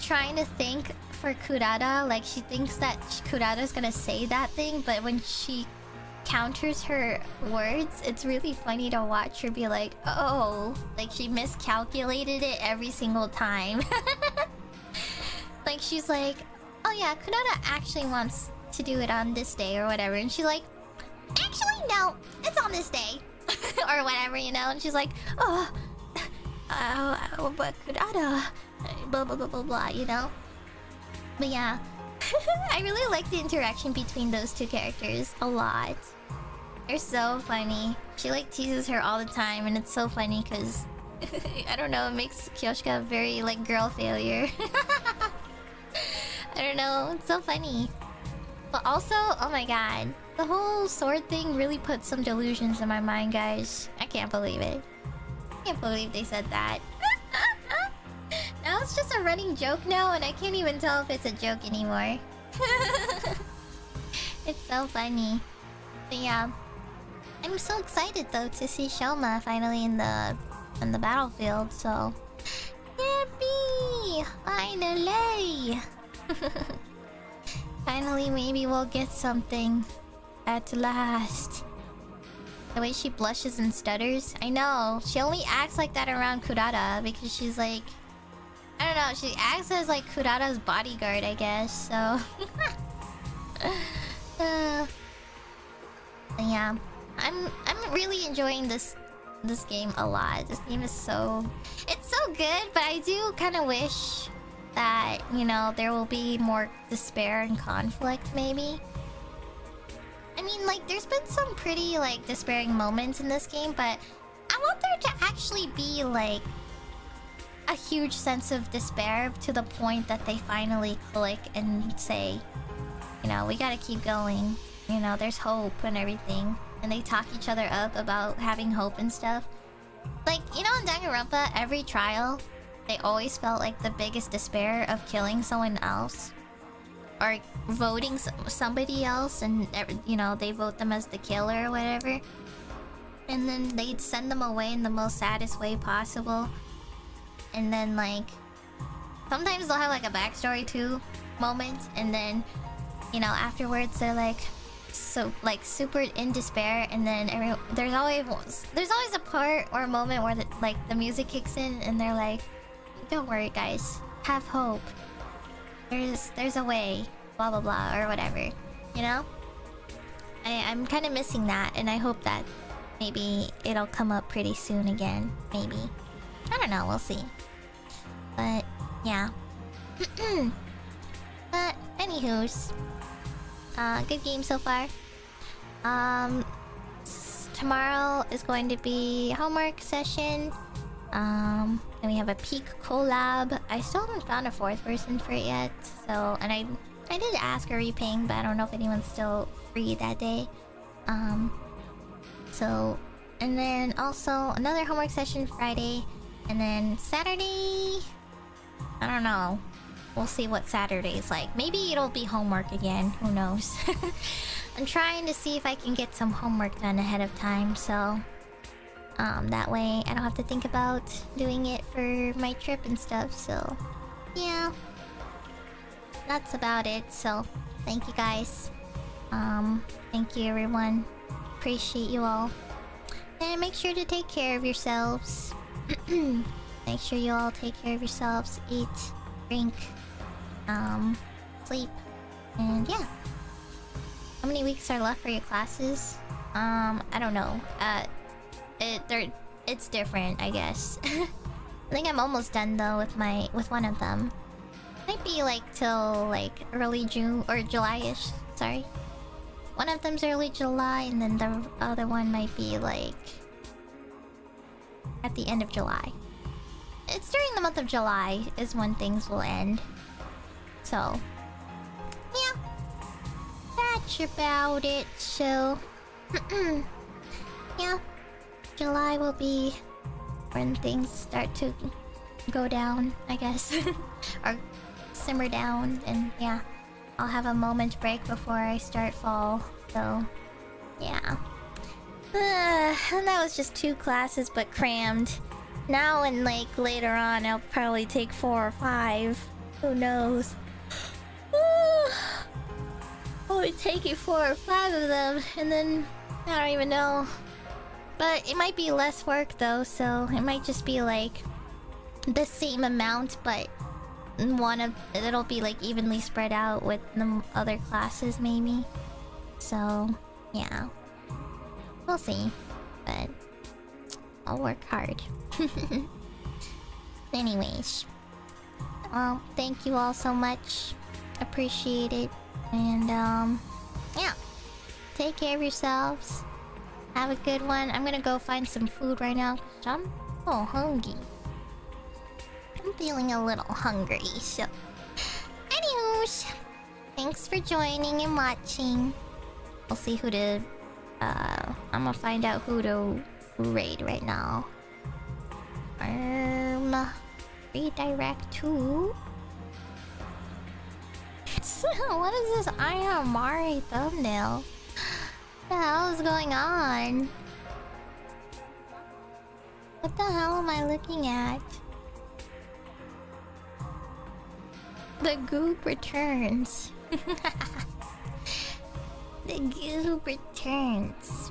trying to think for Kurata, like, she thinks that Kurata's gonna say that thing, but when she counters her words, it's really funny to watch her be like, oh, like, she miscalculated it every single time. Like, she's like, oh yeah, Kurata actually wants to do it on this day or whatever, and she's like, actually no, it's on this day. Or whatever, you know, and she's like, oh, but Kurata, blah blah blah blah blah, you know. But yeah, I really like the interaction between those two characters a lot. They're so funny. She like teases her all the time, and it's so funny because I don't know, it makes Kyoshika a very like girl failure. I don't know, it's so funny. But also, oh my god, the whole sword thing really put some delusions in my mind, guys. I can't believe it. I can't believe they said that. Now it's just a running joke now, and I can't even tell if it's a joke anymore. It's so funny. But yeah, I'm so excited though to see Shoma finally in the battlefield. So, yippee! Finally! Finally, maybe we'll get something at last. The way she blushes and stutters. I know. She only acts like that around Kurata because she's like... I don't know. She acts as like Kurata's bodyguard, I guess. So... yeah. I'm really enjoying this game a lot. This game is so... It's so good, but I do kind of wish that, you know, there will be more despair and conflict, maybe. I mean, like, there's been some pretty, like, despairing moments in this game, but I want there to actually be, like, a huge sense of despair to the point that they finally click and say, you know, we gotta keep going. You know, there's hope and everything. And they talk each other up about having hope and stuff. Like, you know, in Danganronpa, every trial, they always felt like the biggest despair of killing someone else. Or voting somebody else, and, you know, they vote them as the killer or whatever. and then they'd send them away in the most saddest way possible. And then like sometimes they'll have like a backstory too moment, and then you know afterwards they're like so like super in despair, and then there's always a part or a moment where the music kicks in and they're like, don't worry guys, have hope, there's a way, blah blah blah, or whatever, you know. I'm kind of missing that, and I hope that maybe it'll come up pretty soon again. Maybe, I don't know, we'll see. But yeah. But anywho's, good game so far. Tomorrow is going to be homework session. And we have a peak collab. I still haven't found a fourth person for it yet. So, and I did ask a reping, but I don't know if anyone's still free that day. So, and then also another homework session Friday, and then Saturday, I don't know. We'll see what Saturday's like. Maybe it'll be homework again. Who knows? I'm trying to see if I can get some homework done ahead of time, so that way I don't have to think about doing it for my trip and stuff. So yeah, that's about it. So thank you guys. Thank you everyone. Appreciate you all. And make sure to take care of yourselves. Make sure you all take care of yourselves. Eat, drink, sleep, and yeah. How many weeks are left for your classes? I don't know. It's different, I guess. I think I'm almost done though with one of them. Might be like till like early June or July-ish. Sorry. One of them's early July, and then the other one might be like at the end of July. It's during the month of July is when things will end. So yeah, that's about it. So yeah, July will be when things start to go down, I guess. Or simmer down, and yeah, I'll have a moment break before I start fall. So yeah. And that was just 2 classes but crammed. Now and like later on I'll probably take 4 or 5. Who knows? I'll be taking 4 or 5 of them, and then I don't even know. But it might be less work though, so it might just be like the same amount, but it'll be like evenly spread out with the other classes maybe. So yeah, we'll see, but I'll work hard. Anyways, well, thank you all so much. Appreciate it. And yeah, take care of yourselves. Have a good one. I'm gonna go find some food right now. I'm hungry. I'm feeling a little hungry, so anyways, thanks for joining and watching. We'll see who to I'm gonna find out who to raid right now. Redirect to what is this Ayamari thumbnail? What the hell is going on? What the hell am I looking at? The goop returns. The goop returns.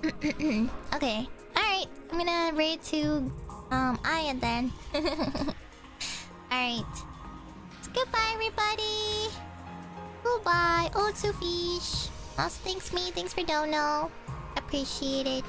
Okay, alright. I'm gonna raid to Aya then. Alright. Goodbye everybody. Goodbye. Otsu Fish. Also thanks for Dono. Appreciate it.